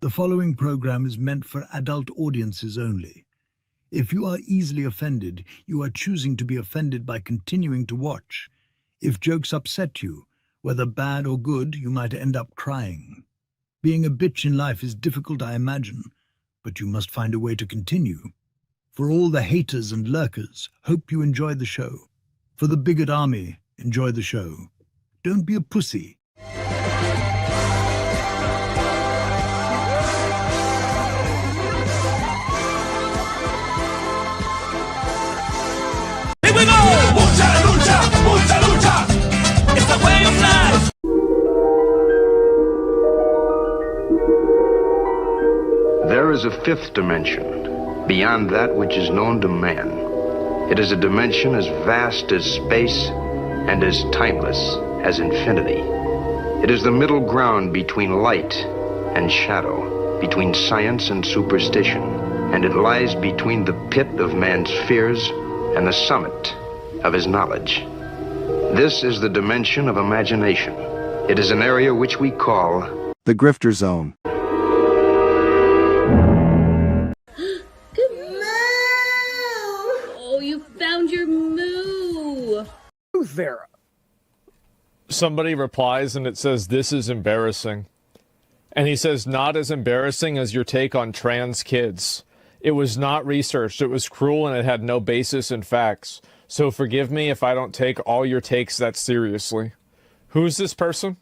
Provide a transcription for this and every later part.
The following program is meant for adult audiences only. If you are easily offended, you are choosing to be offended by continuing to watch. If jokes upset you, whether bad or good, you might end up crying. Being a bitch in life is difficult, I imagine, but you must find a way to continue. For all the haters and lurkers, hope you enjoy the show. For the bigot army, enjoy the show. Don't be a pussy. Here we go! Mucha lucha! It's the way of life! There is a fifth dimension, beyond that which is known to man. It is a dimension as vast as space and as timeless as infinity. It is the middle ground between light and shadow, between science and superstition, and it lies between the pit of man's fears and the summit of his knowledge. This is the dimension of imagination. It is an area which we call the grifter zone. Good moo! Oh, you found your moo! Who's there? Somebody replies and it says, "This is embarrassing." And he says, "Not as embarrassing as your take on trans kids. It was not researched, it was cruel, and it had no basis in facts. So forgive me if I don't take all your takes that seriously." Who's this person?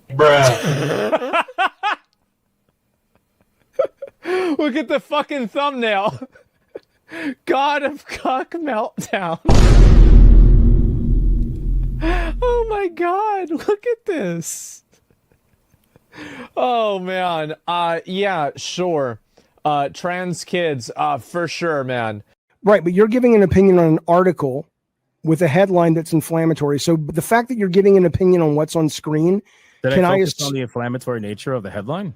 Bruh. Look at the fucking thumbnail. God of Cock Meltdown. Oh my god, look at this. Oh man, yeah, sure. Trans kids, for sure, man. Right, but you're giving an opinion on an article with a headline that's inflammatory. So the fact that you're giving an opinion on what's on screen, Did I focus on the inflammatory nature of the headline?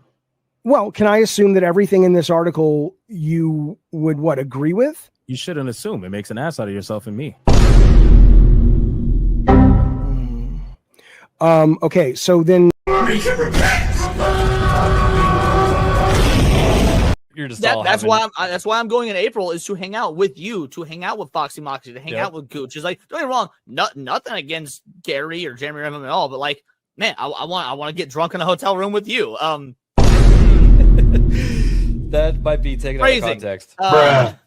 Well, can I assume that everything in this article you would, agree with? You shouldn't assume. It makes an ass out of yourself and me. Okay, so then... You're just that's why I'm going in April, is to hang out with you, to hang out with Foxy Moxie, to hang out with Gooch. It's like, don't get me wrong, nothing against Gary or Jeremy Renham at all, but like, man, I want to get drunk in a hotel room with you. That might be taken out of context. But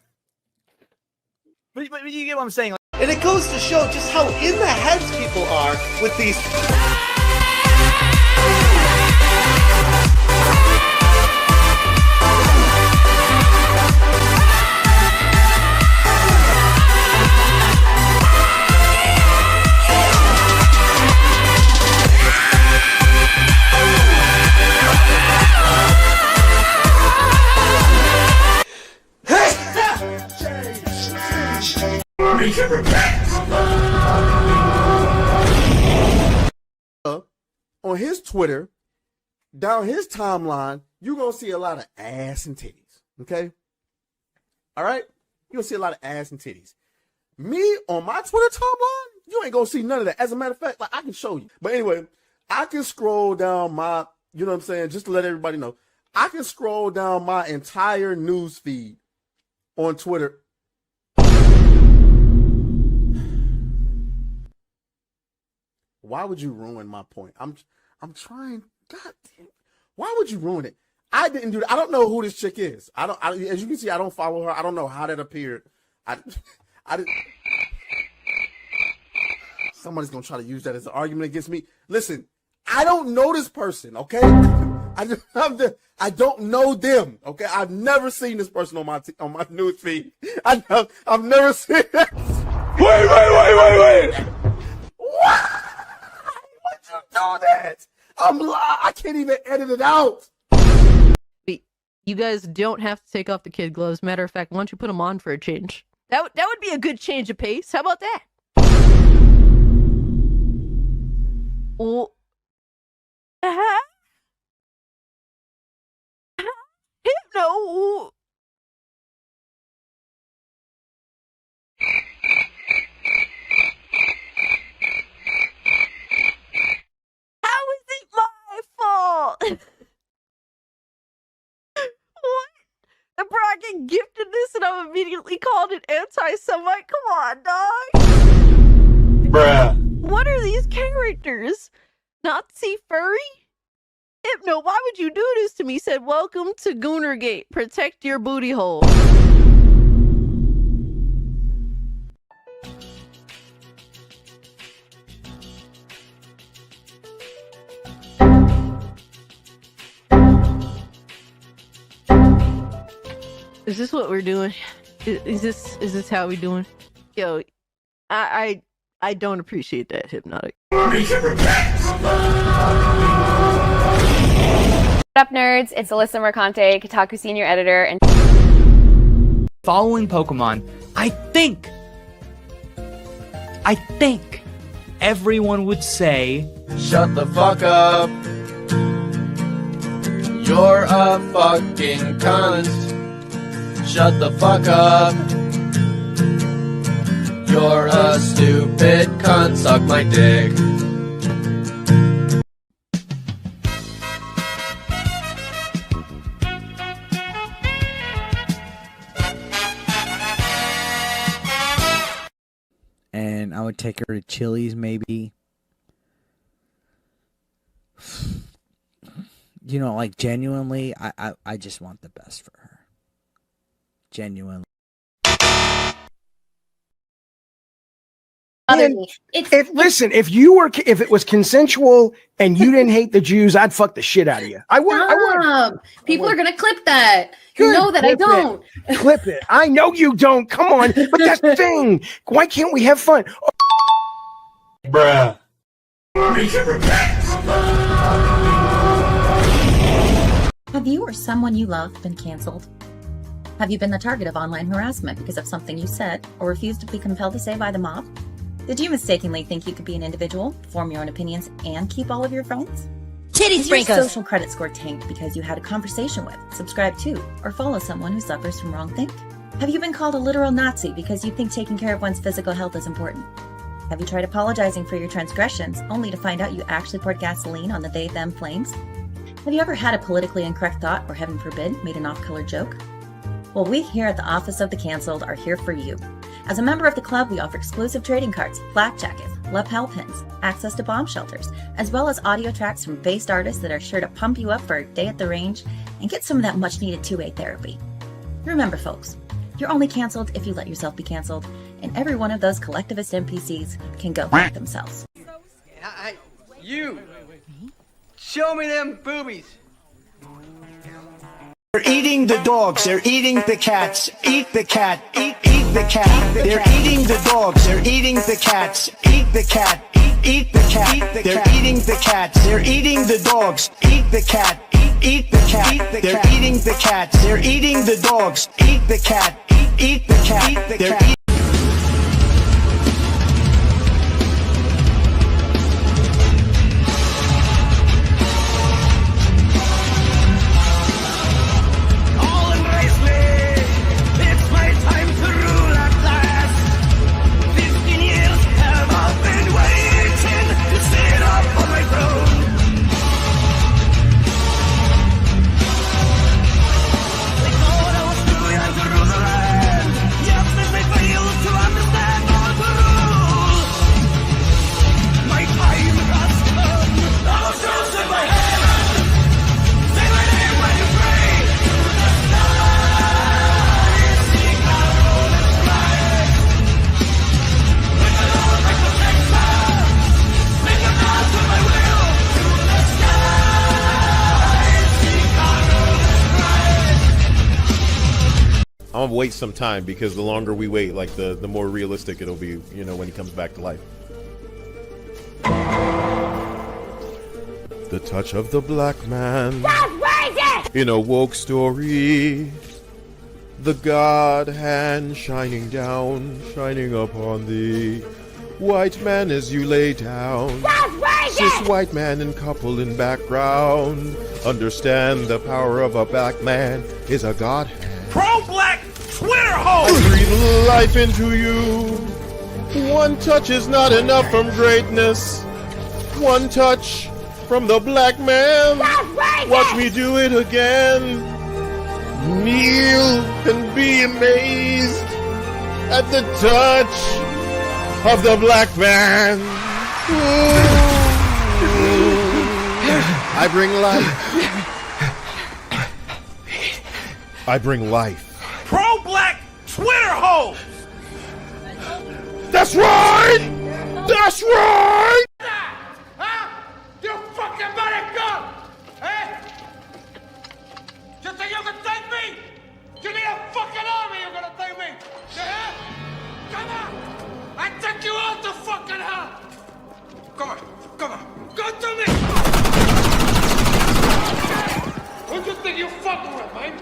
you get what I'm saying. And it goes to show just how in the heads people are with these. On his Twitter, down his timeline, you're going to see a lot of ass and titties, okay? All right? You're going to see a lot of ass and titties. Me, on my Twitter timeline, you ain't going to see none of that. As a matter of fact, like, I can show you. But anyway, I can scroll down my, you know what I'm saying, just to let everybody know. I can scroll down my entire news feed on Twitter. Why would you ruin my point? I'm trying. God damn. Why would you ruin it? I didn't do that. I don't know who this chick is. As you can see, I don't follow her. I don't know how that appeared. I didn't. Somebody's gonna try to use that as an argument against me. Listen, I don't know this person. Okay, I don't know them. Okay, I've never seen this person on my news feed. I've never seen it. Wait. What? You do that? I can't even edit it out. You guys don't have to take off the kid gloves. Matter of fact, why don't you put them on for a change? That would be a good change of pace. How about that? Oh. No. Bracken gifted this and I'm immediately called an anti-Semite. Come on, dog. Bruh. What are these characters? Nazi furry? Hypno, why would you do this to me? Said, welcome to Goonergate. Protect your booty hole. Is this what we're doing? Is this how we doing? Yo, I don't appreciate that, Hypnotic. What up, nerds? It's Alyssa Mercante, Kotaku senior editor, and following Pokemon, I think everyone would say, "Shut the fuck up. You're a fucking cunt. Shut the fuck up. You're a stupid cunt. Suck my dick." And I would take her to Chili's, maybe. You know, like, genuinely, I just want the best for her. Genuinely. Listen, if it was consensual and you didn't hate the Jews, I'd fuck the shit out of you. I would. People are gonna clip that. Good. You know that I Clip don't. it. Clip it. I know you don't. Come on. But that's the thing. Why can't we have fun? Bruh. Have you or someone you love been canceled? Have you been the target of online harassment because of something you said or refused to be compelled to say by the mob? Did you mistakenly think you could be an individual, form your own opinions, and keep all of your friends? Titty Is your sprinkles. social credit score tanked because you had a conversation with, subscribe to, or follow someone who suffers from wrongthink? Have you been called a literal Nazi because you think taking care of one's physical health is important? Have you tried apologizing for your transgressions only to find out you actually poured gasoline on the they-them flames? Have you ever had a politically incorrect thought or, heaven forbid, made an off-color joke? Well, we here at the Office of the Cancelled are here for you. As a member of the club, we offer exclusive trading cards, flak jackets, lapel pins, access to bomb shelters, as well as audio tracks from based artists that are sure to pump you up for a day at the range and get some of that much-needed two-way therapy. Remember, folks, you're only canceled if you let yourself be canceled, and every one of those collectivist NPCs can go fuck themselves. You! Show me them boobies! They're eating the dogs, they're eating the cats. Eat the cat, eat the cat. They're eating the dogs, they're eating the cats. Eat the cat, eat the cat. They're eating the cats, they're eating the dogs. Eat the cat, eat the cat. They're eating the cats, they're eating the dogs. Eat the cat, eat the cat. They're eating. I'm gonna wait some time because the longer we wait, like the more realistic it'll be, you know, when he comes back to life. The touch of the black man in a woke story. The God hand shining down, shining upon thee. White man as you lay down. Cis white man and couple in background. Understand the power of a black man is a God hand. Pro-black Twitter hole! I breathe life into you. One touch is not enough from greatness. One touch from the black man. Watch me do it again. kneel and be amazed at the touch of the black man. I bring life. I bring life. Pro-black Twitter hoes! That's right! That's right! Huh? You fucking better go! Eh? You think you can take me? You need a fucking army you're gonna take me! Yeah? Come on! I take you out to fucking hell! Come on, come on, go to me! Who do you think you fucking with, man?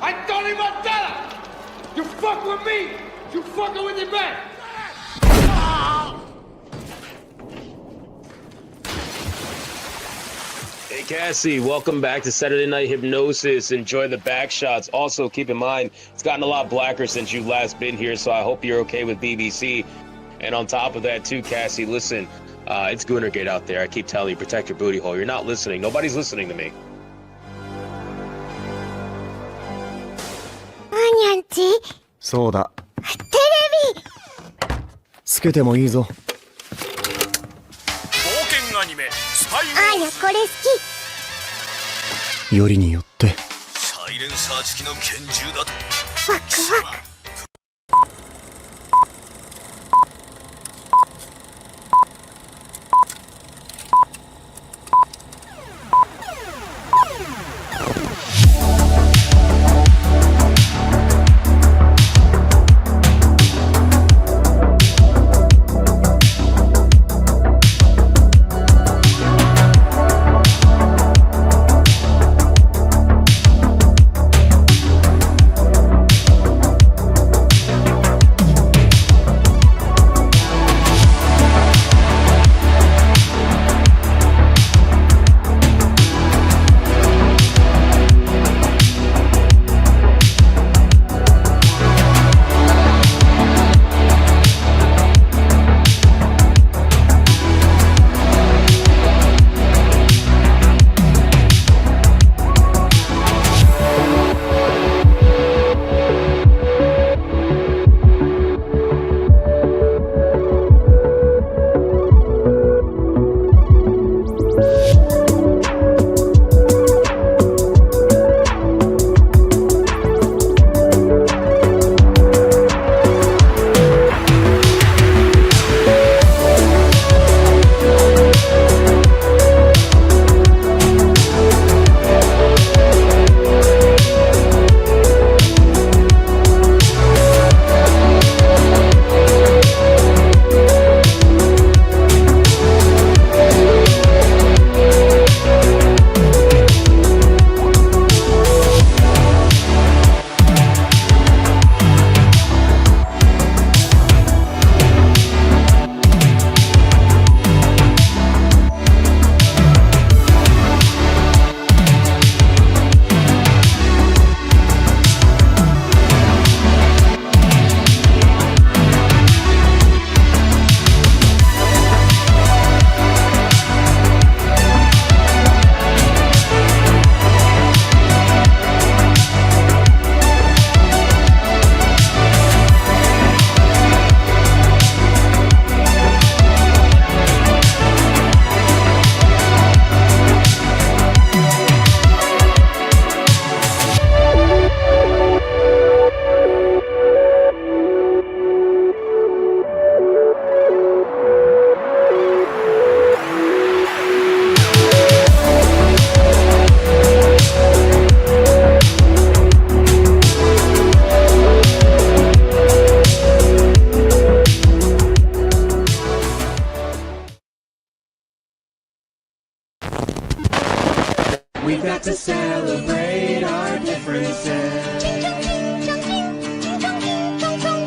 I don't even tell her! You fuck with me! You fucking with your man! Hey Cassie, welcome back to Saturday Night Hypnosis. Enjoy the back shots. Also, keep in mind, it's gotten a lot blacker since you've last been here, so I hope you're okay with BBC. And on top of that, too, Cassie, listen, it's Goonergate out there. I keep telling you, protect your booty hole. You're not listening. Nobody's listening to me. Auntie? そうだ。テレビつけてもいいぞ。冒険アニメスパイあやこれ好きよりによって。サイレンサー付きの拳銃だとワクワクgot to celebrate our differences.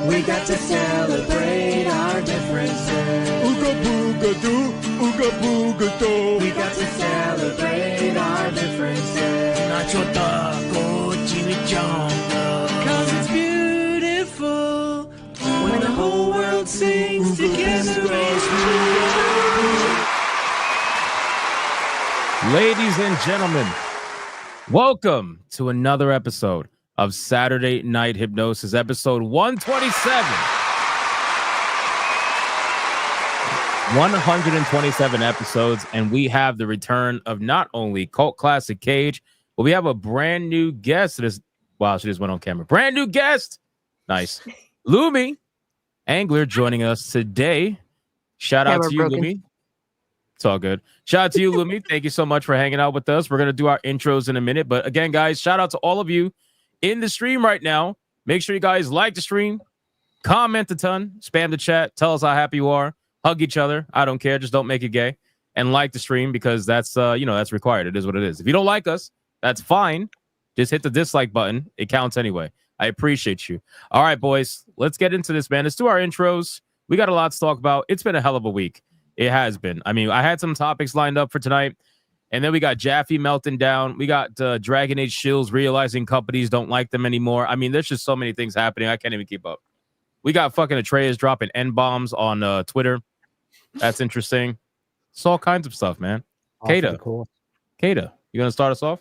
We got to celebrate our differences. Ooga booga doo, ooga booga doo. We got to celebrate our differences. Nachota ko chimichanga. 'Cause it's beautiful when the whole world sings together as Ladies and gentlemen, welcome to another episode of Saturday Night Hypnosis, episode 127. 127 episodes, and we have the return of not only Cult Classic Cage, but we have a brand new guest. Wow, she just went on camera. Brand new guest. Nice. Lumi Angler joining us today. Shout out to you, Lumi. It's all good. Shout out to you, Lumi. Thank you so much for hanging out with us. We're going to do our intros in a minute. But again, guys, shout out to all of you in the stream right now. Make sure you guys like the stream, comment a ton, spam the chat, tell us how happy you are, hug each other. I don't care. Just don't make it gay. And like the stream because that's, that's required. It is what it is. If you don't like us, that's fine. Just hit the dislike button. It counts anyway. I appreciate you. All right, boys, let's get into this, man. Let's do our intros. We got a lot to talk about. It's been a hell of a week. It has been. I mean, I had some topics lined up for tonight, and then we got Jaffe melting down. We got Dragon Age shills realizing companies don't like them anymore. I mean, there's just so many things happening. I can't even keep up. We got fucking Atreus dropping N-bombs on Twitter. That's interesting. It's all kinds of stuff, man. Kata, cool. Kata, you going to start us off?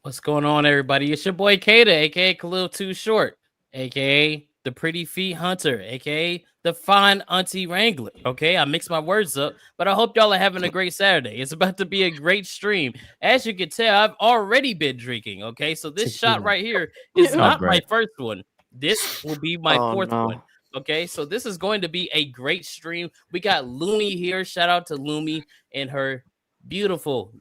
What's going on, everybody? It's your boy Kata, a.k.a. Khalil Too Short, a.k.a. the Pretty Feet Hunter, a.k.a. the Fine Auntie Wrangler. Okay, I mixed my words up, but I hope y'all are having a great Saturday. It's about to be a great stream. As you can tell, I've already been drinking, okay? So this shot right here is not my first one. This will be my fourth one. Okay, so this is going to be a great stream. We got Lumi here. Shout out to Lumi and her beautiful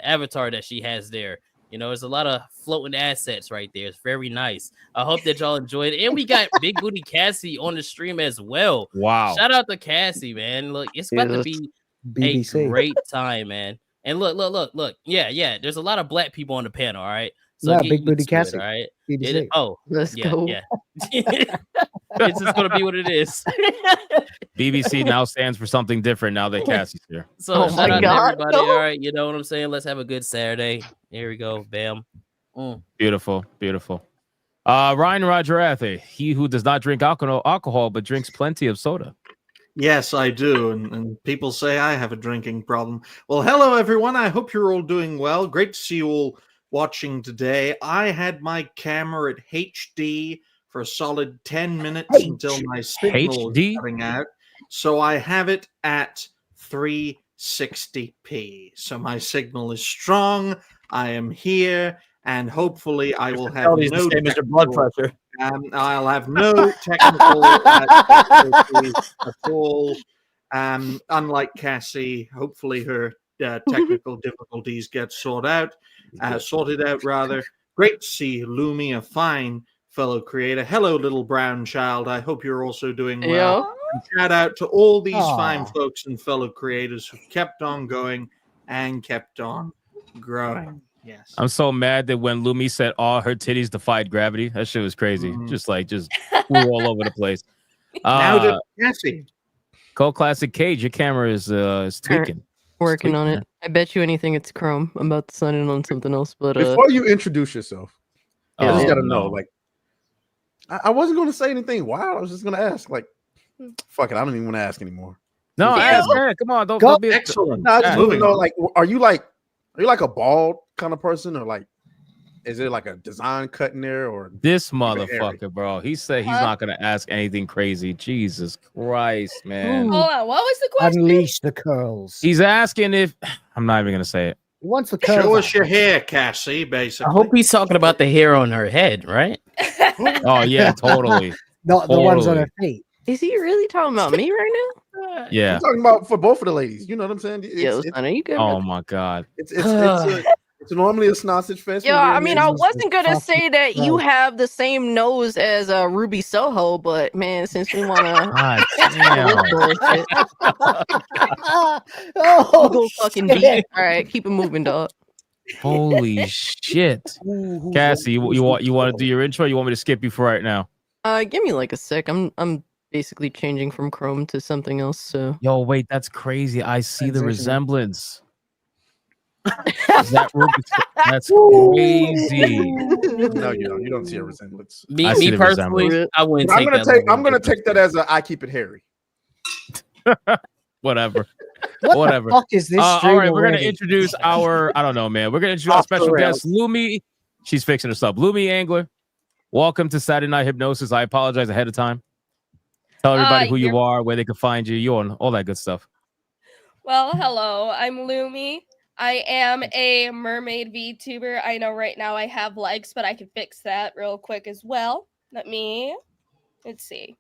avatar that she has there. You know, there's a lot of floating assets right there. It's very nice. I hope that y'all enjoyed it. And we got Big Booty Cassie on the stream as well. Wow. Shout out to Cassie, man. Look, it's about to be BBC. A great time, man. And look. Yeah. There's a lot of black people on the panel, all right? So yeah, Big Booty Cassie. All right. Let's go. Yeah. It's just gonna be what it is. BBC now stands for something different now that Cassie's here. So shout out to everybody. All right, you know what I'm saying? Let's have a good Saturday. Here we go. Bam. Beautiful. Ryan Rajarathe, he who does not drink alcohol but drinks plenty of soda. Yes, I do, and people say I have a drinking problem. Well, hello everyone. I hope you're all doing well. Great to see you all watching today. I had my camera at HD for a solid 10 minutes until my signal was cutting out. So I have it at 360p. So my signal is strong. I am here, and hopefully I will have no blood pressure. I'll have no technical difficulties at all. Unlike Cassie, hopefully her technical difficulties get sorted out rather. Great to see Lumi, a fine fellow creator. Hello, little brown child. I hope you're also doing well. And shout out to all these fine folks and fellow creators who kept on going and kept on growing. Yes. I'm so mad that when Lumi said all her titties defied gravity, that shit was crazy. Just flew all over the place. Now to Cassie. Cult Classic Cage, your camera is tweaking. Working on it. I bet you anything it's Chrome. I'm about to sign in on something else, but before you introduce yourself, I just gotta know, like, I wasn't going to say anything wild. I was just going to ask, like, fuck it. I don't even want to ask anymore. No, ask her. Come on. Don't be excellent. No, I just want to know, like, are you like a bald kind of person, or like, is there like a design cut in there, or this motherfucker, bro? He said he's not going to ask anything crazy. Jesus Christ, man. Hold on. What was the question? Unleash the curls. He's asking if I'm not even going to say it. Wants the curls. Show us your hair, Cassie, basically. I hope he's talking about the hair on her head, right? Oh yeah, totally. The ones on her feet. Is he really talking about me right now? Yeah, I'm talking about for both of the ladies. You know what I'm saying? I know you good. Oh my god, it's normally a sausage fest. Yeah, I mean, I wasn't gonna say that you have the same nose as Ruby Soho, but man, since we wanna, go fucking deep. All right, keep it moving, dog. Holy shit, Cassie, you want to do your intro? You want me to skip you for right now? Give me like a sec. I'm basically changing from Chrome to something else. So yo, wait, that's crazy. I see the resemblance. That's crazy. No, you don't see a resemblance. Me personally, I wouldn't. I'm gonna take that as I keep it hairy. Whatever. What the fuck is this? All right, we're gonna introduce our. I don't know, man. We're gonna introduce our special guest, Lumi. She's fixing her sub. Lumi Angler, welcome to Saturday Night Hypnosis. I apologize ahead of time. Tell everybody who you are, where they can find you, all that good stuff. Well, hello, I'm Lumi. I am a mermaid VTuber. I know right now I have legs, but I can fix that real quick as well. Let's see.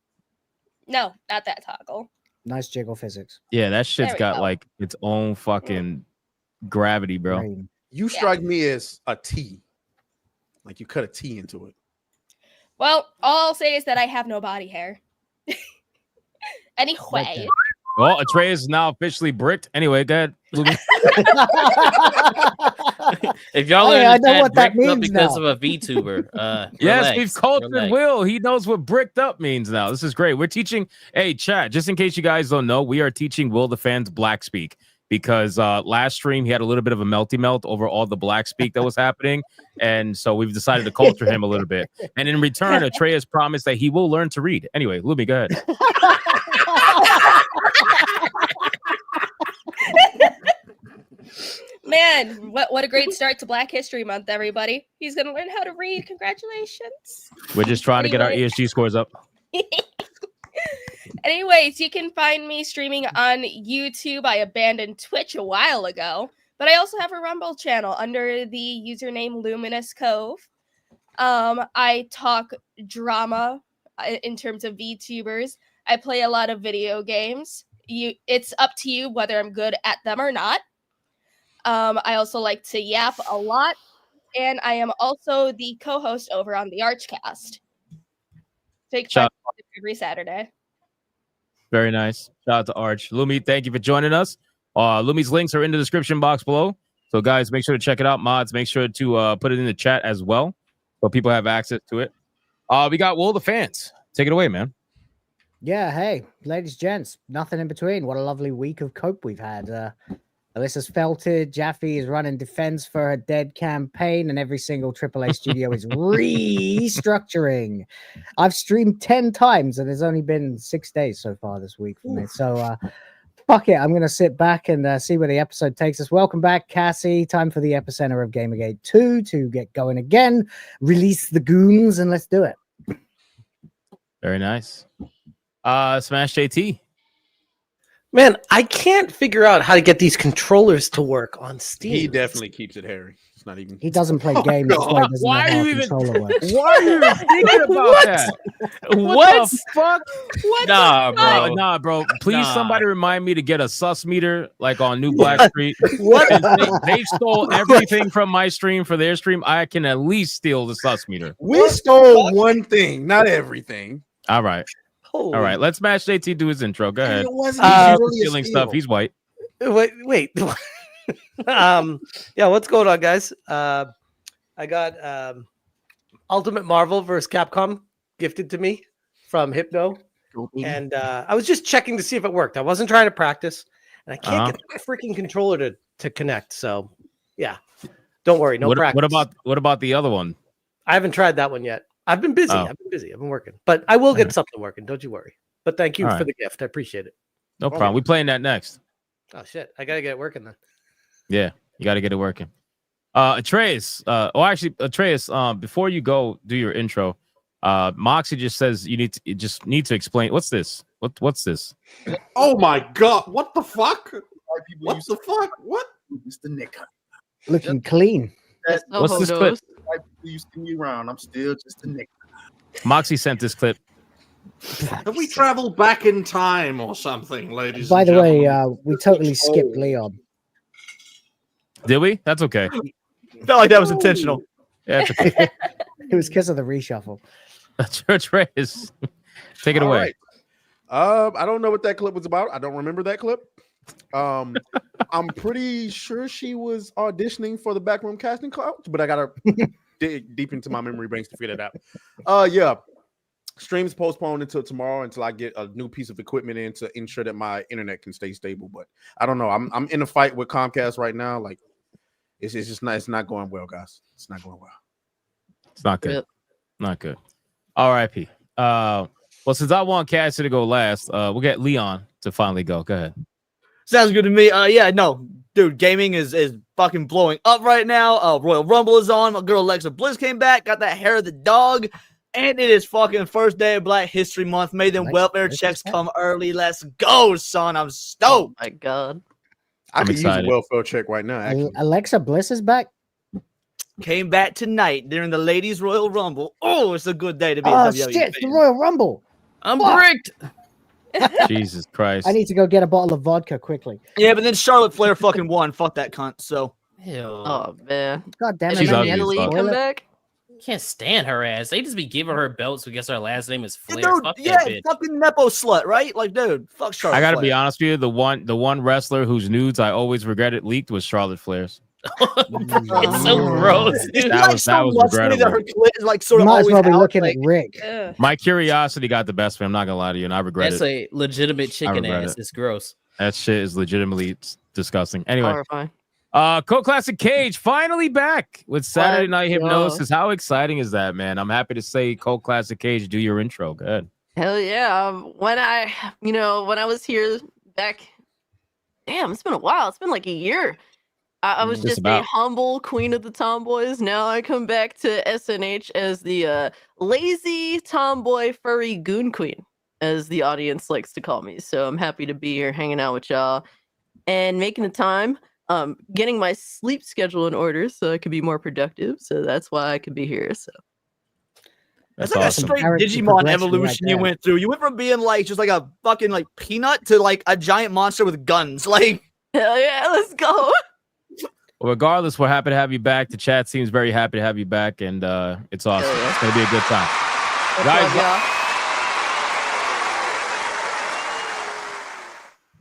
No, not that toggle. Nice jiggle physics. Yeah, that shit's There we got go. like its own fucking gravity, bro. You strike me as a T. Like you cut a T into it. Well, all I'll say is that I have no body hair. Anyway. Well, Atreus is now officially bricked. Anyway, go ahead, Lumi. If y'all Hey, I know understand, what that bricked up means because now. of a VTuber. Yes, relax, we've cultured relax. Will. He knows what bricked up means now. This is great. We're teaching. Hey, chat, just in case you guys don't know, we are teaching Will the fans black speak because last stream he had a little bit of a melty melt over all the black speak that was happening. And so we've decided to culture him a little bit. And in return, Atreus promised that he will learn to read. Anyway, Lumi, go ahead. Man, what a great start to Black History Month, everybody. He's going to learn how to read. Congratulations. We're just trying to get our Anyway. ESG scores up. Anyways, you can find me streaming on YouTube. I abandoned Twitch a while ago, but I also have a Rumble channel under the username Luminous Cove. I talk drama in terms of VTubers. I play a lot of video games. It's up to you whether I'm good at them or not. I also like to yap a lot, and I am also the co-host over on the Archcast. Take Shout- every Saturday. Very nice. Shout out to Arch. Lumi, thank you for joining us. Lumi's links are in the description box below. So, guys, make sure to check it out. Mods, make sure to put it in the chat as well so people have access to it. We got Will the fans. Take it away, man. Yeah, hey, ladies, gents, nothing in between. What a lovely week of cope we've had. Alyssa's felted. Jaffe is running defense for her dead campaign, and every single AAA studio is restructuring. I've streamed 10 times, and there's only been 6 days so far this week for me. So, fuck it. I'm going to sit back and see where the episode takes us. Welcome back, Cassie. Time for the epicenter of Gamergate 2 to get going again. Release the goons, and let's do it. Very nice. Smash JT. Man, I can't figure out how to get these controllers to work on Steam. He definitely keeps it hairy. It's not even. He doesn't play games. That's why he doesn't Why know are how you a even- controller works. Why are you even thinking about What? that? What? the fuck? Nah, bro. Nah, bro. Please, Nah. somebody remind me to get a sus meter like on New Black Street. What? And they stole everything from my stream for their stream. I can at least steal the sus meter. We stole one thing, not everything. All right. All right. Let's Smash JT do his intro. Go ahead. It wasn't He's used to really a stealing steal. stuff. He's white. Wait. Yeah, what's going on, guys? I got Ultimate Marvel vs. Capcom gifted to me from Hypno, and I was just checking to see if it worked. I wasn't trying to practice, and I can't get the freaking controller to connect. So, yeah, don't worry, no practice. What about the other one? I haven't tried that one yet. I've been busy. Oh. I've been working, but I will get something working. Don't you worry. But thank you All for right. the gift. I appreciate it. No problem. We playing that next. Oh shit! I gotta get it working then. Yeah, you got to get it working. Atreus. Atreus. Before you go do your intro, Moxie just says you need to explain. What's this? What's this? Oh my god! What the fuck? What the fuck? What? It's the Nick. Looking clean. What's this clip? White people used to me around. I'm still just a Nick. Moxie sent this clip. Have we traveled back in time or something, ladies? By and the way, gentlemen? we totally skipped Leon. Did we? That's okay. Felt like that was intentional. Yeah, it's okay. It was because of the reshuffle. Atreus, take it All away. right. I don't know what that clip was about. I don't remember that clip. I'm pretty sure she was auditioning for the backroom casting couch, but I gotta dig deep into my memory banks to figure that out. Yeah. Streams postponed until tomorrow until I get a new piece of equipment in to ensure that my internet can stay stable. But I don't know. I'm in a fight with Comcast right now. Like it's just not. It's not going well, guys. It's not going well. It's not good. Not good. R.I.P. Well, since I want Cassie to go last, we'll get Leon to finally go. Go ahead. Sounds good to me. Yeah, no, dude, gaming is fucking blowing up right now. Royal Rumble is on. My girl Alexa Bliss came back, got that hair of the dog, and it is fucking first day of Black History Month. Made them welfare checks come early. Let's go, son. I'm stoked. Oh my god. I I'm could use a excited. welfare check right now. Actually, Alexa Bliss is back. Came back tonight during the Ladies Royal Rumble. Oh, it's a good day to be a Oh WWE shit! It's the fan. Royal Rumble. I'm Fuck. bricked. Jesus Christ. I need to go get a bottle of vodka quickly. Yeah, but then Charlotte Flair fucking won. Fuck that cunt. So, Oh man. God damn it! She's man. ugly as Natalie fuck. come back? Can't stand her ass. They just be giving her belts because her last name is Flair. dude, Fuck yeah, that bitch. fucking nepo slut, right? Like, dude, fuck Charlotte. I gotta be Flair. honest with you. The one wrestler whose nudes I always regretted leaked was Charlotte Flair's. It's so gross. Dude. That was That her regrettable. clit is like sort You of might as always well be out, looking like, at Rick. My curiosity got the best of me. I'm not gonna lie to you, and I regret That's it. a legitimate chicken regret ass. it. It's gross. That shit is legitimately disgusting. Anyway, Horrifying. Code Classic Cage finally back with Saturday Night Let's go. Hypnosis. How exciting is that, man? I'm happy to say Code Classic Cage, do your intro. Go ahead. Hell yeah. When I was here back, damn, it's been a while. It's been like a year. I was Just just about. a humble queen of the tomboys. Now I come back to SNH as the lazy tomboy furry goon queen, as the audience likes to call me. So I'm happy to be here hanging out with y'all and making the time, getting my sleep schedule in order so I could be more productive. So that's why I could be here. So That's That's like awesome. a straight Character Digimon progression evolution right you there. went through. You went from being like just like a fucking like peanut to like a giant monster with guns. Like, hell yeah, let's go. Well, regardless, we're happy to have you back. The chat seems very happy to have you back, and it's awesome. Yeah. It's gonna be a good time. What's Guys, up, y'all?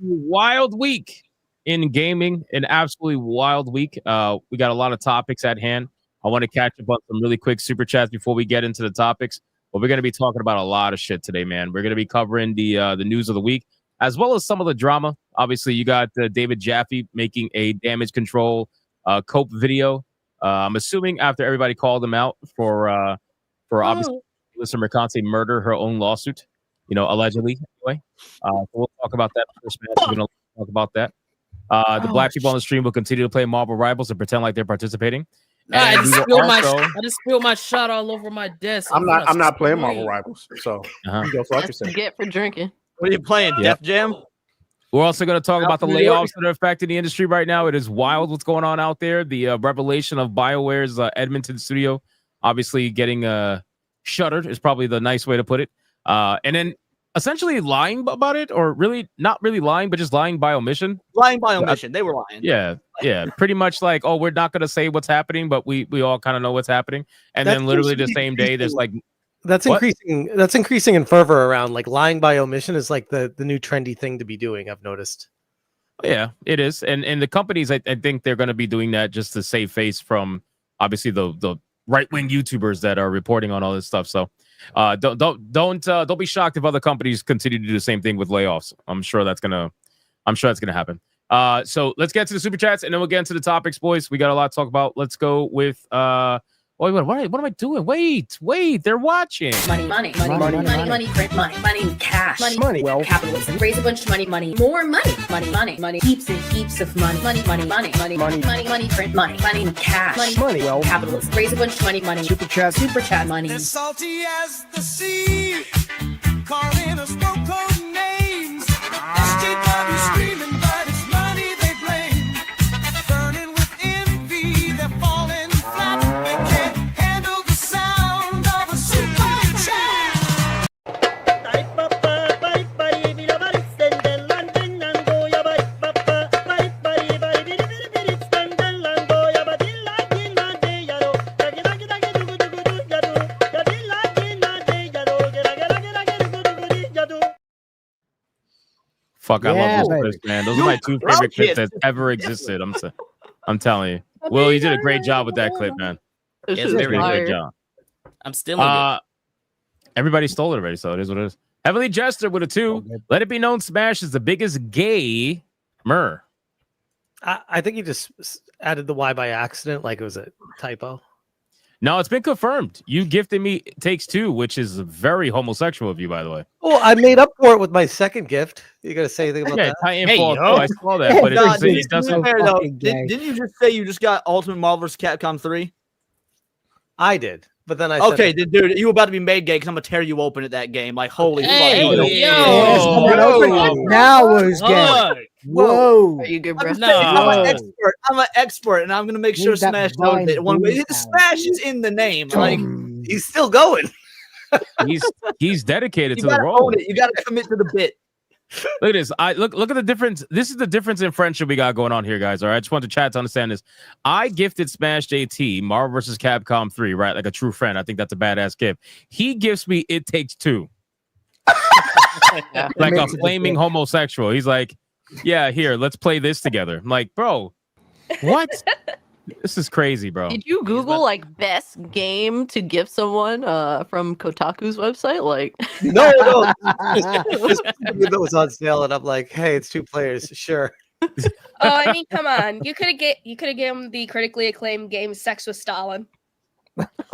wild week in gaming, an absolutely wild week. We got a lot of topics at hand. I want to catch up on some really quick super chats before we get into the topics. But we're going to be talking about a lot of shit today, man. We're going to be covering the news of the week, as well as some of the drama. Obviously, you got David Jaffe making a damage control cope video. I'm assuming after everybody called him out for obviously Alyssa Mercante murder her own lawsuit, allegedly. Anyway, so we'll talk about that first. We're going to talk about that. The black people on the stream will continue to play Marvel Rivals and pretend like they're participating. I And just, we will I just spilled my shot all over my desk. I'm not playing Marvel Rivals, so you go fuck That's yourself. what you get for drinking. what are you playing? Yep. Def Jam? We're also going to talk about the New York. layoffs that are affecting the industry right now. It is wild what's going on out there. The revelation of BioWare's Edmonton studio obviously getting shuttered is probably the nice way to put it. And then essentially lying about it, or really not really lying, but just lying by omission. Lying by omission. They were lying. Yeah. Pretty much like, oh, we're not going to say what's happening, but we all kind of know what's happening. And then literally the same day, there's like, That's What? increasing. That's increasing in fervor around like lying by omission is like the new trendy thing to be doing. I've noticed. yeah, it is. And the companies, I think they're going to be doing that just to save face from obviously the right-wing YouTubers that are reporting on all this stuff. So don't be shocked if other companies continue to do the same thing with layoffs. I'm sure that's gonna happen. So let's get to the super chats and then we'll get into the topics, boys. We got a lot to talk about. Let's go with what am I doing? Wait, they're watching. Money, print money, cash, Money, wealth. capitalism, raise a bunch of money, more money, heaps and heaps of money, print money, cash, Money, wealth. capitalism, raise a bunch of money, super chat money. As salty as the sea, calling us no-code names. SJW screaming, but it's money they blame. Burning with envy, they're falling flat. They can't handle the sound of a super chat. Fuck, I Yeah, love those baby. clips, man. Those are my two favorite clips that ever existed. I'm telling you. Will, you did a great job with that clip, man. This Yes, is very Great fire. job. I'm still in it. Everybody stole it already, so it is what it is. Heavenly Jester with a 2. Let it be known Smash is the biggest gay mer. I think he just added the Y by accident, like it was a typo. No, it's been confirmed. You gifted me Takes Two, which is very homosexual of you, by the way. Oh, I made up for it with my second gift. You gonna say anything about Yeah, that? Titanfall 2, I saw that, but No, it doesn't. fair, though, didn't you just say you just got Ultimate Marvel vs. Capcom 3? I did, but then I Okay, said dude, you were about to be made gay because I'm gonna tear you open at that game. Like, holy fuck! Now who's gay? Whoa. Are you good, I'm, bro? just saying, I'm an expert, and I'm gonna make sure Leave that Smash knows vine it. One way, boom the Smash is in the name. Like, he's still going. He's dedicated you to the gotta role. own it. You gotta commit to the bit. Look at this. Look at the difference. This is the difference in friendship we got going on here, guys. All right. I just want the chat to understand this. I gifted Smash JT Marvel vs. Capcom 3, right? Like a true friend. I think that's a badass gift. He gives me It Takes Two. Like a flaming homosexual. He's like, yeah, here, let's play this together. I'm like, bro, what? This is crazy, bro. Did you Google like best game to gift someone from Kotaku's website? Like, No. It was on sale, and I'm like, hey, it's 2 players. Sure. Oh, I mean, come on. You could have given him the critically acclaimed game "Sex with Stalin."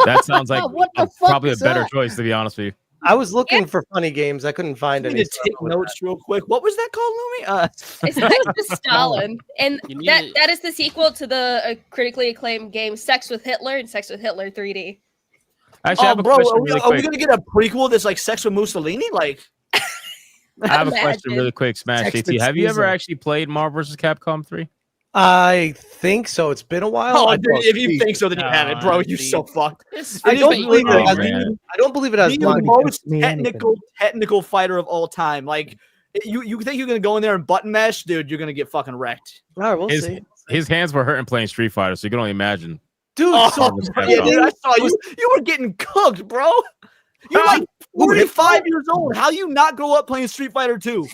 That sounds like What the fuck probably a is better that? choice, to be honest with you. I was looking for funny games. I couldn't find I any. need to take notes real quick. What was that called, Lumi? It's Sex with Stalin, and You need that is the sequel to the critically acclaimed game "Sex with Hitler" and "Sex with Hitler 3D." Actually, I have a bro, question are we really gonna quick. get a prequel that's like Sex with Mussolini? Like, I have a question really quick, Smash Sex JT. with Have you ever Caesar. actually played Marvel vs. Capcom 3? I think so. It's been a while. oh, I dude, don't if you see- think so, then you have it, bro. You so fucked. I don't believe it. Oh, Has, man. I don't believe it has the one. most me technical fighter of all time. Like, you think you're gonna go in there and button mash, dude? You're gonna get fucking wrecked. All right, we'll His, see. his hands were hurting playing Street Fighter, so you can only imagine. Dude, Oh, so yeah, dude, I saw you. You were getting cooked, bro. You're like 45 years old. How you not grow up playing Street Fighter 2?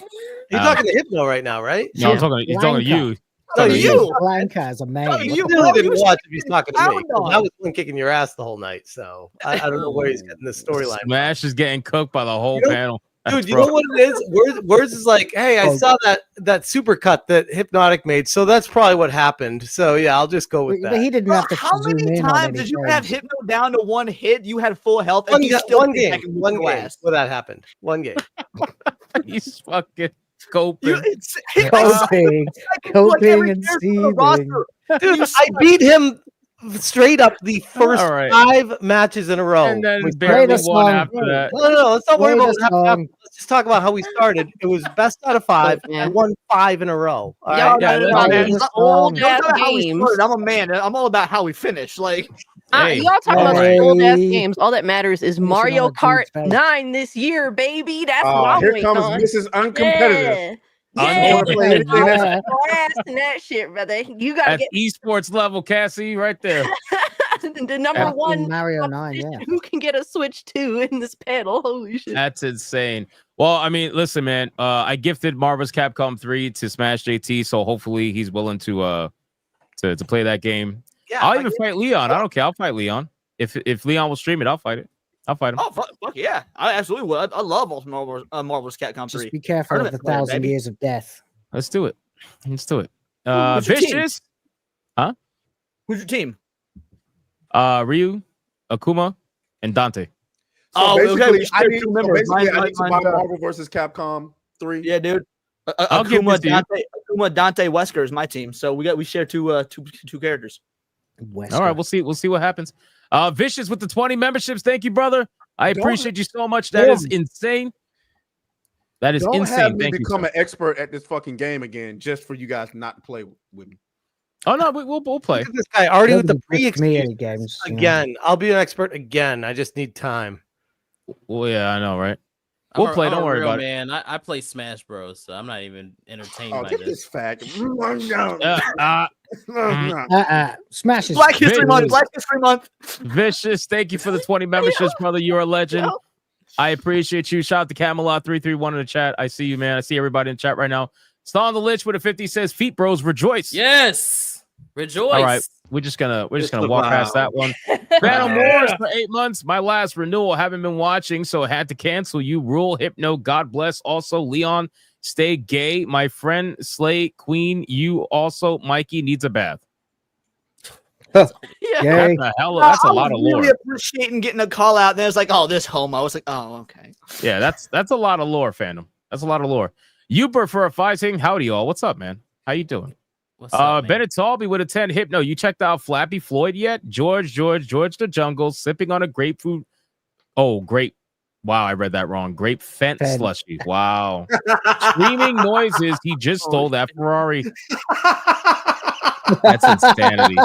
You're talking to Hypno right now, right? No, I'm talking. He's talking to you. No, you. Blanca as a man. You really didn't watch if he's talking to me. Hound dog. I was one kicking your ass the whole night, so I don't know where he's getting this storyline. Smash is getting cooked by the whole You know- panel. Dude, you know what it is? Words is like, hey, I saw that super cut that Hypnotic made, so that's probably what happened. So yeah, I'll just go with But that. he didn't have to How zoom many in on times did you have anything. Hypno down to one hit? You had full health, and One, he ga- still one came game, back and whooped one your game ass. where that happened. One game. He's fucking coping. Coping and seething. Dude, I beat him straight up the first All right. 5 matches in a row. And then We barely Play the won song. after that. No. Let's not worry Play about the what happened. song. Let's just talk about how we started. It was best out of 5. Yeah. I won 5 in a row. All Y'all right. Yeah, know that's about good. these Don't old Don't ass talk about how we games. started. I'm a man. I'm all about how we finish. Like, Hey, Y'all talking about alright. these old ass games. All that matters is Listen Mario on a dude's Kart face. 9 this year, baby. That's what I'm Here waiting comes on. Mrs. Uncompetitive. Yeah. I Yeah. want to play anything that's Yeah. Your ass and that shit, brother. You gotta That's esports level, Cassie, right there. get the number That's one Mario 9, yeah. competition who can get a Switch 2 in this panel. Holy shit. That's insane. Well, I mean, listen, man. I gifted Marvel's Capcom 3 to Smash JT, so hopefully he's willing to play that game. Yeah, I'll even fight Leon. I don't care. I'll fight Leon. If Leon will stream it, I'll fight it. I'll fight him. oh fuck yeah, I absolutely would. I love Marvel's Capcom 3. Just be careful of the Tournament player, 1,000 baby. years of death. Let's do it. Let's do it. Who's your team? Vicious. Huh? Who's your team? Ryu, Akuma, and Dante. Oh, okay. basically, We I share need, 2 so members. basically, I need to buy Mine's, Marvel versus Capcom 3. yeah, dude. I'll give Akuma, this to you. Akuma, Dante, Wesker is my team. So we share two characters. All right, we'll see what happens. Vicious with the 20 memberships. Thank you, brother. I appreciate you so much. That is insane. That is Don't insane. have me Thank you. become sir. an expert at this fucking game again just for you guys not to play with me. Oh no, we'll play. Look at this guy already with the Nobody picked me any pre-excuse. games. you know. Again, I'll be an expert again. I just need time. Well, yeah, I know, right? I'm We'll a- play. I'm Don't a worry real about it. man. I play Smash Bros, so I'm not even entertained Oh, by get this. this fag. Smash is Black History Vicious. Month. Black History Month. Vicious, thank you for the 20 memberships, brother. You're a legend. I appreciate you. Shout out to Camelot 331 in the chat. I see you, man. I see everybody in the chat right now. Star on the Lich with a 50 says, "Feet bros, rejoice." Yes, rejoice. All right, we're just gonna walk past that one. Phantom Yeah. Wars for 8 months. My last renewal. Haven't been watching, so I had to cancel. You rule, Hypno. God bless. Also, Leon, stay gay. My friend Slay Queen. You also, Mikey needs a bath. Yeah. Gary. That's a hell of, that's a I lot was of lore. really appreciating getting a call out. Then it's like, oh, this homo. I was like, oh, okay. Yeah, that's a lot of lore, fandom. That's a lot of lore. You prefer a 5 saying howdy, y'all. What's up, man? How you doing? What's up, man? Bennett Talby with a 10. Hypno, you checked out Flappy Floyd yet? George the Jungle sipping on a grapefruit. Oh, grape. Wow, I read that wrong. Grape fent slushy. Wow. Screaming noises. He just stole that Ferrari. That's insanity.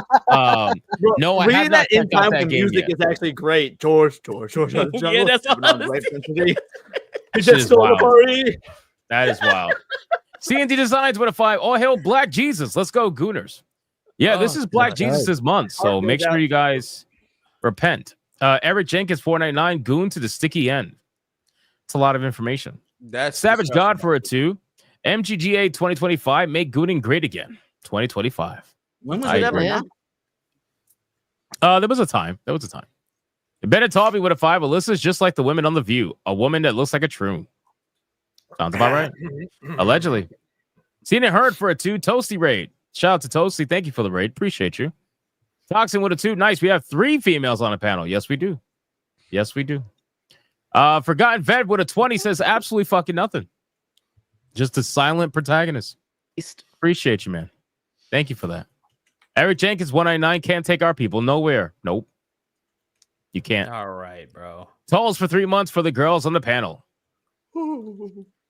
No, I have reading not that in checked out time that with game music yet. is actually great. George. Yeah, that's what I was He Shit just is stole the wild. Ferrari. That is wild. C&D Designs with a 5. All hail Black Jesus. Let's go, Gooners. Yeah, this is Black Jesus' month, so Heart make goes sure out. you guys repent. Eric Jenkins 499 Goon to the sticky end. It's a lot of information. That's Savage disgusting. God for a 2. MGGA 2025 make Gooning great again. 2025. When was I it ever agree. not? There was a time. Bennett Talby with a 5. Alyssa's just like the women on The View. A woman that looks like a troon. Sounds about right. Allegedly. Seen it heard for a 2. Toasty raid. Shout out to Toasty. Thank you for the raid. Appreciate you. Toxin with a 2. Nice. We have 3 females on the panel. Yes, we do. Forgotten Vet with a 20 says absolutely fucking nothing. Just a silent protagonist. Appreciate you, man. Thank you for that. Eric Jenkins 199 can't take our people nowhere. Nope. You can't. All right, bro. Tolls for 3 months for the girls on the panel.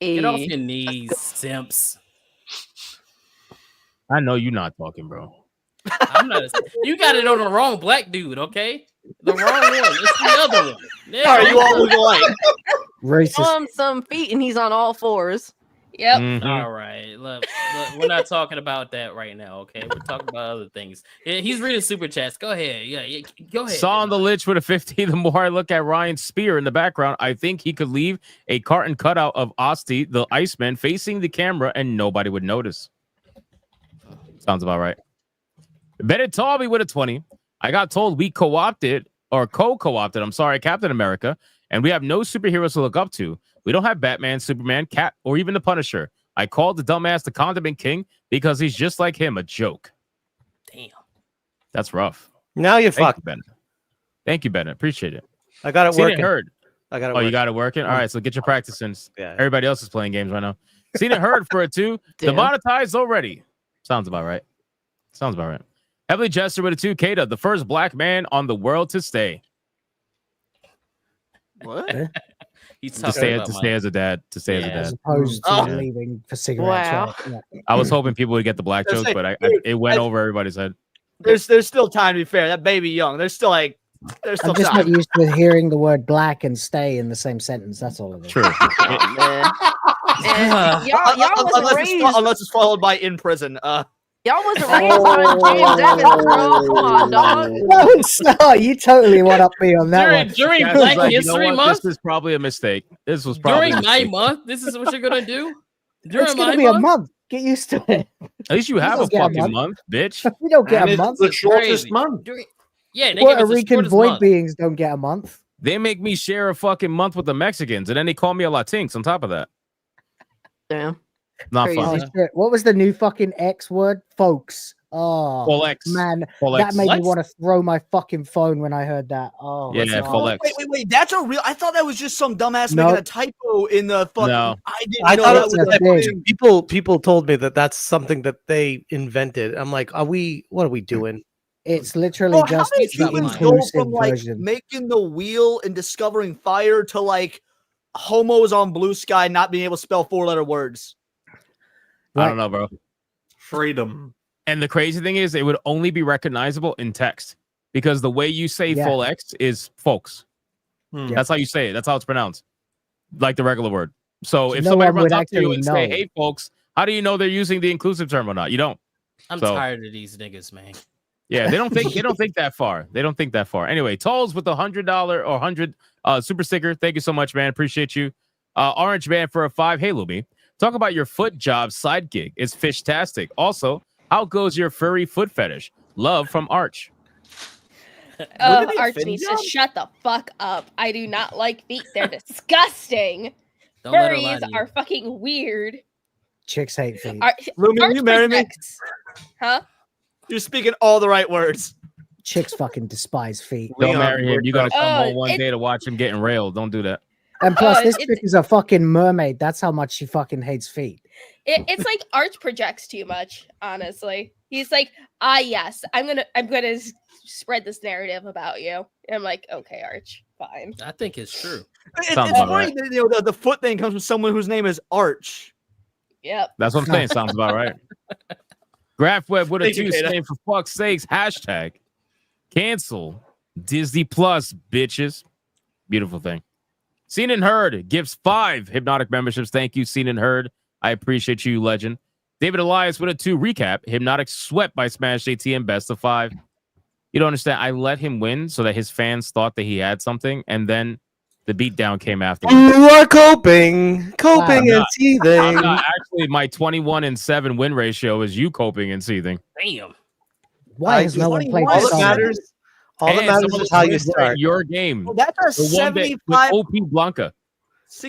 Get off your knees, simps. I know you're not talking, bro. I'm not. You got it on the wrong black dude, okay? The wrong one. It's the other one. There Are we you go. all alike? Racist. Show him some feet and he's on all fours. Yep. Mhm. All right. Look, we're not talking about that right now, okay? We're talking about other things. Yeah, he's reading super chats. Go ahead. Yeah, go ahead. Saw on the Lich with a 50. The more I look at Ryan's spear in the background, I think he could leave a carton cutout of Asti, the Iceman, facing the camera and nobody would notice. Sounds about right. Bennett Talby with a 20. I got told we co-opted, I'm sorry, Captain America, and we have no superheroes to look up to. We don't have Batman, Superman, Cat, or even the Punisher. I called the dumbass the Condiment King because he's just like him, a joke. Damn. That's rough. Now you're Thank fucked. you, Bennett. Thank you, Bennett. Appreciate it. I got it Seen working. it heard. I got it Oh, working. you got it working? All right, so get your practice in. Yeah. Everybody else is playing games right now. Seen it heard for a 2. Damn. Demonetized already. Sounds about right. Heavily Jester with a 2. Kata, the first black man on the world to stay. What? He's To talking stay about as a dad. To stay as a Yeah. dad. As opposed to Oh. leaving for cigarettes. Wow. right? Yeah. I was hoping people would get the black Just joke, say, but dude, it went I- over everybody's head. There's still time to be fair. That baby young. There's still I'm just not time. used to hearing the word black and stay in the same sentence. That's all it is. True. Oh, man. And y'all wasn't raised. Unless it's followed by in prison. Y'all wasn't raised on James Evans, bro. Come on, dog. No, it's not. You totally went up me on that During, one. during Cass was Black like, History what? Month? This is probably a mistake. This was probably During a my mistake. month? This is what you're going to do? During It's my gonna be a month? month. Get used to it. At least you have a don't get a fucking month. month, bitch. We don't get And a it's month. the shortest Crazy. month. Yeah, they give Puerto us the Rican shortest void month. beings don't get a month. They make me share a fucking month with the Mexicans, and then they call me a Latinx on top of that. Damn. Not Crazy. Oh, fun. shit. What was the new fucking X word? Folks. Oh, Full X. man. Full That X. made me What? want to throw my fucking phone when I heard that. Oh, Yeah, God. full X. Wait. That's a real. I thought that was just some dumbass Nope. making a typo in the fucking. No. I didn't I know thought that it was was a a thing. thing. people told me that that's something that they invented. I'm like, what are we doing? It's literally Bro, how just many the humans go inclusive from like version. making the wheel and discovering fire to like homos on blue sky not being able to spell 4-letter words? I don't know, bro. Freedom. And the crazy thing is, it would only be recognizable in text because the way you say Yeah. full X is folks. Hmm. That's how you say it. That's how it's pronounced, like the regular word. So if No somebody one runs would up to you actually and say, know. "Hey, folks," how do you know they're using the inclusive term or not? You don't. I'm So- tired of these niggas, man. Yeah, they don't think that far. They don't think that far. Anyway, Tolls with the $100 or 100 super sticker. Thank you so much, man. Appreciate you. Orange Man for a 5. Hey, Lumi. Talk about your foot job side gig. It's fish-tastic. Also, how goes your furry foot fetish? Love from Arch. Oh, it be a Arch fin needs job? to shut the fuck up. I do not like feet. They're disgusting. Don't let her lie Furries to you. are fucking weird. Chicks hate feet. Ar- Lumi, will Arch you marry me? protects- Huh? You're speaking all the right words. chicks fucking despise feet. Don't marry him. You gotta come Oh, on one day to watch him getting railed. Don't do that. And plus, Oh, this it's- chick is a fucking mermaid. That's how much she fucking hates feet. It's like Arch projects too much, honestly. He's like, yes, I'm gonna spread this narrative about you. And I'm like, okay, Arch, fine. I think it's true. It's Sounds about funny right. that, the foot thing comes from someone whose name is Arch. Yep. That's what I'm saying. Sounds about right. GraphWeb with a Thank you, 2 Kata. saying for fuck's sakes, hashtag cancel Disney Plus, bitches. Beautiful thing. Seen and Heard gives 5 Hypnotic memberships. Thank you, Seen and Heard. I appreciate you, legend. David Elias with a 2 recap. Hypnotic swept by Smash JT best of 5. You don't understand. I let him win so that his fans thought that he had something, and then the beatdown came after. You are coping and seething. I'm not actually. My 21-7 win ratio is you coping and seething. Damn. Why has no one played All this that song? matters. All that And matters some of is the how you players were start. at your game. Well, that's a The one that with 75. OP Blanca.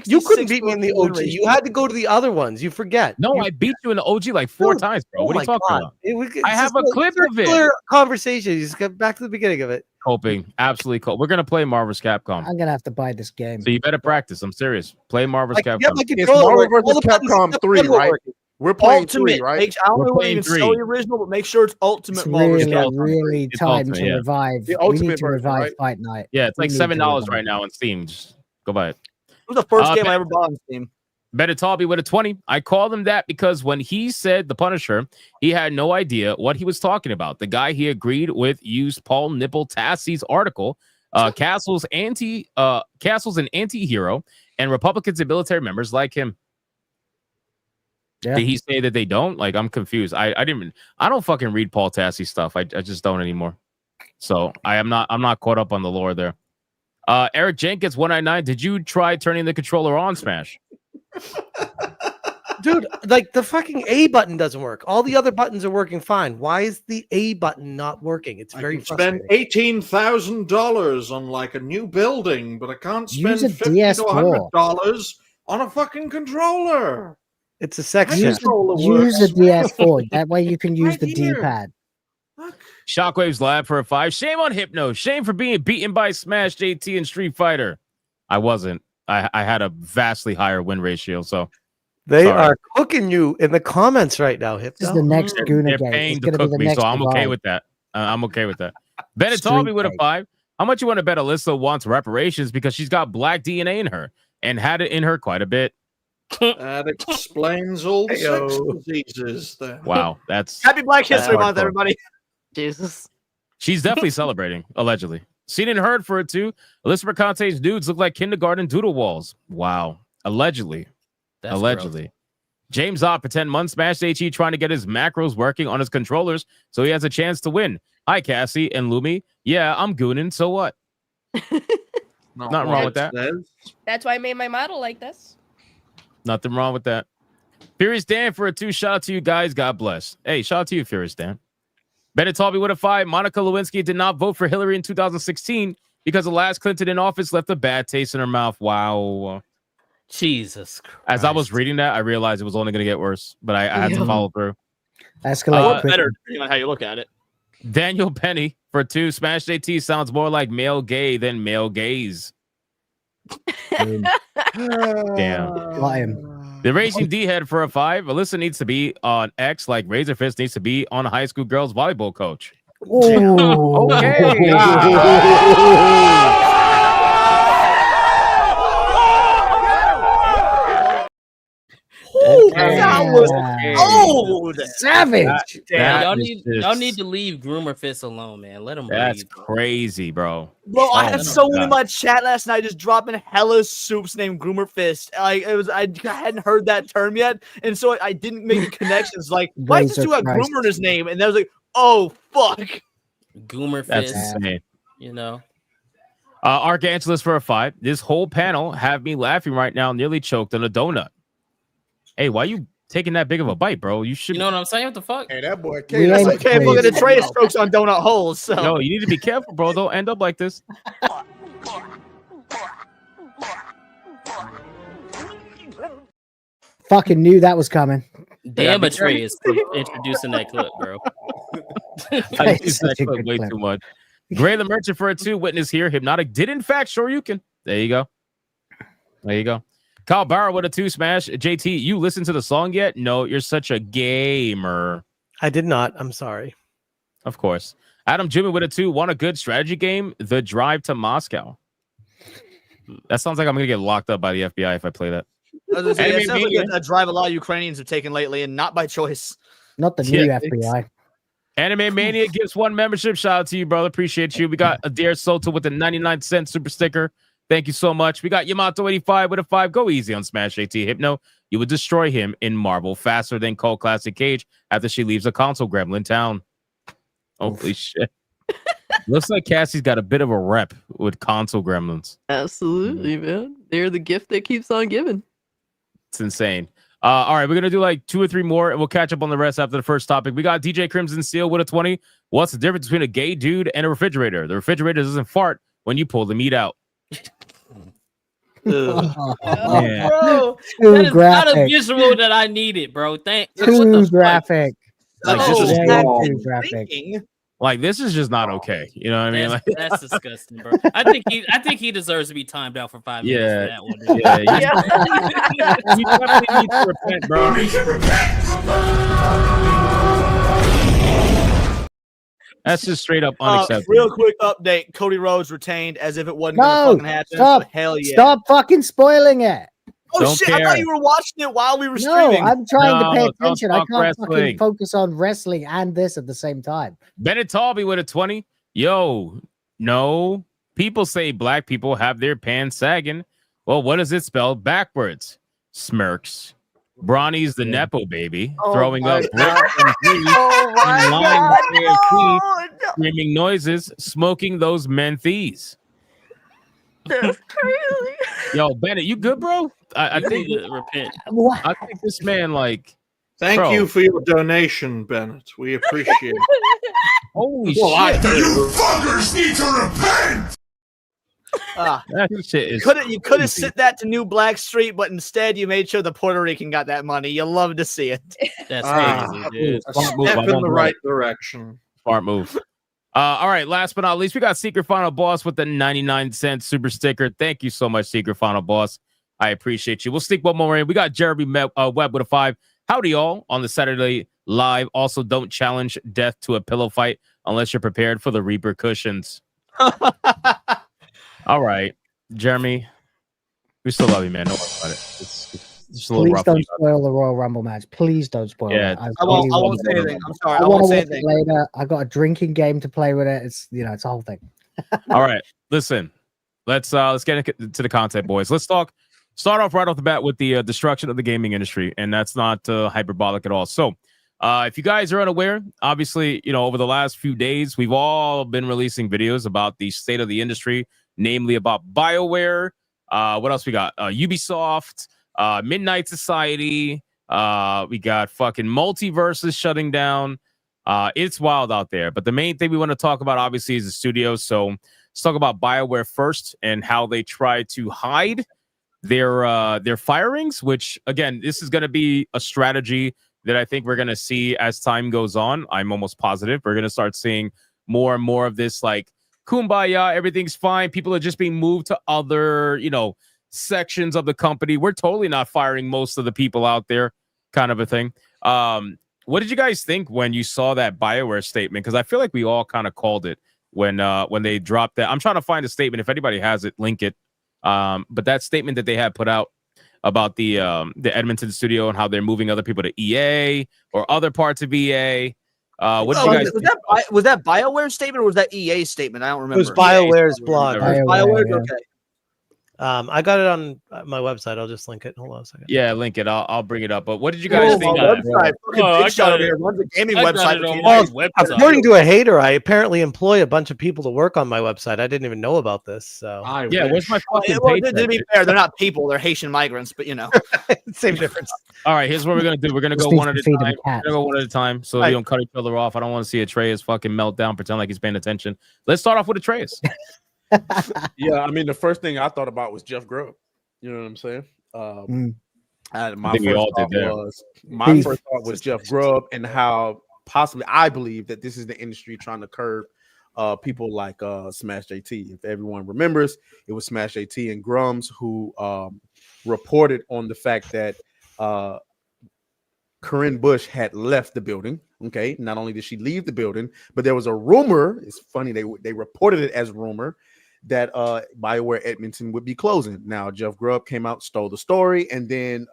You couldn't beat 66 me in the win OG. ratio. You had to go to the other ones. You forget. No, I beat you in the OG like 4 times, bro. Oh What are my you talking God. about? It's I have just a clip of it. circular conversation. You just get back to the beginning of it. Coping, absolutely cool. We're gonna play Marvel's Capcom, I'm gonna have to buy this game. so you better practice. I'm serious. Play Marvel's Like, Capcom. get my It's controller. Marvel All vs. the buttons- Capcom the 3, buttons were right? working. We're playing Ultimate. 3, right? I don't We're know playing even 3. sell the original, but make sure it's Ultimate It's Marvel's really, Capcom. really It's time ultimate, to yeah. revive. The We ultimate need to version, revive right? Fight Night. Yeah, it's We like need to $7 revive right it. now on Steam. Just go buy it. It was the first game Ben- I ever bought on Steam. Benatalbi with a 20. I called him that because when he said the Punisher, he had no idea what he was talking about. The guy he agreed with used Paul Nipple Tassie's article, Castle's an anti-hero, and Republicans and military members like him. Yeah. Did he say that they don't? Like, I'm confused. I don't fucking read Paul Tassi stuff. I just don't anymore. So I'm not caught up on the lore there. Eric Jenkins 199. Did you try turning the controller on Smash? Dude, like the fucking A button doesn't work. All the other buttons are working fine. Why is the A button not working? It's very Spend frustrating. $18,000 on like a new building, but I can't spend Use a $50 to DS4. $100 on a fucking controller. It's a sex Use ship. Use a DS4. That way you can use the D-pad. Shockwave's Lab for a 5. Shame on Hypno. Shame for being beaten by Smash JT and Street Fighter. I wasn't. I had a vastly higher win ratio, so They sorry. are cooking you in the comments right now, Hypno. This is the next They're Guna game. paying It's to gonna be cook the me, next so I'm okay Divide. with that. I'm okay with that. Benatalbi Street with a fight. 5. How much you want to bet Alyssa wants reparations because she's got black DNA in her and had it in her quite a bit? That explains all the sex Heyo. diseases there. Wow, that's Happy Black History Month, hardcore. everybody. Jesus. She's definitely celebrating, allegedly. Seen and heard for it too. Alyssa Mercante's dudes look like kindergarten doodle walls. Wow. Allegedly. That's Allegedly. James Ott for 10 months. Smash HE trying to get his macros working on his controllers so he has a chance to win. Hi, Cassie and Lumi. Yeah, I'm gooning. So what? Nothing wrong with that. That's why I made my model like this. Nothing wrong with that. Furious Dan for a 2. Shout out to you guys. God bless. Hey, shout out to you, Furious Dan. Benatalbi with a 5. Monica Lewinsky did not vote for Hillary in 2016 because the last Clinton in office left a bad taste in her mouth. Wow. Jesus Christ. As I was reading that, I realized it was only going to get worse, but I had to follow through. Escalate quickly. Better, depending on how you look at it. Daniel Penny for 2. Smash JT sounds more like male gay than male gaze. Boom. Damn. Got him. The Raging D head for a 5. Alyssa needs to be on X like Razor Fist needs to be on a high school girls volleyball coach. Ooh. Okay. That was old. Savage. Y'all is need to leave Groomer Fist alone, man. Let him That's breathe. crazy, bro. Bro, I Oh had my someone God. in my chat last night just dropping hella soups named Groomer Fist. Like it was, I hadn't heard that term yet, and so I didn't make the connections. Like, why does this Razor dude have Christ. Groomer in his name? And I was like, oh fuck. Goomer That's Fist, insane. you know. Archangelus for a 5. This whole panel have me laughing right now, nearly choked on a donut. Hey, why you taking that big of a bite, bro? You should. You know what I'm saying? What the fuck? Hey, that boy. We ain't Okay, look at the crazy. tray of strokes on donut holes. So No, you need to be careful, bro. Don't end up like this. Fucking knew that was coming. Damn, a Trey is introducing that clip, bro. I It's use such that a clip good way clip. too much. Gray the Merchant for a 2. Witness here. Hypnotic did in fact Shoryuken. There you go. There you go. Kyle Bauer with a 2 smash. JT, you listened to the song yet? No, you're such a gamer. I did not. I'm sorry. Of course. Adam Jimmy with a 2. Want a good strategy game? The Drive to Moscow. That sounds like I'm going to get locked up by the FBI if I play that. It sounds like a drive a lot of Ukrainians have taken lately, and not by choice. Not the new FBI. Anime Mania gives 1 membership. Shout out to you, brother. Appreciate you. We got Adair Soto with the 99-cent super sticker. Thank you so much. We got Yamato85 with a 5. Go easy on Smash AT. Hypno, you would destroy him in Marvel faster than Cult Classic Cage after she leaves a console gremlin town. Holy shit. Looks like Cassie's got a bit of a rep with console gremlins. Absolutely, man. They're the gift that keeps on giving. It's insane. All right, we're going to do like 2 or 3 more, and we'll catch up on the rest after the first topic. We got DJ Crimson Steel with a 20. What's the difference between a gay dude and a refrigerator? The refrigerator doesn't fart when you pull the meat out. Oh, man. bro, Too that is not a graphic. visual that I needed, bro. Thanks. Too graphic. Like, Oh, this is Way wrong. too graphic. Like, this is just not okay. You know what I mean? That's, Like, that's disgusting, bro. I think he deserves to be timed out for 5 minutes for that one. Dude. You definitely need to repent, bro. That's just straight up unacceptable. Real quick update: Cody Rhodes retained as if it wasn't No, going to fucking happen. stop. So hell yeah! Stop fucking spoiling it. Oh Don't shit! I care. thought you were watching it while we were No, streaming. I'm trying to No, pay don't attention. I talk can't fucking wrestling. focus on wrestling and this at the same time. Bennett Talby with a 20. Yo, no. People say black people have their pants sagging. Well, what does it spell backwards? Smirks. Bronny's the Nepo baby, throwing up bricks and trees, and lying with their teeth, screaming noises, smoking those menthes. That's crazy. Yo, Bennett, you good, bro? I You think need to repent. I think this man, like, Thank bro. you for your donation, Bennett. We appreciate it. Holy Well, shit. You fuckers need to repent! That shit is You could have crazy. sent that to New Black Street, but instead you made sure the Puerto Rican got that money. You love to see it. That's Ah, crazy, dude. a Smart move step by in one the boy. right direction. Smart move. All right, last but not least, we got Secret Final Boss with the 99-cent super sticker. Thank you so much, Secret Final Boss. I appreciate you. We'll stick one more in. We got Jeremy Webb with a 5. Howdy, y'all, on the Saturday Live. Also, don't challenge death to a pillow fight unless you're prepared for the repercussions. All right, Jeremy, we still love you, man. Don't worry about it. It's just a little Please rough. for don't you. spoil the Royal Rumble match. Please don't spoil Yeah, it. I won't say anything. I'm sorry. I I want won't to say watch it anything. later. I got a drinking game to play with it. It's it's a whole thing. All right, listen. Let's get into the content, boys. Let's start off right off the bat with the destruction of the gaming industry, and that's not hyperbolic at all. So, if you guys are unaware, obviously, over the last few days, we've all been releasing videos about the state of the industry, namely about BioWare. What else we got? Ubisoft, Midnight Society. We got fucking Multiverses shutting down. It's wild out there. But the main thing we want to talk about, obviously, is the studio. So let's talk about BioWare first and how they try to hide their firings, which, again, this is going to be a strategy that I think we're going to see as time goes on. I'm almost positive we're going to start seeing more and more of this, like, kumbaya, everything's fine. People are just being moved to other, sections of the company. We're totally not firing most of the people out there, kind of a thing. What did you guys think when you saw that BioWare statement? Because I feel like we all kind of called it when they dropped that. I'm trying to find a statement. If anybody has it, link it. But that statement that they had put out about the Edmonton studio and how they're moving other people to EA or other parts of EA. What did you guys think? Was that BioWare statement or was that EA statement? I don't remember. It was BioWare's blog. BioWare, yeah. okay. I got it on my website. I'll just link it. Hold on a second. Yeah, link it. I'll bring it up. But what did you guys think? Website. I Big shot got over it. here. Runs a gaming I got website. it on Well, my website. According to a hater, I apparently employ a bunch of people to work on my website. I didn't even know about this. So Yeah, where's my fucking Well, paycheck? to be fair, they're not people; they're Haitian migrants. But same difference. All right, here's what we're gonna do. We're gonna go Just one at needs a to feed them time. We're cats. gonna go one at a time, so Right. we don't cut each other off. I don't want to see Atreus fucking melt down, pretend like he's paying attention. Let's start off with Atreus. Yeah, I mean, the first thing I thought about was Jeff Grubb. You know what I'm saying? And my I think we first all did thought there. my first thought was Jeff Grubb and how possibly I believe that this is the industry trying to curb people like Smash JT. If everyone remembers, it was Smash JT and Grums who reported on the fact that Corinne Bush had left the building. Okay, not only did she leave the building, but there was a rumor. It's funny they reported it as rumor that BioWare Edmonton would be closing. Now Jeff Grubb came out, stole the story, and then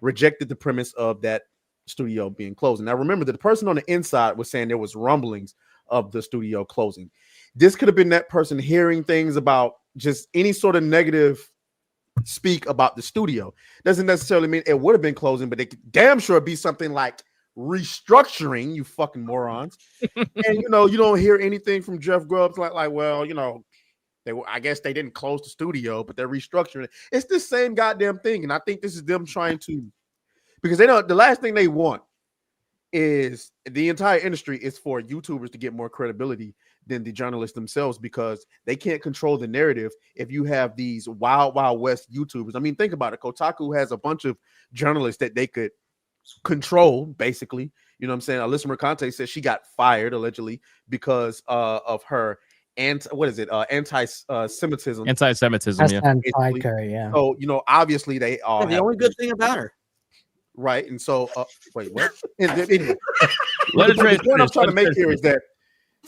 rejected the premise of that studio being closing. Now remember that the person on the inside was saying there was rumblings of the studio closing. This could have been that person hearing things about just any sort of negative speak about the studio. Doesn't necessarily mean it would have been closing, but it could damn sure be something like restructuring, you fucking morons. And you don't hear anything from Jeff Grubbs like well, I guess they didn't close the studio, but they're restructuring it. It's the same goddamn thing. And I think this is them trying to, because they know the last thing they want is the entire industry is for YouTubers to get more credibility than the journalists themselves, because they can't control the narrative if you have these wild west YouTubers. I mean, think about it. Kotaku has a bunch of journalists that they could control, basically. You know what I'm saying? Alyssa Mercante says she got fired allegedly because of her anti-Semitism. Anti-Semitism, yeah. So obviously they are the only good thing about her. Right. And so wait, what? Anyway, the point I'm trying to make here is that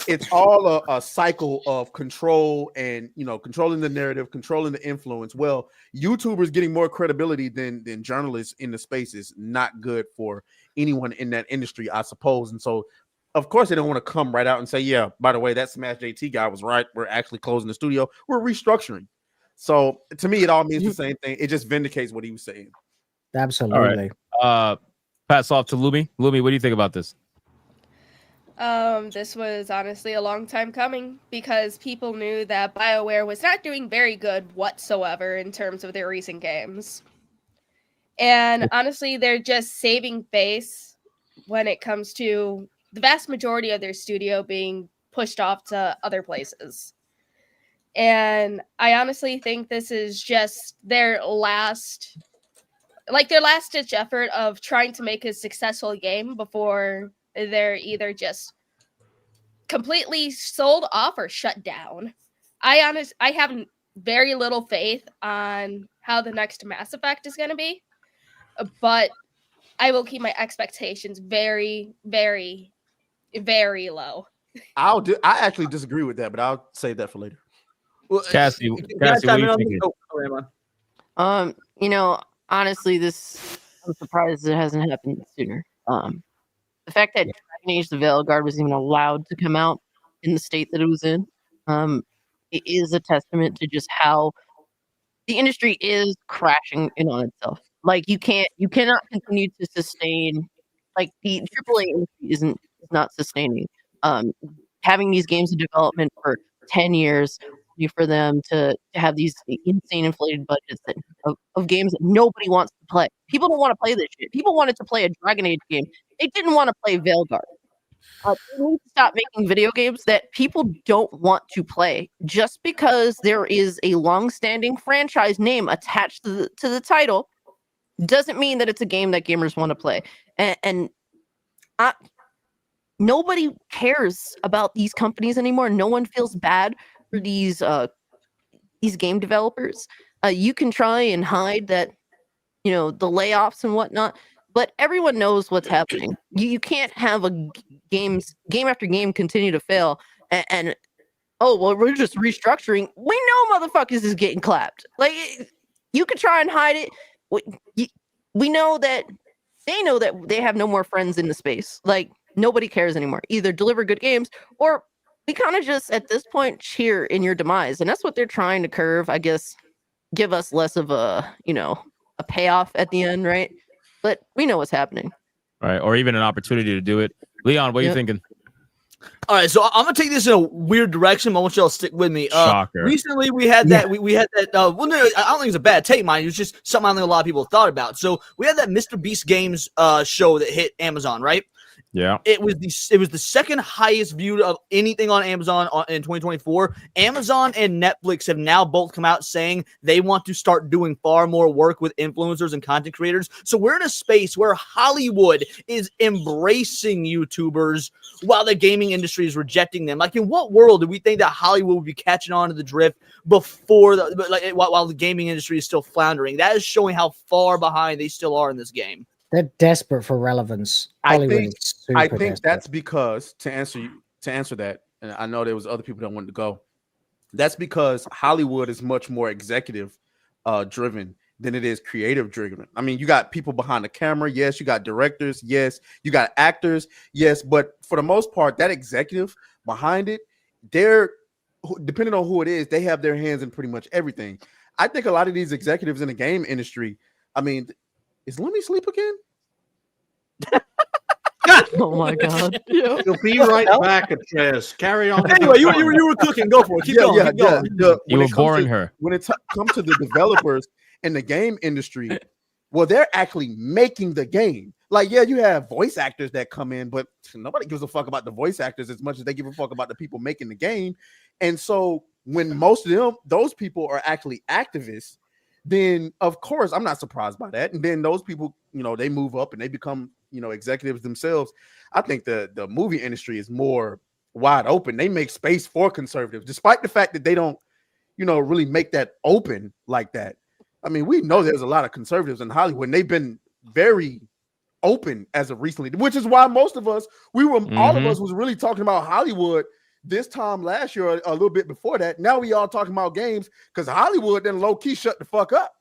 it's all a cycle of control and controlling the narrative, controlling the influence. Well, YouTubers getting more credibility than journalists in the space is not good for anyone in that industry, I suppose. And so of course they don't want to come right out and say, yeah, by the way, that Smash JT guy was right. We're actually closing the studio. We're restructuring. So to me, it all means the same thing. It just vindicates what he was saying. Absolutely. All right. Pass off to Lumi. Lumi, what do you think about this? This was honestly a long time coming, because people knew that BioWare was not doing very good whatsoever in terms of their recent games. And honestly, they're just saving face when it comes to the vast majority of their studio being pushed off to other places. And I honestly think this is just their last ditch effort of trying to make a successful game before they're either just completely sold off or shut down. I have very little faith on how the next Mass Effect is going to be, but I will keep my expectations very, very, very low. I actually disagree with that, but I'll save that for later. Well, Cassie, what are you thinking? Honestly, I'm surprised it hasn't happened sooner. The fact that Dragon Age the Veilguard was even allowed to come out in the state that it was in, it is a testament to just how the industry is crashing in on itself. Like you cannot continue to sustain, like the AAA industry is not sustaining. Having these games in development for 10 years for them to have these insane inflated budgets of games that nobody wants to play. People don't want to play this shit. People wanted to play a Dragon Age game. They didn't want to play Veilguard. They need to stop making video games that people don't want to play just because there is a long-standing franchise name attached to the title. Doesn't mean that it's a game that gamers want to play. And nobody cares about these companies anymore. No one feels bad for these game developers. You can try and hide that, the layoffs and whatnot, but everyone knows what's happening. You can't have game after game continue to fail and we're just restructuring. We know motherfuckers is getting clapped. Like, you could try and hide it. We know that they know that they have no more friends in the space. Like, nobody cares anymore. Either deliver good games or we kind of just at this point cheer in your demise. And that's what they're trying to curve, I guess, give us less of a payoff at the end, right? But we know what's happening. Right. Or even an opportunity to do it. Leon, what are you thinking? All right, so I'm gonna take this in a weird direction, but I want y'all to stick with me. Shocker. Recently, we had that. We had that. Well, no, I don't think it's a bad take, mind. It was just something I think a lot of people thought about. So we had that Mr. Beast Games show that hit Amazon, right? Yeah. It was the second highest viewed of anything on Amazon in 2024. Amazon and Netflix have now both come out saying they want to start doing far more work with influencers and content creators. So we're in a space where Hollywood is embracing YouTubers while the gaming industry is rejecting them. Like, in what world do we think that Hollywood would be catching on to the drift before while the gaming industry is still floundering? That is showing how far behind they still are in this game. They're desperate for relevance. I Hollywood think is super desperate. that's because to answer that, and I know there was other people that wanted to go. That's because Hollywood is much more executive driven than it is creative driven. I mean, you got people behind the camera, yes, you got directors, yes, you got actors, yes, but for the most part, that executive behind it, they're depending on who it is, they have their hands in pretty much everything. I think a lot of these executives in the game industry, I mean, is Lumi sleep again? Oh my god! Yeah. You'll be right back at this. Carry on. Anyway, you were cooking. Go for it. Keep going. Keep going. You were boring her. When it comes to the developers in the game industry, well, they're actually making the game. Like, yeah, you have voice actors that come in, but nobody gives a fuck about the voice actors as much as they give a fuck about the people making the game. And so when most of those people are actually activists, then of course I'm not surprised by that. And then those people, they move up and they become, executives themselves. I think the movie industry is more wide open. They make space for conservatives, despite the fact that they don't, really make that open like that. I mean, we know there's a lot of conservatives in Hollywood, and they've been very open as of recently, which is why most of us, all of us was really talking about Hollywood this time last year, a little bit before that. Now we all talking about games because Hollywood then low key shut the fuck up.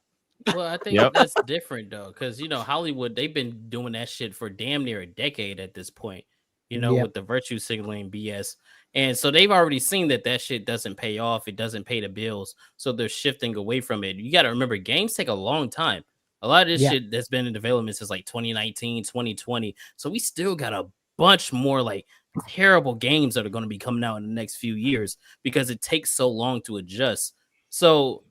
Well, I think that's different though, because Hollywood, they've been doing that shit for damn near a decade at this point. With the virtue signaling BS, and so they've already seen that shit doesn't pay off. It doesn't pay the bills, so they're shifting away from it. You got to remember, games take a long time. A lot of this shit that's been in development since like 2019, 2020. So we still got a bunch more like terrible games that are going to be coming out in the next few years because it takes so long to adjust. So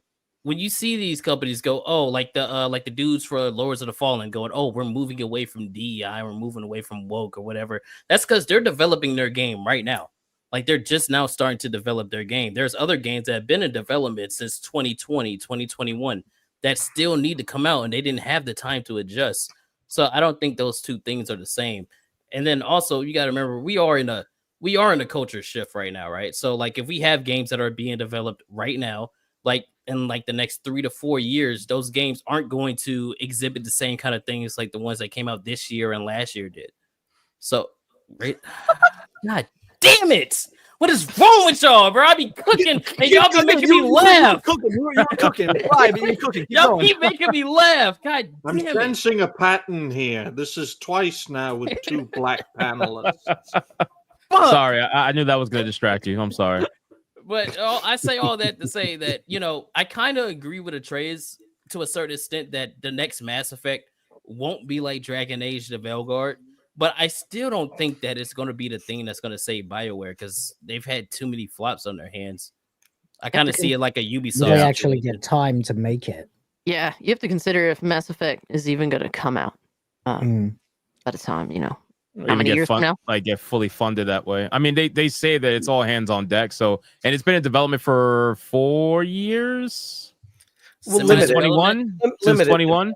when you see these companies go, like the dudes for Lords of the Fallen going, we're moving away from DEI, we're moving away from woke or whatever. That's because they're developing their game right now. Like they're just now starting to develop their game. There's other games that have been in development since 2020, 2021 that still need to come out and they didn't have the time to adjust. So I don't think those two things are the same. And then also you got to remember we are in a culture shift right now, right? So like if we have games that are being developed right now, like in like the next 3 to 4 years, those games aren't going to exhibit the same kind of things like the ones that came out this year and last year did. So, right? God damn it! What is wrong with y'all, bro? I be cooking and y'all be making me laugh. You're cooking. Why? You're cooking. Y'all keep making me laugh. God I'm damn it. sensing a pattern here. This is twice now with two black panelists. Sorry, I knew that was going to distract you. I'm sorry. But I say all that to say that, I kind of agree with Atreus to a certain extent that the next Mass Effect won't be like Dragon Age the Veilguard, but I still don't think that it's going to be the thing that's going to save BioWare because they've had too many flops on their hands. I kind of see it like a Ubisoft. They actually get time to make it. Yeah, you have to consider if Mass Effect is even going to come out by the time, how many years from now? Like get fully funded that way. I mean, they say that it's all hands on deck. So, and it's been in development for 4 years. Well, Since 21. Since 21.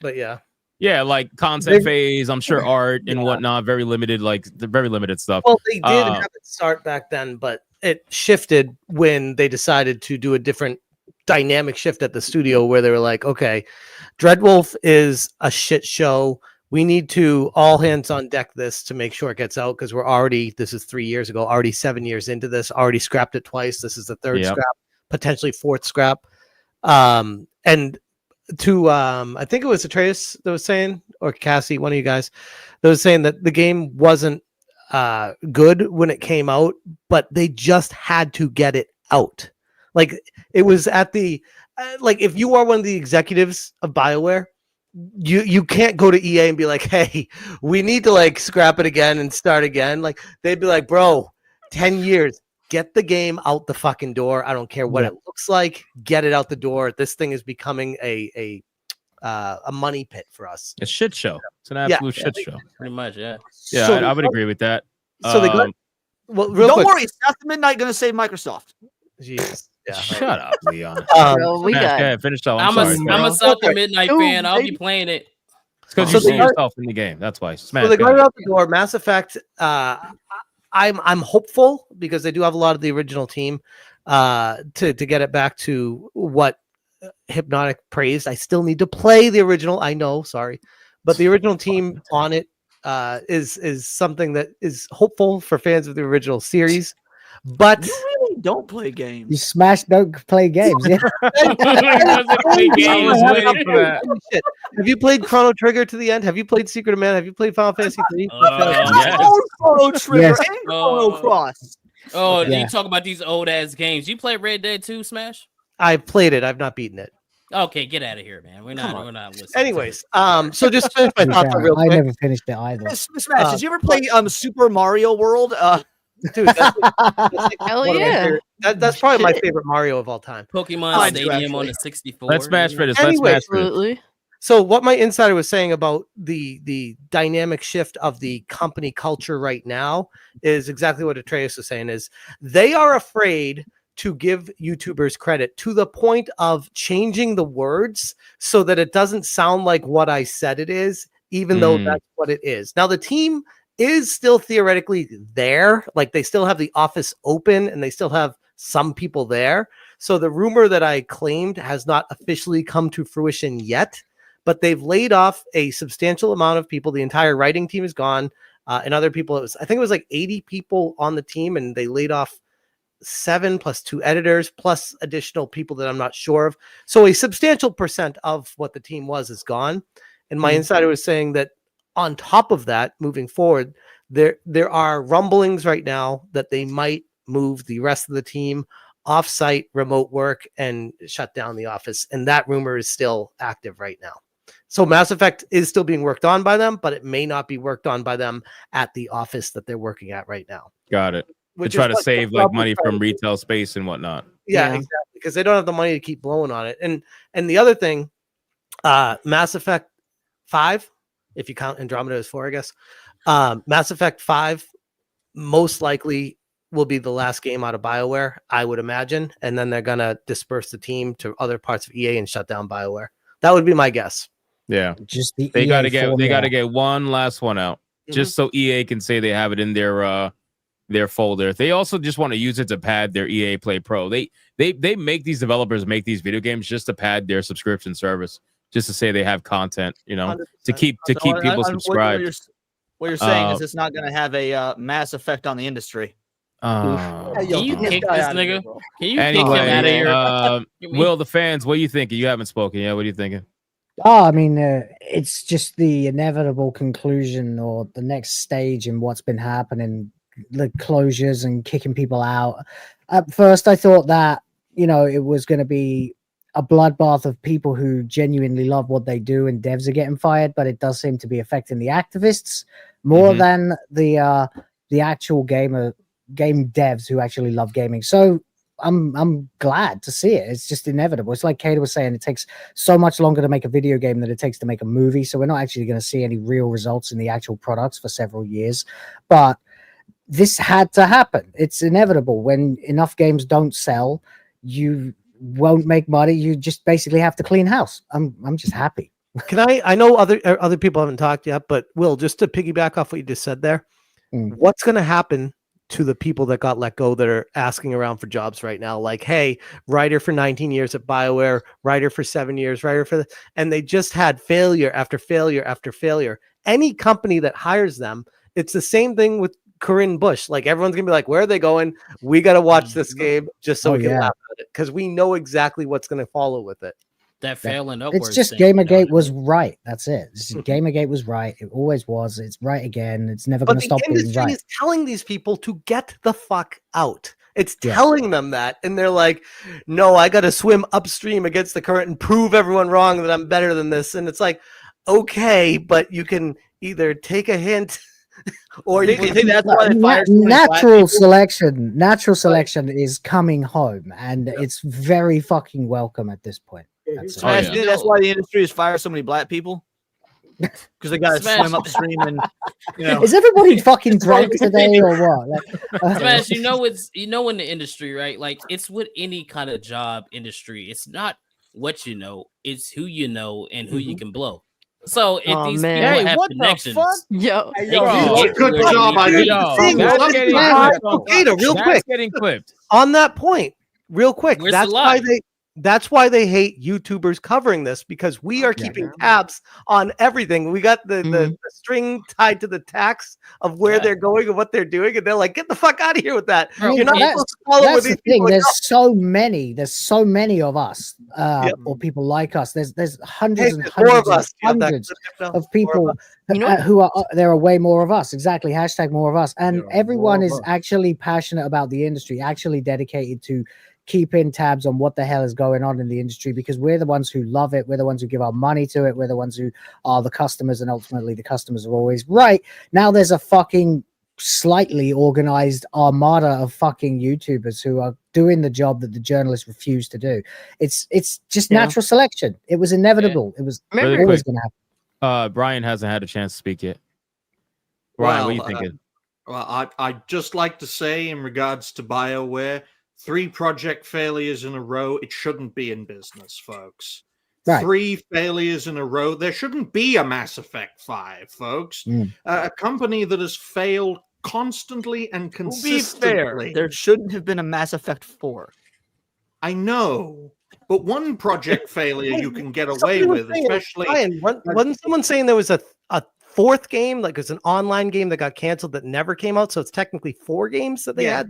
But yeah. Yeah, like concept phase, I'm sure art and whatnot, very limited, like the very limited stuff. Well, they did have it start back then, but it shifted when they decided to do a different dynamic shift at the studio where they were like, okay, Dreadwolf is a shit show. We need to all hands on deck this to make sure it gets out because this is 3 years ago, already 7 years into this, already scrapped it twice. This is the third scrap, potentially fourth scrap. And to I think it was Atreus that was saying, or Cassie, one of you guys, that was saying that the game wasn't good when it came out, but they just had to get it out. Like it was at the like if you are one of the executives of BioWare, you can't go to EA and be like, hey, we need to like scrap it again and start again. Like they'd be like, bro, 10 years. Get the game out the fucking door. I don't care what it looks like. Get it out the door. This thing is becoming a a money pit for us. A shit show. It's an Yeah. absolute shit show. Pretty much, yeah. Yeah, So I would agree with that. So they got well. Real Don't quick, worry, it's not the midnight going to save Microsoft. Jesus. Yeah. Shut up, Leon. Bro, we Smash, got yeah, finish up. I'm sorry, a Smash. South the Midnight fan. I'll be baby. playing it. It's because So you see they got- yourself in the game. That's why. Smash. So they go got it ahead. out the door. Mass Effect. I'm hopeful because they do have a lot of the original team to get it back to what Hypnotic praised. I still need to play the original. I know, sorry, but the original team on it is something that is hopeful for fans of the original series. But You really don't play games. You Smash don't play games. Yeah. Shit. Have you played Chrono Trigger to the end? Have you played Secret of Mana? Have you played Final Fantasy 3? Chrono Trigger Yes. and Chrono Cross. Oh, Yeah. you talk about these old ass games. You play Red Dead 2, Smash? I've played it. I've not beaten it. Okay, get out of here, man. We're not listening. Anyways, so just finish my thoughts Yeah, real I quick. never finished it either. Smash, did you ever play Super Mario World? Dude, that's Hell one of my yeah. favorite- that's probably my favorite Mario of all time. Pokemon I do, Stadium actually. on the 64. Let's smash you know? finish. Let's Anyway, smash finish. Absolutely. So what my insider was saying about the dynamic shift of the company culture right now is exactly what Atreus was saying is they are afraid to give YouTubers credit to the point of changing the words so that it doesn't sound like what I said it is, even though that's what it is. Now the team is still theoretically there, like they still have the office open and they still have some people there. So the rumor that I claimed has not officially come to fruition yet, but they've laid off a substantial amount of people. The entire writing team is gone. And other people, I think it was like 80 people on the team, and they laid off 7 plus 2 editors plus additional people that I'm not sure of. So a substantial percent of what the team was is gone. And my insider was saying that on top of that, moving forward, there are rumblings right now that they might move the rest of the team off-site remote work and shut down the office. And that rumor is still active right now. So Mass Effect is still being worked on by them, but it may not be worked on by them at the office that they're working at right now. Got it. To Which try is to what save the like problem money is from trying to do. retail space and whatnot. Yeah, exactly. Because they don't have the money to keep blowing on it. And the other thing, Mass Effect 5, if you count Andromeda as 4, I guess. Mass Effect 5 most likely will be the last game out of BioWare, I would imagine. And then they're gonna disperse the team to other parts of EA and shut down BioWare. That would be my guess. Yeah. Just the They EA gotta get formula. one last one out. Just so EA can say they have it in their folder. They also just want to use it to pad their EA Play Pro. They make these developers make these video games just to pad their subscription service, just to say they have content, you know, to keep So people subscribed. What you're saying is it's not going to have a mass effect on the industry. Can you kick this nigga? Can you kick him Anyway, out of here? Will, the fans, what are you thinking? You haven't spoken yet. What are you thinking? Oh, I mean, it's just the inevitable conclusion or the next stage in what's been happening, the closures and kicking people out. At first, I thought that, you know, it was going to be a bloodbath of people who genuinely love what they do and devs are getting fired, but it does seem to be affecting the activists more than the actual game devs who actually love gaming. So I'm glad to see it. It's just inevitable. It's like Kata was saying, it takes so much longer to make a video game than it takes to make a movie. So we're not actually going to see any real results in the actual products for several years. But this had to happen. It's inevitable. When enough games don't sell, you won't make money. You just basically have to clean house. I'm just happy. Can I know other people haven't talked yet, but Will, just to piggyback off what you just said there, what's going to happen to the people that got let go that are asking around for jobs right now? Like, hey, writer for 19 years at BioWare, writer for 7 years, and they just had failure after failure after failure. Any company that hires them, it's the same thing with Corinne Bush. Like, everyone's gonna be like, where are they going? We got to watch this game just so we can laugh at it, because we know exactly what's going to follow with it. That failing upwards. It's just thing, Gamergate was right. That's it. Gamergate was right. It always was. It's right again. It's never going to stop the being industry right. is telling these people to get the fuck out. It's telling them that, and they're like, no, I got to swim upstream against the current and prove everyone wrong that I'm better than this. And it's like, okay, but you can either take a hint or you can. That's why they fired so many black Natural people? selection. Natural selection is coming home, and it's very fucking welcome at this point. Smash, that's why the industry has fired so many black people. Because they got to swim upstream and, you know. Is everybody fucking drunk today or what? Like, Smash, you know in the industry, right? Like it's with any kind of job industry. It's not what you know, it's who you know and who you can blow. So if these people have connections, yo, good job, real quick. Getting clipped. On that point, real quick. Where's the That's why they hate YouTubers covering this, because we are keeping tabs on everything. We got the string tied to the tax of where they're going and what they're doing, and they're like, "Get the fuck out of here with that." You're not supposed to follow that's with the these thing. people. There's so many of us, or people like us. There's hundreds and hundreds of people who are. There are way more of us. Exactly. Hashtag more of us, and everyone is actually passionate about the industry, actually dedicated to keeping tabs on what the hell is going on in the industry, because we're the ones who love it. We're the ones who give our money to it. We're the ones who are the customers, and ultimately the customers are always right. Now there's a fucking slightly organized armada of fucking YouTubers who are doing the job that the journalists refuse to do. It's just natural selection. It was inevitable. It was always going to happen. Brian hasn't had a chance to speak yet. Brian, what are you thinking? Well, I'd just like to say, in regards to BioWare, 3 project failures in a row. It shouldn't be in business, folks. Right. 3 failures in a row. There shouldn't be a Mass Effect 5, folks. A company that has failed constantly and consistently. To be fair, there shouldn't have been a Mass Effect 4. I know, but one project failure you can get away with, especially. Ryan, wasn't someone saying there was a 4th game, like it's an online game that got canceled that never came out, so it's technically 4 games that they had.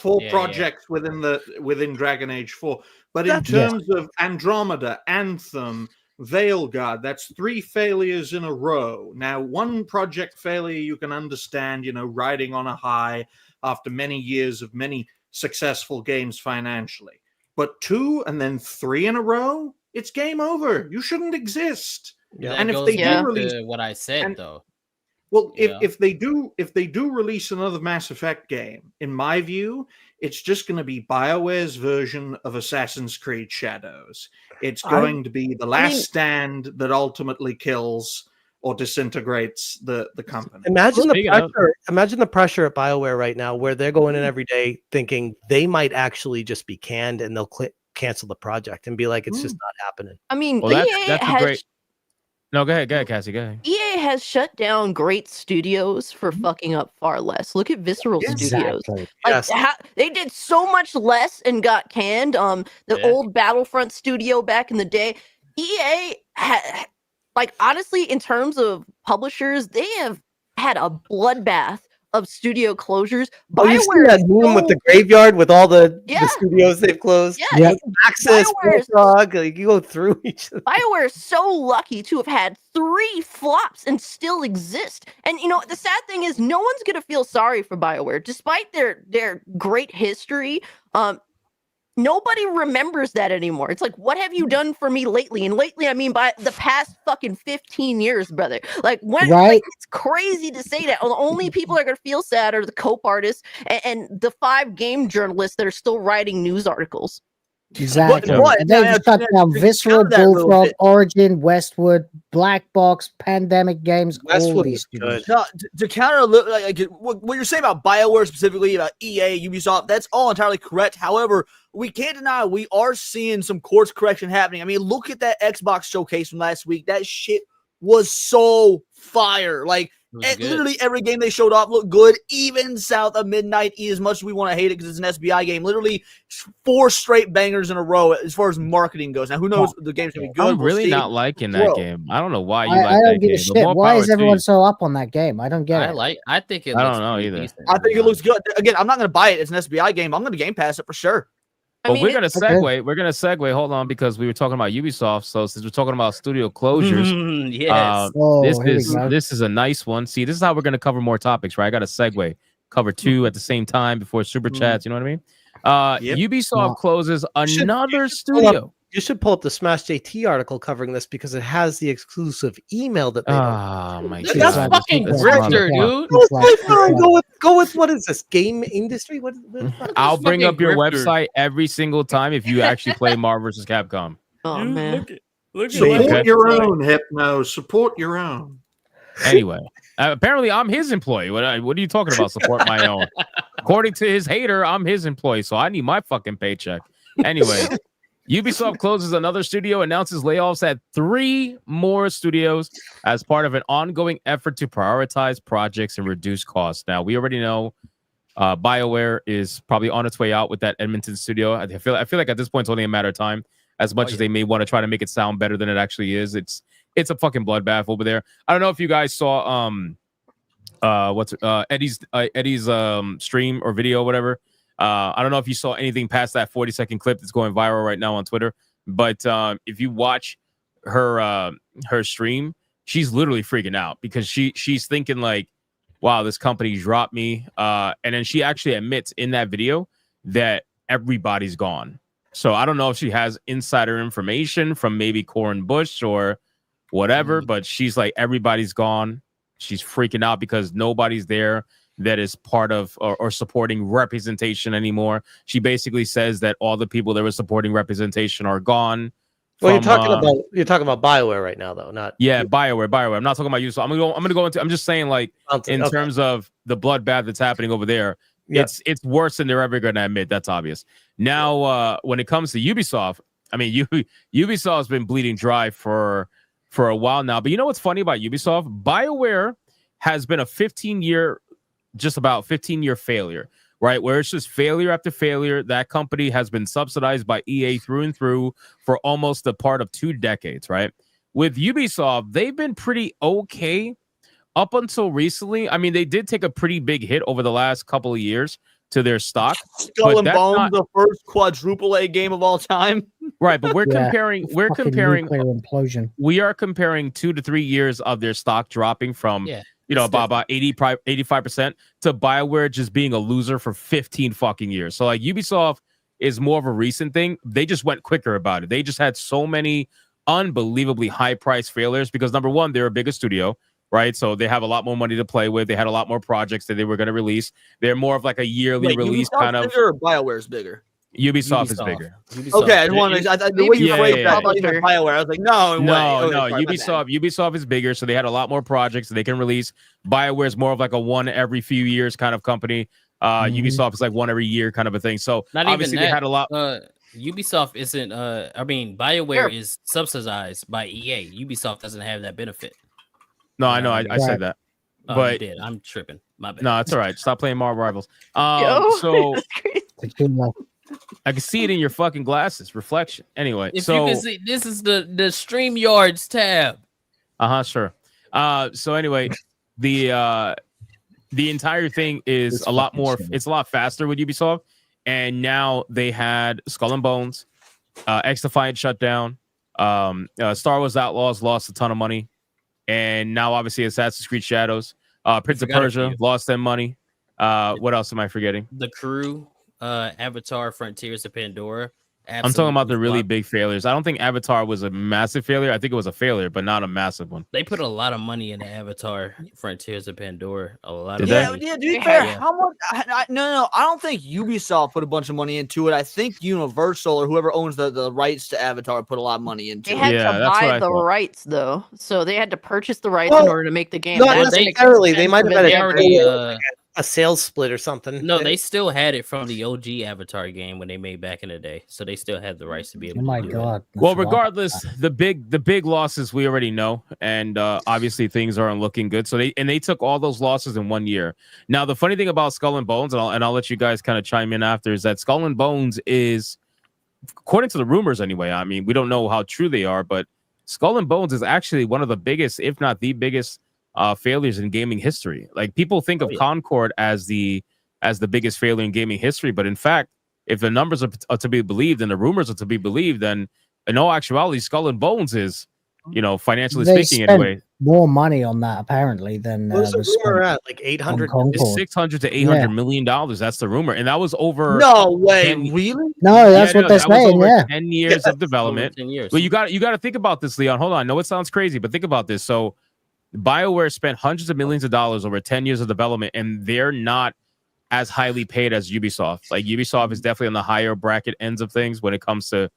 Four projects within Dragon Age 4. But in terms of Andromeda, Anthem, Veilguard, that's 3 failures in a row. Now, one project failure you can understand, riding on a high after many years of many successful games financially. But 2 and then 3 in a row, it's game over. You shouldn't exist. Yeah. And if they do release what I said, though, well, if they do release another Mass Effect game, in my view, it's just going to be BioWare's version of Assassin's Creed Shadows. It's going to be the last stand that ultimately kills or disintegrates the company. Imagine the pressure at BioWare right now, where they're going in every day thinking they might actually just be canned, and they'll cancel the project and be like, it's just not happening. I mean, that's a great. No, go ahead, Cassie, go ahead. EA has shut down great studios for fucking up far less. Look at Visceral Studios. Like, they did so much less and got canned. The old Battlefront studio back in the day. EA honestly, in terms of publishers, they have had a bloodbath of studio closures. You see that meme with the graveyard with all the studios they've closed? Yeah. Access, Bullfrog, you go through each of them. BioWare is so lucky to have had 3 flops and still exist. And the sad thing is, no one's gonna feel sorry for BioWare, despite their great history. Nobody remembers that anymore. It's like, what have you done for me lately? And lately, I mean by the past fucking 15 years, brother. Like, it's crazy to say that. The only people that are going to feel sad are the cope artists and the 5 game journalists that are still writing news articles. Exactly. And they've shut down Visceral, Bullfrog, Origin, Westwood, Black Box, Pandemic Games, all these studios. No, to counter what you're saying about BioWare, specifically about EA, Ubisoft, that's all entirely correct. However, we can't deny we are seeing some course correction happening. I mean, look at that Xbox showcase from last week. That shit was so fire. Like, literally every game they showed off looked good, even south of midnight. As much as we want to hate it because it's an SBI game, literally 4 straight bangers in a row as far as marketing goes. Now, who knows? The game's gonna be good. I'm really not liking that game. I don't know why you like I don't that give game. a shit. Why is everyone so up on that game? I don't get it. I think it. I don't know either. Decent, I think it looks good. Again, I'm not going to buy it. It's an SBI game. I'm going to Game Pass it for sure. But we're gonna segue. We're gonna segue. Hold on, because we were talking about Ubisoft. So since we're talking about studio closures, this is a nice one. See, this is how we're gonna cover more topics, right? I got a segue. Cover 2 at the same time before super chats. You know what I mean? Ubisoft closes another studio. You should pull up the Smash JT article covering this, because it has the exclusive email that they my God. That's fucking grifter, dude. Go with what is this? Game industry? What I'll bring up your website every single time if you actually play Marvel vs. Capcom. Oh Dude, man. Look at Support your own, Hypno. Support your own. Anyway, apparently I'm his employee. What are you talking about? Support my own. According to his hater, I'm his employee, so I need my fucking paycheck. Anyway, Ubisoft closes another studio, announces layoffs at 3 more studios as part of an ongoing effort to prioritize projects and reduce costs. Now, we already know BioWare is probably on its way out with that Edmonton studio. I feel like at this point it's only a matter of time. As much as they may want to try to make it sound better than it actually is, it's a fucking bloodbath over there. I don't know if you guys saw Eddie's stream or video or whatever. I don't know if you saw anything past that 40-second clip that's going viral right now on Twitter. But if you watch her stream, she's literally freaking out because she's thinking like, wow, this company dropped me. And then she actually admits in that video that everybody's gone. So I don't know if she has insider information from maybe Corin Bush or whatever, but she's like, everybody's gone. She's freaking out because nobody's there that is part of or supporting representation anymore. She basically says that all the people that were supporting representation are gone. Well, you're talking about BioWare right now, though, not BioWare. I'm not talking about you. So I'm gonna go into. I'm just saying, like, in terms of the bloodbath that's happening over there, it's worse than they're ever gonna admit. That's obvious. Now, when it comes to Ubisoft, I mean, Ubisoft has been bleeding dry for a while now. But you know what's funny about Ubisoft? BioWare has been a 15-year failure, right? Where it's just failure after failure. That company has been subsidized by EA through and through for almost a part of 2 decades, right? With Ubisoft, they've been pretty okay up until recently. I mean, they did take a pretty big hit over the last couple of years to their stock. Skull and Bones, the first quadruple A game of all time. Right, but we're comparing implosion. We are comparing 2 to 3 years of their stock dropping from about 85% to BioWare just being a loser for 15 fucking years. So like Ubisoft is more of a recent thing. They just went quicker about it. They just had so many unbelievably high price failures because number one, they're a bigger studio, right? So they have a lot more money to play with. They had a lot more projects that they were going to release. They're more of like a yearly release Ubisoft's kind of. bigger or BioWare's bigger? Ubisoft is bigger. Okay, I just wanted the way you phrased that, BioWare. I was like, no. Ubisoft is bigger, so they had a lot more projects that they can release. BioWare is more of like a one every few years kind of company. Ubisoft is like one every year kind of a thing. So Not obviously even that. they had a lot. Ubisoft isn't. BioWare is subsidized by EA. Ubisoft doesn't have that benefit. No, I know. I said that. But you did. I'm tripping. My bad. No, it's all right. Stop playing Marvel Rivals. So I can see it in your fucking glasses, reflection. Anyway, if you can see, this is the StreamYards tab. Sure. So anyway, the entire thing is a lot more. It's a lot faster with Ubisoft, and now they had Skull and Bones, X-Defiant shut down. Star Wars Outlaws lost a ton of money, and now obviously Assassin's Creed Shadows, Prince of Persia lost them money. What else am I forgetting? The Crew. Avatar, Frontiers of Pandora. I'm talking about the really big failures. I don't think Avatar was a massive failure. I think it was a failure, but not a massive one. They put a lot of money into Avatar, Frontiers of Pandora. A lot of money. Yeah, to be fair, how much? No. I don't think Ubisoft put a bunch of money into it. I think Universal or whoever owns the rights to Avatar put a lot of money into They it. had to buy the rights, though. So they had to purchase the rights in order to make the game. Not necessarily. They might have had a sales split or something. No, they still had it from the OG Avatar game when they made back in the day. So they still had the rights to be able to do that. Well, regardless, the big losses we already know, and obviously things aren't looking good. So they took all those losses in 1 year. Now the funny thing about Skull and Bones, and I'll let you guys kind of chime in after, is that Skull and Bones is, according to the rumors anyway, I mean, we don't know how true they are, but Skull and Bones is actually one of the biggest, if not the biggest, failures in gaming history. Like people think of Concord as the biggest failure in gaming history, but in fact, if the numbers are to be believed and the rumors are to be believed, then in all actuality, Skull and Bones is, financially speaking, anyway, more money on that apparently than what's the rumor at? Like 800, $600 to $800 million. That's the rumor, and that was over. No way, really? No, that's what they're saying. Yeah, 10 years of development. 10 years. Well, you got to think about this, Leon. Hold on, I know it sounds crazy, but think about this. So BioWare spent hundreds of millions of dollars over 10 years of development, and they're not as highly paid as Ubisoft. Like Ubisoft is definitely on the higher bracket ends of things when it comes to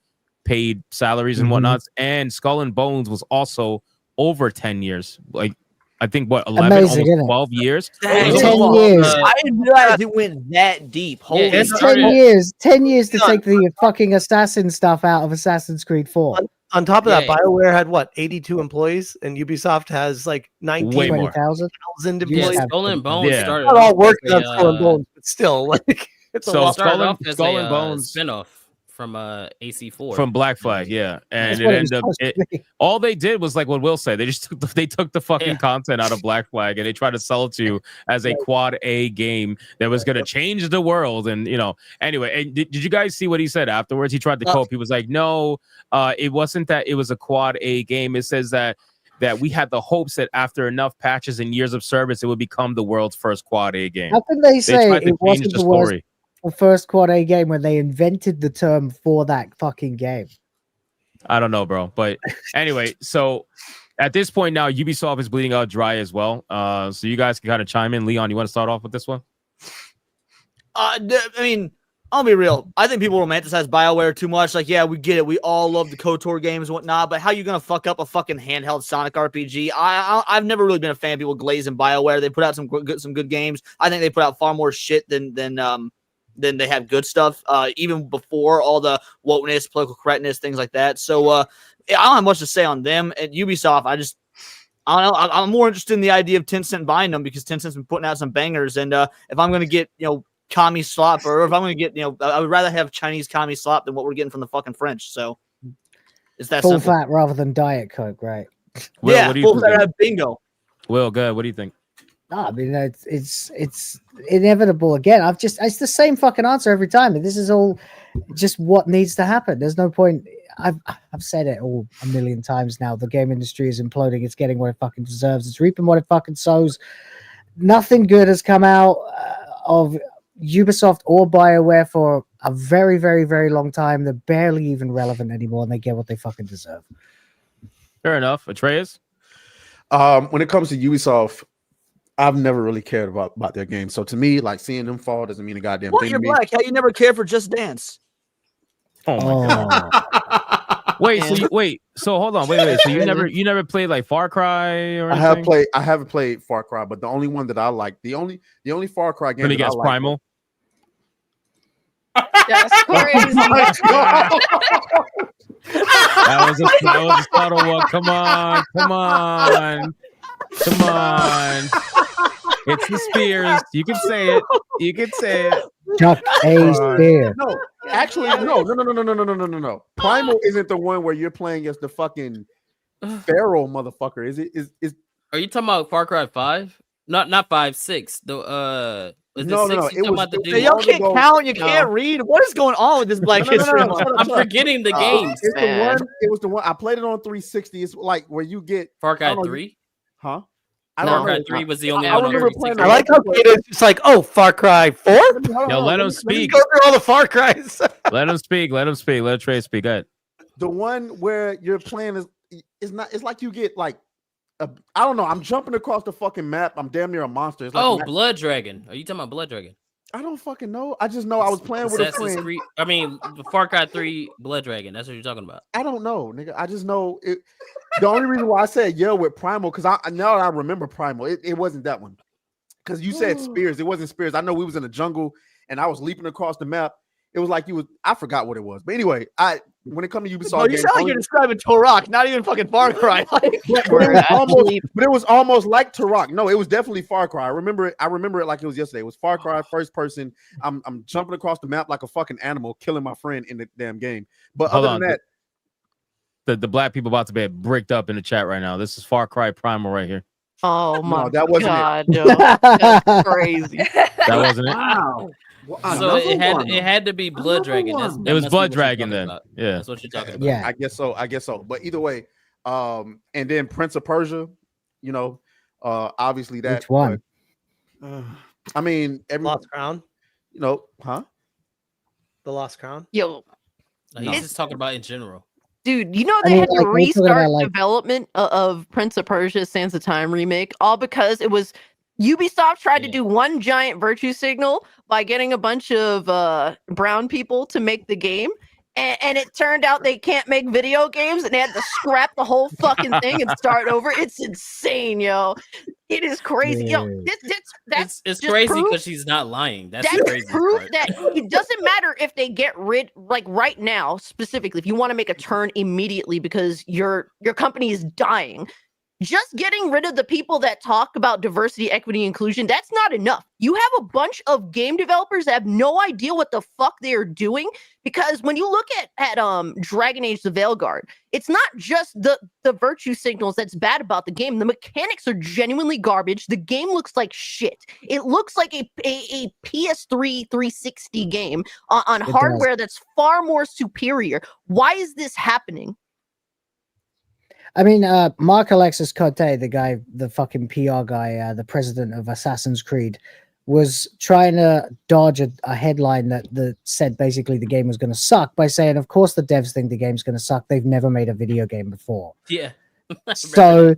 paid salaries and whatnots. And Skull and Bones was also over 10 years. Like, I think what 11, Amazing, almost 12 years. Dang, It was 10 a- years. I didn't realize it went that deep. Holy It's shit. 10 years. 10 years to take the fucking assassin stuff out of Assassin's Creed 4. On top of that, Yeah. BioWare had what, 82 employees, and Ubisoft has like 19 more. 20,000 Yeah, employees. Skull and Bones Yeah. started Not all off working as on Skull and Bones, but still, like it's a So lot. Skull and- off as Skull a, and Bones- spinoff from AC4. From Black Flag, yeah, and That's it what it ended up. was supposed to be. All they did was like what Will said. They just took the fucking content out of Black Flag and they tried to sell it to you as a quad A game that was going to change the world. And anyway, and did you guys see what he said afterwards? He tried to cope. He was like, "No, it wasn't that. It was a quad A game. It says that we had the hopes that after enough patches and years of service, it would become the world's first quad A game." How can they say tried to it wasn't change the worst first quad A game when they invented the term for that fucking game? I don't know, bro. But anyway, so at this point now, Ubisoft is bleeding out dry as well. So you guys can kind of chime in. Leon, you want to start off with this one? I mean, I'll be real. I think people romanticize BioWare too much. Like, yeah, we get it. We all love the KOTOR games and whatnot, but how you gonna fuck up a fucking handheld Sonic RPG? I've never really been a fan of people glazing BioWare. They put out some good games. I think they put out far more shit than they have good stuff. Even before all the wokeness, political correctness, things like that. So I don't have much to say on them. At Ubisoft, I don't know. I'm more interested in the idea of Tencent buying them because Tencent's been putting out some bangers. And if I'm gonna get Kami slop, or if I'm gonna get I would rather have Chinese Kami slop than what we're getting from the fucking French. So it's that Full simple. fat rather than Diet Coke, right? Will, Yeah, what do you full think? fat bingo. Will, good. What do you think? No, I mean it's inevitable again. It's the same fucking answer every time. This is all just what needs to happen. There's no point. I've said it all a million times now. The game industry is imploding. It's getting what it fucking deserves. It's reaping what it fucking sows. Nothing good has come out of Ubisoft or BioWare for a very, very, very long time. They're barely even relevant anymore, and they get what they fucking deserve. Fair enough. Atreus? When it comes to Ubisoft, I've never really cared about their games. So to me, like seeing them fall doesn't mean a goddamn What? thing You're to me. black. How you never care for Just Dance? Oh my god. Wait, so hold on. Wait. So you never played like Far Cry or anything? I haven't played Far Cry, but the only one that I like, the only Far Cry game Let me that I guess, like. Primal. That's crazy. That was a subtle one. Come on. It's the Spears. You can say it. Chuck A. Spear. No, actually, no. Primal isn't the one where you're playing as the fucking feral motherfucker. Is it? Is Are you talking about Far Cry 5? Not 5, 6. The is it No, 6? no, You it talking was- about the it dude? Hey, y'all long can't ago- count. You No. can't read. What is going on with this Black History Month? I'm forgetting the games. It's man. the one. It was the one I played it on 360. It's like where you get Far I Cry don't know, 3? huh? Far Cry 3 was the only I one on remember playing 360. I like how it's just like, oh, Far Cry 4? Yo, let him speak. Go through all the Far Cries. Let him speak. Let Trey speak. Go ahead. The one where you're playing is not. It's like you get like. I don't know. I'm jumping across the fucking map. I'm damn near a monster. It's like Oh, Blood Dragon. Are you talking about Blood Dragon? I don't fucking know. I just know I was playing with a Assassin's friend. Creed. I mean, Far Cry 3 Blood Dragon. That's what you're talking about. I don't know, nigga. I just know it. The only reason why I said yeah with Primal, because now I remember Primal. It wasn't that one. Because you said Spears. It wasn't Spears. I know we was in the jungle and I was leaping across the map. It was like you was. I forgot what it was. But anyway, when it comes to Ubisoft, Bro, you games, sound like you're describing Turok, not even fucking Far Cry. but it was almost like Turok. No, it was definitely Far Cry. I remember it like it was yesterday. It was Far Cry, first person. I'm jumping across the map like a fucking animal, killing my friend in the damn game. But Hold other on. than that, The black people about to be bricked up in the chat right now. This is Far Cry Primal right here. Oh my that wasn't it. god, no. That's crazy. That wasn't it. Wow. So it had to be Blood Dragon. It was That's Blood what you're Dragon talking then. about. Yeah. That's what you're talking about. Yeah. I guess so. But either way, and then Prince of Persia, obviously that. Which one? but, I mean, Lost Crown. Huh? The Lost Crown. Yo, He's just talking about in general. dude, you know I they mean, had to like, we're talking about, restart like- development of Prince of Persia Sands of Time remake, all because it was Ubisoft tried to do one giant virtue signal by getting a bunch of brown people to make the game, and it turned out they can't make video games, and they had to scrap the whole fucking thing and start over. It's insane, yo. It is crazy. Yo, that's It's just crazy proof- because she's not lying. That's the That's crazy proof part. that it doesn't matter if they get rid, like right now specifically, if you want to make a turn immediately because your company is dying. Just getting rid of the people that talk about diversity, equity, inclusion, that's not enough. You have a bunch of game developers that have no idea what the fuck they are doing, because when you look at Dragon Age the Veilguard, it's not just the virtue signals that's bad about the game. The mechanics are genuinely garbage. The game looks like shit. It looks like a PS3 360 game on hardware that's far more superior. Why is this happening? I mean, Mark Alexis Cote, the guy, the fucking PR guy, the president of Assassin's Creed, was trying to dodge a headline that said basically the game was going to suck by saying, of course the devs think the game's going to suck. They've never made a video game before. Yeah. So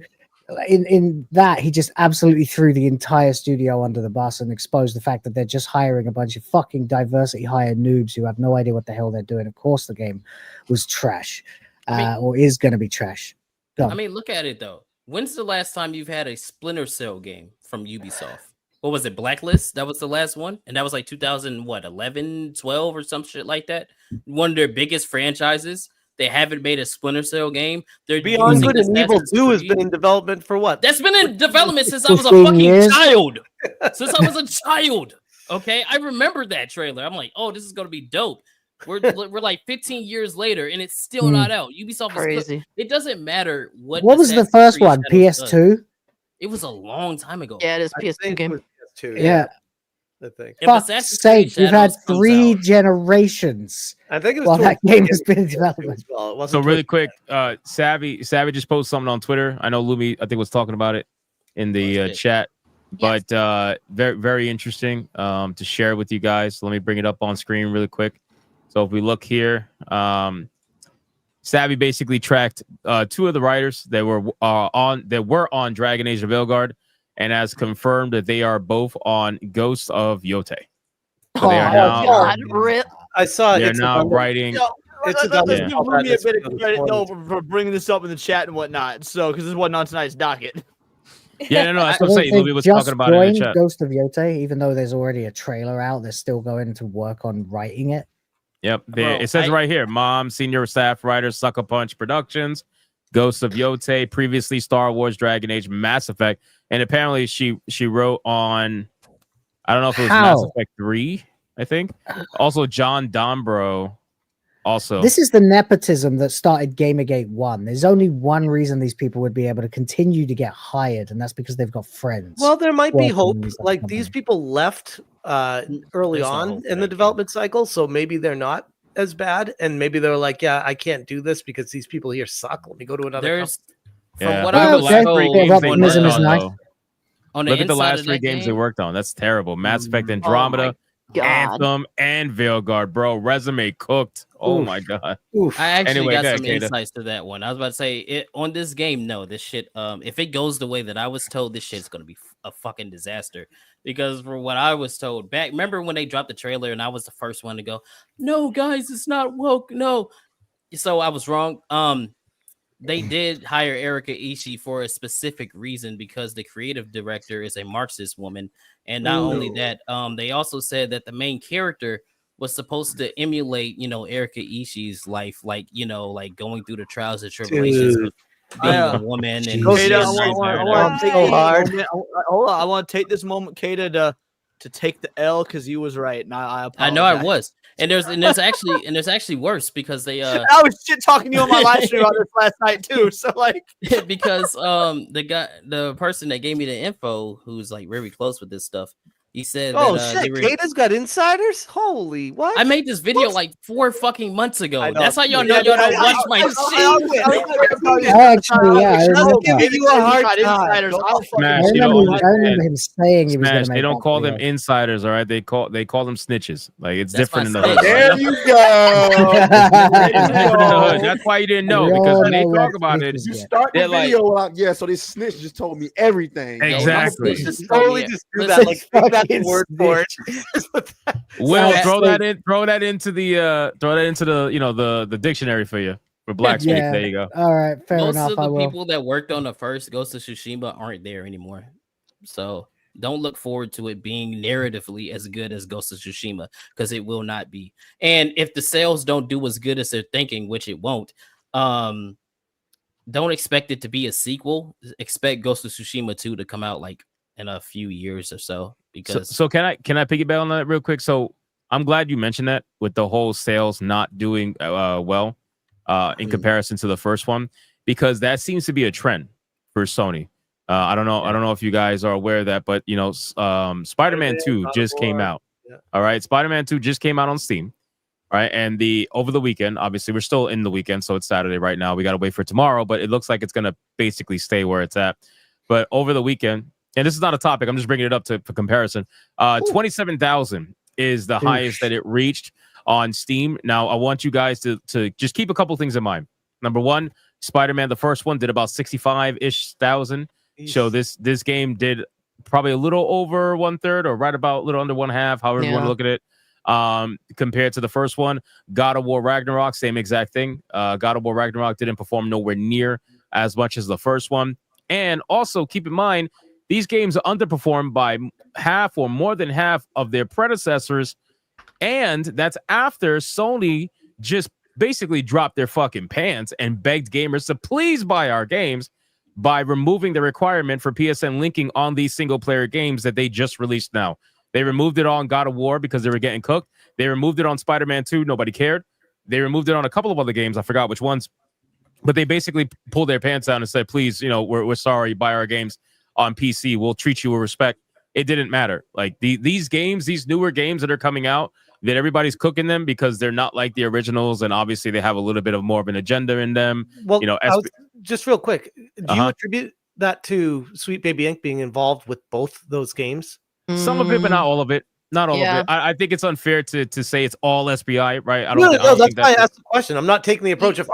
in that, he just absolutely threw the entire studio under the bus and exposed the fact that they're just hiring a bunch of fucking diversity hire noobs who have no idea what the hell they're doing. Of course the game was trash, or is going to be trash. I mean, look at it though. When's the last time you've had a Splinter Cell game from Ubisoft? What was it? Blacklist? That was the last one, and that was like 2011, 12 or some shit like that. One of their biggest franchises. They haven't made a Splinter Cell game. They're Beyond using Good and Evil Assassin's 2 has Creed. been in development for what? That's been in development since I was a 15 fucking years? child. Since I was a child. Okay, I remember that trailer. I'm like, oh, this is gonna be dope. We're like 15 years later, and it's still not out. Ubisoft is still, it doesn't matter what. What was the Assassin's first Creed one? Shadows does. PS2? It was a long time ago. Yeah, it is PS2 game. PS2, Yeah. I think. If Fuck's Assassin's Creed sake, we've had Shadows comes 3 out- generations I think it was while that 20 game has been in development. Well, it wasn't So really 20 quick, Savvy just posted something on Twitter. I know Lumi, I think, was talking about it in the chat, but very, very interesting to share with you guys. Let me bring it up on screen really quick. So if we look here, Savvy basically tracked 2 of the writers that were on Dragon Age: The Veilguard, and has confirmed that they are both on Ghost of Yote. So they are now. God, rip. I saw They're it's now a- writing. It's a Let's double- give Lumi a bit of credit though for bringing this up in the chat and whatnot. So, because this wasn't on tonight's docket. Yeah, no, that's what I'm saying. They've Lumi was just talking about it in the joined chat. Ghost of Yote, even though there's already a trailer out, they're still going to work on writing it. Yep. Bro, It says right here, Mom, senior staff writer, Sucker Punch Productions, Ghost of Yote, previously Star Wars, Dragon Age, Mass Effect. And apparently she wrote on, I don't know if it was Mass Effect 3, I think. Also John Dombrow. Also, This is the nepotism that started Gamergate 1. There's only one reason these people would be able to continue to get hired, and that's because they've got friends. Well, there might be working hope. in these other Like companies. these people left early There's no on hope in the development cycle, so maybe they're not as bad, and maybe they're like, yeah, I can't do this because these people here suck. Let me go to another. There's company. from what Look I at the was last told, 3 on games they worked optimism is on, nice. though. on the Look at the inside last of 3 that games they game, worked on. That's terrible. Mass Effect Oh Andromeda, God. Anthem, and Veilguard, bro. Resume cooked. Oh Oof. my god. I actually Anyway, got go ahead, some Kata. insights to that one. I was about to say it on this game. No, this shit. If it goes the way that I was told, this shit's gonna be a fucking disaster. Because for what I was told back, remember when they dropped the trailer and I was the first one to go, "No, guys, it's not woke." No, so I was wrong. They did hire Erika Ishii for a specific reason because the creative director is a Marxist woman, and not only that, they also said that the main character was supposed to emulate, Erika Ishii's life, like going through the trials and tribulations of being a woman. And Kata, I being want to take so this hard. moment- hold on, I want to take this moment, Kata, to take the L because you was right. And I apologize. I know I was, and there's actually worse because they I was shit talking to you on my live stream about this last night too. So like, because the person that gave me the info, who's like very close with this stuff, he said Oh that they shit! were, Kata's got insiders. Holy what? I made this video like 4 fucking months ago. I know. That's how y'all know Yeah, y'all don't I- watch my shit. Actually, yeah, I I remember was giving you a hard time. Smash, I you don't remember understand. him saying he was going Smash, to make they don't that call them video. insiders, all right? They call them snitches. Like it's That's different in my the hood. snitch. There you go. It's different in the hood. That's why you didn't know, We because all when they know what talk about it, snitches You get. start the They're like- video out, yeah. So this snitch just told me everything. yo. Exactly. Just totally just do that. Listen, Like think fucking word for it. Will Sounds throw that sweet. in. Throw that into the the dictionary for you for Black Speak. Yeah. There you go. All right, fair Most enough. of I the will. people that worked on the first Ghost of Tsushima aren't there anymore. So don't look forward to it being narratively as good as Ghost of Tsushima, because it will not be. And if the sales don't do as good as they're thinking, which it won't, don't expect it to be a sequel. Expect Ghost of Tsushima 2 to come out like in a few years or so. Because So can I piggyback on that real quick? So I'm glad you mentioned that with the whole sales not doing well in comparison to the first one, because that seems to be a trend for Sony. I don't know if you guys are aware of that, but Spider-Man 2 just came out. Yeah. All right, Spider-Man 2 just came out on Steam. All right, and over the weekend, obviously we're still in the weekend, so it's Saturday right now. We got to wait for tomorrow, but it looks like it's gonna basically stay where it's at. But over the weekend, and this is not a topic, I'm just bringing it up for comparison. 27,000 is the highest that it reached on Steam. Now, I want you guys to just keep a couple things in mind. Number one, Spider-Man, the first one, did about 65-ish thousand. So this game did probably a little over 1/3 or right about a little under 1/2, however you want to look at it. Compared to the first one, God of War Ragnarok, same exact thing. God of War Ragnarok didn't perform nowhere near as much as the first one. And also keep in mind, these games are underperformed by half or more than half of their predecessors. And that's after Sony just basically dropped their fucking pants and begged gamers to please buy our games by removing the requirement for PSN linking on these single player games that they just released now. They removed it on God of War because they were getting cooked. They removed it on Spider-Man 2. Nobody cared. They removed it on a couple of other games. I forgot which ones. But they basically pulled their pants down and said, please, we're sorry, buy our games on PC. We'll treat you with respect. It didn't matter. Like these games, these newer games that are coming out, that everybody's cooking them because they're not like the originals. And obviously they have a little bit of more of an agenda in them. Well, just real quick, do you attribute that to Sweet Baby Inc. being involved with both those games? Some of it, but not all of it. Not all Yeah. of it. I think it's unfair to say it's all SBI, right? I No, don't that's think why I asked the question. I'm not taking the approach of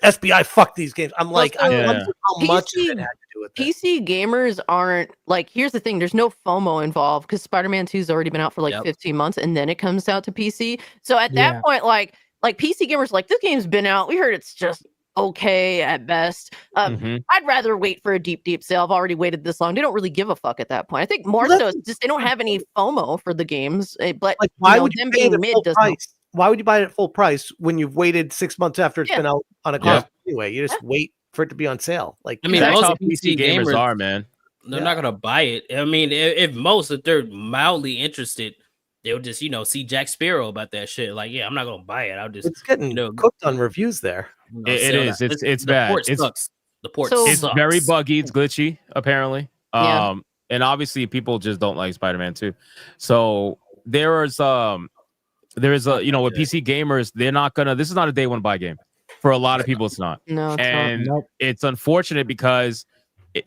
SBI, fuck these games. I'm like, I wonder how much of it had to do with it. PC gamers aren't like. Here's the thing: there's no FOMO involved because Spider-Man 2's already been out for like 15 months, and then it comes out to PC. So at that point, like PC gamers, like this game's been out. We heard it's just okay at best. I'd rather wait for a deep sale. I've already waited this long. They don't really give a fuck at that point. I think more so it's just they don't have any FOMO for the games. But Like, why would them you pay it being at mid full doesn't. price? Why would you buy it at full price when you've waited 6 months after it's been out on a cost anyway? You just wait for it to be on sale. Like, I mean, that's most how PC gamers are, man. They're not gonna buy it. I mean, if they're mildly interested, they'll just see Jack Sparrow about that shit. Like, yeah, I'm not gonna buy it. I'll just it's getting cooked on reviews there. It is. It's the bad. Port It's sucks. The port it's sucks. very buggy. It's glitchy, apparently. Yeah. And obviously people just don't like Spider-Man 2. So with PC gamers, they're not gonna. This is not a day one buy game. For a lot of people, it's not. No, it's and not. it's unfortunate because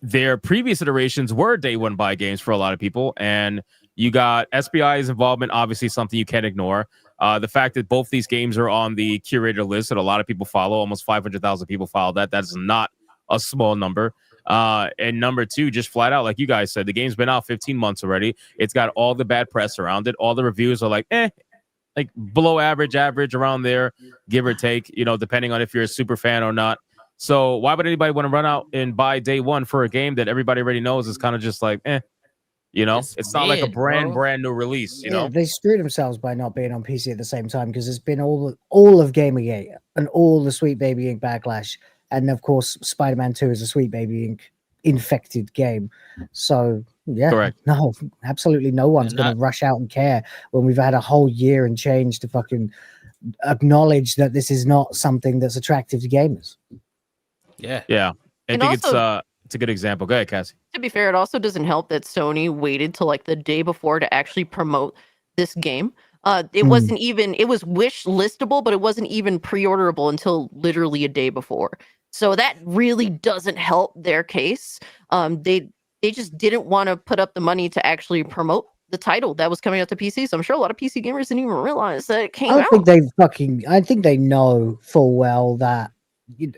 their previous iterations were day one buy games for a lot of people, and you got SBI's involvement, obviously something you can't ignore. The fact that both these games are on the curator list that a lot of people follow, almost 500,000 people follow that. That's not a small number. And number two, just flat out, like you guys said, the game's been out 15 months already. It's got all the bad press around it. All the reviews are like, like below average around there, give or take, depending on if you're a super fan or not. So why would anybody want to run out and buy day one for a game that everybody already knows is kind of just like, it's not like a brand new release, you know? They screwed themselves by not being on PC at the same time because it's been all of Gamergate and all the Sweet Baby Inc. backlash. And of course, Spider-Man 2 is a Sweet Baby Inc. infected game. So, yeah, correct. No, absolutely no one's going to rush out and care when we've had a whole year and change to fucking acknowledge that this is not something that's attractive to gamers. Yeah. Yeah. I And think also- it's a good example. Go ahead, Cassie. To be fair, it also doesn't help that Sony waited till like the day before to actually promote this game. It wasn't even, it was wish listable, but it wasn't even pre-orderable until literally a day before. So that really doesn't help their case. They just didn't want to put up the money to actually promote the title that was coming out to PC. So I'm sure a lot of PC gamers didn't even realize that it came out. I think they know full well that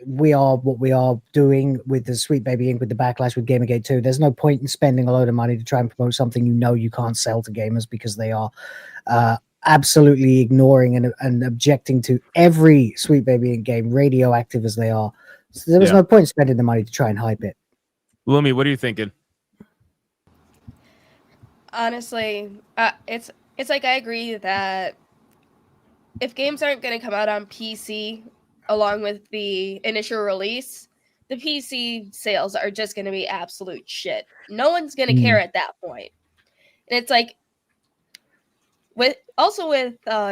we are what we are doing with the Sweet Baby Inc. with the backlash with Gamergate 2. There's no point in spending a load of money to try and promote something you can't sell to gamers because they are absolutely ignoring and objecting to every Sweet Baby Inc. game, radioactive as they are. So there was no point in spending the money to try and hype it. Lumi, what are you thinking? Honestly, it's like I agree that if games aren't going to come out on PC along with the initial release, the PC sales are just going to be absolute shit. No one's going to care at that point. And it's like with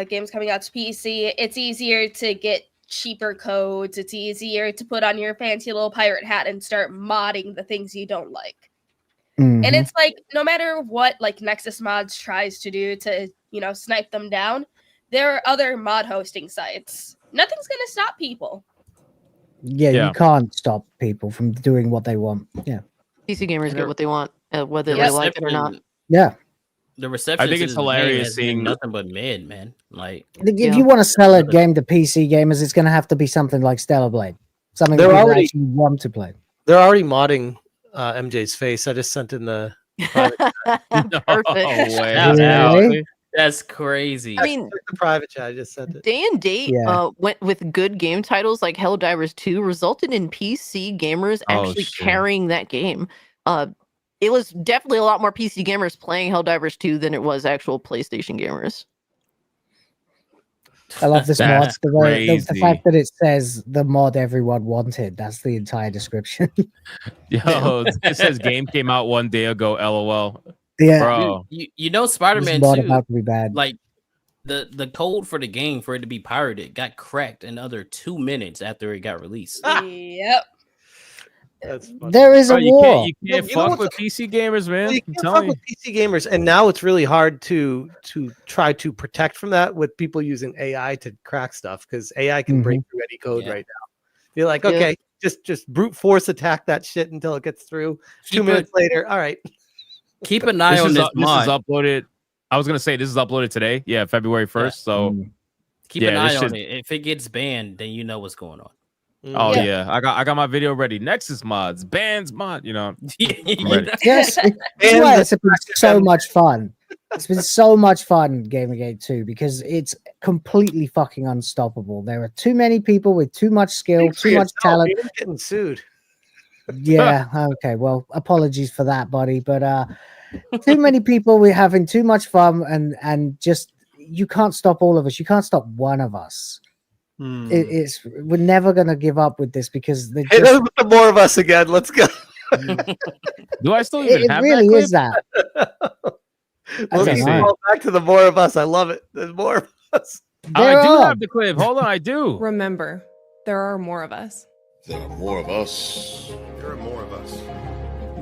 games coming out to PC, it's easier to get cheaper codes. It's easier to put on your fancy little pirate hat and start modding the things you don't like. And it's like, no matter what like Nexus Mods tries to do to, snipe them down, there are other mod hosting sites. Nothing's going to stop people. Yeah, you can't stop people from doing what they want. Yeah. PC gamers get what they want, whether they like it or not. Yeah. The reception. I think it's hilarious seeing nothing but mid, man. Like, if you want to sell a game to PC gamers, it's going to have to be something like Stellar Blade, something that people actually want to play. They're already modding MJ's face. I just sent in the private chat. Perfect. That's crazy. I mean, the private chat. I just sent it. Day and date went with good game titles like Helldivers 2 resulted in PC gamers actually carrying that game. It was definitely a lot more PC gamers playing Helldivers 2 than it was actual PlayStation gamers. I love this mod. The fact that it says the mod everyone wanted. That's the entire description. Yo, it says game came out 1 day ago. LOL. Yeah, bro. Spider-Man 2. About to be bad. Like the code for the game for it to be pirated got cracked another 2 minutes after it got released. Yep. There is a war. You can't fuck with PC gamers, man. You can't fuck with PC gamers, and now it's really hard to try to protect from that with people using AI to crack stuff because AI can break through any code right now. You're like, okay, just brute force attack that shit until it gets through. 2 minutes later, all right. Keep an eye on this mod. This is uploaded. I was gonna say this is uploaded today. Yeah, February 1st. So keep an eye on it. If it gets banned, then you know what's going on. Oh yeah. I got my video ready. Nexus mods, bans mod. I'm ready. Yes, it's been so much fun. It's been so much fun, Gamergate 2, because it's completely fucking unstoppable. There are too many people with too much skill, too much talent. You're getting sued. Yeah. Okay. Well, apologies for that, buddy. But too many people. We're having too much fun, and just you can't stop all of us. You can't stop one of us. We're never gonna give up with this because they just... Hey, the more of us again. Let's go. Do I still even have really that clip? Is that? Let's go back to the more of us. I love it. There's more of us. I do have the clip. Hold on, I do. Remember, there are more of us. There are more of us. There are more of us.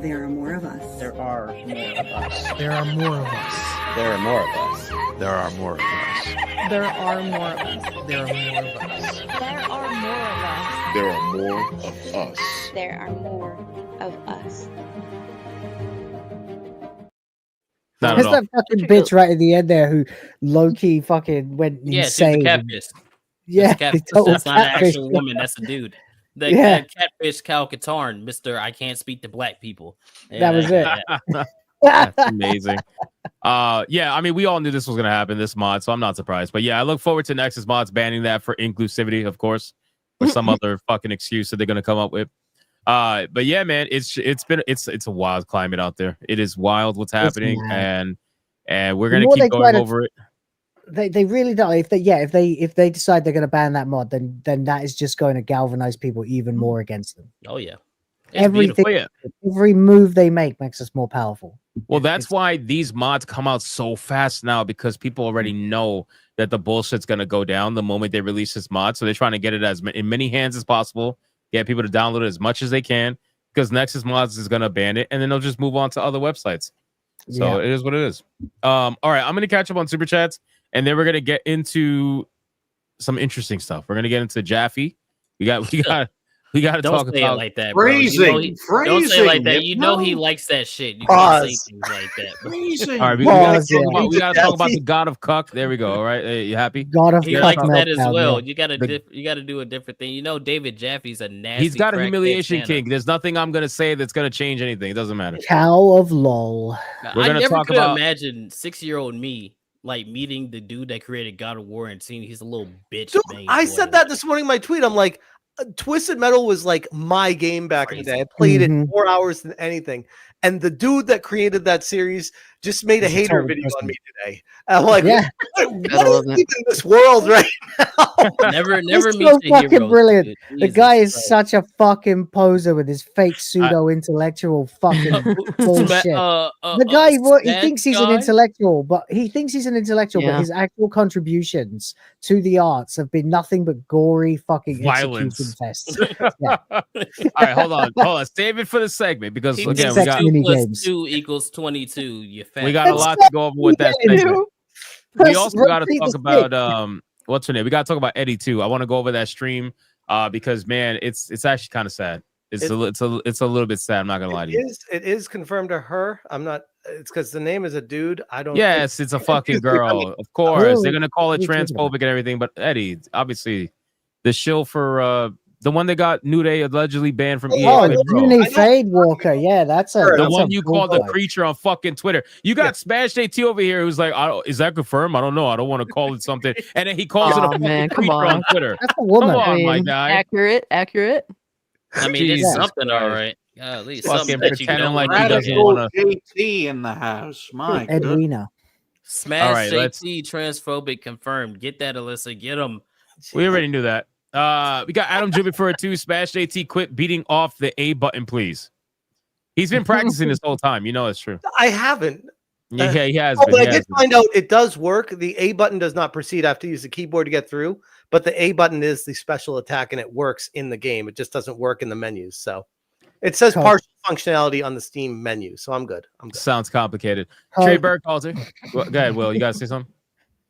There are more of us. There are more of us. There are more of us. There are more of us. There are more of us. There are more of us. There are more of us. There are more of us. There are more of us. There are more of us. There's that fucking bitch right at the end there who low-key fucking went insane. Yeah, Yeah, that's not an actual woman. That's a dude. The catfish Cal Katarn, Mr. I can't speak to black people. That was it. That's amazing. Yeah, I mean, we all knew this was gonna happen, this mod, so I'm not surprised. But yeah, I look forward to Nexus mods banning that for inclusivity, of course, or some other fucking excuse that they're gonna come up with. But yeah, man, it's a wild climate out there. It is wild what's happening, and we're gonna keep going over it. They really don't. If they decide they're going to ban that mod, then that is just going to galvanize people even more against them. Oh yeah, everything, every move they make makes us more powerful. Well, that's why these mods come out so fast now, because people already know that the bullshit's going to go down the moment they release this mod. So they're trying to get it in many hands as possible, get people to download it as much as they can, because Nexus Mods is going to ban it, and then they'll just move on to other websites. So it is what it is. All right, I'm going to catch up on Super Chats. And then we're gonna get into some interesting stuff. We're gonna get into Jaffe. We got We got to Don't talk say about it like that, bro. You know don't say it like that. You know he likes that shit. You can't say things like that. Bro. All right, we gotta talk about the God of Cuck. There we go. All right, you happy? God of He Cuck likes that as meltdown, well. yeah. You gotta do a different thing. You know, David Jaffe's a nasty. He's got a crackhead humiliation Santa. kink. There's nothing I'm gonna say that's gonna change anything. It doesn't matter. Cow of lol. We're I gonna never talk could about. imagine 6-year-old me like meeting the dude that created God of War and seeing he's a little bitch. Dude, banging I boy. said that this morning in my tweet. I'm like, Twisted Metal was like my game back in the day. I played it more hours than anything. And the dude that created that series just made a hater video on me today. I'm like, what is even this world right now? Never He's meet so your fucking heroes, brilliant. dude. The Jesus guy is Christ. such a fucking poser with his fake pseudo intellectual fucking bullshit. The guy, he Smash thinks he's an guy? intellectual, but but Yeah. his actual contributions to the arts have been nothing but gory fucking Violence. execution fests. Yeah. All right, hold on. Save it for the segment because He again, thinks we got 2 + 2 = 22. You fat. we got a fuck. lot to go over with that segment. We Let's also got to repeat talk the about what's her name? We got to talk about Eddie too. I want to go over that stream because man, it's actually kind of sad. It's a little bit sad. I'm not gonna lie to you. It is confirmed to her. I'm not. It's because the name is a dude. I don't. Yes, it's a fucking girl. Of course, they're gonna call it transphobic and everything. But Eddie, obviously, the shill for the one that got New Day allegedly banned from EA. Uni Fade Walker. Yeah, that's a The that's one a you cool called the guy. creature on fucking Twitter. You got Smash AT over here who's like, is that confirmed? I don't know. I don't want to call it something. And then he calls it a Aw, fucking man, come creature on on. Twitter. That's a woman. Come I on, mean, my guy. Accurate. I mean, Jesus it's something, all Christ. right. At least Fucking something that you pretending know. like he doesn't want to. JT in the house. My goodness. Edwina. Smash All right, JT transphobic confirmed. Get that, Alyssa. Get him. We already knew that. We got Adam Juby for it too. Smash AT quit beating off the A button, please. He's been practicing this whole time. You know it's true. I haven't. Yeah, he has. Oh, been. but He I has did been. find out it does work. The A button does not proceed. I have to use the keyboard to get through, but the A button is the special attack and it works in the game. It just doesn't work in the menus. So it says Cool. partial functionality on the Steam menu. So I'm good. Sounds complicated. Cope. Trey Burkhalter. Go ahead, Will. You got to say something?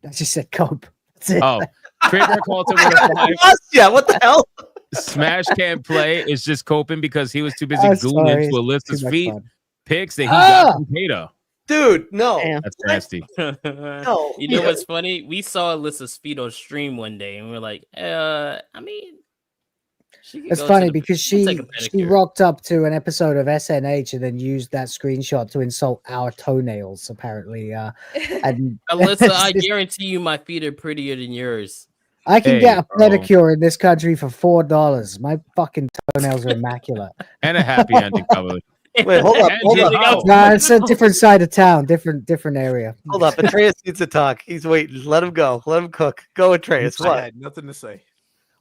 I just said cope. That's it. Oh, Trey Burkhalter with a 5. Yeah, what the hell? Smash can't play. Is just coping because he was too busy I'm gooning sorry, into it's Alyssa's too much feet. fun. Picks that he got Ah! from Peter. Dude, no. That's nasty. No. You know what's funny? We saw Alyssa's feet on stream one day, and we were like, I mean, she could It's go to funny the- because she'll take a she pedicure. rocked up to an episode of SNH and then used that screenshot to insult our toenails, apparently. And Alyssa, I it's- guarantee you my feet are prettier than yours. I can Hey, get a bro. pedicure in this country for $4. My fucking toenails are immaculate. And a happy ending, probably. Wait, hold up. And Hold Jimmy up. Go. Nah, it's a different side of town, different area. Hold up. Atreus needs to talk. He's waiting. Let him go. Let him cook. Go, Atreus. I What? had nothing to say.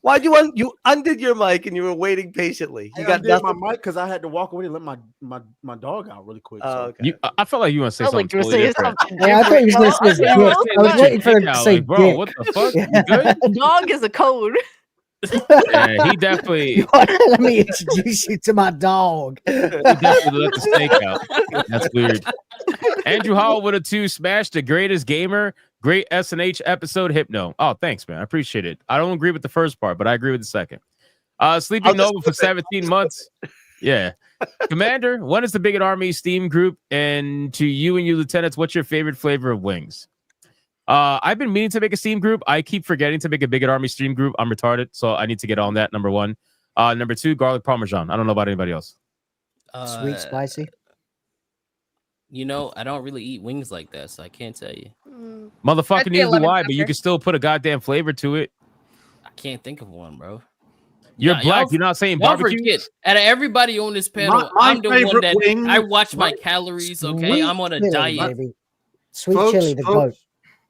Why'd you you undid your mic and you were waiting patiently? You I got undid nothing. my mic because I had to walk away and let my dog out really quick. Oh, So. okay. I felt like you want to say Felt like something. you were totally saying different. something. Yeah, I thought he was going to say different. dick. I was waiting for him to Like, say bro, dick. what the fuck? You good? A dog is a code. Yeah, he definitely Let me introduce you to my dog. he definitely let the snake out. That's weird. Andrew Howell with a 2. Smash the greatest gamer. Great SNH episode. Hypno. Oh, thanks, man. I appreciate it. I don't agree with the first part, but I agree with the second. Sleeping Nova for 17 months. Yeah. Commander, when is the Bigot Army Steam group? And to you and your lieutenants, what's your favorite flavor of wings? I've been meaning to make a Steam group. I keep forgetting to make a Bigot Army Steam group. I'm retarded, so I need to get on that. Number 1. Number 2, garlic parmesan. I don't know about anybody else. Sweet, spicy. You know, I don't really eat wings like that, so I can't tell you. Motherfucker, I'd say neither do lemon I, but you pepper. can still put a goddamn flavor to it. I can't think of one, bro. You're Nah, black. y'all- You're not saying Y'all barbecue. forget. Out of everybody on this panel, My I'm the one favorite that wing- I watch my calories. Okay, Sweet I'm on a chili, diet. baby. Sweet chili, the goat.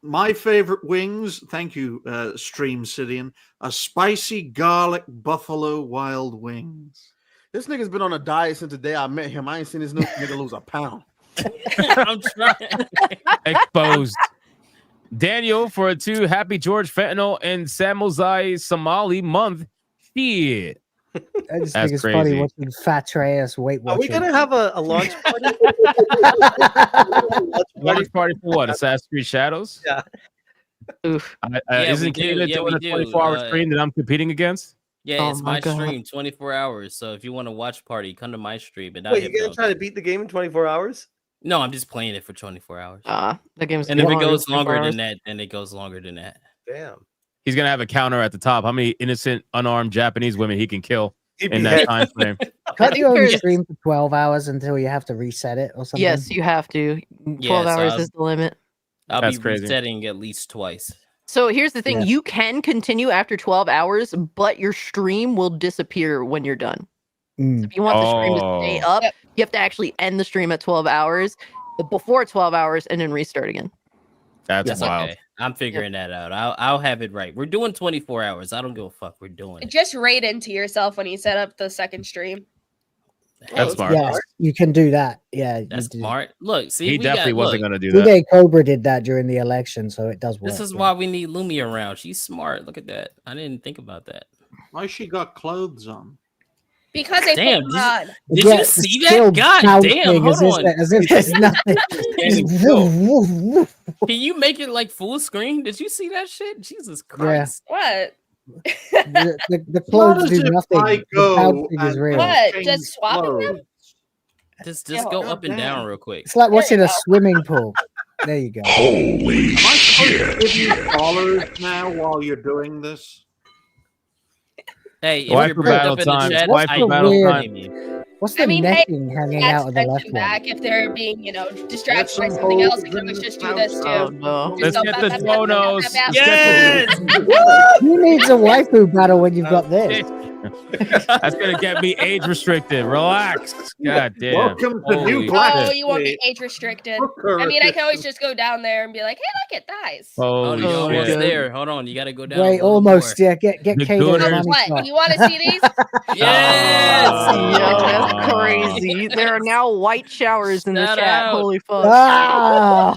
My favorite wings, thank you, Stream Sidian, are spicy garlic buffalo wild wings. This nigga's been on a diet since the day I met him. I ain't seen this nigga lose a pound. I'm trying. Exposed. Daniel for a 2. Happy George Fentanyl and Samozai Somali month. Shit. I just That's think it's crazy. funny watching Fat Treyas Weight Are we Watching. gonna have a launch party? Launch party for what? Assassin's Creed Shadows? Yeah. Oof. Yeah, Isn't we do. Canada Yeah, doing we a do. 24-hour stream that I'm competing against? Yeah, Oh it's my my God. stream 24 hours. So if you want to watch party, come to my stream. And not Wait, you're gonna Hypno. try to beat the game in 24 hours? No, I'm just playing it for 24 hours. The game's And if it longer goes than 24 longer hours. than that, then it goes longer than that. Damn. He's gonna have a counter at the top. How many innocent, unarmed Japanese women he can kill in that time frame? Can't you only Yes. stream for 12 hours until you have to reset it or something? Yes, you have to. 12 Yeah, so hours I'll- is the limit. I'll That's be crazy. resetting at least twice. So here's the thing: Yeah. you can continue after 12 hours, but your stream will disappear when you're done. Mm. So if you want the stream to stay Oh. up, you have to actually end the stream at 12 hours, but before 12 hours, and then restart again. That's That's wild. okay. I'm figuring that out. I'll have it right. We're doing 24 hours. I don't give a fuck. We're doing it. Just raid into yourself when you set up the second stream. That's smart. Yes, you can do that. Yeah, That's you do. smart. Look, see, He we definitely got, wasn't look, gonna do that. DJ Cobra did that during the election, so it does work. This is yeah. why we need Lumi around. She's smart. Look at that. I didn't think about that. Why she got clothes on? Because they Damn, put did on. Did Yeah, you it's see still that? God bouncing damn. Hold on. as if there's nothing. Can you make it like full screen? Did you see that shit? Jesus Christ. What? the clothes What do is it nothing. I The go bouncing is and- real. What? change Just swapping them? clothes? Just Yeah, go up and goddamn. down real quick. It's like watching you a go. swimming pool. There you go. Am Holy I supposed to give you shit. dollars now while you're doing this? Hey, if Wife you're for bricked battle up in the time. chat, Wife I for battle don't time. blame you. What's the I mean, hey, necking hanging That's out of the left attention one? back if they're being, distracted by some something else. holes You can always in just the do this house. too. no. Let's Just get go the bap, bap, bap, bap, phonos. bap, bap, bap. Yes! Who needs a waifu battle when you've got this? That's gonna get me age restricted. Relax. God damn. Welcome to Holy New Black. Oh, shit. you won't be age restricted. Hooker I mean, I can always edition. just go down there and be like, hey, look, it dies. Oh, Holy you're Oh, almost shit. God. there. Hold on. You got to go down. Wait, a little almost. more. Yeah, get The Kato's Gooners. money What? shot. You want to see these? Yes! Yo, that's crazy. There are now white showers in the Shout chat. out. Holy fuck. Ah!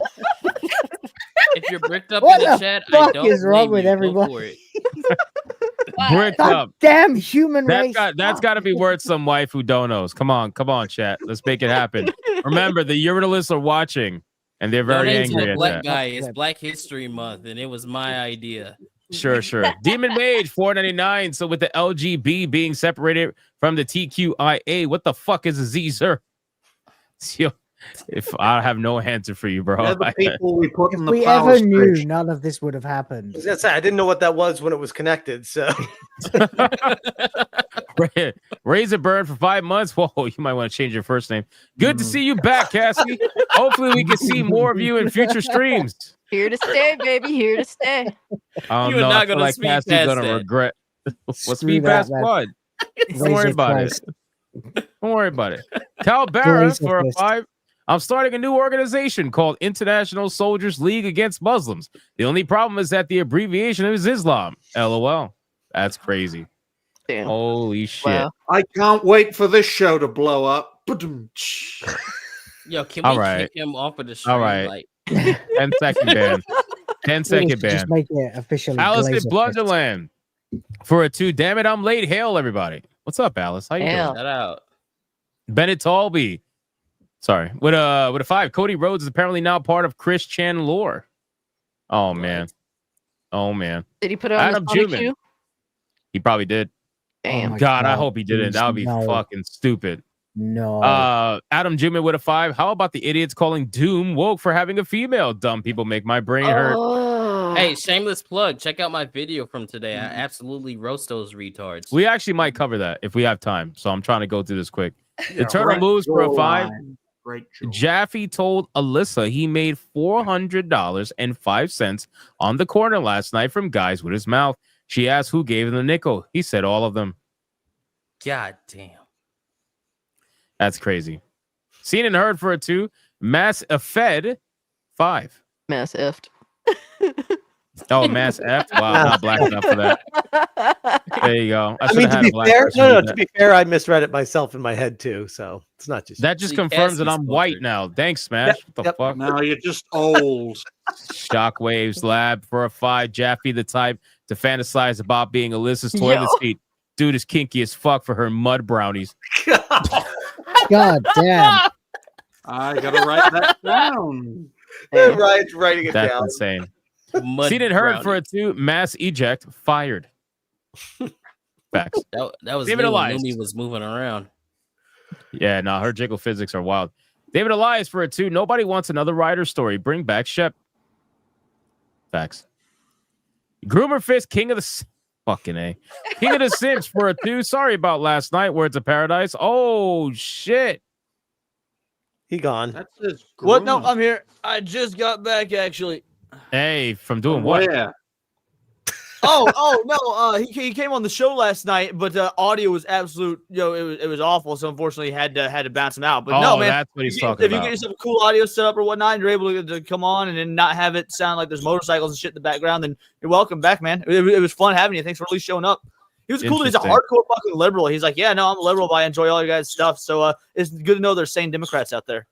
If you're bricked up What in the the chat, I fuck don't is wrong blame with you. Go everybody? for it. Bricked God up. damn human race. That's got to be worth some waifu donos. Come on, chat. Let's make it happen. Remember, the Urinalists are watching, and they're very Donate to angry a at black that. guy. It's Black History Month, and it was my idea. Sure. Demon Mage, $4.99. So with the LGB being separated from the TQIA, what the fuck is a Z, sir? Yo, if I have no answer for you, bro. They're the people we put If in the we power ever knew, station. none of this would have happened. I was gonna say I didn't know what that was when it was connected. So Razor Burn for 5 months. Whoa, you might want to change your first name. Good to see you back, Cassie. Hopefully, we can see more of you in future streams. Here to stay, baby. Here to stay. I don't You are know. not I feel gonna like speed Cassie's past gonna that. regret. What's Screw speed that, past man. what? Don't worry Razor about Christ. it. Don't worry about it. Cal Barra Razor for a fist. 5. I'm starting a new organization called International Soldiers League Against Muslims. The only problem is that the abbreviation is Islam. LOL. That's crazy. Damn. Holy shit. Wow. I can't wait for this show to blow up. Ba-dum-tsh. Yo, can All we right. kick him off of the stream? All right. Like, 10-second ban. 10-second ban. Just make it officially. Alice in Glazer fist. Blunderland for a 2. Damn it, I'm late. Hail, everybody. What's up, Alice? How you Hail. doing? shout out. Bennett Talby. Sorry. With a 5. Cody Rhodes is apparently now part of Chris Chan lore. Oh man. Oh man. Did he put it on Adam the Sonic Juman. shoe? He probably did. Damn. my God, I God, hope he didn't. please, That would be no. fucking stupid. No. Adam Juman with a 5. How about the idiots calling Doom woke for having a female? Dumb people make my brain hurt. Oh. Hey, shameless plug. Check out my video from today. I absolutely roast those retards. We actually might cover that if we have time. So I'm trying to go through this quick. Yeah, Eternal right. moves for a Go 5. on. Great job. Jaffe told Alyssa he made $400.05 on the corner last night from guys with his mouth. She asked who gave him the nickel. He said all of them. God damn. That's crazy. Seen and heard for a 2. Mass Fed 5. Mass effed. Oh, Mass F. Wow, I'm not black enough for that. There you go. I should mean, have to had a be black fair, person no, do to that. be fair, I misread it myself in my head too. So it's not just That just See, confirms that Cassie's I'm white cultured. now. Thanks, Smash. What the Yep. fuck? Now you're just old. Shockwaves Lab for a 5. Jaffe the type to fantasize about being Alyssa's toilet Yo. seat. Dude is kinky as fuck for her mud brownies. God damn. I gotta write that down. Ryan's writing it That's down. insane. Mud Seen and heard brownie. for a 2. Mass eject fired. Facts. That was David me when Elias. Lumi was moving around. Yeah, no, her jiggle physics are wild. David Elias for a 2. Nobody wants another Ryder story. Bring back Shep. Facts. Groomer Fist, King of the fucking A. King of the Sims for a 2. Sorry about last night. Words of Paradise. Oh shit. He gone. That's his What? No, groomer. I'm here. I just got back actually. Hey, from doing what? Where? Oh no. He came on the show last night, but audio was absolute. It was awful. So unfortunately, had to bounce him out. But no, man, that's what he's talking if you about. get yourself a cool audio set up or whatnot, and you're able to come on and then not have it sound like there's motorcycles and shit in the background, then you're welcome back, man. It was fun having you. Thanks for at least showing up. He was cool. He's a hardcore fucking liberal. He's like, yeah, no, I'm a liberal, but I enjoy all your guys' stuff. So it's good to know there's sane Democrats out there.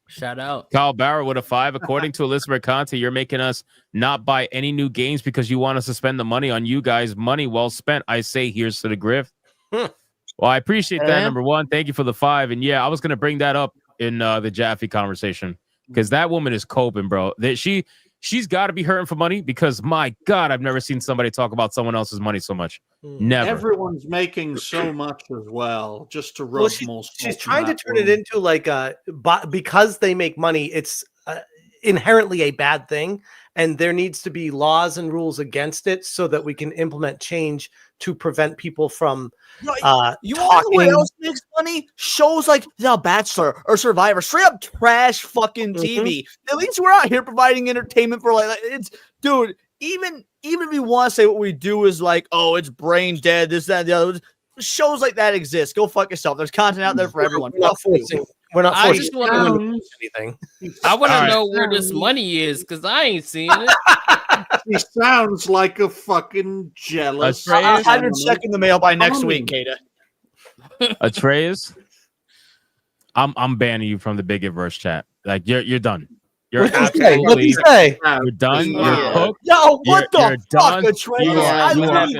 Shout out. Kyle Bauer with a 5. According to Alyssa Mercanti, you're making us not buy any new games because you want us to spend the money on you guys. Money well spent. I say here's to the grift. Well, I appreciate that, number one. Thank you for the 5. And yeah, I was going to bring that up in the Jaffe conversation because that woman is coping, bro. That she's got to be hurting for money because, my God, I've never seen somebody talk about someone else's money so much. Never. Everyone's making so much as well, just to rub more. She's trying to turn it into like because they make money, it's inherently a bad thing, and there needs to be laws and rules against it so that we can implement change to prevent people from you want to know what else makes money? Shows like The Bachelor or Survivor, straight up trash fucking TV. At least we're out here providing entertainment for like it's dude. Even if we want to say what we do is like, oh, it's brain dead, this, that, and the other. Shows like that exist. Go fuck yourself. There's content out there for everyone. We're not I forcing just want to anything. I want to know where this money is because I ain't seeing it. He sounds like a fucking jealous. I'll have your check in the mail by next week, Kata. Atreus, I'm banning you from the Big Verse chat. Like you're done. You're absolutely. What'd he say? You're done. You're cooked. Yo, what You're the fuck, done. Atreus?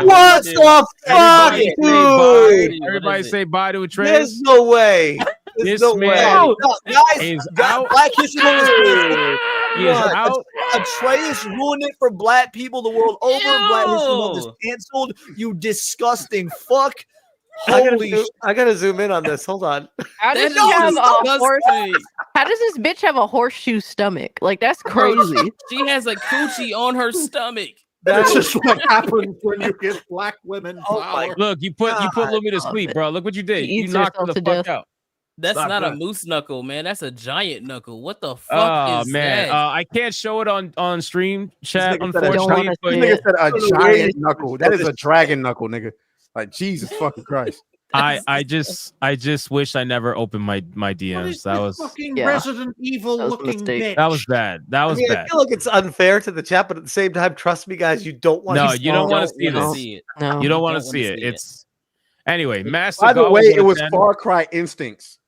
What the fuck, dude? Everybody say bye to Atreus. There's no way. There's no way. No, guys, is out. Black History Month is He is out. Atreus ruined it for black people the world over. Black History Month is canceled. You disgusting fuck. I gotta zoom in on this. Hold on. How does he have a horse? How does this bitch have a horseshoe stomach? Like that's crazy. She has a coochie on her stomach. That's just what happens when you give black women power. Look, you put Lumi to sleep, bro. Look what you did. You eats knocked her herself the to fuck death. out. That's Stop not that. a moose knuckle, man. That's a giant knuckle. What the fuck is man, that? I can't show it on stream chat. This nigga said a Unfortunately, giant- but this nigga said a giant knuckle. That is a dragon knuckle, nigga. Like Jesus fucking Christ. I just wish I never opened my DMs. That was fucking Resident Evil looking bitch. that was bad. That was I bad. feel like it's unfair to the chat, but at the same time, trust me, guys, you don't want. No, you don't want to see wanna this. see it. No. You don't want to Don't see wanna it. see it. It's anyway. Master. By the God way, with it a was 10. Far Cry Instincts.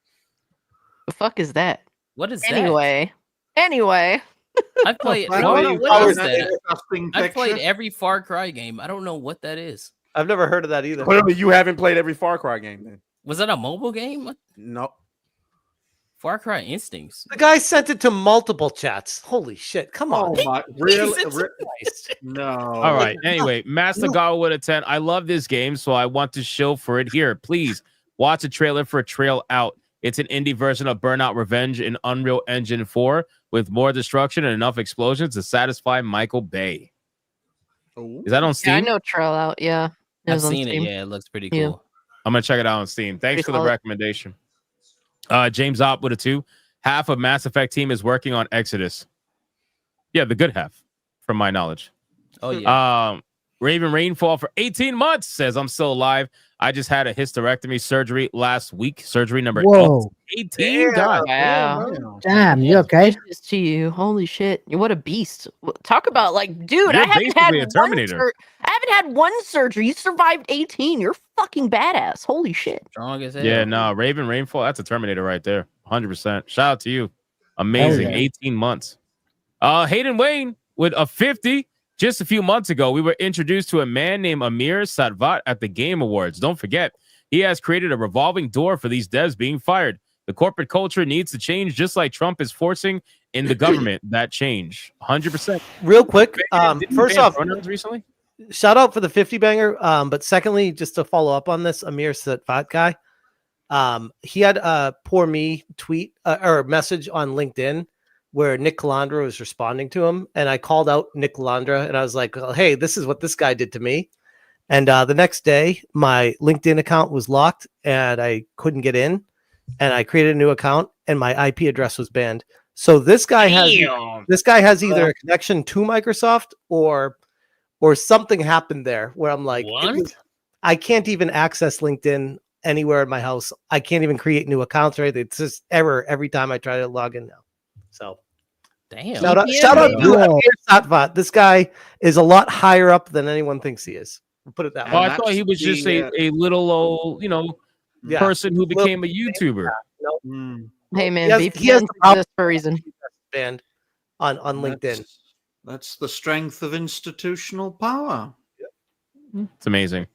The fuck is that? What is that? Anyway. I played. What What is that that? disgusting I played picture? every Far Cry game. I don't know what that is. I've never heard of that either. Clearly, you haven't played every Far Cry game, then. Was that a mobile game? What? No. Far Cry Instincts. The guy sent it to multiple chats. Holy shit! Come on. Oh my, really? Jesus Christ. No. All right. Anyway, Master God with a 10. I love this game, so I want to show for it here. Please watch a trailer for Trail Out. It's an indie version of Burnout Revenge in Unreal Engine 4 with more destruction and enough explosions to satisfy Michael Bay. Is that on Steam? Yeah, I know Trail Out. Yeah. It I've was on seen it. Steam. Yeah, it looks pretty cool. Yeah. I'm gonna check it out on Steam. Thanks for the solid. recommendation. James Opp with a 2. Half of Mass Effect team is working on Exodus. Yeah, the good half, from my knowledge. Oh yeah. Raven Rainfall for 18 months says I'm still alive. I just had a hysterectomy surgery last week. Surgery number Whoa. 18. God. Wow. Damn, you okay? This to you. Holy shit. What a beast. Talk about like, dude, You're I haven't had basically a Terminator. I haven't had one surgery. You survived 18. You're fucking badass. Holy shit. Strong as hell. Yeah, no, Raven Rainfall, that's a Terminator right there. 100%. Shout out to you. Amazing. yeah. 18 months. Hayden Wayne with a 50. Just a few months ago, we were introduced to a man named Amir Sadvat at the Game Awards. Don't forget, he has created a revolving door for these devs being fired. The corporate culture needs to change, just like Trump is forcing in the government that change. 100%. Real quick, Didn't first ban off, pronouns recently. shout out for the 50 banger. But secondly, just to follow up on this, Amir Satvat guy, he had a poor me tweet or message on LinkedIn where Nick Calandra was responding to him, and I called out Nick Calandra and I was like, well, "Hey, this is what this guy did to me." And the next day, my LinkedIn account was locked and I couldn't get in. And I created a new account and my IP address was banned. So this guy has either a connection to Microsoft or something happened there where I'm like, I can't even access LinkedIn anywhere in my house. I can't even create new accounts or anything. It's just error every time I try to log in now. So damn. Shout out to Amir Satvat. This guy is a lot higher up than anyone thinks he is. We'll put it that way. Oh, I thought he was just a little old, person who became a YouTuber. Hey man, VPNs exist for a reason. Banned on LinkedIn. That's the strength of institutional power. It's amazing.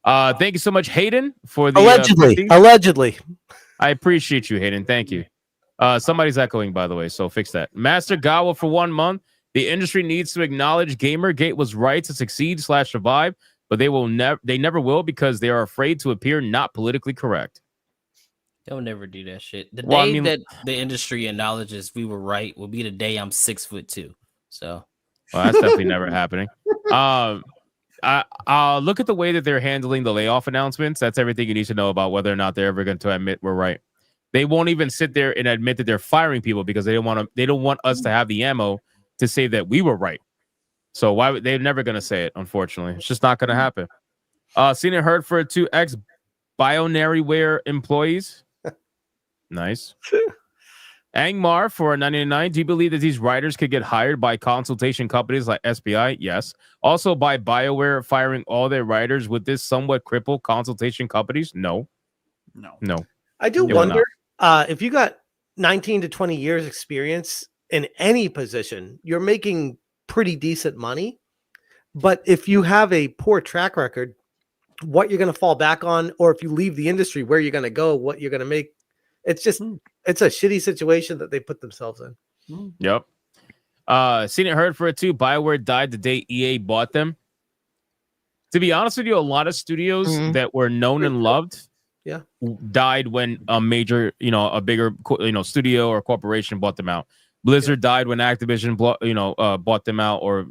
Thank you so much, Hayden, for the allegedly. I appreciate you, Hayden. Thank you. Somebody's echoing, by the way, so fix that. Master Gawa for 1 month. The industry needs to acknowledge Gamergate was right to succeed/survive, but they never will because they are afraid to appear not politically correct. They'll never do that shit. The day that the industry acknowledges we were right will be the day I'm 6'2". So, well, that's definitely never happening. Look at the way that they're handling the layoff announcements. That's everything you need to know about whether or not they're ever going to admit we're right. They won't even sit there and admit that they're firing people because they don't want us to have the ammo to say that we were right. So why would they're never going to say it? Unfortunately, it's just not going to happen. Seen and heard for 2X Bionaryware employees. Nice. Angmar for $99. Do you believe that these writers could get hired by consultation companies like SBI? Yes. Also by BioWare firing all their writers. Would this somewhat cripple consultation companies? No. I do wonder if you got 19 to 20 years experience in any position, you're making pretty decent money. But if you have a poor track record, what you're going to fall back on, or if you leave the industry, where you're going to go, what you're going to make, it's a shitty situation that they put themselves in. Yep. Seen it, heard for it too. BioWare died the day EA bought them. To be honest with you, a lot of studios that were known and loved died when a major, a bigger, studio or corporation bought them out. Blizzard died when Activision, bought them out or,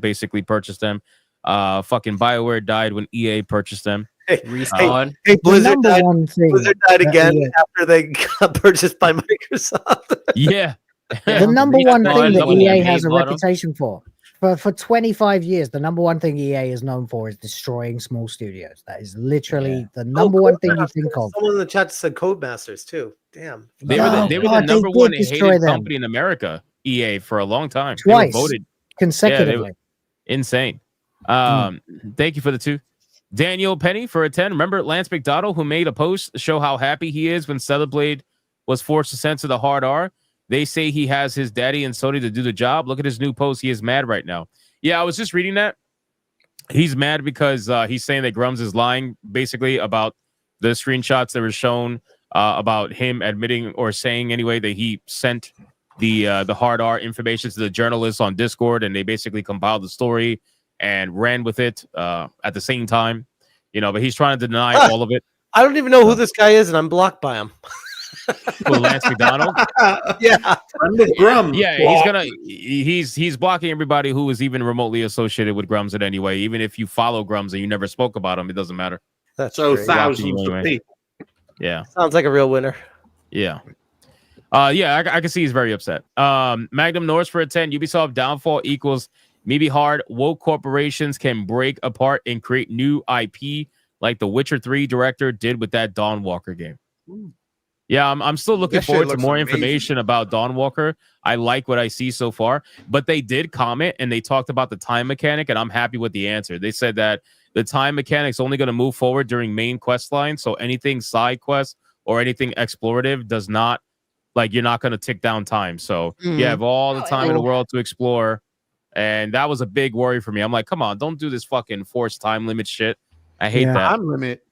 basically purchased them. Fucking BioWare died when EA purchased them. Hey, Blizzard died again after they got purchased by Microsoft. Yeah. The number one thing that EA has a reputation for 25 years, the number one thing EA is known for is destroying small studios. That is literally the number one thing you think of. Someone in the chat said Codemasters too. Damn. They were the number one hated company in America, EA, for a long time. Twice. They were voted consecutively. Insane. Thank you for the 2. Daniel Penny for a 10. Remember Lance McDonald, who made a post to show how happy he is when Celeblade was forced to censor the hard R? They say he has his daddy and Sony to do the job. Look at his new post. He is mad right now. Yeah, I was just reading that. He's mad because he's saying that Grums is lying, basically, about the screenshots that were shown about him admitting or saying anyway that he sent the hard R information to the journalists on Discord, and they basically compiled the story and ran with it at the same time. But he's trying to deny all of it. I don't even know who this guy is, and I'm blocked by him. Lance McDonald. Yeah, Grum. Yeah, he's blocking everybody who is even remotely associated with Grums in any way. Even if you follow Grums and you never spoke about him, it doesn't matter. That's so thousands of people. Yeah, sounds like a real winner. Yeah. I can see he's very upset. Magnum Norris for a 10. Ubisoft downfall equals maybe hard. Woke corporations can break apart and create new IP like the Witcher 3 director did with that Dawn Walker game. Yeah, I'm still looking forward to more information about Dawn Walker. I like what I see so far, but they did comment and they talked about the time mechanic, and I'm happy with the answer. They said that the time mechanic's only going to move forward during main quest line, so anything side quest or anything explorative does not, you're not going to tick down time. So you have all the time in the world to explore, and that was a big worry for me. I'm like, come on, don't do this fucking forced time limit shit. I hate that. Time limit.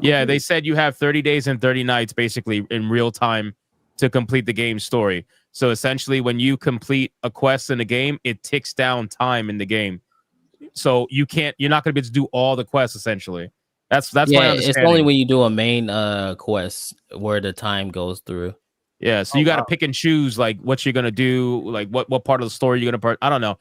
Yeah, they said you have 30 days and 30 nights basically in real time to complete the game story. So essentially when you complete a quest in the game, it ticks down time in the game. so you're not going to be able to do all the quests essentially. That's my Yeah, understanding. it's only when you do a main quest where the time goes through. Yeah, so you got to pick and choose like what you're gonna do, like what part of the story you're gonna. I don't know.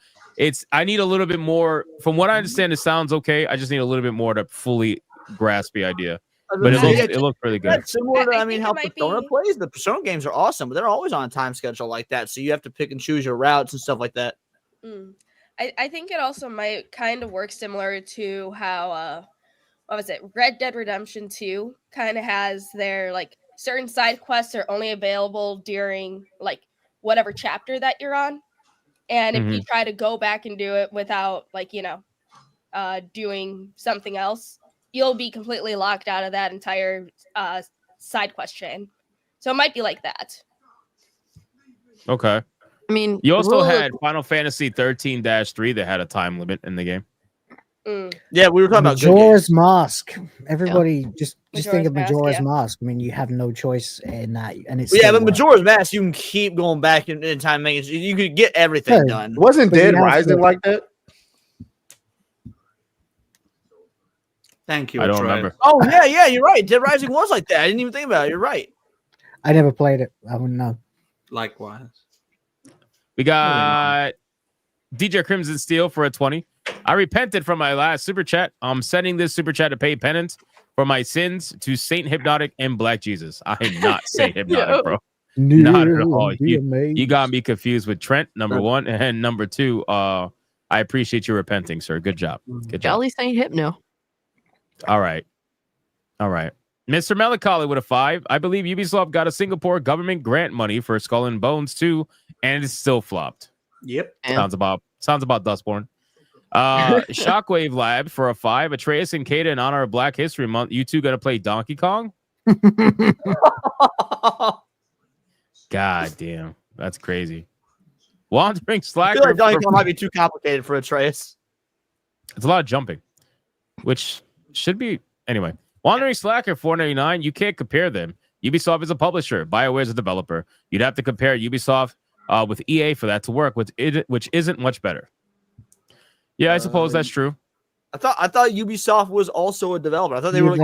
I need a little bit more. From what I understand, it sounds okay. I just need a little bit more to fully grasp the idea. But it looks really good. That's similar to how Persona plays. The Persona games are awesome, but they're always on a time schedule like that. So you have to pick and choose your routes and stuff like that. I think it also might kind of work similar to how what was it? Red Dead Redemption 2 kind of has their like certain side quests are only available during like whatever chapter that you're on. And if you try to go back and do it without like, doing something else, you'll be completely locked out of that entire side quest chain. So it might be like that. Okay. I mean, you also had Final Fantasy 13-3 that had a time limit in the game. Yeah, we were talking about Majora's Mask. Everybody just Majora's think of Mask, Majora's yeah. Mask. I mean, you have no choice in that, and it's but Majora's Mask, you can keep going back in time, making you could get everything done. Wasn't Dead Rising like that? Thank you. I don't Trey. remember. Oh yeah, you're right. Dead Rising was like that. I didn't even think about it. You're right. I never played it. I wouldn't know. Likewise. We got DJ Crimson Steel for a 20. I repented from my last super chat. I'm sending this super chat to pay penance for my sins to Saint Hypnotic and Black Jesus. I am not Saint Hypnotic, bro. Not at all. You got me confused with Trent, number one, and number two. I appreciate you repenting, sir. Good job. Good job. Jolly Saint Hypno. All right. Mr. Melancholy with a 5. I believe Ubisoft got a Singapore government grant money for Skull and Bones 2, and it's still flopped. Yep. Sounds about Dustborn. Shockwave Lab for a 5. Atreus and Kata in honor of Black History Month. You two gonna play Donkey Kong? God damn, that's crazy. Wandering I Slacker. feel like Donkey Kong might be too complicated for Atreus. It's a lot of jumping, which should be anyway. Wandering Slacker 499. You can't compare them. Ubisoft is a publisher. BioWare is a developer. You'd have to compare Ubisoft with EA for that to work, which isn't much better. Yeah, I suppose that's true. I thought Ubisoft was also a developer. I thought they were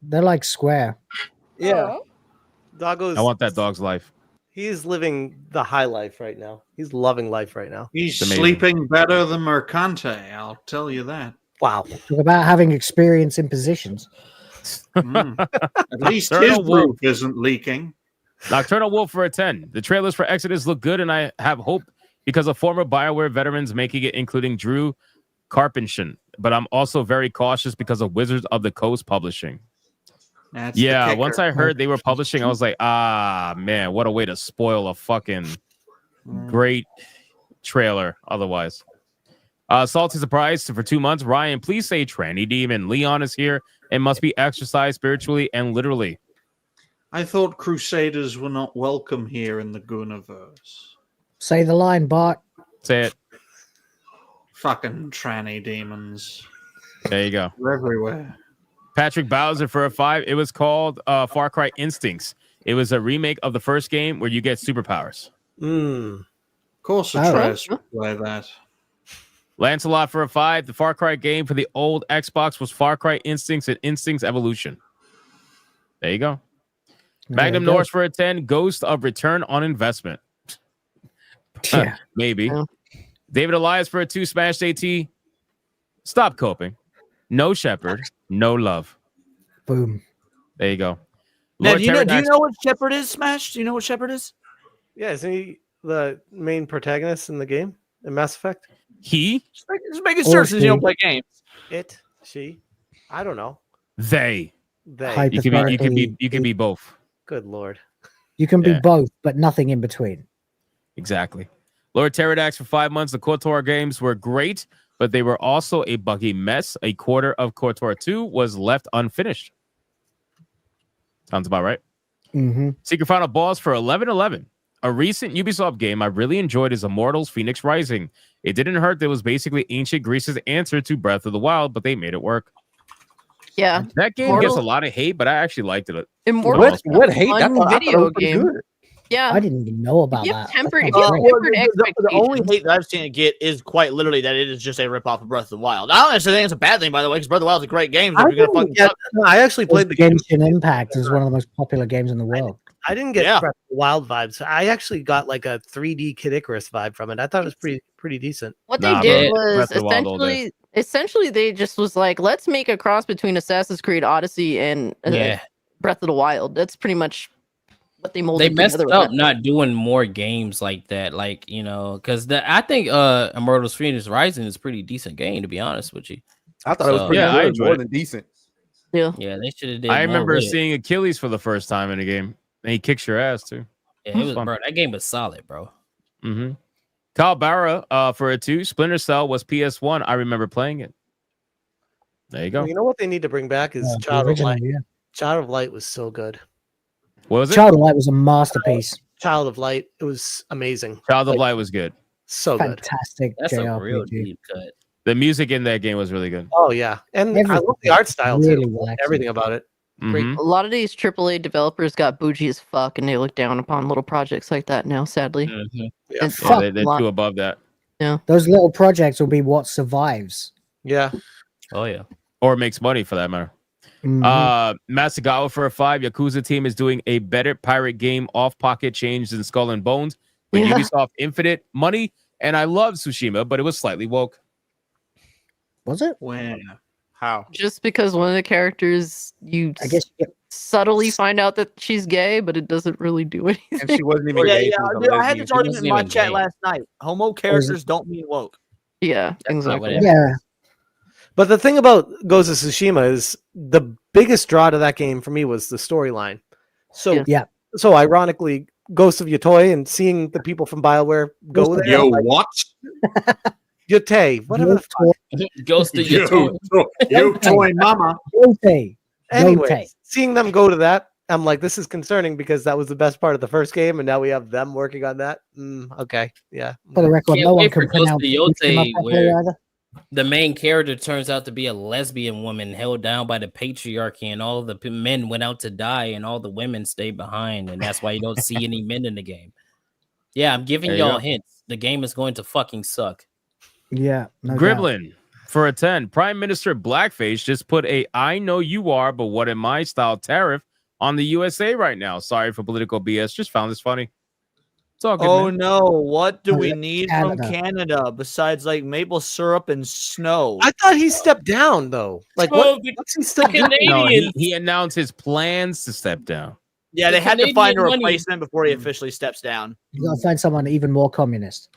They're like Square. Yeah. Doggo's. I want that dog's life. He's living the high life right now. He's loving life right now. He's sleeping better than Mercante, I'll tell you that. Wow. Talk about having experience in positions. At least his roof isn't leaking. Nocturnal Wolf for a 10. The trailers for Exodus look good, and I have hope because of former BioWare veterans making it, including Drew Karpyshyn. But I'm also very cautious because of Wizards of the Coast publishing. That's once I heard they were publishing, I was like, man, what a way to spoil a fucking great trailer otherwise. Salty surprise for 2 months. Ryan, please say tranny demon. Leon is here and must be exercised spiritually and literally. I thought Crusaders were not welcome here in the Gooniverse. Say the line, Bart. Say it. Fucking tranny demons. There you go. They're everywhere. Patrick Bowser for a 5. It was called Far Cry Instincts. It was a remake of the first game where you get superpowers. Of course, Atreus would play that. Lancelot for a 5. The Far Cry game for the old Xbox was Far Cry Instincts and Instincts Evolution. There you go. Magnum Norse for a 10. Ghost of Return on Investment. Maybe. Yeah. David Elias for a 2. Smashed AT. Stop coping. No Shepherd. No love. Boom. There you go. Now, do you know what Shepherd is, Smash? Do you know what Shepherd is? Yeah, isn't he the main protagonist in the game in Mass Effect? He? Just make a search since you don't play games. It, she, I don't know. They. You can be both. Good Lord. You can be both, but nothing in between. Exactly. Lord Pterodax for 5 months. The KOTOR games were great, but they were also a buggy mess. A quarter of KOTOR 2 was left unfinished. Sounds about right. Mm-hmm. Secret Final Boss for 1111. A recent Ubisoft game I really enjoyed is Immortals Phoenix Rising. It didn't hurt that it was basically ancient Greece's answer to Breath of the Wild, but they made it work. Yeah. That game gets a lot of hate, but I actually liked it. Immortals what hate? Fun video game. Good. Yeah. I didn't even know about If you that. have tempered, That if you have sounds great. tempered The only expectations. hate that I've seen it get is quite literally that it is just a ripoff of Breath of the Wild. I don't necessarily think it's a bad thing, by the way, because Breath of the Wild is a great game. So if you're gonna fucking suck- I actually played the game. Genshin Impact is one of the most popular games in the world. I didn't get Yeah. Breath of the Wild vibes. I actually got like a 3D Kid Icarus vibe from it. I thought it was pretty decent. What they Nah, did bro. was Breath of the Wild all day. essentially they just was like, let's make a cross between Assassin's Creed Odyssey and Yeah. Breath of the Wild. That's pretty much what they molded They messed together with up that. not doing more games like that, like because I think Immortals Phoenix Rising is a pretty decent game, to be honest with you. I thought it was pretty I good, enjoyed more it. than decent. Yeah, they should have did. I more remember with it. seeing Achilles for the first time in a game, and he kicks your ass too. Yeah, it was, bro. That game was solid, bro. Mm-hmm. Kyle Barra for a 2. Splinter Cell was PS1. I remember playing it. There you go. You know what they need to bring back is the Child of original, Light. yeah. Child of Light was so good. What was it? Child of Light was a masterpiece. Child of Light. It was amazing. Child of Light was good. So good. Fantastic That's a real JRPG. deep cut. The music in that game was really good. Oh yeah, and I love the art style really too. well Everything about it. Great. Mhm. A lot of these AAA developers got bougie as fuck, and they look down upon little projects like that now. Sadly, Mhm. And Fuck. fuck They're lot- too above that. Yeah, Those little projects will be what survives. Yeah. Oh yeah. Or makes money for that matter. Mhm. Masagawa for a 5. Yakuza team is doing a better pirate game off pocket change than Skull and Bones. But Yeah. Ubisoft Infinite money, and I love Tsushima, but it was slightly woke. Was it? When? How? just because one of the characters you I guess you get subtly find out that she's gay, but it doesn't really do anything. And she wasn't even Yeah, gay. yeah. she was a Dude, I had lesbian. this argument wasn't in my even chat gay. last night. Homo characters don't mean woke. Yeah, not exactly. what Yeah. But the thing about Ghost of Tsushima is the biggest draw to that game for me was the storyline. So Yeah. so ironically, Ghost of Yotoi and seeing the people from BioWare go Ghost of there. Yo, I'm like, what? Yotei, whatever the fuck. Ghost of Yo, your yo, toy mama. Yote. Anyway, Yote. seeing them go to that, I'm like, this is concerning because that was the best part of the first game, and now we have them working on that. Okay, yeah. For the record, Can't no one wait for can Ghost pronounce of Tsushima Yote properly where either. the main character turns out to be a lesbian woman held down by the patriarchy, and all the men went out to die, and all the women stayed behind, and that's why you don't see any men in the game. Yeah, I'm giving There you y'all go. hints. The game is going to fucking suck. Yeah. No doubt. Griblin for a 10. Prime Minister Blackface just put a "I know you are, but what am I" style tariff on the USA right now. Sorry for political BS. Just found this funny. It's all good. Oh man. no! What do Oh, we that's need from Canada. Canada besides like maple syrup and snow? I thought he stepped down though. Like Oh, what's he still doing? No, Canadians. he announced his plans to step down. Yeah, The they had to find a Canadian money. replacement before he officially steps down. You gotta find someone even more communist.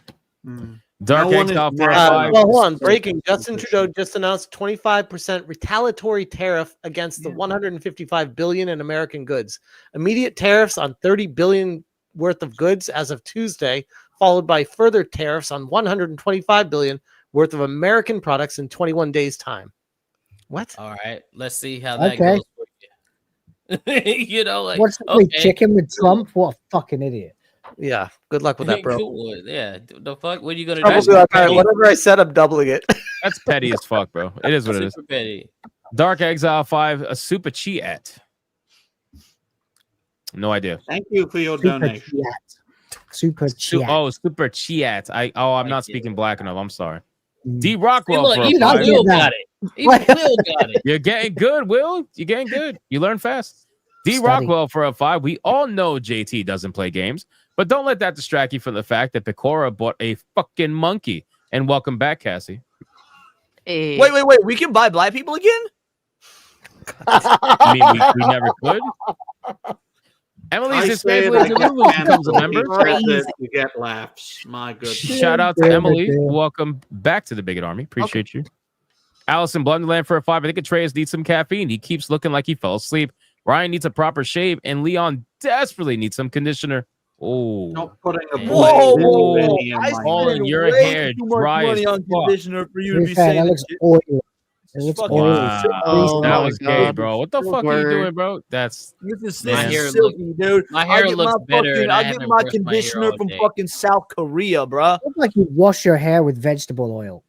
Dark No one Exile is for a mad. 5. Well, hold on. Breaking. Justin Trudeau just announced 25% retaliatory tariff against the 155 billion in American goods. Immediate tariffs on 30 billion worth of goods as of Tuesday, followed by further tariffs on 125 billion worth of American products in 21 days' time. What? All right, let's see how that Okay. goes for you. You know, like What's okay, chicken with Trump? What a fucking idiot. Yeah. Good luck with that, bro. cool. Yeah, the fuck? What are you gonna Trump will do? be like, all right, whatever I said, I'm doubling it. That's petty as fuck, bro. It is what it is. Super petty. Dark Exile 5, a super cheat. No idea. Thank you for your donation. Super chat. Oh, super cheat. I'm not speaking black enough. I'm sorry. D Hey, Rockwell look, for a even 5. Will got it. Even Will got it. You're getting good, Will. You're getting good. You learn fast. D Study. Rockwell for a 5. We all know JT doesn't play games, but don't let that distract you from the fact that Pecora bought a fucking monkey. And welcome back, Cassie. Hey. Wait. We can buy black people again? I mean, we never could. Emily's I his say family that Lulu becomes a member. You get laughs. My goodness. Shout out to Emily. Welcome back to the Bigot Army. Appreciate you. Allison Blunderland for a 5. I think Atreus needs some caffeine. He keeps looking like he fell asleep. Ryan needs a proper shave, and Leon desperately needs some conditioner. Oh, Not putting a Whoa, blade whoa, whoa. in I all in spent your way hair too much dry money as on fuck. conditioner for you To to be be fair, saying that that looks shit. oily. It looks fucking oily. wow. That Oh was my gay, God. bro. What the fuck are you doing, bro? That's This My is hair silky, dude. my hair I get looks better, fucking, and I I get haven't my brushed my hair conditioner all from day. fucking South Korea, bruh. Looks like you wash your hair with vegetable oil.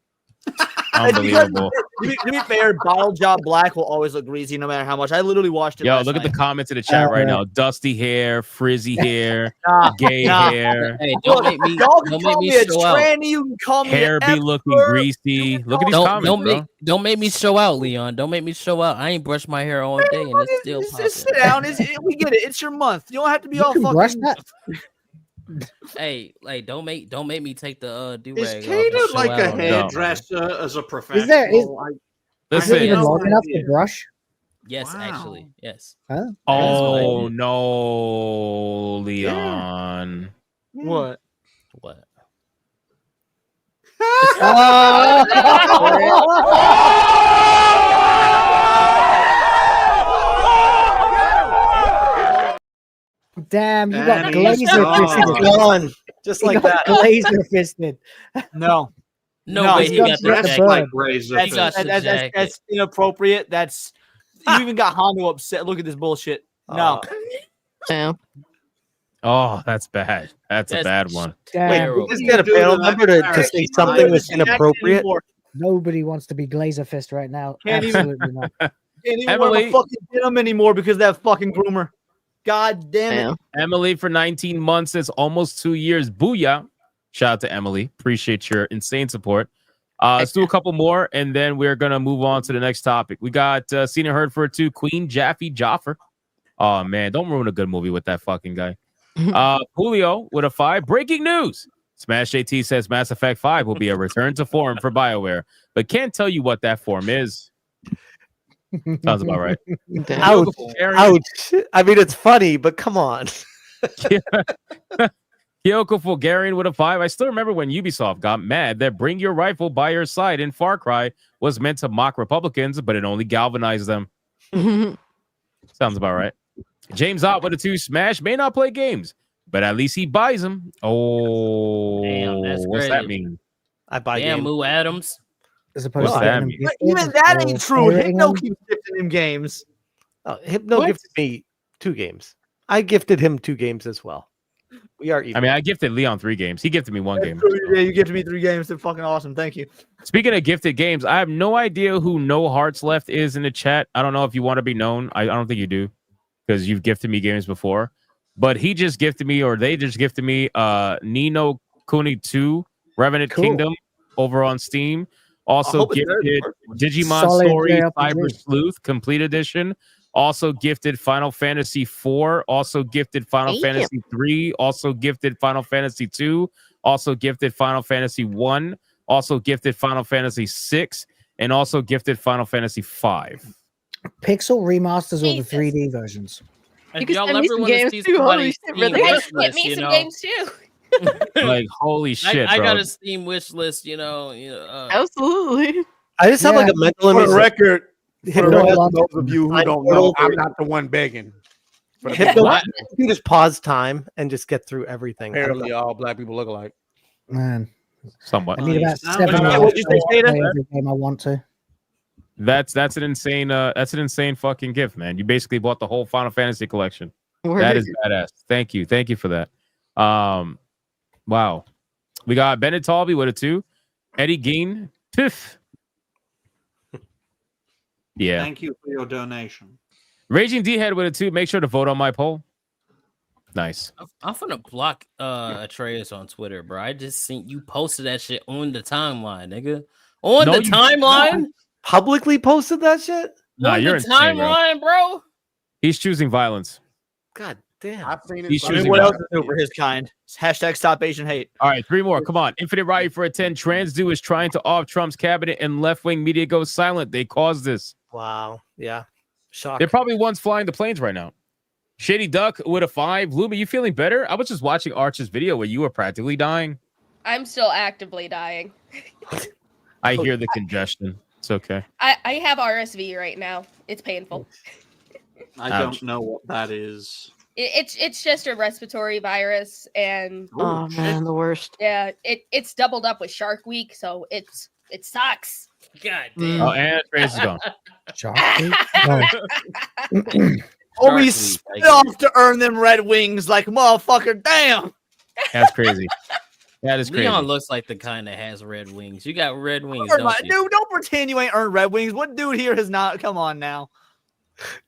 Unbelievable. To be fair, Bottle Job Black will always look greasy no matter how much. I literally watched it. Yo, last look at the night. comments in the chat right now. Dusty hair, frizzy hair, gay hair. Hey, don't make me. Y'all can Don't make call me me a show out. tranny. You can call me Hair an be looking F-word. greasy. Look at these Don't comments, don't make me show out, Leon. Don't make me show out. I ain't brushed my hair all day and it's still Just sit popping. down. We get it. It's your month. You don't have to be all fucking. Hey, like don't make me take the do Is rag. Kata like a hairdresser as a professional? Is there is, I is it have even no long enough to idea. brush? Yes, actually, yes. Huh? Oh no, Leon. What? What? Damn, you got And glazer he's gone. Just like that. Glazer fisted. No. No way he got the That's jacket. like That's inappropriate. That's you even got Hondo upset. Look at this bullshit. No. Damn. Oh, that's bad. That's a bad one. Wait, we just get a panel member to say something was inappropriate. Nobody wants to be glazer fist right now. Can't even- Absolutely not. Can't even wear Emily. my fucking denim anymore because of that fucking groomer. God damn it. Emily for 19 months. It's almost 2 years. Booyah. Shout out to Emily. Appreciate your insane support. Let's do a couple more, and then we're going to move on to the next topic. We got seen and heard for it too. Queen Jaffe. Oh, man. Don't ruin a good movie with that fucking guy. Julio with a 5. Breaking news. Smash JT says Mass Effect 5 will be a return to form for BioWare, but can't tell you what that form is. Sounds about right. Ouch. Ouch. I mean, it's funny, but come on. Kyoko Fulgarian with a 5. I still remember when Ubisoft got mad that Bring Your Rifle by Your Side in Far Cry was meant to mock Republicans, but it only galvanized them. Sounds about right. James Ott with a 2. Smash may not play games, but at least he buys them. Oh, Damn, that's what's that crazy. mean? I buy Damn, games. Moo Adams. As opposed What's to that getting mean? them But gifted even that or ain't true. pirating Hypno them. keeps gifting him games. Oh, Hypno gifted me 2 games. I gifted him 2 games as well. We are even. I mean, I gifted Leon 3 games. He gifted me 1 game. Yeah, you gifted me 3 games. They're fucking awesome. Thank you. Speaking of gifted games, I have no idea who No Hearts Left is in the chat. I don't know if you want to be known. I don't think you do because you've gifted me games before. But he just gifted me, or they just gifted me, Nino Kuni 2 Revenant Kingdom over on Steam. Also gifted Digimon Solid Story JRPG. Cyber Sleuth Complete Edition. Also gifted Final Fantasy 4. Also gifted Final Damn. Fantasy 3. Also gifted Final Fantasy 2. Also gifted Final Fantasy 1. Also gifted Final Fantasy 6. And also gifted Final Fantasy 5. Pixel remasters or the Jesus. 3D versions. If can y'all send me ever some want to games see too. Holy somebody's shit, Steam brother. wish Get list, me you some know, games too. Like, holy shit, I bro. got a Steam wish list, Absolutely. I just have like a mental For image. the record, for the Hypno, rest of those of you who don't know, I'm not the one begging. For the Hypno, What? you can just pause time and just get through everything. I don't apparently know. all black people look alike. Man, Somewhat. I need about Nice. 7 What'd hours you to say, Kata? play every game I want to. That's an insane fucking gift, man. You basically bought the whole Final Fantasy collection. Word. That is badass. Thank you for that. Wow. We got Bennett Talby with a 2. Eddie Gein, Piff. Yeah. Thank you for your donation. Raging D Head with a 2. Make sure to vote on my poll. Nice. I'm gonna block Atreus on Twitter, bro. I just seen you posted that shit on the timeline, nigga. On No, the you timeline? Publicly posted that shit? Nah, On you're the insane, bro. timeline, bro. He's choosing violence. God damn. I've seen it. He's I mean, choosing what else violence. is new for his kind? Hashtag stop Asian hate. All right, 3 more. Come on. Infinite Riot for a 10. Transdo is trying to off Trump's cabinet and left-wing media goes silent. They caused this. Wow. Yeah. Shock. They're probably ones flying the planes right now. Shady Duck with a 5. Lumi, you feeling better? I was just watching Arch's video where you were practically dying. I'm still actively dying. I hear the congestion. It's okay. I have RSV right now. It's painful. I Ouch. don't know what that is. It's just a respiratory virus, and Oh man, the worst. yeah, it's doubled up with Shark Week, so it sucks. God damn. Oh, and Trace is gone. Or we Week, spit off to earn them Red Wings like motherfucker. Damn. That's crazy. That is crazy. Leon looks like the kind that has red wings. You got red wings, Dude, don't you? don't pretend you ain't earned Red Wings. What dude here has not? Come on now.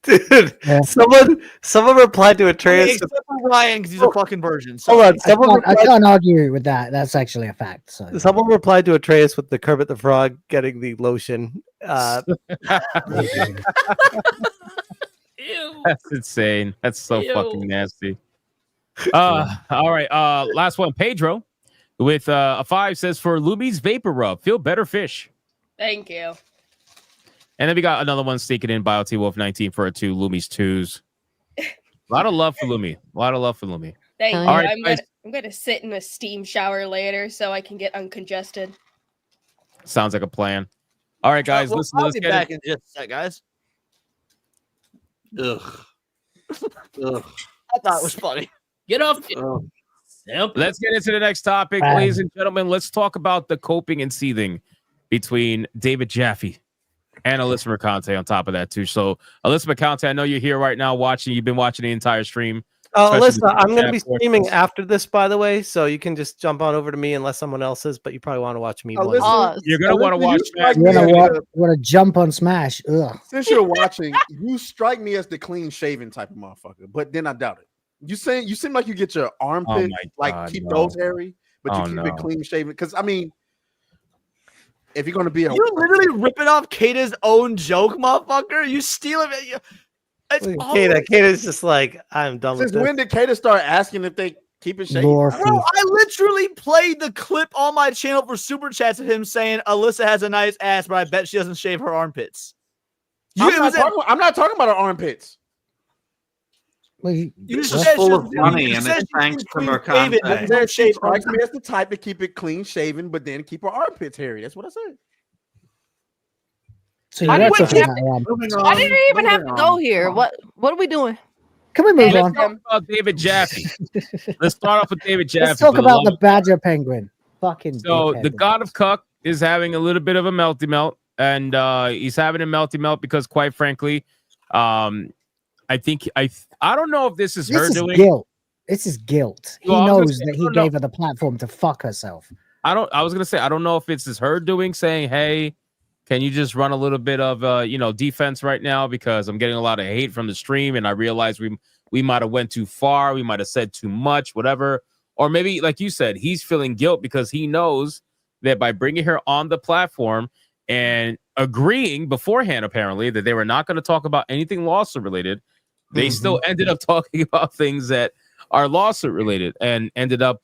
Dude, someone replied to Atreus. Except for Ryan, because he's a fucking virgin. Hold on, I can't argue with that. That's actually a fact. So someone replied to Atreus with the Kermit the Frog getting the lotion. That's insane. That's so fucking nasty. All right. Last one. Pedro with a 5 says for Lumi's Vapor Rub, feel better fish. Thank you. And then we got another one sneaking in, BioT Wolf 19 for a 2, Lumi's 2s. A lot of love for Lumi. Thank you. All right, I'm gonna sit in a steam shower later so I can get uncongested. Sounds like a plan. All right, guys. I'll let's be get back it. in just a sec, guys. Ugh. I thought it was funny. Get off. Let's get into the next topic, ladies and gentlemen. Let's talk about the coping and seething between David Jaffe and Alyssa Mercante on top of that, too. So, Alyssa Mercante, I know you're here right now watching. You've been watching the entire stream. Alyssa, I'm going to be streaming after this, by the way, so you can just jump on over to me unless someone else is, but you probably want to watch me. You're going to want to watch Smash. You want to jump on Smash. Ugh. Since you're watching, you strike me as the clean shaven type of motherfucker, but then I doubt it. You seem like you get your armpit keep those hairy, but you keep it clean shaven. Because I mean, if you're gonna be You're literally ripping off Kata's own joke, motherfucker. You stealing it. Kata's just like, I'm done with Since this. when did Kata start asking if they keep it shaven? Bro, I literally played the clip on my channel for super chats of him saying Alyssa has a nice ass, but I bet she doesn't shave her armpits. I'm not talking about her armpits. You It's full of money, and it's thanks to Mercante. She strikes me as the type to keep it clean shaven, but then keep her armpits hairy. That's what I said. So Why did we even have to go here? What are we doing? Can we move on? Let's talk about David Jaffe. Let's start off with David Jaffe. Let's talk about the Badger Penguin. Fucking So dickhead. the God of Cuck is having a little bit of a melty melt, and he's having a melty melt because, quite frankly, I think I don't know if this is her doing guilt. This is guilt. He Well, I was gonna knows say, that I he don't know. gave her the platform to fuck herself. I was gonna say I don't know if it's her doing, saying, "Hey, can you just run a little bit of defense right now because I'm getting a lot of hate from the stream, and I realize we might have went too far, we might have said too much, whatever." Or maybe, like you said, he's feeling guilt because he knows that by bringing her on the platform and agreeing beforehand, apparently, that they were not going to talk about anything lawsuit related, they still ended up talking about things that are lawsuit related and ended up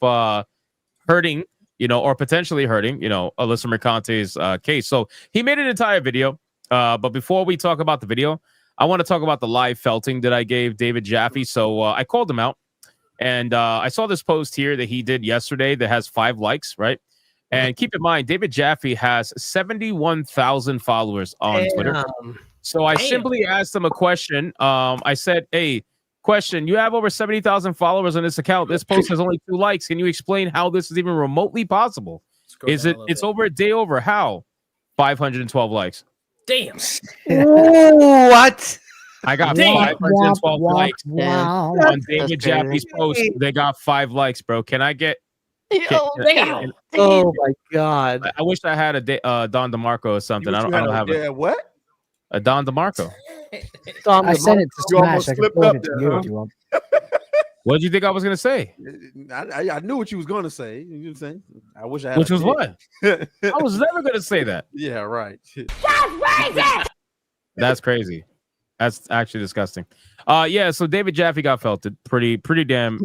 hurting, or potentially hurting, Alyssa Mercante's case. So he made an entire video. But before we talk about the video, I want to talk about the live felting that I gave David Jaffe. So I called him out, and I saw this post here that he did yesterday that has 5 likes, right? And keep in mind, David Jaffe has 71,000 followers on Twitter. So I simply asked him a question. I said, "Hey, question, you have over 70,000 followers on this account. This post has only 2 likes. Can you explain how this is even remotely possible? It's over a day over. How? 512 likes. Damn. What? I got Damn. 512 likes Wow. on David Jaffe's post. They got 5 likes, bro. Can I get... Damn. Oh my god! I wish I had a Don DeMarco or something. I don't have it. What? A Don DeMarco. I sent it to You Smash. almost I can slipped forward up it to there, you huh? if you want. What did you think I was gonna say? I knew what you was gonna say. You know what I'm saying? I wish I had. Which a was dick. what? I was never gonna say that. Yeah, right. That's crazy. That's actually disgusting. Yeah, so David Jaffe got felted pretty damn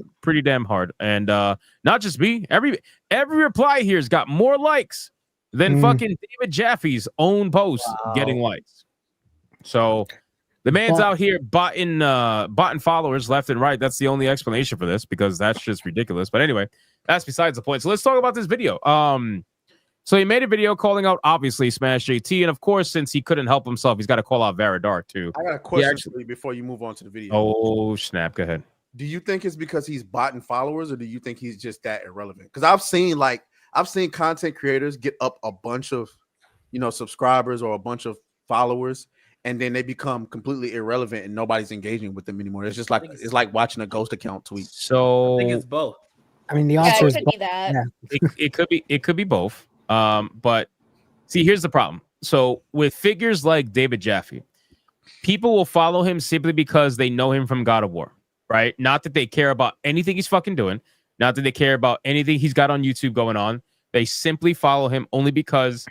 hard. And not just me, every reply here's got more likes than fucking David Jaffe's own post getting likes. So the man's out here botting followers left and right. That's the only explanation for this, because that's just ridiculous. But anyway, that's besides the point. So let's talk about this video. So he made a video calling out, obviously, Smash JT. And of course, since he couldn't help himself, he's got to call out Veradark too. I got a question for you before you move on to the video. Oh, snap. Go ahead. Do you think it's because he's botting followers, or do you think he's just that irrelevant? Because I've seen content creators get up a bunch of, subscribers or a bunch of followers, and then they become completely irrelevant and nobody's engaging with them anymore. It's just like it's like watching a ghost account tweet. So I think it's both. I mean, the Yeah, answer it is could be that. yeah. It could be both. But see, here's the problem. So with figures like David Jaffe, people will follow him simply because they know him from God of War, right? Not that they care about anything he's fucking doing, not that they care about anything he's got on YouTube going on. They simply follow him only because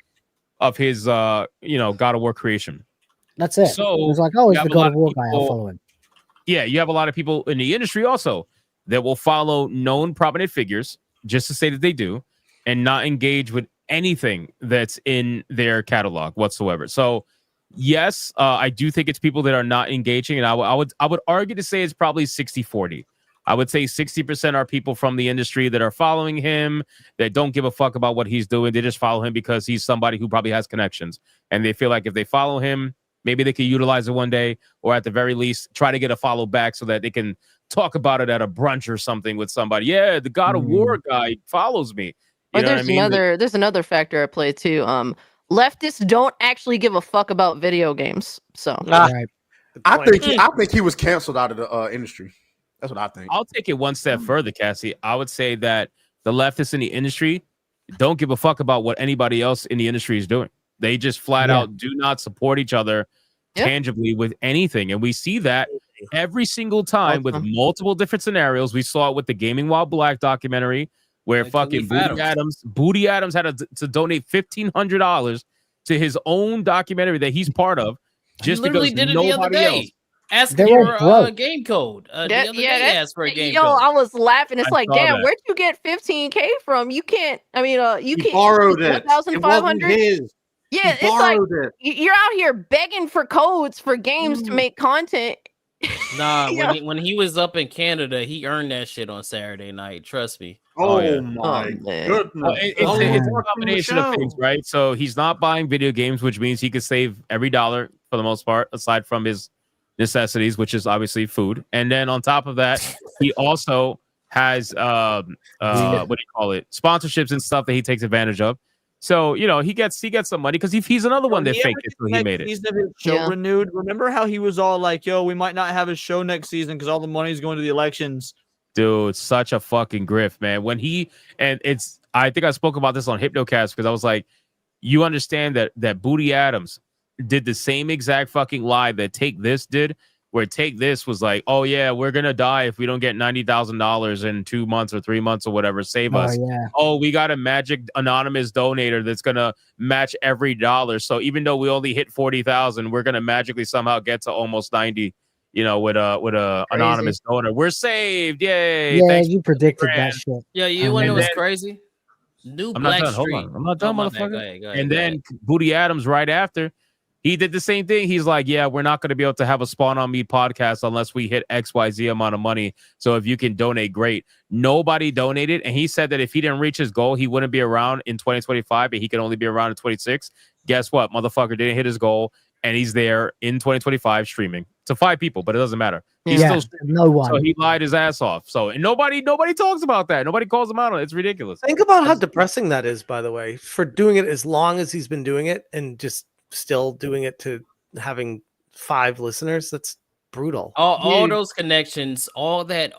of his God of War creation. That's it. So it was like, oh, you he's the have a God lot of War of guy. I'll people- follow him. Yeah, you have a lot of people in the industry also that will follow known prominent figures just to say that they do and not engage with anything that's in their catalog whatsoever. So yes, I do think it's people that are not engaging, and I would argue to say it's probably 60-40. I would say 60% are people from the industry that are following him, that don't give a fuck about what he's doing. They just follow him because he's somebody who probably has connections, and they feel like if they follow him, maybe they could utilize it one day, or at the very least, try to get a follow back so that they can talk about it at a brunch or something with somebody. Yeah, the God of War guy follows me. You Or know what I there's mean? there's another factor at play too. Leftists don't actually give a fuck about video games. So Right. I think he was canceled out of the industry. That's what I think. I'll take it one step further, Cassie. I would say that the leftists in the industry don't give a fuck about what anybody else in the industry is doing. They just flat out do not support each other tangibly with anything. And we see that every single time with multiple different scenarios. We saw it with the Gaming While Black documentary where fucking Booty Adams had to donate $1,500 to his own documentary that he's part of just literally because did it the other nobody day. else. Ask They for were a game code. The other day that's- asked for a game yo, code. I was laughing. It's I like, saw damn, that. where'd you get 15K from? You can't. I mean, you He can't. borrowed it. It wasn't 1,500. his. Yeah, He it's like borrowed it. you're out here begging for codes for games to make content. Nah, when he was up in Canada, he earned that shit on Saturday night. Trust me. Oh, yeah. my man. goodness. Well, it's a combination of things, right? So he's not buying video games, which means he could save every dollar for the most part, aside from his necessities, which is obviously food. And then on top of that, he also has what do you call it? Sponsorships and stuff that he takes advantage of. So he gets some money because he's another one that faked it till he made it. Season of his show renewed. Remember how he was all like, "Yo, we might not have a show next season because all the money's going to the elections." Dude, such a fucking grift, man. I think I spoke about this on Hypnocast because I was like, you understand that Booty Adams did the same exact fucking lie that Take This did, where Take This was like, oh yeah, we're gonna die if we don't get $90,000 in 2 months or 3 months or whatever. Save us. Yeah. Oh, we got a magic anonymous donator that's gonna match every dollar. So even though we only hit 40,000, we're gonna magically somehow get to almost 90. With a anonymous donor. We're saved. Yay. Yeah, Thanks you predicted that grand. shit. Yeah, you want to know what's crazy? New I'm not Black done. Hold Street. on. I'm not done, my bad. motherfucker. Go ahead, And go then ahead. Booty Adams right after, he did the same thing. He's like, yeah, we're not going to be able to have a Spawn on Me podcast unless we hit XYZ amount of money. So if you can donate, great. Nobody donated. And he said that if he didn't reach his goal, he wouldn't be around in 2025, but he could only be around in 26. Guess what? Motherfucker didn't hit his goal. And he's there in 2025 streaming to 5 people, but it doesn't matter. He's still streaming. No one. So he lied his ass off. So and nobody talks about that. Nobody calls him out on it. It's ridiculous. Think about how depressing that is, by the way, for doing it as long as he's been doing it and just still doing it to having 5 listeners. That's brutal. All those connections, all that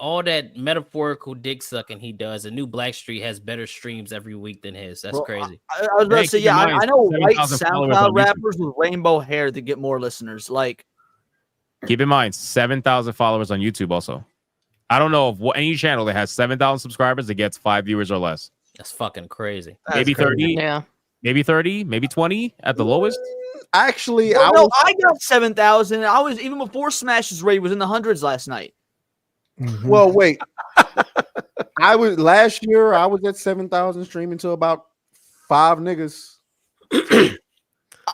metaphorical dick sucking he does. And New Black Street has better streams every week than his. That's crazy. I was about to say, yeah, I know white SoundCloud rappers with rainbow hair that get more listeners. Like, keep in mind, 7,000 followers on YouTube also. I don't know of any channel that has 7,000 subscribers that gets 5 viewers or less. That's fucking crazy. Maybe 30. Yeah. Maybe 30, maybe 20 at the lowest. Actually, I got 7,000. I was even before Smash's Raid was in the hundreds last night. Well, wait. Last year I was at 7,000 streaming to about 5 niggas.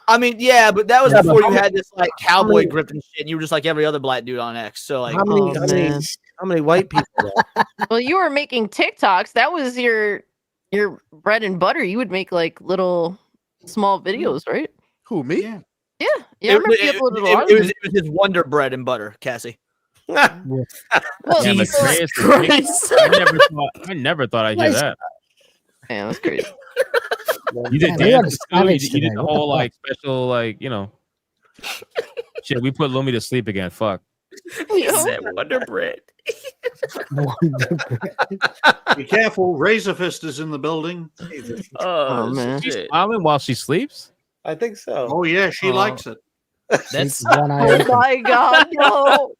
I mean, yeah, but that was before you had this like cowboy grip and shit. And you were just like every other black dude on X. So like, how many white people? Well, you were making TikToks. That was your bread and butter. You would make like little small videos, right? Who, me? Yeah. I remember you uploaded a lot of it was his Wonder Bread and butter, Cassie. Well, Jesus Christ. I never thought I'd hear that. Man, that's crazy. You did Man, dance. we are You savage did today. the What the whole fuck? like special shit. We put Lumi to sleep again. Fuck. He said Wonder Bread. Be careful, Razor Fist is in the building. Oh, man. She's shit. smiling while she sleeps? I think so. Oh yeah, she likes it. That's One eye Oh open. my god, no.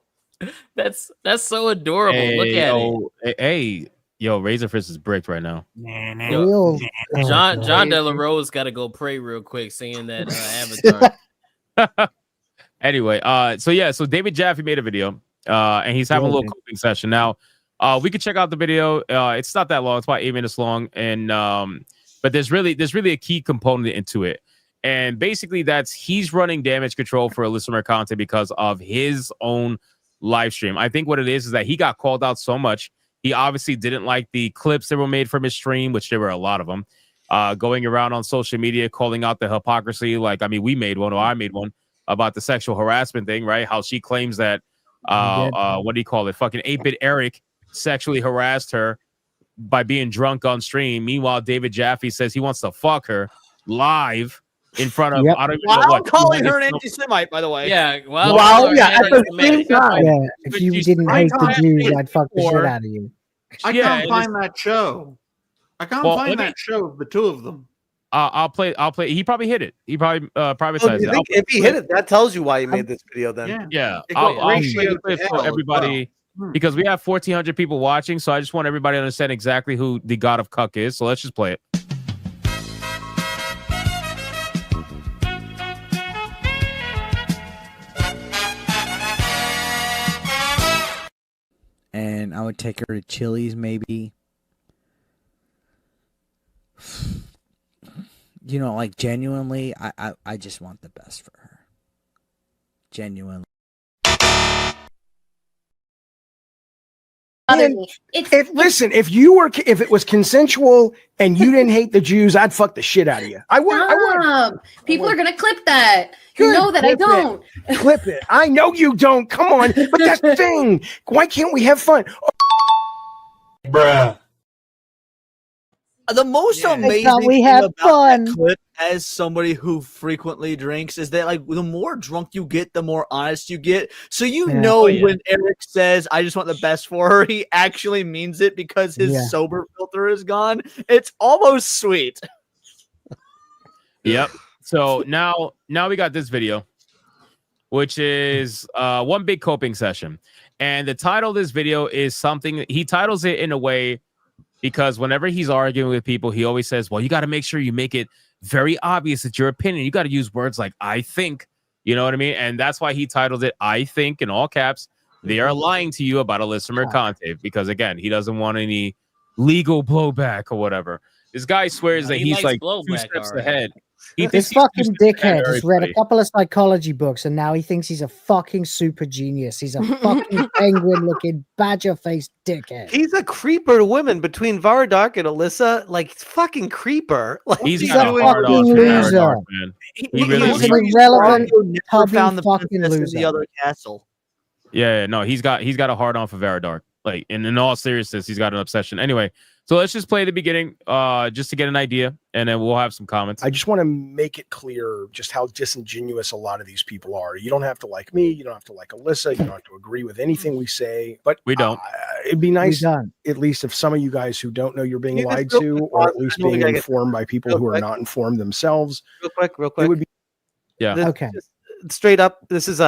that's so adorable. Look at it. Hey, yo, Razor Fist is bricked right now. Real. John De La Rose got to go pray real quick, seeing that Avatar. Anyway, so David Jaffe made a video, and he's having a little coping session. Now, we could check out the video. It's not that long; it's about 8 minutes long, and but there's really a key component into it, and basically that's he's running damage control for listener content because of his own live stream. I think what it is that he got called out so much. He obviously didn't like the clips that were made from his stream, which there were a lot of them, going around on social media, calling out the hypocrisy. Like, I mean, we made one, or I made one, about the sexual harassment thing, right? How she claims that, what do you call it? Fucking 8-Bit Eric sexually harassed her by being drunk on stream. Meanwhile, David Jaffe says he wants to fuck her live in front of, I don't even know While what. calling her an anti-Semite, by the way. Yeah, at the same time. Yeah, if you didn't hate the Jews, I'd fuck the shit out of you. I can't find that show. I can't find that show of the two of them. I'll play. He probably hit it. He probably privatized it. If he hit it, that tells you why he made this video. Then yeah. It got I'll ratio play it to for hell as everybody because we have 1,400 people watching. So I just want everybody to understand exactly who the God of Cuck is. So let's just play it. And I would take her to Chili's, maybe. You know, like genuinely, I just want the best for her. Genuinely. Listen, if it was consensual and you didn't hate the Jews, I'd fuck the shit out of you. I would. People are gonna clip that. Good, You know that I clip don't. it. Clip it. I know you don't. Come on. But that's the thing. Why can't we have fun? Bruh. The most amazing how we thing have about fun. that clip, as somebody who frequently drinks, is that like the more drunk you get, the more honest you get. So know when Eric says, "I just want the best for her," he actually means it because his sober filter is gone. It's almost sweet. Yep. So now we got this video, which is one big coping session. And the title of this video is something he titles it in a way because whenever he's arguing with people, he always says, well, you got to make sure you make it very obvious it's your opinion. You got to use words like I think, you know what I mean? And that's why he titled it I think in all caps. They are lying to you about a listener content because, again, he doesn't want any legal blowback or whatever. This guy swears that he's like 2 steps ahead. This fucking dickhead has read a couple of psychology books and now he thinks he's a fucking super genius. He's a fucking penguin-looking badger-faced dickhead. He's a creeper to women between Varadark and Alyssa. Like fucking creeper. Like he's a fucking loser. He really He's an irrelevant, tubby found the fucking princess in loser. the other castle. Yeah, no, he's got a hard on for Varadark. Like, in all seriousness, he's got an obsession. Anyway, so let's just play the beginning, just to get an idea, and then we'll have some comments. I just want to make it clear just how disingenuous a lot of these people are. You don't have to like me. You don't have to like Alyssa. You don't have to agree with anything we say. But we don't. It'd be nice, at least, if some of you guys who don't know you're being lied to, or at least being informed by people who are not informed themselves. Real quick. It would be. Yeah. Okay. Straight up, this is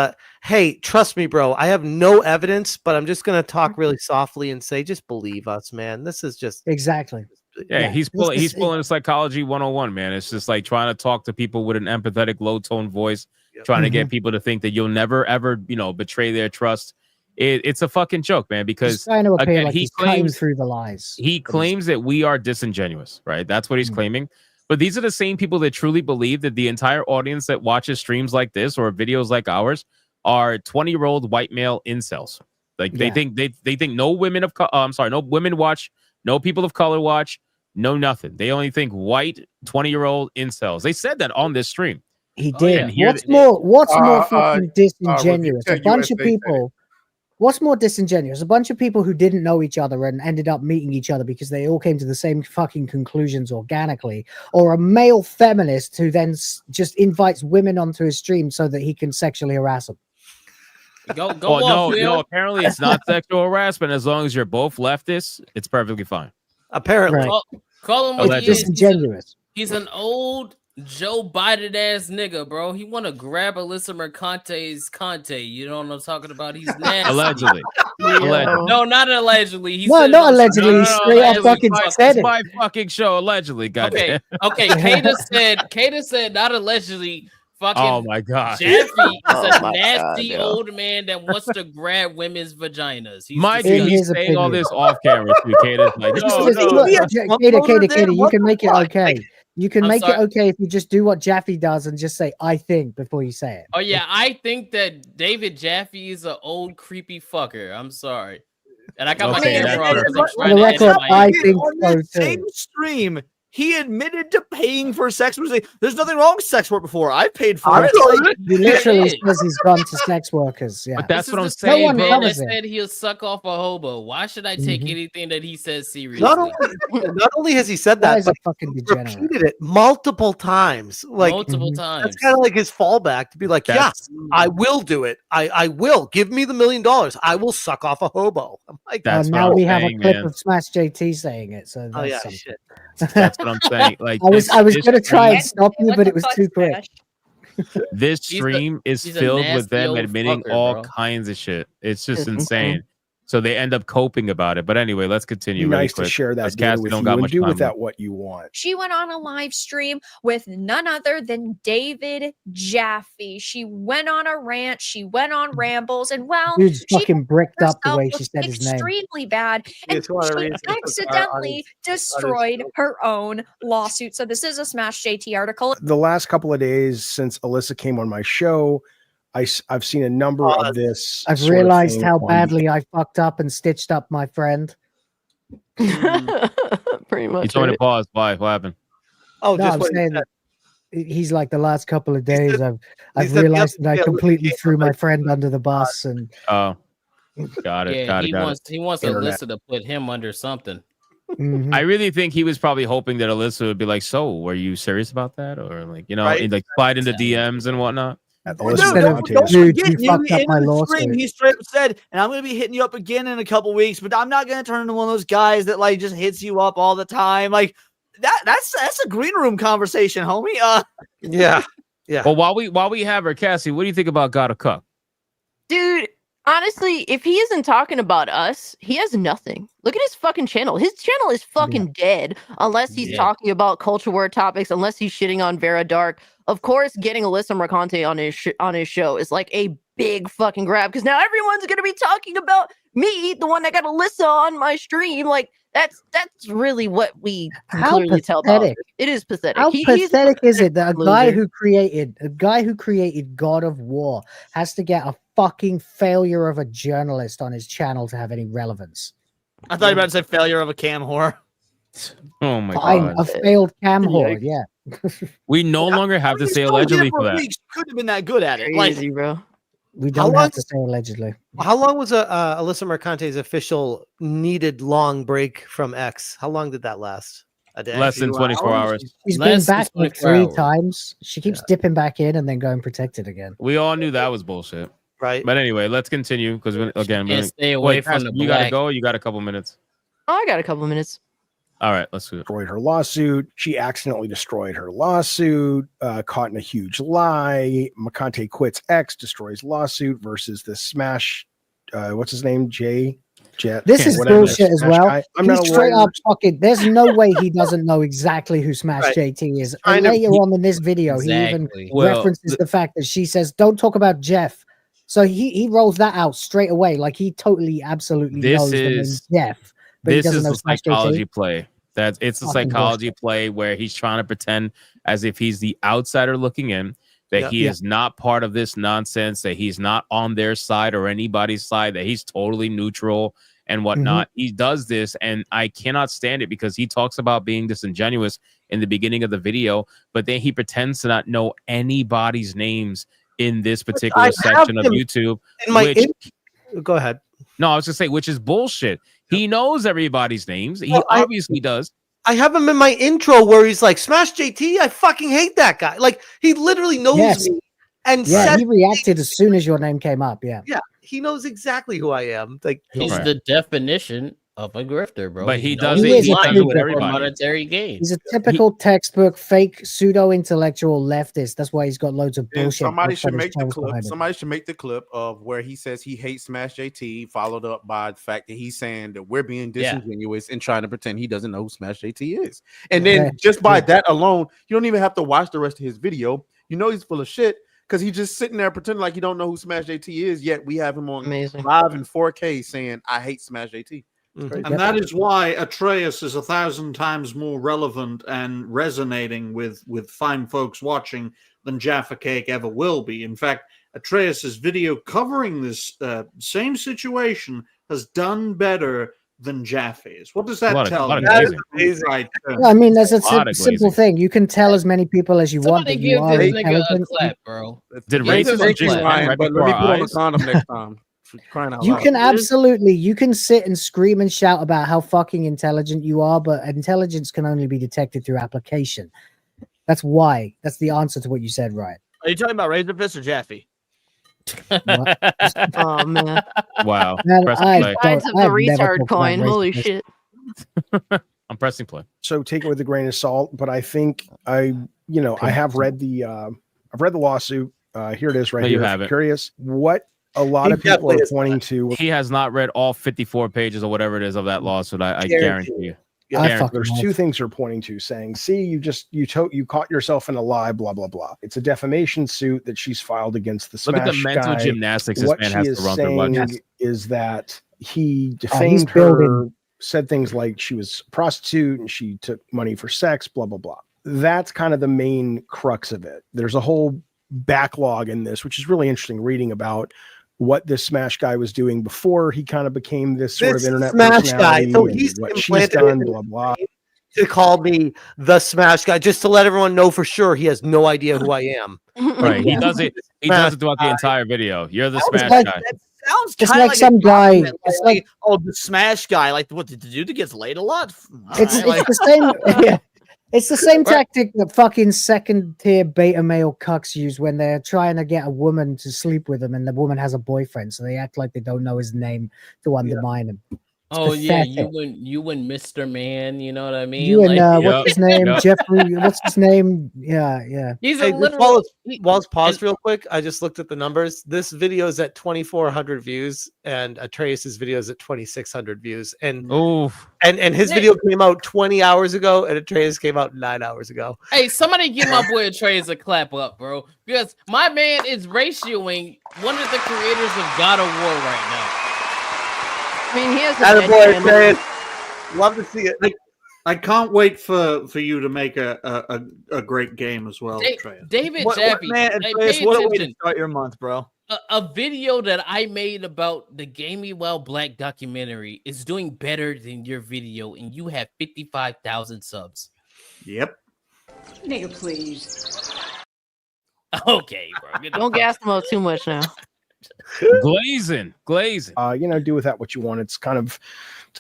hey, trust me, bro. I have no evidence, but I'm just gonna talk really softly and say, just believe us, man. This is just exactly. Yeah, he's pulling a psychology 101, man. It's just like trying to talk to people with an empathetic, low tone voice, trying to get people to think that you'll never ever, betray their trust. It's a fucking joke, man. Because he's trying to appear again, like he's cutting through the lies. He claims that we are disingenuous, right? That's what he's claiming. But these are the same people that truly believe that the entire audience that watches streams like this or videos like ours are 20-year-old white male incels. Like they think no women no women watch, no people of color watch, no nothing. They only think white 20-year-old incels. They said that on this stream. He did. What's more fucking disingenuous? A bunch of people. What's more disingenuous? A bunch of people who didn't know each other and ended up meeting each other because they all came to the same fucking conclusions organically, or a male feminist who then just invites women onto his stream so that he can sexually harass them. Go Oh off, no, Will. apparently it's not sexual harassment as long as you're both leftists. It's perfectly fine. Apparently, Call him what he Allegedly. is. Disingenuous. He's an old Joe Biden ass nigga, bro. He want to grab Alyssa Mercante's Conte. You know what I'm talking about? He's nasty. Allegedly. Allegedly. No, not allegedly. He No, said it not on allegedly. stream. He straight up fucking said It's it. my fucking show, allegedly. Goddamn. Okay. Kata said not allegedly. Fucking Oh my god. Jaffe is Oh a my nasty God, yo. old man that wants to grab women's vaginas. He's Mind In you, he's his saying all opinion. this off camera too. Kata's like, no, Just no. Kata, you can make it okay. You can I'm make it sorry. okay if you just do what Jaffe does and just say "I think" before you say it. Oh yeah, I think that David Jaffe is an old creepy fucker. I'm sorry, and I got my Okay, camera on that's because I'm For trying the to edit record, my I edit. think on so this same too. stream, he admitted to paying for sex work. There's nothing wrong with sex work before. I've paid for I'm it. sorry. Like, He literally Yeah. says he's gone to sex workers. Yeah, But that's what I'm This saying, one bro. man that covers it. said he'll suck off a hobo. Why should I take Mhm. anything that he says seriously? Not only has he said that that, is a but fucking he degenerate. repeated it multiple times. Like Multiple Mhm. times. that's kind of like his fallback to be like, That's- yeah, I will do it. I will give me the $1 million. I will suck off a hobo. I'm like, That's what now I'm we have saying, a clip man. of Smash JT saying it. So oh yeah, that's shit. That's what I'm saying. Like I was this gonna try and stream- stop you, What but the it was fuck, too quick. Smash? This He's a- stream is he's a filled with nasty them old admitting fucker, all bro. kinds of shit. It's just Mhm. insane. So they end up coping about it. But anyway, let's Be continue really nice to quick. share that Because data Cassie with don't you got and much do time with that left. what you want. She went on a live stream with none other than David Jaffe. She went on a rant. She went on rambles, and well, Dude's she fucking bricked up the herself way she was said his name. extremely bad, and It's one of the she reasons that our accidentally audience- destroyed her own lawsuit. So this is a Smash JT article. The last couple of days since Alyssa came on my show, I've seen a number of this. I've sort of realized thing how on badly I fucked up and stitched up my friend. Pretty You much. told me Right? to pause. Why? What happened? Oh, No, just I'm what he saying said. he's like the last couple of days I've said the realized other that I day I completely looked at threw him my like, friend under the bus and Oh, got it. Yeah, got it. he Got wants Internet. Alyssa to put him under something. it. Mhm. I really think he was probably hoping that Alyssa would be like, "So, were you serious about that?" Or like, you know, Right. and, like slide into DMs and whatnot. Alyssa Instead of, Mercante don't is- dude, forget, you near fucked the up end my of the stream, lawsuit. he straight up said, and I'm going to be hitting you up again in a couple weeks, but I'm not going to turn into one of those guys that like just hits you up all the time. Like that's a green room conversation, homie. Yeah. Yeah. Well, while we have her, Cassie, what do you think about Gotta Cook? Dude, honestly, if he isn't talking about us, he has nothing. Look at his fucking channel. His channel is fucking dead unless he's Yeah. talking about culture war topics, unless he's shitting on Vera Dark. Of course, getting Alyssa Mercante on his show is like a big fucking grab because now everyone's gonna be talking about me, the one that got Alyssa on my stream. Like that's really what we can How clearly tell about. pathetic. It is pathetic. How He's pathetic is it that a guy loser. who created God of War has to get a fucking failure of a journalist on his channel to have any relevance? I thought you were about to say failure of a cam whore. Oh my Fine, god. a failed cam whore, Yikes. yeah. We no longer have to You say still allegedly did for that. weeks. Could have been that good at it. Like Crazy, bro. We How don't long have to say allegedly. How long was Alyssa Mercante's official needed long break from X? How long did that last? A day? Less than 24 hours. She's been Less than back like 24 3 hours. times. She keeps dipping back in and then going protected again. We all knew that was bullshit. Right. But anyway, let's continue because again, Can't stay away from Cassie, the you gotta black. go. You got a couple minutes. Oh, I got a couple minutes. All right, let's do it. destroyed her lawsuit. She accidentally destroyed her lawsuit, caught in a huge lie. Mercante quits X, destroys lawsuit versus the Smash. What's his name? Jet. This is whatever, bullshit as Smash well. guy. I'm He's not a straight lawyer. up fucking. There's no way he doesn't know exactly who Smash Right. JT is. Trying And to- later on in this video, he Exactly. even Well, references the fact that she says, "Don't talk about Jeff." So he rolls that out straight away, like he totally, absolutely This knows the name is- Jeff, but he This doesn't is know a Smash psychology JT. play. It's a Fucking psychology play where he's trying to pretend as if he's the outsider looking in, that Yeah. he Yeah. is not part of this nonsense, that he's not on their side or anybody's side, that he's totally neutral and whatnot. He does this, and I cannot stand it because he talks about being disingenuous in the beginning of the video, but then he pretends to not know anybody's names in this particular I have section of him YouTube. In my which- Go ahead. No, I was just saying, which is bullshit. He knows everybody's names. He Well, obviously does. I have him in my intro where he's like, "Smash JT, I fucking hate that guy." Like he literally knows Yes. me and Yeah, said, he reacted as soon as your name came up. Yeah. "Yeah." he knows exactly who I am. Like He's the definition of a grifter, bro. But he knows does it. he's He does lying it with for everybody. monetary gain. He's a typical textbook fake pseudo intellectual leftist. That's why he's got loads of Then bullshit. somebody outside should his make the channels clip. behind him. Somebody should make the clip of where he says he hates Smash JT, followed up by the fact that he's saying that we're being Yeah. disingenuous and trying to pretend he doesn't know who Smash JT is. And then Yeah. just by that alone, you don't even have to watch the rest of his video. You know he's full of shit because he's just sitting there pretending like you don't know who Smash JT is. Yet we have him on live in 4K saying, "I hate Smash JT." And that is why Atreus is 1,000 times more relevant and resonating with fine folks watching than Jaffa Cake ever will be. In fact, Atreus's video covering this same situation has done better than Jaffe's. What does that tell you? Right. Well, I mean, that's a simple thing. You can tell as many people as you want that you are intelligent. bro. Did racism just Ryan, right but before let me our put on a eyes? condom next time. For crying out You loud. can absolutely, you can sit and scream and shout about how fucking intelligent you are, but intelligence can only be detected through application. That's why. That's the answer to what you said, right? Are you talking about Razor Fist or Jaffe? Oh man. Wow. Man, Pressing I play. Sides of the I've never retard talked about coin. Holy racist. shit. I'm pressing play. So take it with a grain of salt, but I think I have read the I've read the lawsuit. Here it is right No, here. you If haven't. you're curious what a lot of people are pointing to. He has not read all 54 pages or whatever it is of that lawsuit. I guarantee you. There's two things you're pointing to, saying, "See, you caught yourself in a lie." Blah blah blah. It's a defamation suit that she's filed against the Look Smash at the mental guy. gymnastics this What man she has is to run through. Watch. saying is that he he's defamed her, building- said things like she was a prostitute and she took money for sex. Blah blah blah. That's kind of the main crux of it. There's a whole backlog in this, which is really interesting. Reading about what this Smash guy was doing before he kind of became this sort of internet Smash guy. personality. So and he's what she's implanted done. it Blah blah. to call me the Smash guy, just to let everyone know for sure he has no idea who I am. Right. He does it. He does it throughout the entire video. You're the Smash like- guy. Sounds It's kinda like some a guy- compliment, it's like, oh, the Smash guy, like what the dude that gets laid a lot. It's the same. Yeah. It's the same tactic that fucking second tier beta male cucks use when they're trying to get a woman to sleep with them and the woman has a boyfriend, so they act like they don't know his name to undermine him. It's Oh yeah, pathetic. you and Mr. Man, you know what I mean? You and Like, what's his name? Jeffrey. What's his name? Yeah. He's Hey, a just literal. Wallace, pause real quick. I just looked at the numbers. This video is at 2,400 views, and Atreus's video is at 2,600 views. And and his video came out 20 hours ago, and Atreus came out 9 hours ago. Hey, somebody give my boy Trey's a clap up, bro. Because my man is ratioing one of the creators of God of War right now. I mean, he has a Attaboy, dead Atreus. Love to see it. I can't wait for you to make a great game as well, Atreus. David What, Jaffe, man, hey, Atreus, pay what a way to attention. start your month, bro. A video that I made about the Gamey Well Black documentary is doing better than your video, and you have 55,000 subs. Yep. Nigga, please. Okay, bro. Get the Don't fuck- gas them up too much now. Glazing. Do with that what you want. It's kind of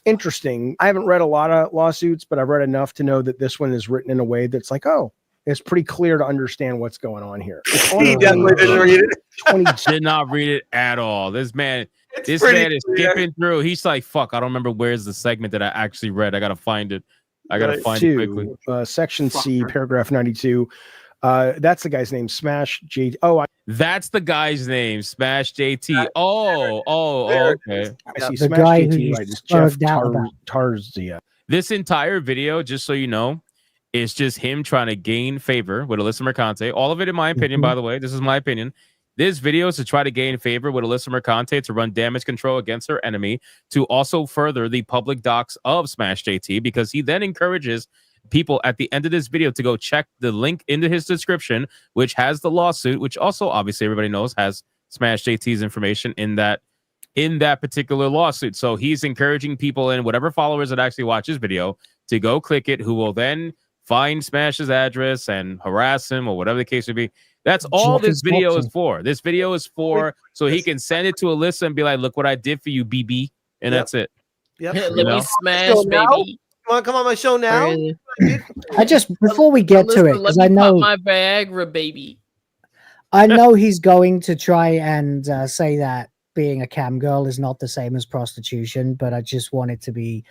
interesting. I haven't read a lot of lawsuits, but I've read enough to know that this one is written in a way that's like, oh, it's pretty clear to understand what's going on here. He definitely didn't read it. Did not read it at all. This man is pretty clear. skipping through. He's like, fuck, I don't remember where's the segment that I actually read. I gotta find it. I gotta find it quickly. Section C, paragraph 92. That's the guy's name, Smash J. Oh, That's the guy's name, Smash JT. Okay. I see. The Smash guy who JT, you right? It's Jeff spurred out about. Tarzia. This entire video, just so you know, is just him trying to gain favor with Alyssa Mercante. All of it, in my opinion, by the way. This is my opinion. This video is to try to gain favor with Alyssa Mercante to run damage control against her enemy, to also further the public docs of Smash JT, because he then encourages people at the end of this video to go check the link into his description, which has the lawsuit, which also obviously everybody knows has Smash JT's information in that particular lawsuit. So he's encouraging people and whatever followers that actually watch his video to go click it, who will then find Smash's address and harass him or whatever the case would be. That's all this video is for. This video is for so he can send it to Alyssa and be like, look what I did for you, BB. And that's it. Yep. Let me smash, baby. You want to come on my show now? I just before we get to it, because I know my Viagra, baby. I know he's going to try and say that being a cam girl is not the same as prostitution, but I just wanted to be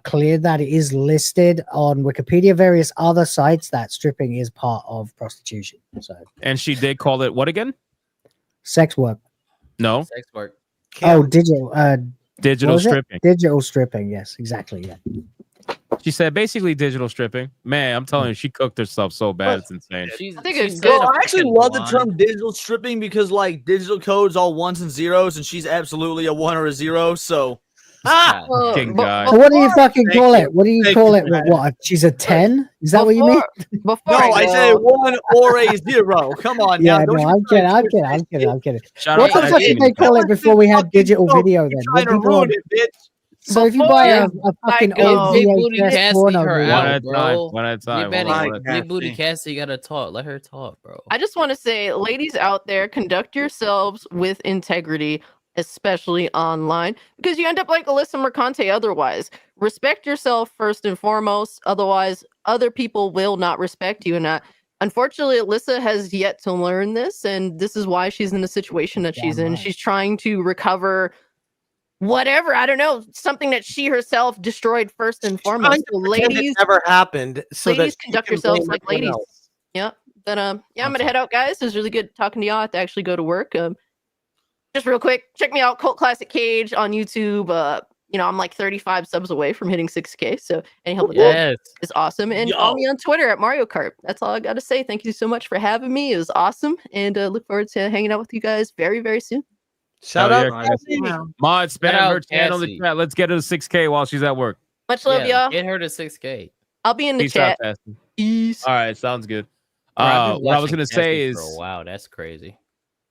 clear that it is listed on Wikipedia, various other sites, that stripping is part of prostitution. So, And she did call it what again? sex work. No. Sex work. Oh, digital. Digital what was it? stripping. Digital stripping. Yes, exactly. Yeah. She said basically digital stripping. Man, I'm telling you, she cooked herself so bad. It's insane. I think it's good. I actually love the term digital stripping because like digital code's all ones and zeros, and she's absolutely a 1 or a 0. So Fucking guy. So what do you fucking call it? What do you call it? What? She's a 10? Is that what you mean? No, I said 1 or a 0. Come on, Yeah, now. no, I'm kidding. Shout What out the to fuck did they call it before we had digital video then? Trying to ruin it, bitch. So if you buy a fucking old Big booty VHS Cassie porno her movie- One at out, a bro. time. One at a time. You better, One at a time. big booty Cassie gotta talk. Let her talk, bro. I just want to say, ladies out there, conduct yourselves with integrity, especially online, because you end up like Alyssa Mercante otherwise. Respect yourself first and foremost. Otherwise, other people will not respect you. And unfortunately, Alyssa has yet to learn this. And this is why she's in the situation that she's in. She's trying to recover whatever, I don't know, something that she herself destroyed first and foremost. So Pretend it ladies, never happened. So ladies, that she conduct can yourselves blame like everyone ladies. else. Yep. But yeah, I'm gonna head out, guys. It was really good talking to y'all. I have to actually go to work. Just real quick, check me out, Cult Classic Cage on YouTube. I'm like 35 subs away from hitting 6K. So any help with that is awesome. And follow me on Twitter at Mario Kart. That's all I gotta say. Thank you so much for having me. It was awesome, and look forward to hanging out with you guys very, very soon. Shout Hell out yeah, Cassie. Mod, spam Shout her out channel in the Cassie. chat. Let's get her to 6K while she's at work. Much love, y'all. Get her to 6K. I'll be in the Peace out, chat. Cassie. Peace. All right, sounds good. Bro, I've been What I was watching gonna say Cassie for is, a while. That's crazy.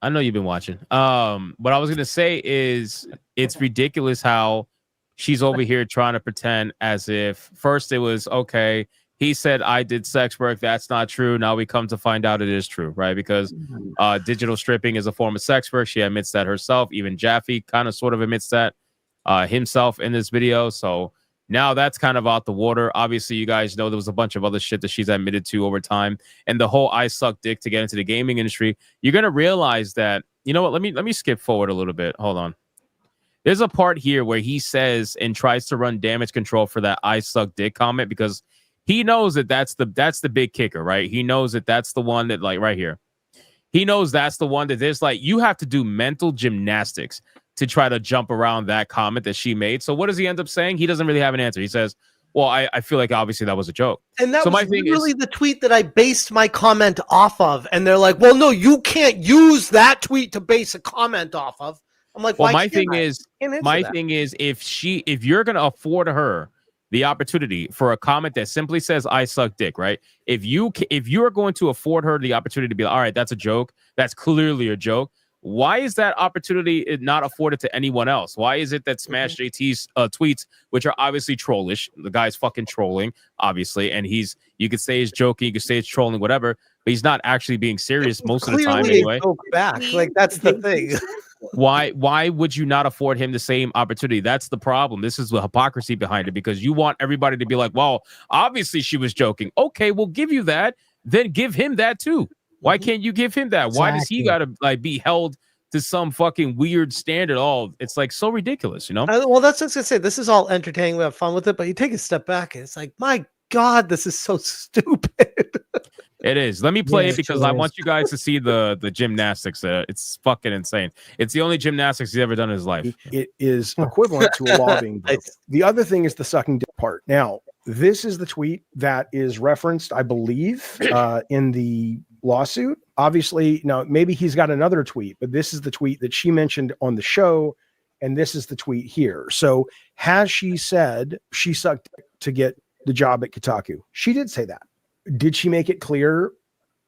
I know you've been watching. What I was gonna say is, it's ridiculous how she's over here trying to pretend as if first it was okay. He said I did sex work. That's not true. Now we come to find out it is true, right? Because digital stripping is a form of sex work. She admits that herself. Even Jaffe kind of sort of admits that himself in this video. So now that's kind of out the water. Obviously, you guys know there was a bunch of other shit that she's admitted to over time. And the whole I suck dick to get into the gaming industry, you're going to realize that, you know what? Let me skip forward a little bit. Hold on. There's a part here where he says and tries to run damage control for that I suck dick comment because he knows that that's the big kicker, right? He knows that that's the one that, like, right here. He knows that's the one that there's like, you have to do mental gymnastics to try to jump around that comment that she made. So what does he end up saying? He doesn't really have an answer. He says, well, I feel like obviously that was a joke. And that so was literally the tweet that I based my comment off of. And they're like, well, no, you can't use that tweet to base a comment off of. I'm like, well, why my can't thing I? is, Can't answer that. if you're going to afford her the opportunity for a comment that simply says I suck dick, right? If you are going to afford her the opportunity to be like, all right, that's a joke, that's clearly a joke, why is that opportunity not afforded to anyone else? Why is it that Smash JT's tweets, which are obviously trollish, the guy's fucking trolling, obviously, and you could say he's joking, you could say he's trolling, whatever, but he's not actually being serious most of the time anyway. Joke back. Like, that's the thing. Why would you not afford him the same opportunity? That's the problem. This is the hypocrisy behind it, because you want everybody to be like, well, obviously she was joking. Okay, we'll give you that. Then give him that too. Why can't you give him that? Why does he gotta like be held to some fucking weird standard? Oh, it's like so ridiculous, you know? Well, that's what I was gonna say. This is all entertaining. We have fun with it, but you take a step back and it's like, my God, this is so stupid. It is. Let me play Yeah, it because sure I is. want you guys to see the gymnastics. It's fucking insane. It's the only gymnastics he's ever done in his life. It is equivalent to a law being broken. The other thing is the sucking dick part. Now, this is the tweet that is referenced, I believe, in the lawsuit. Obviously, now maybe he's got another tweet, but this is the tweet that she mentioned on the show, and this is the tweet here. So has she said she sucked dick to get the job at Kotaku? She did say that. Did she make it clear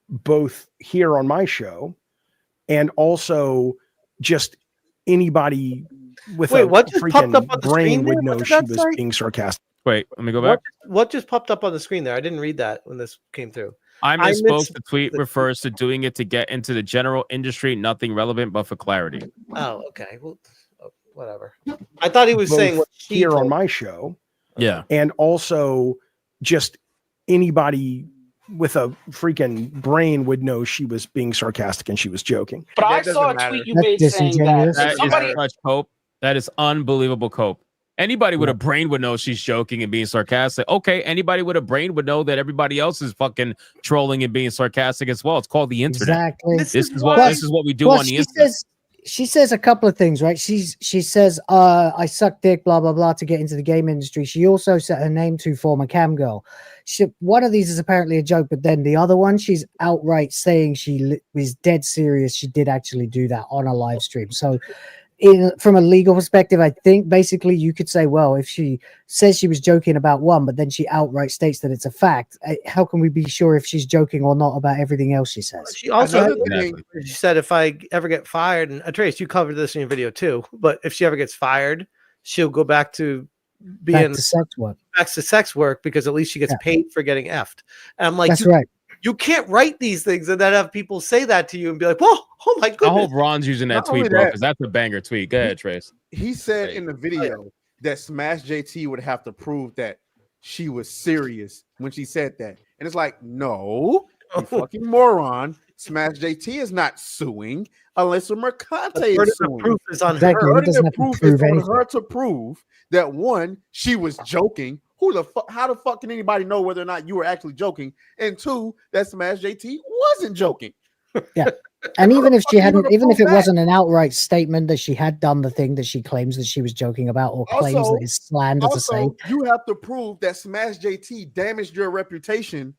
both here on my show and also just anybody with a what just popped up on the brain screen would there? know What did she that was say? being sarcastic? Wait, let me go back. What just popped up on the screen there? I didn't read that when this came through. I misspoke. The tweet refers to doing it to get into the general industry, nothing relevant, but for clarity. Oh, okay. Well, whatever. I thought he was Both saying what she here on told my show. Yeah. And also just anybody with a freaking brain would know she was being sarcastic and she was joking. But I saw a tweet you made saying that That somebody. is such cope. That is unbelievable cope. Anybody with a brain would know she's joking and being sarcastic. Okay, anybody with a brain would know that everybody else is fucking trolling and being sarcastic as well. It's called the internet. Exactly. This is what we do on the internet. She says a couple of things, right? She says, I suck dick, blah, blah, blah, to get into the game industry. She also set her name to former cam girl. One of these is apparently a joke, but then the other one, she's outright saying she was dead serious. She did actually do that on a live stream. So from a legal perspective, I think basically you could say, well, if she says she was joking about one, but then she outright states that it's a fact, how can we be sure if she's joking or not about everything else she says? She also she said, if I ever get fired, and Trace, you covered this in your video too, but if she ever gets fired, she'll go back to being back to sex work because at least she gets paid for getting effed. And I'm like, that's right. You can't write these things and then have people say that to you and be like, whoa, oh my goodness. I hope Ron's using that Not tweet, only bro, that- because that's a banger tweet. Go ahead, Trace. He said in the video that Smash JT would have to prove that she was serious when she said that. And it's like, no, you fucking moron. Smash JT is not suing. Alyssa Mercante is suing. Proof is on Exactly. her. He doesn't have to Proof prove is on anything. her to prove that one, she was joking. Who the fuck? How the fuck can anybody know whether or not you were actually joking? And two, that Smash JT wasn't joking. Yeah. And even if she hadn't, gonna even if prove it that? wasn't an outright statement that she had done the thing that she claims that she was joking about or claims Also- that is slander to say. Also, you have to prove that Smash JT damaged your reputation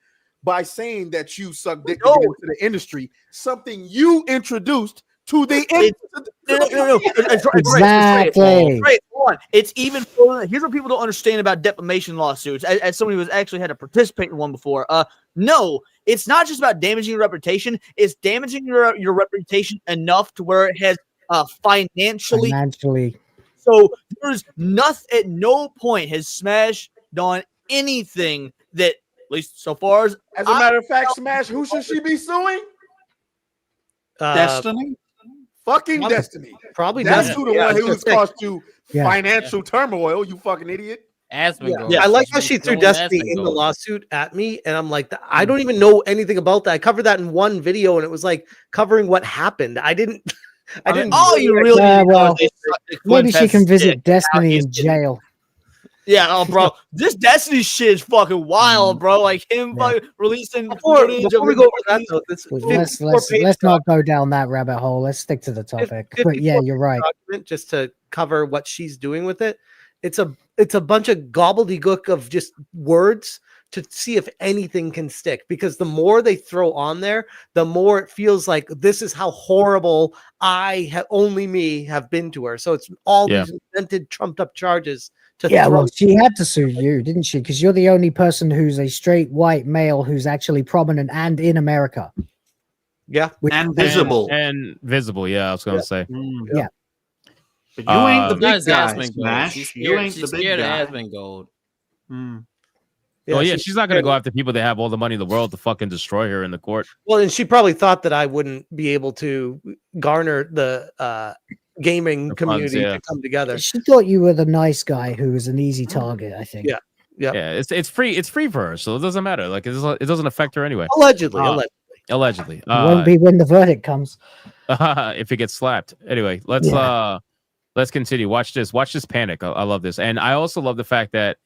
by saying that you suck dick to get into the industry, something you introduced to the industry. No. Exactly. Right, hold on. It's even further. Here's what people don't understand about defamation lawsuits. As somebody who's actually had to participate in one before, no, it's not just about damaging your reputation. It's damaging your reputation enough to where it has financially. So there's nothing. At no point has Smash done anything that, at least so far as a matter of fact, Smash, who should she be suing? Destiny? Fucking Destiny. Probably That's Destiny. who the one who has caused you Yeah. financial turmoil, you fucking idiot. Yeah, I like how she threw Destiny in the lawsuit at me, and I'm like, I don't even know anything about that. I covered that in one video, and it was like covering what happened. I didn't. all you really Yeah, need to know well, is they suck the maybe she Quintess's can visit dick. Destiny in jail. Yeah, oh, bro, this Destiny shit is fucking wild, bro. Like him fucking releasing footage Before of we him go over that, though, this Let's not go down that rabbit hole. Let's stick to the topic. But yeah, you're right. document just to cover what she's doing with it. It's a bunch of gobbledygook of just words to see if anything can stick, because the more they throw on there, the more it feels like this is how horrible only me have been to her. So it's all these invented, trumped up charges to Yeah, throw. well, she had to sue you, didn't she? Because you're the only person who's a straight white male who's actually prominent and in America. Yeah, and visible. And visible, yeah, I was gonna say. Yeah. But you ain't the big Guys, guy, Aspen Gold. Smash. She's You scared, ain't she's the big scared of guy. Aspen Gold. Well, yeah, she's not gonna go after people that have all the money in the world to fucking destroy her in the court. Well, and she probably thought that I wouldn't be able to garner the gaming community yeah. to come together. She thought you were the nice guy who was an easy target, I think. Yeah. It's free for her, so it doesn't matter. Like it doesn't affect her anyway. Allegedly. Allegedly. It won't be when the verdict comes. If it gets slapped. Anyway, let's continue. Watch this panic. I love this. And I also love the fact that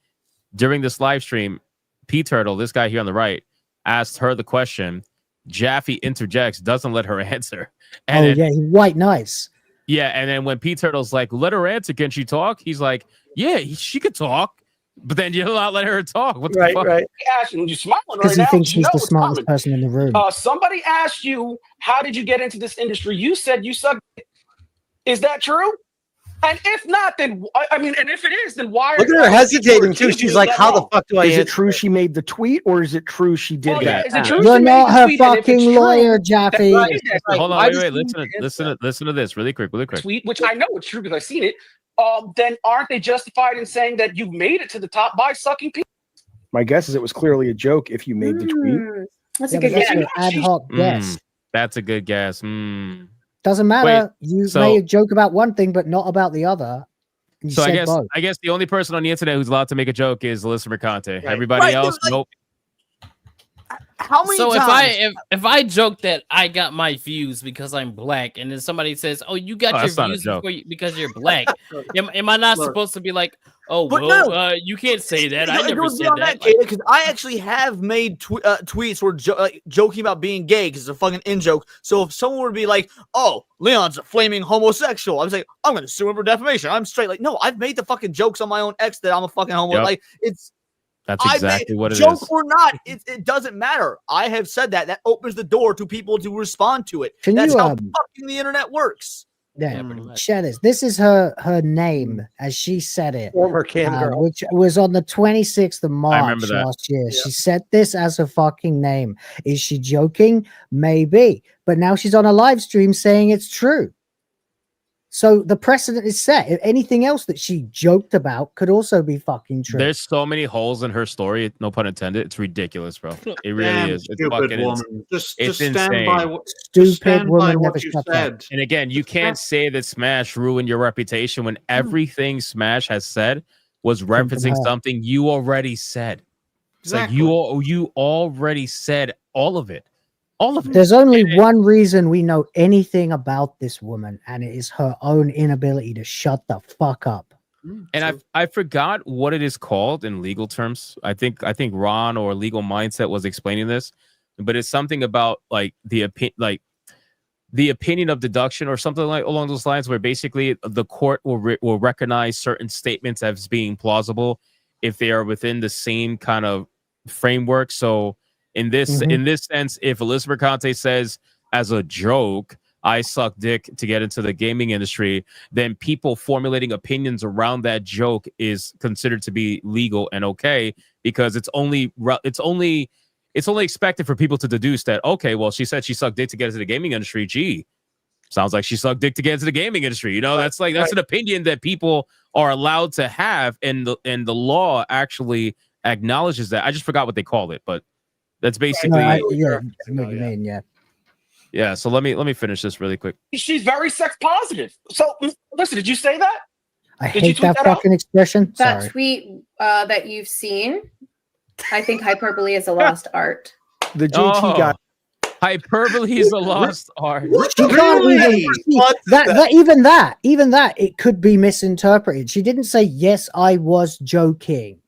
during this live stream, P Turtle, this guy here on the right, asked her the question. Jaffe interjects, doesn't let her answer. And he's white nice. Yeah, and then when P Turtle's like, let her answer, can she talk? He's like, yeah, she could talk, but then you'll not let her talk. What the fuck? Ashton, you're smiling Because right he now. thinks You he's know the it's smartest coming. person in the room. Somebody asked you, how did you get into this industry? You said you suck. Is that true? And if not, then I mean, and if it is, then why? Look at her hesitating too. She's like, "How the fuck do I?" Is it answer true she made the tweet, or is it true she did that? Is it true? You're she made not the her tweet? And if it's fucking true, lawyer, Jaffe. Hold on, wait. Listen to this really quick. Tweet, which I know it's true because I've seen it. Then aren't they justified in saying that you made it to the top by sucking people? My guess is it was clearly a joke if you made the tweet. That's a good guess. Ad hoc guess. That's a good guess. Doesn't matter. Wait, You so- may joke about one thing, but not about the other. You So said both. I guess the only person on the internet who's allowed to make a joke is Alyssa Mercante. Everybody else, nope. How many So times? if I joke that I got my views because I'm black, and then somebody says, "Oh, you got your that's not a views joke. because you're black," am I not supposed to be like, "Oh, But well, no. you can't say that. I It never goes said beyond that." that, because I actually have made tweets where joking about being gay because it's a fucking in joke. So if someone would be like, "Oh, Leon's a flaming homosexual," I was like, "I'm gonna sue him for defamation. I'm straight." Like, no, I've made the fucking jokes on my own ex that I'm a fucking homo. Yep. Like, it's. That's I exactly what it joke is. or not, it doesn't matter. I have said that. That opens the door to people to respond to it. Can That's you, how fucking the internet works. Yeah, share this. This is her name as she said it, Former cam girl. which was on the 26th of March remember that. last year. She said this as her fucking name. Is she joking? Maybe, but now she's on a live stream saying it's true. So the precedent is set. If anything else that she joked about could also be fucking true. There's so many holes in her story. No pun intended. It's ridiculous, bro. It really Damn is. It's stupid fucking woman. Just it's stand insane. by what Stupid stand woman by never what you shuts up. said. And again, you can't say that Smash ruined your reputation when everything Smash has said was referencing her. something you already said. It's like you already said all of it. All of it. There's only one reason we know anything about this woman, and it is her own inability to shut the fuck up. And I forgot what it is called in legal terms. I think Ron or Legal Mindset was explaining this, but it's something about like the opinion of deduction or something like along those lines, where basically the court will recognize certain statements as being plausible if they are within the same kind of framework. So in this sense, if Alyssa Mercante says as a joke, I suck dick to get into the gaming industry, then people formulating opinions around that joke is considered to be legal and okay, because it's only expected for people to deduce that, okay, well, she said she sucked dick to get into the gaming industry. Gee, sounds like she sucked dick to get into the gaming industry. You know, that's an opinion that people are allowed to have, and the law actually acknowledges that. I just forgot what they call it, but that's basically I know what you mean, yeah. Yeah, so let me finish this really quick. She's very sex positive. So listen, did you say that? I Did you hate tweet that that out? fucking expression. That Sorry. tweet that you've seen, I think hyperbole is a lost art. The JT guy. Hyperbole is a lost art. She can't even that it could be misinterpreted. She didn't say yes, I was joking.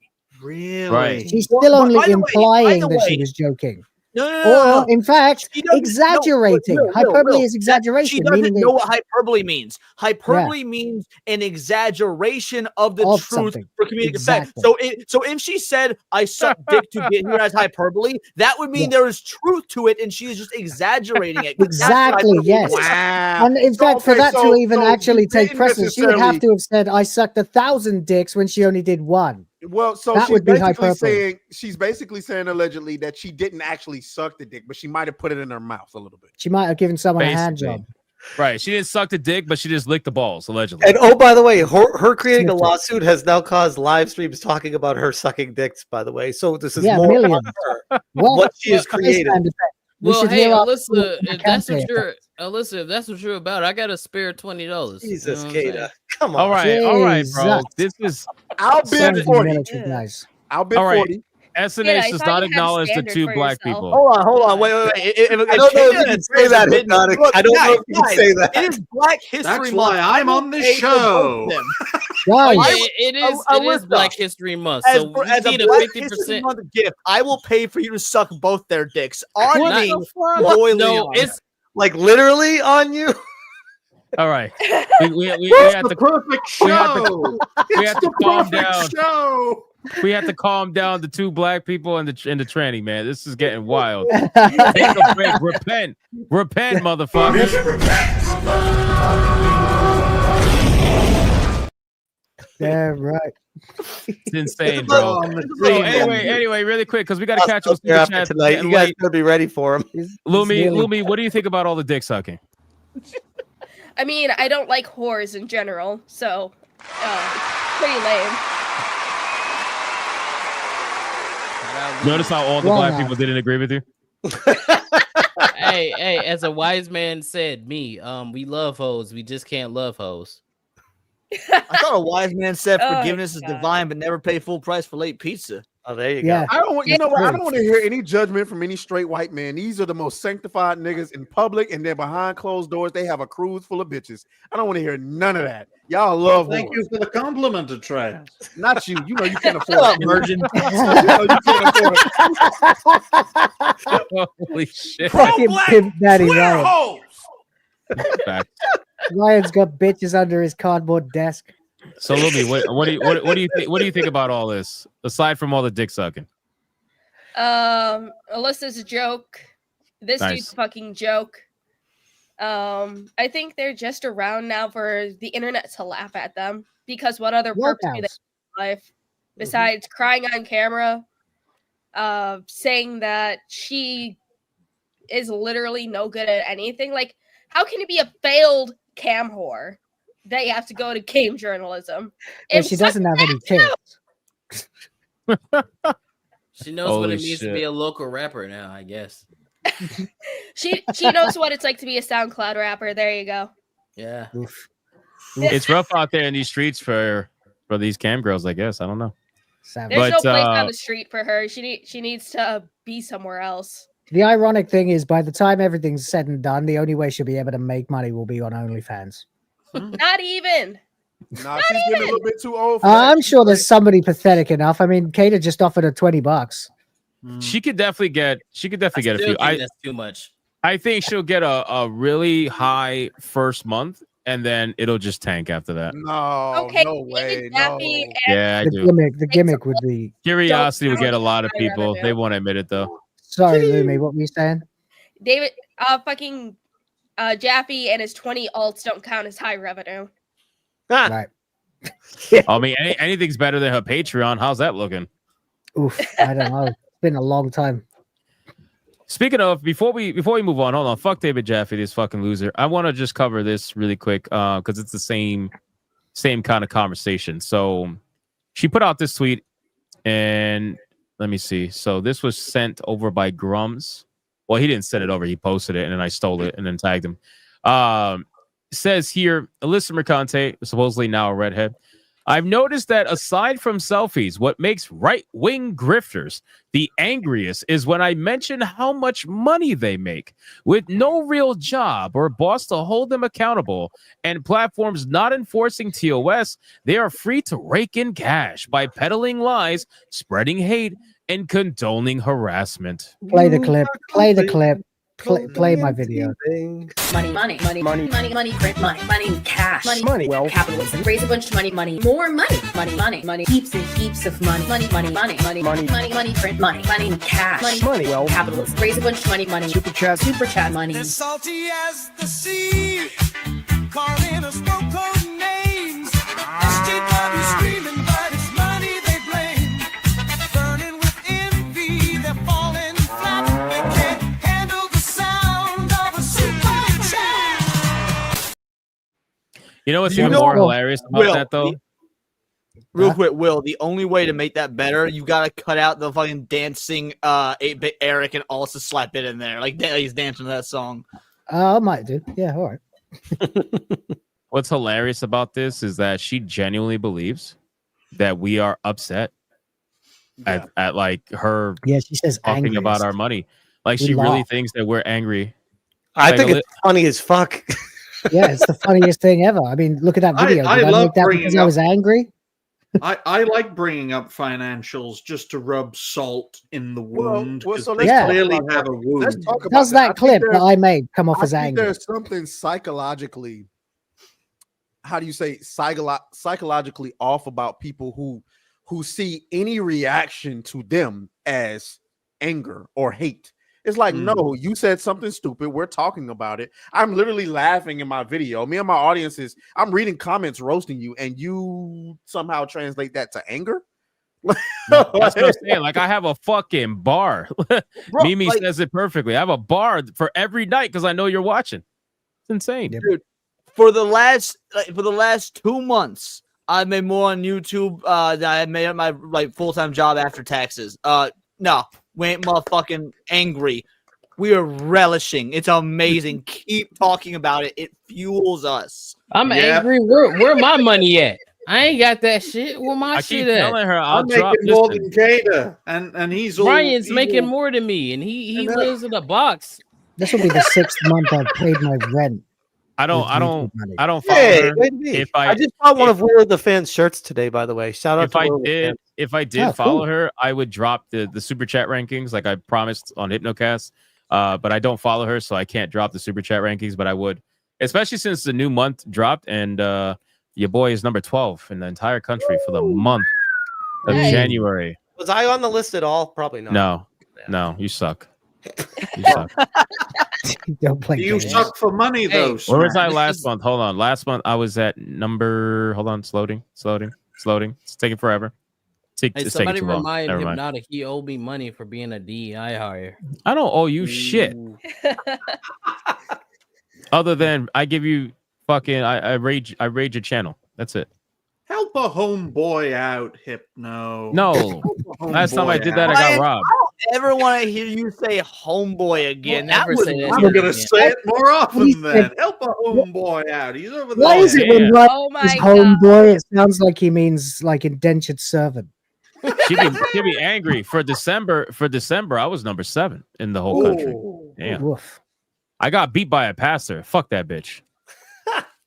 Really? Right. She's still only by the way, implying by the that she way- was joking. No. Or in fact, She doesn't- exaggerating. no, Hyperbole is She exaggeration. doesn't Meaning know what hyperbole means. Hyperbole Yeah. means an exaggeration of the Of truth something. for comedic effect. Exactly. So if she said, I suck dick to get here as hyperbole, that would mean there is truth to it and she is just exagerating it. That's what Exactly, hyperbole yes. is. And in fact, for that to even actually take precedence, she would have to have said, I sucked 1,000 dicks when she only did one. Well, so That she's would be basically hyperbole. saying allegedly that she didn't actually suck the dick, but she might have put it in her mouth a little bit. She might have given someone a hand Basically. job. Right. She didn't suck the dick, but she just licked the balls, allegedly. And oh, by the way, her creating a lawsuit has now caused live streams talking about her sucking dicks, by the way. So this is more millions. on her, Well, what she has created. We Well, should hey, hear our- Alyssa, if that's what Mercante you're, Alyssa, if that's what you're about, I got a spare $20. Jesus, You know what I'm saying? Kata. Come on. All right, bro. Jesus. This is I'll Some bid of you 40. military guys. I'll bid all right. 40. SNH does not acknowledge the two black people. Hold on, wait. I don't know if you can say that, Hypnotic. I don't know if you can say that. It is Black History That's Month. why I'm I will on this pay for show. both of them. Oh, Guys, yeah, it is Alyssa, Black History Month, As, so we as a need a Black 50%. History Month gift, I will pay for you to suck both their dicks. On What me, the Boy No, Leon. it's Like literally on you. All right. We It's have the to perfect we have to- show. we have to calm Perfect down. show. We have to calm down the two black people and the tranny, man. This is getting wild. Take a break. Repent, motherfucker. yeah, right. It's insane, bro. So anyway, really quick, because we got to catch up with Here the after chat tonight. You guys better be ready for him. Lumi, what do you think about all the dick sucking? I mean, I don't like whores in general, so pretty lame. Notice how all the black people didn't agree with you? hey, as a wise man said, we love hoes, we just can't love hoes. I thought a wise man said Oh, forgiveness is God. divine, but never pay full price for late pizza. Oh, there you Yeah. go. I don't want you know what? I don't True. want to hear any judgment from any straight white man. These are the most sanctified niggas in public, and then behind closed doors, they have a cruise full of bitches. I don't want to hear none of that. Y'all love Thank whores. you for the compliment, Atreus. Not you. You know you can't afford Shut up, it. virgin. You know you can't afford it. Holy shit. Fucking pimp daddy Swear Ryan. holes. Fact. Ryan's got bitches under his cardboard desk. So Lumi, what do you think about all this? Aside from all the dick sucking. Alyssa's a joke. This Nice. dude's a fucking joke. I think they're just around now for the internet to laugh at them, because what other purpose do they have in life besides crying on camera, saying that she is literally no good at anything? Like, how can you be a failed cam whore that you have to go to game journalism? Well, If she doesn't have any tits. She knows what Holy it means to shit. be a local rapper now, I guess. she knows what it's like to be a SoundCloud rapper. There you go. Yeah. It's rough out there in these streets for these cam girls, I guess. I don't know. There's But, no place on the street for her. She needs to be somewhere else. The ironic thing is, by the time everything's said and done, the only way she'll be able to make money will be on OnlyFans. Not even. Nah, she's getting a little bit too old for I'm sure there's somebody pathetic enough. I mean, Kata just offered her $20. She could definitely get a Still few. think that's too much. I think she'll get a really high first month, and then it'll just tank after that. No, Okay, no way. Jaffe No. Yeah, I The do. gimmick would be. Curiosity will get a lot of high people. revenue. They won't admit it though. Sorry, Lumi, what were you saying? David, fucking Jaffe and his 20 alts don't count as high revenue. Right. I mean, anything's better than her Patreon. How's that looking? Oof, I don't know. It's been a long time. Speaking of, before we move on, hold on. Fuck David Jaffe, this fucking loser. I want to just cover this really quick because it's the same kind of conversation. So she put out this tweet, and let me see. So this was sent over by Grums. Well, he didn't send it over. He posted it, and then I stole it and then tagged him. Says here, Alyssa Mercante, supposedly now a redhead. I've noticed that aside from selfies, what makes right-wing grifters the angriest is when I mention how much money they make with no real job or boss to hold them accountable and platforms not enforcing TOS. They are free to rake in cash by peddling lies, spreading hate, and condoning harassment. Play the clip. Play the clip. Play my video. Money, money, money, money, money, money, print money, money, cash, Money, well, capitalism, raise a bunch of money, money, more money, money, money, money, heaps and heaps of money, money, money, money, money, money, money, money, print money, money, cash, money, well, capitalism, raise a bunch of money, money, super chat money. As salty as the sea, calling us no-code names. SJW screaming, but it's money they blame. Burning with envy, they're falling flat. They can't handle the sound of a super chat. You know what's You even know- more hilarious about Will, that, though? Real quick, Will, the only way to make that better, you gotta cut out the fucking dancing 8-bit Eric and also slap it in there. Like he's dancing to that song. I might do. Yeah, all right. What's hilarious about this is that she genuinely believes that we are upset at like her Yeah, she says talking about angriest. our money. Like We she really laugh. thinks that we're angry. I Like, think it's funny as fuck. Yeah, it's the funniest thing ever. I mean, look at that video. I Did I love make that bringing because I was angry? I like bringing up financials just to rub salt in the wound. well, 'cause so they let's talk clearly about have that. a wound. Let's talk about Does that. I that think clip that there's- I made come off I as think angry? there's something psychologically, how do you say, psychologically off about people who see any reaction to them as anger or hate. It's like, no, you said something stupid. We're talking about it. I'm literally laughing in my video. Me and my audience I'm reading comments roasting you, and you somehow translate that to anger. That's what I'm saying. Like I have a fucking bar. Bro, Mimi like- says it perfectly. I have a bar for every night because I know you're watching. It's insane. Dude, for the last 2 months, I've made more on YouTube than I made at my full-time job after taxes. No, we ain't motherfucking angry. We are relishing. It's amazing. Keep talking about it. It fuels us. I'm angry. Where my money at? I ain't got that shit. Where my I shit keep at? telling her I'll I'm drop. making more Listen, than Jada, and he's all. Ryan's he's making all- more than me, and he And that- lives in a box. This will be the 6th month I've paid my rent. I don't follow Hey, her. wait a minute. If I just bought one if- of Will of the Fans shirts today, by the way. Shout out if to I Will of the did, Fans. if I did Oh, follow cool. her, I would drop the super chat rankings like I promised on Hypnocast. But I don't follow her, so I can't drop the super chat rankings. But I would, especially since the new month dropped, and your boy is number 12 in the entire country for the month of Hey. January. Was I on the list at all? Probably not. No, you suck. You suck. Don't play Do you games. suck for money though? Where was I Smash? last month? Hold on. Last month I was at number. Hold on. It's loading. It's taking forever. It's Hey, taking somebody too long. remind Never mind. Hypnotic he owed me money for being a DEI hire. I don't owe you shit. Other than I give you fucking I raid your channel. That's it. Help a homeboy out, Hypno. No. Help a Last time I homeboy did that, I got Ryan, robbed. I don't ever want to hear you say homeboy again. That was I'm gonna say it more often then. Help a homeboy out. He's over there. Why is it when Ryan Oh is my homeboy, it sounds like he means like indentured servant. She'd be angry for December. For December, I was number 7 in the whole country. Damn. Woof. I got beat by a pastor. Fuck that bitch.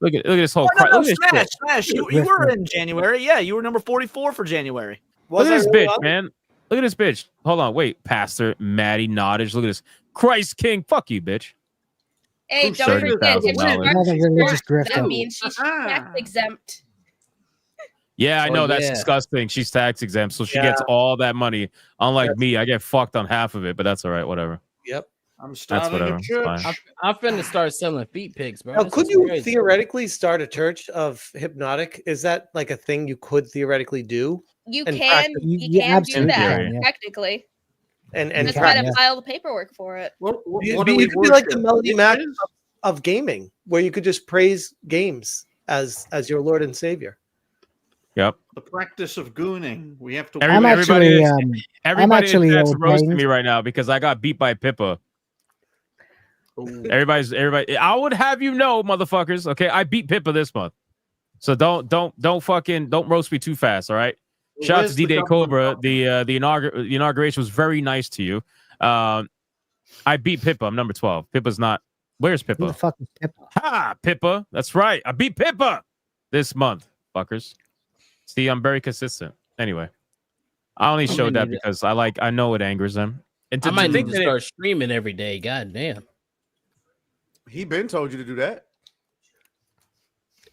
Look at this whole. Oh, no, look at this Smash, shit. Smash. You were in January. Yeah, you were number 44 for January. Look at this bitch, man. Look at this bitch. Hold on, wait, Pastor Maddie Nottage. Look at this, Christ King. Fuck you, bitch. Hey, don't forget, if she $30,000. works Another religious for- that grifter. means she's tax exempt. Yeah, I Oh, know that's yeah. disgusting. She's tax exempt, so she Yeah. gets all that money. Unlike me, I get fucked on half of it, but that's all right. Whatever. Yep. I'm That's starting whatever. a It's church. fine. I'm finna start selling feet pics, bro. Now, This could is you crazy. theoretically start a church of Hypnotic? Is that like a thing you could theoretically do? You And can practice- you you can do absolutely that can, yeah. technically. And Just practice. gotta file the paperwork for it. What You do we could be like the worship? Melody Mac Witches? of gaming, where you could just praise games as your Lord and Savior. Yep. The practice of gooning. We have to. I'm Everybody, actually, is, I'm everybody actually in chat's roasting ordained. me right now because I got beat by Pippa. Everybody. I would have you know, motherfuckers. Okay, I beat Pippa this month, so don't roast me too fast. All right. Shout out Where's to the D-Day government Cobra. The inauguration was very nice to you. I beat Pippa. I'm number 12. Pippa's not. Where's Who Pippa? the fuck is Pippa? Ha! Pippa. That's right. I beat Pippa this month, fuckers. See, I'm very consistent. Anyway, I only showed that because I know it angers them. And I might think need to start streaming every day. God damn. He been told you to do that.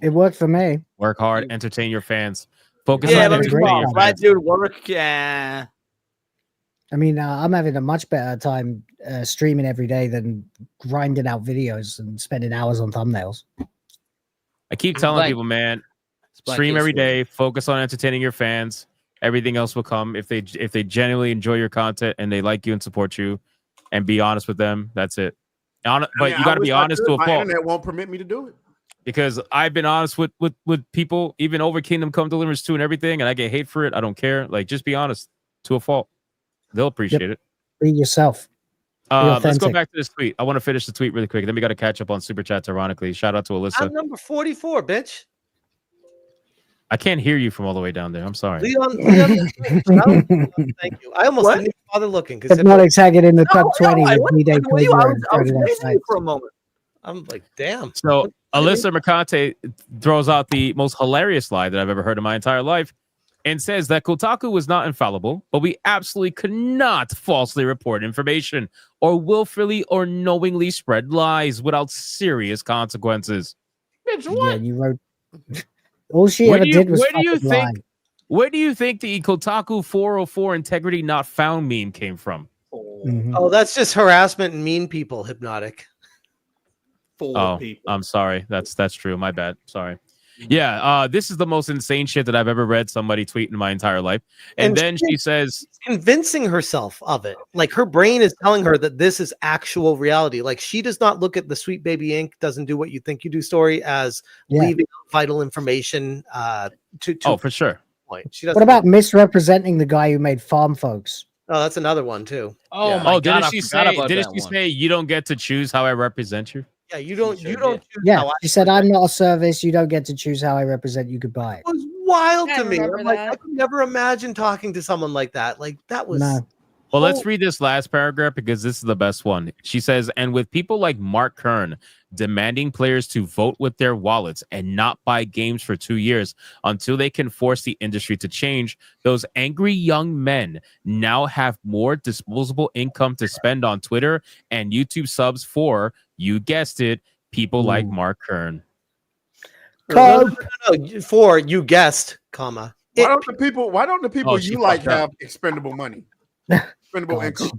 It worked for me. work hard, entertain your fans, focus Yeah, on let me entertaining come your on. Right, fans. dude, work. Yeah. I mean, I'm having a much better time streaming every day than grinding out videos and spending hours on thumbnails. I keep telling Black- people, man, Black stream Kids every Week. day, focus on entertaining your fans. Everything else will come if they genuinely enjoy your content and they like you and support you, and be honest with them. That's it. But I mean, you got to I be wish I honest could. to a My fault. internet won't permit me to do it. Because I've been honest with people, even over Kingdom Come Deliverance 2 and everything, and I get hate for it. I don't care. Like, just be honest to a fault. They'll appreciate it. Be yourself. Be Let's go authentic. back to this tweet. I want to finish the tweet really quick. Then we got to catch up on super chats. Ironically, shout out to Alyssa. I'm number 44, bitch. I can't hear you from all the way down there. I'm sorry. Leon thank you. I almost didn't even bother looking because Hypnotic's hanging in the top No, 20 I of wasn't D-Day fucking with you. Cobra I and was 31 praising you sites. for a moment. I'm like, damn. So Alyssa Mercante throws out the most hilarious lie that I've ever heard in my entire life and says that Kotaku was not infallible, but we absolutely could not falsely report information or willfully or knowingly spread lies without serious consequences. Yeah, you wrote. All she ever did was fucking lie. Where do you think the Kotaku 404 integrity not found meme came from? Oh, that's just harassment and mean people, Hypnotic. Oh, I'm sorry. That's true. My bad. Sorry. Yeah, this is the most insane shit that I've ever read somebody tweet in my entire life. And then she says, convincing herself of it. Like her brain is telling her that this is actual reality. Like she does not look at the Sweet Baby Inc. doesn't do what you think you do story as leaving out vital information to oh, for sure. point. She doesn't. What about misrepresenting the guy who made Farm Folks? Oh, that's another one too. Oh my god! Didn't I she forgot say? about Didn't that she one. say you don't get to choose how I represent you? Yeah, you don't. You don't. Choose Yeah, how I- she said, "I'm not a service. You don't get to choose how I represent you. Goodbye." was wild I to me. remember I'm like, that. I could never imagine talking to someone like that. Like that was. No. Well, let's read this last paragraph because this is the best one. She says, and with people like Mark Kern demanding players to vote with their wallets and not buy games for 2 years until they can force the industry to change, those angry young men now have more disposable income to spend on Twitter and YouTube subs for, you guessed it, people like Mark Kern. No, for you guessed, comma. Why don't the people Oh, she you like fucked up. have expendable money? Expendable income.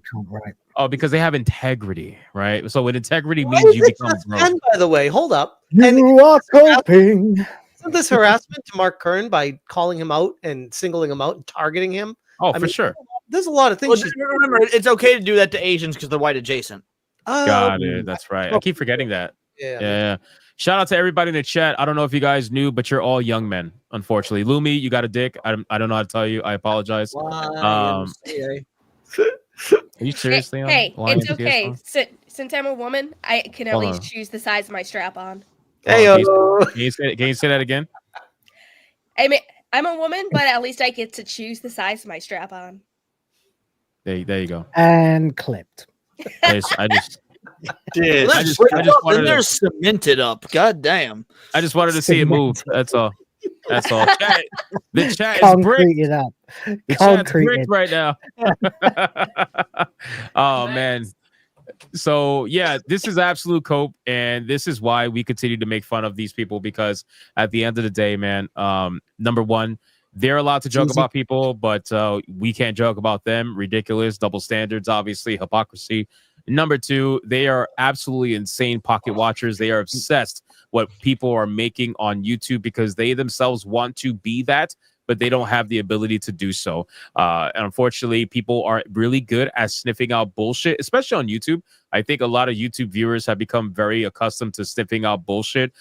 Oh, because they have integrity, right? So when integrity Why means is you it become just broke. men, by the way? Hold up. You are coping. Isn't this harassment to Mark Kern by calling him out and singling him out and targeting him? Oh, I for mean, sure. There's a lot of things. Well, remember, it's okay to do that to Asians because they're white adjacent. Got it. That's right. I keep forgetting that. Yeah. Shout out to everybody in the chat. I don't know if you guys knew, but you're all young men, unfortunately. Lumi, you got a dick. I don't know how to tell you. I apologize. Are you serious, Leon? Hey, it's YMCA okay. song? Since I'm a woman, I can at Hold least on. choose the size of my strap on. Can you say that again? I mean, I'm a woman, but at least I get to choose the size of my strap on. There you go. And clipped. I just Then wanted they're to, cemented up. God damn. I just wanted to see it move. That's all. That's all. The chat is Concreted up. The chat's Concreted. bricked right now. Oh man. So yeah, this is absolute cope, and this is why we continue to make fun of these people, because at the end of the day, man, number one, they're allowed to joke about people, but we can't joke about them. Ridiculous, double standards, obviously, hypocrisy. Number two, they are absolutely insane pocket watchers. They are obsessed what people are making on YouTube because they themselves want to be that, but they don't have the ability to do so. And unfortunately, people are really good at sniffing out bullshit, especially on YouTube. I think a lot of YouTube viewers have become very accustomed to sniffing out bullshit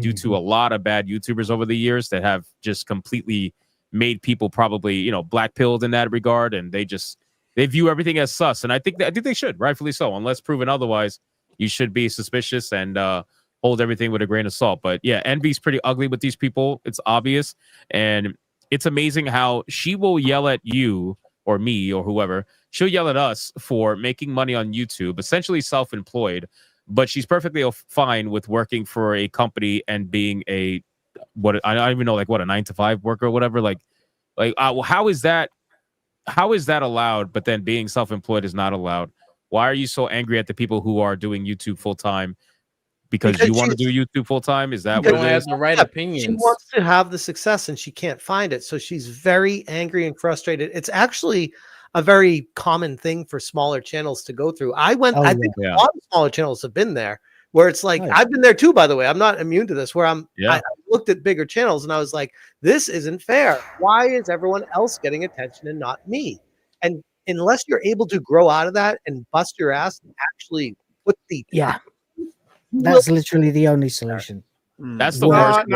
due to a lot of bad YouTubers over the years that have just completely made people probably, black-pilled in that regard, and they view everything as sus. And I think they should, rightfully so. Unless proven otherwise, you should be suspicious and hold everything with a grain of salt. But yeah, envy's pretty ugly with these people. It's obvious. And it's amazing how she will yell at you or me or whoever. She'll yell at us for making money on YouTube, essentially self-employed, but she's perfectly fine with working for a company and being I don't even know, like what, a 9-to-5 worker or whatever. How is that allowed? But then being self-employed is not allowed. Why are you so angry at the people who are doing YouTube full-time? Because you want to do YouTube full-time? Is that what it is? The right She opinions. wants to have the success and she can't find it. So she's very angry and frustrated. It's actually a very common thing for smaller channels to go through. I think a lot of smaller channels have been there where it's like, I've been there too, by the way. I'm not immune to this, where I looked at bigger channels and I was like, this isn't fair. Why is everyone else getting attention and not me? And unless you're able to grow out of that and bust your ass and actually put the That's literally the only solution. That's the worst.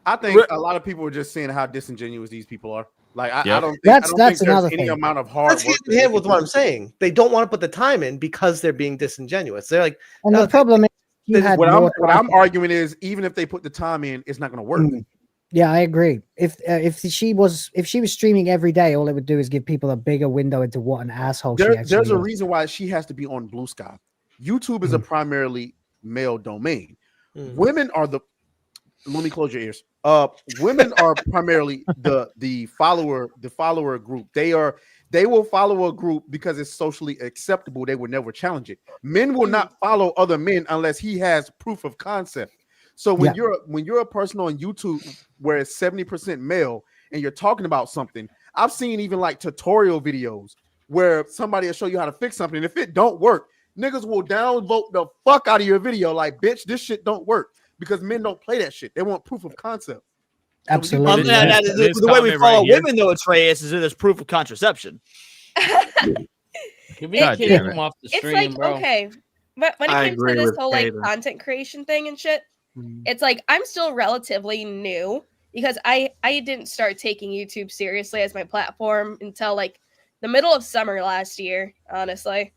I think a lot of people are just seeing how disingenuous these people are. Like I don't think That's there's another any thing. amount of hard That's work. hand in hand with what I'm saying. They don't want to put the time in because they're being disingenuous. They're like, And the problem is, you had what more I'm arguing is, even if they put the time in, it's not going to work. Yeah, I agree. If she was streaming every day, all it would do is give people a bigger window into what an asshole she actually There's a is. reason why she has to be on Blue Sky. YouTube is a primarily male domain. Women are the. Let me close your ears. Women are primarily the follower group. They will follow a group because it's socially acceptable. They will never challenge it. Men will not follow other men unless he has proof of concept. So when you're a person on YouTube where it's 70% male and you're talking about something, I've seen even like tutorial videos where somebody will show you how to fix something. And if it don't work, niggas will downvote the fuck out of your video. Like, bitch, this shit don't work, because men don't play that shit. They want proof of concept. Absolutely. The way we follow women, though, it's Reyes, is that there's proof of contraception. Can we kick him off the stream, it's like, bro? okay, but when it I comes agree to this with whole like Kaden. content creation thing and shit, it's like I'm still relatively new because I didn't start taking YouTube seriously as my platform until like the middle of summer last year, honestly.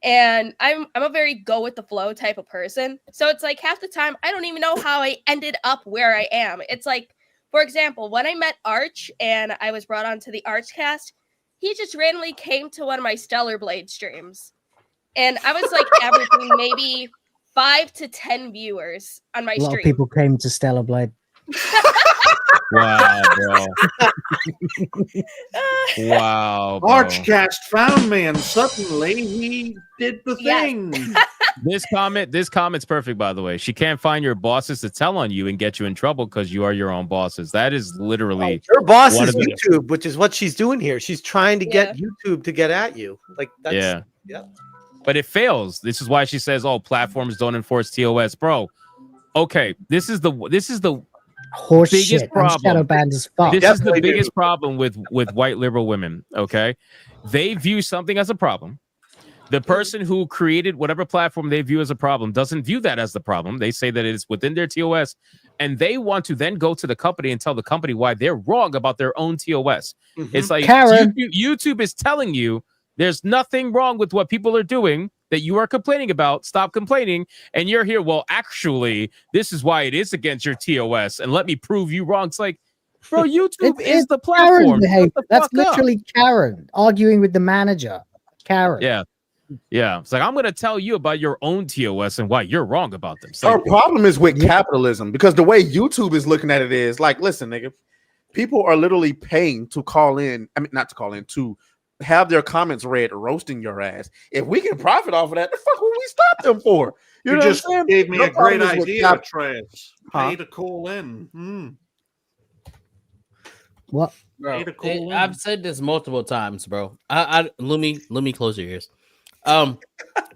And I'm a very go with the flow type of person. So it's like half the time I don't even know how I ended up where I am. It's like For example, when I met Arch and I was brought onto the Arch cast, he just randomly came to one of my Stellar Blade streams. And I was like averaging maybe 5 to 10 viewers on my A lot stream. of people came to Stellar Blade. Wow, bro. Wow, bro. Archcast found me, and suddenly he did the thing. This comment's perfect, by the way. She can't find your bosses to tell on you and get you in trouble because you are your own bosses. That is literally Her boss one is of the- YouTube, which is what she's doing here. She's trying to get YouTube to get at you. Like that's yeah. But it fails. This is why she says, "Oh, platforms don't enforce TOS, bro." Okay, this is the Horse biggest shit. I'm problem. shadow banned as fuck. This is the biggest problem with white liberal women. Okay, they view something as a problem. The person who created whatever platform they view as a problem doesn't view that as the problem. They say that it is within their TOS, and they want to then go to the company and tell the company why they're wrong about their own TOS. It's like YouTube is telling you there's nothing wrong with what people are doing that you are complaining about. Stop complaining. And you're here. Well, actually, this is why it is against your TOS. And let me prove you wrong. It's like, bro, YouTube is the platform. Karen behavior. Shut the That's fuck up. literally Karen arguing with the manager. Karen. Yeah. Yeah. It's like, I'm going to tell you about your own TOS and why you're wrong about them. Her problem is with capitalism, because the way YouTube is looking at it is like, listen, nigga, people are literally paying to call in. I mean, not to call in, to have their comments read, roasting your ass. If we can profit off of that, the fuck would we stop them for? You know what I'm just saying? gave me Her a great problem is with idea, Trez. Huh? Pay to call in. What? Bro, Pay to call in. I've said this multiple times, bro. Lumi, close your ears.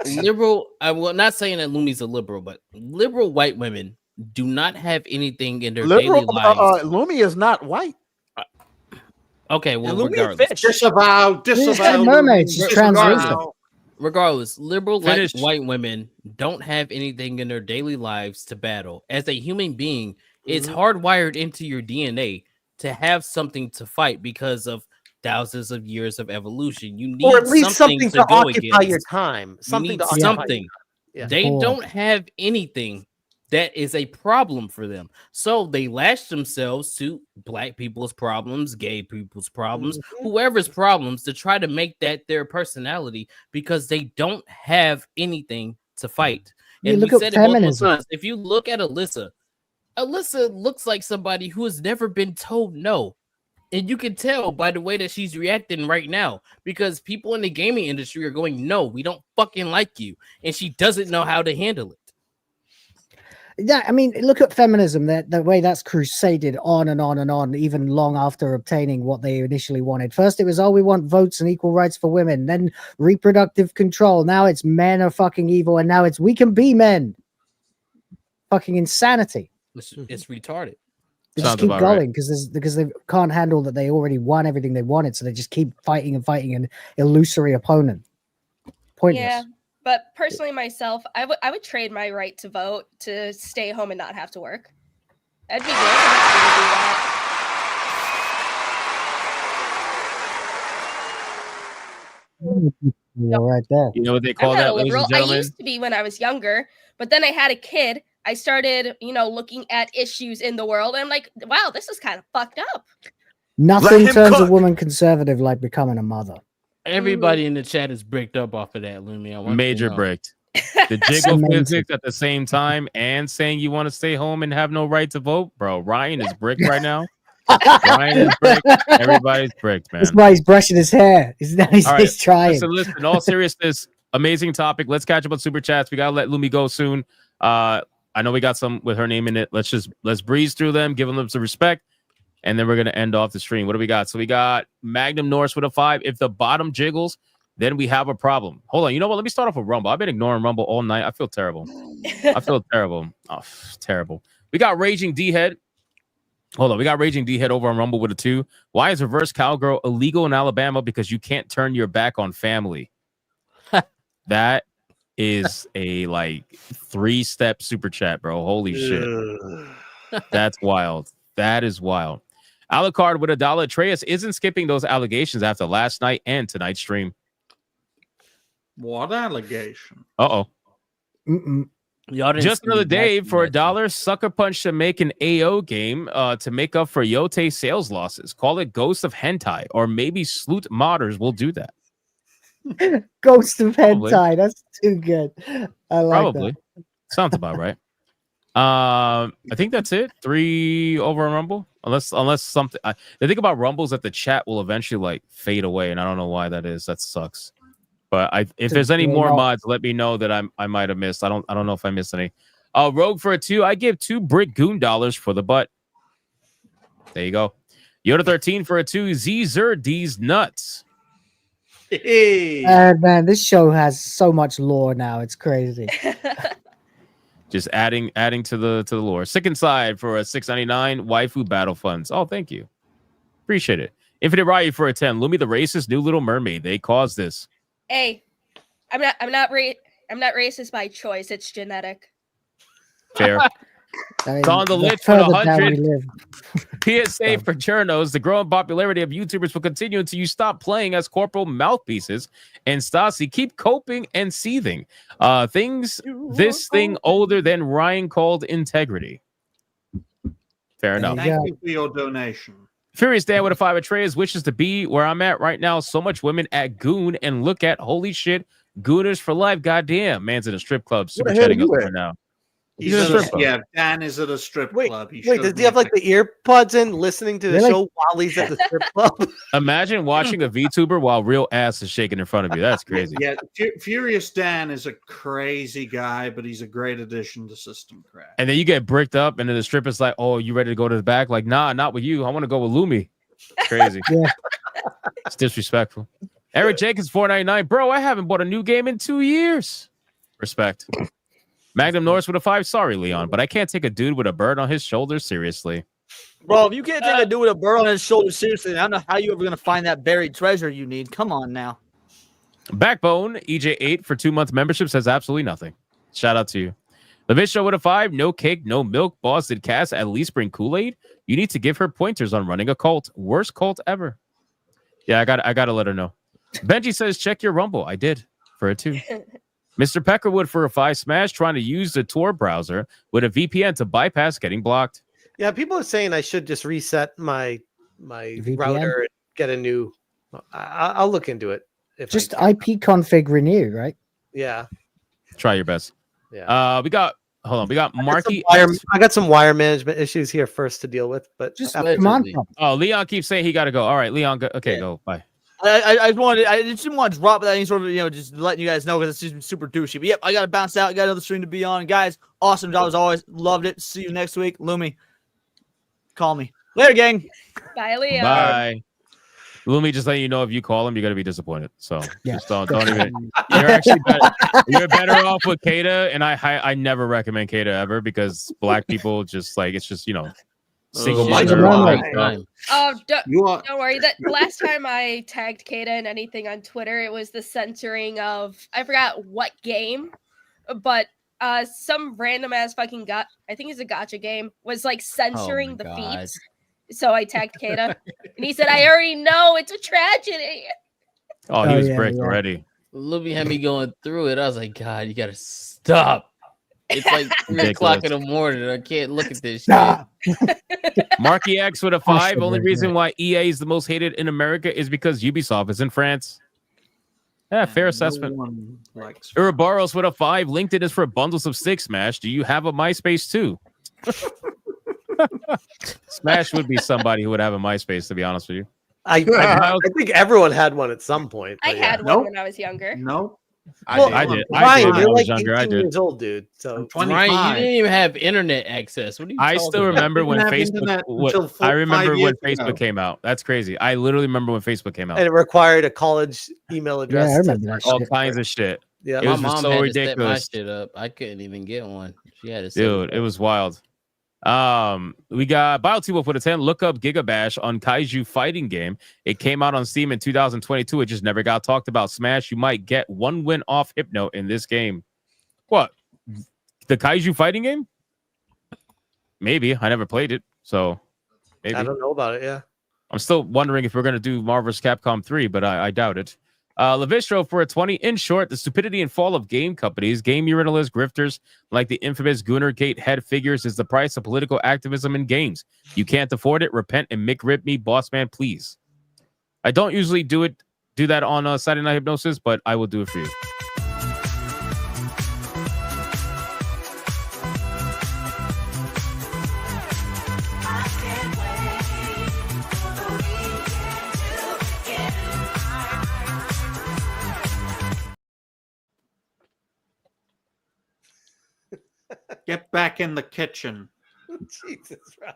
Liberal. I will not saying that Lumi's a liberal, but liberal white women do not have anything in their Liberal, daily lives. Lumi is not white. Okay, well, And Lumi a regardless. fish. Disavow. mermaids, she's translucent. Regardless, liberal Finish. white women don't have anything in their daily lives to battle. As a human being, it's hardwired into your DNA to have something to fight because of thousands of years of evolution. You need or at least something to go occupy against. your time. You Something need to occupy something. your time. They don't have anything that is a problem for them. So they lash themselves to black people's problems, gay people's problems, whoever's problems to try to make that their personality because they don't have anything to fight. You And look we at said it multiple feminism. times. If you look at Alyssa looks like somebody who has never been told no. And you can tell by the way that she's reacting right now because people in the gaming industry are going, no, we don't fucking like you. And she doesn't know how to handle it. Yeah, I mean, look at feminism. That the way that's crusaded on and on and on, even long after obtaining what they initially wanted. First, it was, oh, we want votes and equal rights for women. Then reproductive control. Now it's men are fucking evil, and now it's we can be men. Fucking insanity. It's retarded. They just keep going because they can't handle that they already won everything they wanted, so they just keep fighting and fighting an illusory opponent. Pointless. Yeah, but personally myself, I would trade my right to vote to stay home and not have to work. I'd be very happy to do that. You're right there. You know what they I'm call not that, a ladies liberal. and I gentlemen? used to be when I was younger, but then I had a kid. I started, looking at issues in the world. And I'm like, wow, this is kind of fucked up. Nothing turns a woman conservative like becoming a mother. Everybody in the chat is bricked up off of that, Lumi. I want Major you to know. bricked. The jiggle Amazing. physics at the same time and saying you want to stay home and have no right to vote, bro. Ryan is bricked right now. Ryan is bricked. Everybody's bricked, man. That's why he's brushing his hair. He's All right, he's trying. So listen, in all seriousness, amazing topic. Let's catch up on super chats. We gotta let Lumi go soon. I know we got some with her name in it. Let's breeze through them, give them some respect, and then we're gonna end off the stream. What do we got? So we got Magnum Norse with a 5. If the bottom jiggles, then we have a problem. Hold on. You know what? Let me start off with Rumble. I've been ignoring Rumble all night. I feel terrible. I feel terrible. Oh, terrible. We got Raging D-Head. Hold on. We got Raging D-Head over on Rumble with a 2. Why is reverse cowgirl illegal in Alabama? Because you can't turn your back on family. That is a 3-step super chat, bro. Holy shit. That's wild. That is wild. Alucard with $1. Atreus isn't skipping those allegations after last night and tonight's stream. What allegation? Uh-oh. Y'all didn't Just see another that day too for much. $1. Sucker Punch to make an AO game to make up for Yote sales losses. Call it Ghost of Hentai, or maybe Sloot Modders will do that. Ghost of Probably. Hentai. That's too good. I like Probably. that. Sounds about right. I think that's it. 3 over a Rumble. Unless something. The thing about Rumbles that the chat will eventually like fade away, and I don't know why that is. That sucks. But if there's any more mods, let me know that I might have missed. I don't know if I missed any. Rogue for a 2. I give 2 Brick Goon dollars for the butt. There you go. Yoda 13 for a 2. Z D's nuts. Hey. Man, this show has so much lore now. It's crazy. Just adding to the lore. Sick Inside for a $6.99. Waifu Battle Funds. Oh, thank you. Appreciate it. Infinite Ryu for a 10. Lumi the Racist, New Little Mermaid. They caused this. Hey, I'm not racist by choice. It's genetic. Fair. It's on the list for the 100. PSA for journos. The growing popularity of YouTubers will continue until you stop playing as corporal mouthpieces. And Stassi, keep coping and seething. This thing older than Ryan called integrity. Fair enough. Thank you for your donation. Furious Dan with a 5 Atreus wishes to be where I'm at right now. So much women at Goon and look at holy shit. Gooners for life. Goddamn. Man's in a strip club. Super chatting us right now. He's at a, yeah, Dan is at a strip club. Wait, does he have like the earbuds in listening to the show while he's at the strip club? Imagine watching a VTuber while real ass is shaking in front of you. That's crazy. Yeah, Furious Dan is a crazy guy, but he's a great addition to System Crash. And then you get bricked up, and then the stripper's like, "Oh, you ready to go to the back?" Like, nah, not with you. I want to go with Lumi. It's crazy. It's disrespectful. Eric Jenkins, $4.99. Bro, I haven't bought a new game in 2 years. Respect. Magnum Norris with a 5. Sorry, Leon, but I can't take a dude with a bird on his shoulders seriously. Bro, if you can't take a dude with a bird on his shoulder seriously, I don't know how you ever gonna find that buried treasure you need. Come on now. Backbone EJ8 for 2-month membership says absolutely nothing. Shout out to you. The Show with a 5. No cake, no milk. Boss, did Cass at least bring Kool-Aid? You need to give her pointers on running a cult. Worst cult ever. Yeah, I gotta let her know. Benji says check your Rumble. I did for a 2. Mr. Peckerwood for a 5. Smash trying to use the Tor browser with a VPN to bypass getting blocked. Yeah, people are saying I should just reset my VPN? router and get a new. I'll look into it. Just IP config renew, right? Yeah. Try your best. Yeah. We got Marky. I got some wire management issues here first to deal with, but just come on. Oh, Leon keeps saying he got to go. All right, Leon. Go. Bye. I just didn't want to drop that any sort of, just letting you guys know because it's just super douchey. But yep, I got to bounce out. I got another stream to be on. Guys, awesome job as always. Loved it. See you next week. Lumi, call me. Later, gang. Bye, Leo. Bye. Lumi, just letting you know if you call him, you're going to be disappointed. So just don't even. You're actually better. You're better off with Kata. And I never recommend Kata ever because black people just like, it's just, single-minded. Oh, don't worry. That last time I tagged Kata in anything on Twitter, it was the censoring of I forgot what game, but some random ass fucking I think it's a gacha game was like censoring the feeds. So I tagged Kata, and he said, "I already know it's a tragedy." Oh, he was bricked already. Lumi had me going through it. I was like, God, you gotta stop. It's like 3 o'clock in the morning. I can't look at this shit. Marky X with a 5. Only reason why EA is the most hated in America is because Ubisoft is in France. Yeah, fair assessment. Ouroboros with a 5. LinkedIn is for bundles of 6. Smash. Do you have a MySpace too? Smash would be somebody who would have a MySpace, to be honest with you. I think everyone had one at some point. I had one when I was younger. No. I did. Ryan, you're like 18 years old, dude. So Ryan, you didn't even have internet access. What are you I still remember when Facebook. I remember when Facebook came out. That's crazy. I literally remember when Facebook came out. And it required a college email address. Yeah, I remember that all shit. kinds of shit. Yeah, it my was mom just so had ridiculous. to set my shit up. I couldn't even get one. She had to. Dude, it was wild. We got BioT for the 10. Look up Gigabash on Kaiju fighting game. It came out on Steam in 2022. It just never got talked about. Smash, you might get 1 win off Hypno in this game. What? The Kaiju fighting game? Maybe. I never played it, so maybe. I don't know about it. Yeah. I'm still wondering if we're gonna do Marvel's Capcom 3, but I doubt it. Levistro for a 20. In short, the stupidity and fall of game companies, game urinalist grifters like the infamous Goonergate head figures is the price of political activism in games. You can't afford it. Repent and McRib me, boss man, please. I don't usually do that on Saturday Night Hypnosis, but I will do it for you. Get back in the kitchen. Jesus, right.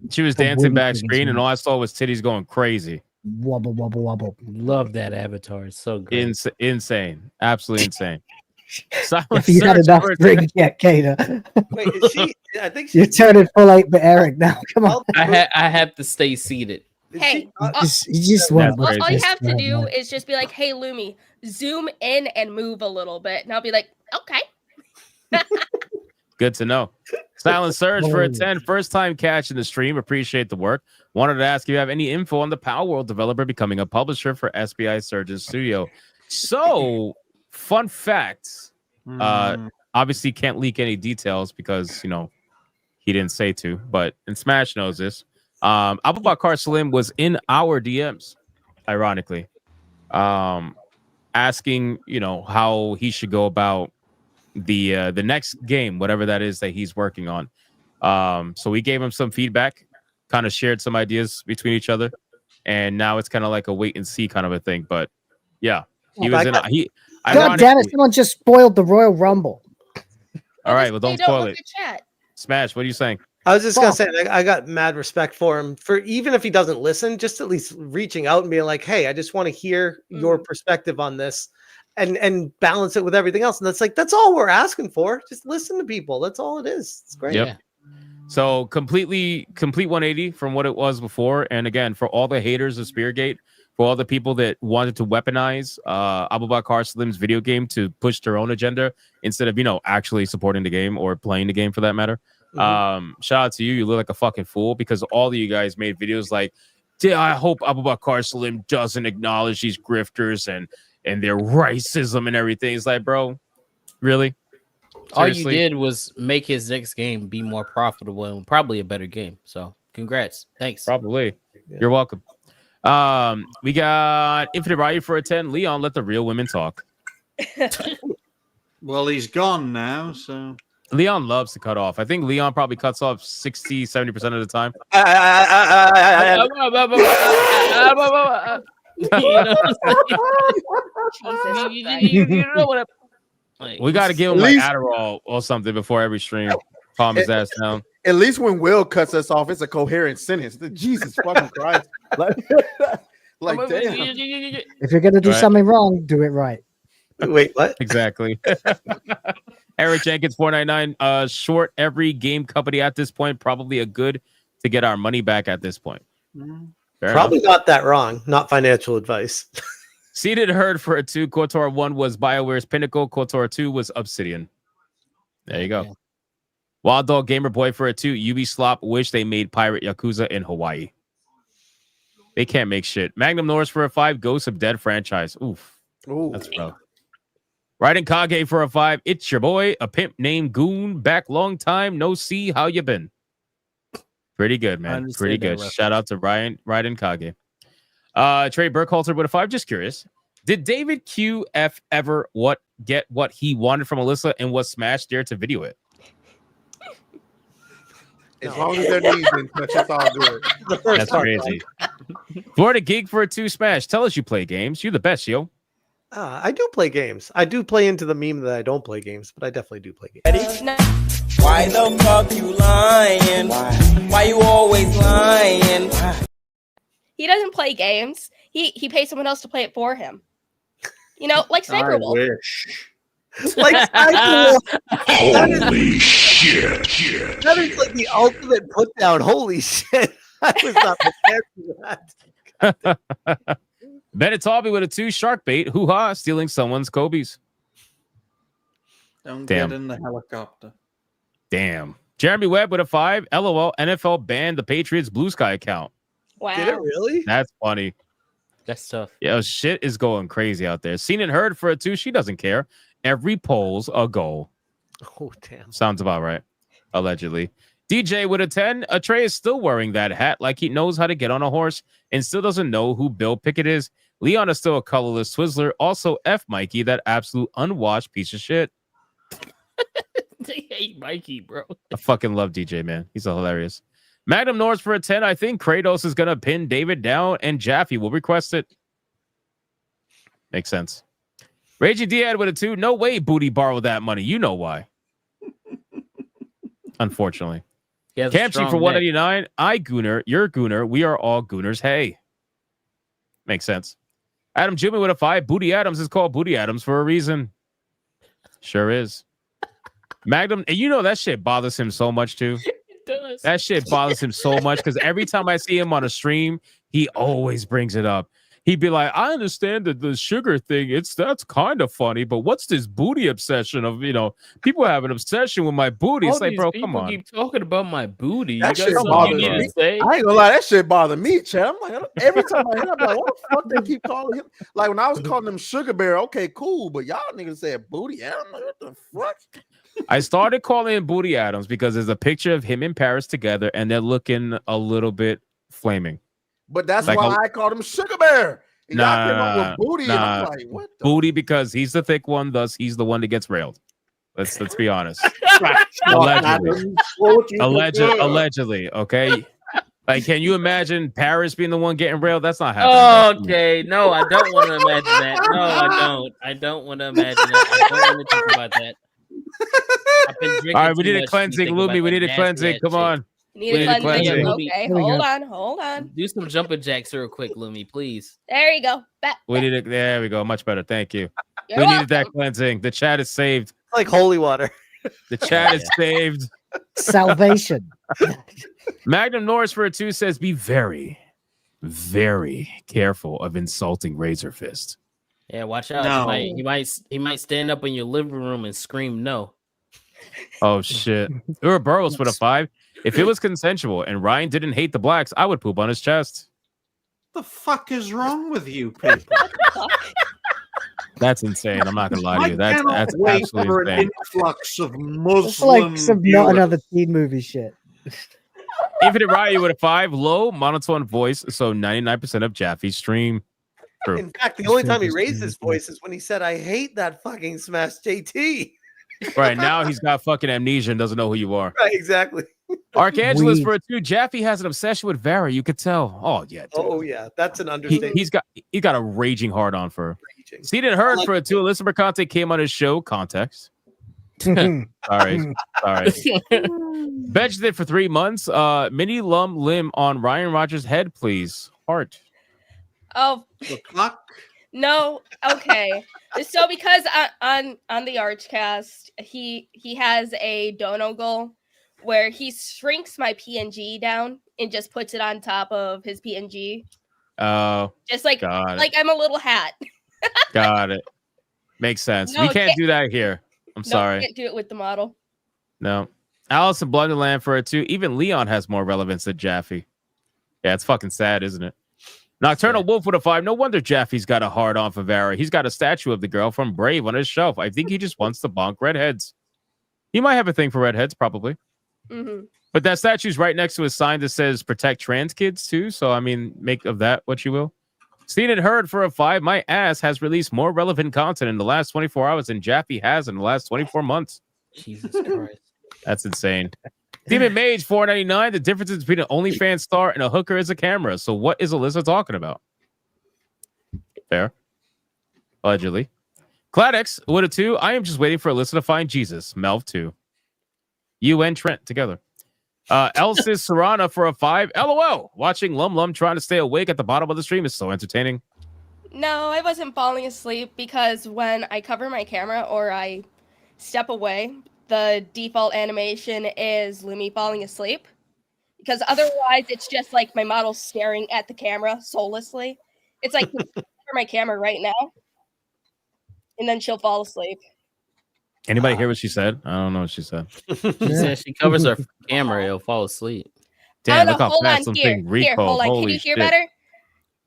She was dancing back screen, and all I saw was titties going crazy. Wobble, wobble, wobble. Love that avatar. It's so great. Insane. Absolutely insane. If you had enough drink yet, Kato. Wait, is she? I think You're turning full 8-bit Eric now. Come on. I have to stay seated. Hey, You just want all you have to do is just be like, "Hey, Lumi, zoom in and move a little bit," and I'll be like, "Okay." Good to know. Silent Surge for a 10. First time catch in the stream. Appreciate the work. Wanted to ask if you have any info on the Power World developer becoming a publisher for SBI Surgeon Studio. So, fun facts. Obviously can't leak any details because, he didn't say to, but and Smash knows this. Abu Bakr Salim was in our DMs, ironically, asking, how he should go about the next game, whatever that is that he's working on. So we gave him some feedback, kind of shared some ideas between each other, and now it's kind of like a wait and see kind of a thing. But yeah, he was in. God damn it! Someone just spoiled the Royal Rumble. All right, well, don't spoil it. Chat. Smash, what are you saying? I was just gonna say, I got mad respect for him for even if he doesn't listen, just at least reaching out and being like, "Hey, I just want to hear your perspective on this." And balance it with everything else. And that's all we're asking for. Just listen to people. That's all it is. It's great. Yep. Yeah. So complete 180 from what it was before. And again, for all the haters of Speargate, for all the people that wanted to weaponize Abu Bakr Salim's video game to push their own agenda instead of, actually supporting the game or playing the game for that matter. Shout out to you. You look like a fucking fool because all of you guys made videos like, I hope Abu Bakr Salim doesn't acknowledge these grifters and their racism and everything. It's like, bro, really? All you did was make his next game be more profitable and probably a better game. So congrats. Thanks. Probably. Yeah. You're welcome. We got Infinite Ryu for a 10. Leon, let the real women talk. Well, he's gone now, so Leon loves to cut off. I think Leon probably cuts off 60-70% of the time. We got to give him like Adderall or something before every stream. Calm his ass down. At least when Will cuts us off, it's a coherent sentence. Jesus fucking Christ! Like damn. If you're gonna do something wrong, do it right. Wait, what? Exactly. Eric Jenkins 499. Short every game company at this point. Probably a good to get our money back at this point. Probably not that wrong. Not financial advice. Seated Herd for a 2. KOTOR 1 was BioWare's Pinnacle. KOTOR 2 was Obsidian. There you go. Yeah. Wild Dog Gamer Boy for a 2. Ubisoft wish they made Pirate Yakuza in Hawaii. They can't make shit. Magnum Norris for a 5. Ghosts of Dead franchise. Oof. Ooh. That's rough. Raiden Kage for a 5. It's your boy, a pimp named Goon. Back long time. No see. How you been? Pretty good, man. Pretty good. Shout out to Raiden Kage. Trey Burkhalter with a 5. Just curious. Did David QF ever get what he wanted from Alyssa and was Smash there to video it? As long as their knees didn't touch, it's all good. That's crazy. Florida Geek for a 2. Smash. Tell us you play games. You're the best, yo. I do play games. I do play into the meme that I don't play games, but I definitely do play games. Why the fuck you lying? Why you always lying? He doesn't play games. He pays someone else to play it for him. Like Sniper Wolf. Like Sniper Wolf. Holy shit. That is like the ultimate put down. Holy shit. I was not prepared for that. Bennett Taubby with a 2. Shark bait. Hoo-ha. Stealing someone's Kobe's. Don't get in the helicopter. Damn. Jeremy Webb with a 5. LOL. NFL banned the Patriots Blue Sky account. Wow. Did it really? That's funny. That's tough. Yo, shit is going crazy out there. Seen and heard for it too. She doesn't care. Every poll's a goal. Oh, damn. Sounds about right. Allegedly. DJ with a 10. Trey is still wearing that hat like he knows how to get on a horse and still doesn't know who Bill Pickett is. Leon is still a colorless Twizzler. Also, F Mikey, that absolute unwashed piece of shit. They hate Mikey, bro. I fucking love DJ, man. He's hilarious. Magnum Norris for a 10. I think Kratos is going to pin David down and Jaffe will request it. Makes sense. Raging Diad with a 2. No way Booty borrowed that money. You know why. Unfortunately. Campsy for 189. I Gooner. You're Gooner. We are all Gooners. Hey. Makes sense. Adam Jimmy with a 5. Booty Adams is called Booty Adams for a reason. Sure is. Magnum, and you know that shit bothers him so much too. It does. That shit bothers him so much because every time I see him on a stream, he always brings it up. He'd be like, I understand that the sugar thing, that's kind of funny, but what's this booty obsession of, people have an obsession with my booty. It's like, bro, come on. Keep talking about my booty. That You shit got bothers something me. to say? I ain't gonna lie, that shit bother me, Chad. I'm like, every time I hear it, I'm like, what the fuck they keep calling him? Like when I was calling him Sugar Bear, okay, cool, but y'all niggas said booty. I'm like, what the fuck? I started calling him Booty Adams because there's a picture of him in Paris together and they're looking a little bit flaming. But that's Like why I called him Sugar Bear. And y'all came up with booty, and I'm nah. like, what the Booty because he's the thick one, thus he's the one that gets railed. Let's be honest. Allegedly. Allegedly, okay? Like, can you imagine Paris being the one getting railed? That's not happening. Okay, no, I don't want to imagine that. No, I don't. I don't want to imagine that. I don't want to think about that. I've been drinking All right, we too need a much to cleansing, think Lumi. about We need a that cleansing. nasty Come shit. on. Need a cleansing. Okay, Here we hold go. on, hold on. Do some jumping jacks real quick, Lumi, please. There you go. Back. We need it. There we go. Much better. Thank you. You're We needed that cleansing. The chat is saved. Like holy water. The chat is saved. Salvation. Magnum Norris for a 2 says, be very, very careful of insulting Razor Fist. Yeah, watch out. No. He might stand up in your living room and scream no. Oh, shit. Ura Burrows for a 5. If it was consensual and Ryan didn't hate the blacks, I would poop on his chest. The fuck is wrong with you people? That's insane. I'm not going to lie to you. That's wait for absolutely an insane. influx of It's Muslim like some not viewers. another teen movie shit. Infinite Ryu with a 5. Low monotone voice. So 99% of Jaffe's stream. True. In fact, the only time he raised his voice is when he said, I hate that fucking Smash JT. Right now, he's got fucking amnesia and doesn't know who you are. Right, exactly. Archangelus for a 2. Jaffe has an obsession with Vera. You could tell. Oh, yeah. Dude. Oh, yeah. That's an understatement. He's got a raging hard on for her. Seen and heard for a 2. Alyssa Mercante came on his show. Context. Sorry. Benched it for 3 months. Mini limb on Ryan Rogers' head, please. Heart. Oh, no. Okay. So because on the Archcast, he has a dono goal where he shrinks my PNG down and just puts it on top of his PNG. Oh, Just like got it. like I'm a little hat. Got it. Makes sense. No, We can't do that here. I'm No, sorry. can't do it with the model. No. Alice in Blunderland for a 2. Even Leon has more relevance than Jaffe. Yeah, it's fucking sad, isn't it? Nocturnal Wolf with a 5. No wonder Jaffe's got a hard on for Vera. He's got a statue of the girl from Brave on his shelf. I think he just wants to bonk redheads. He might have a thing for redheads, probably. Mm-hmm. But that statue's right next to a sign that says protect trans kids, too. So, I mean, make of that what you will. Seen and heard for a 5. My ass has released more relevant content in the last 24 hours than Jaffe has in the last 24 months. Jesus Christ. That's insane. Demon Mage, $4.99. The difference between an OnlyFans star and a hooker is a camera. So what is Alyssa talking about? Fair. Allegedly. Cladex with a 2. I am just waiting for Alyssa to find Jesus. Melv 2. You and Trent together. Elsis Serrana for a 5. LOL. Watching Lum trying to stay awake at the bottom of the stream is so entertaining. No, I wasn't falling asleep because when I cover my camera or I step away, the default animation is Lumi falling asleep. Because otherwise, it's just like my model staring at the camera soullessly. It's like cover my camera right now, and then she'll fall asleep. Anybody hear what she said? I don't know what she said. She said she covers her camera, he'll fall asleep. Damn, Oh, look no, how hold fast on. something Here, recoiled. hold on. Can Holy you hear shit. better?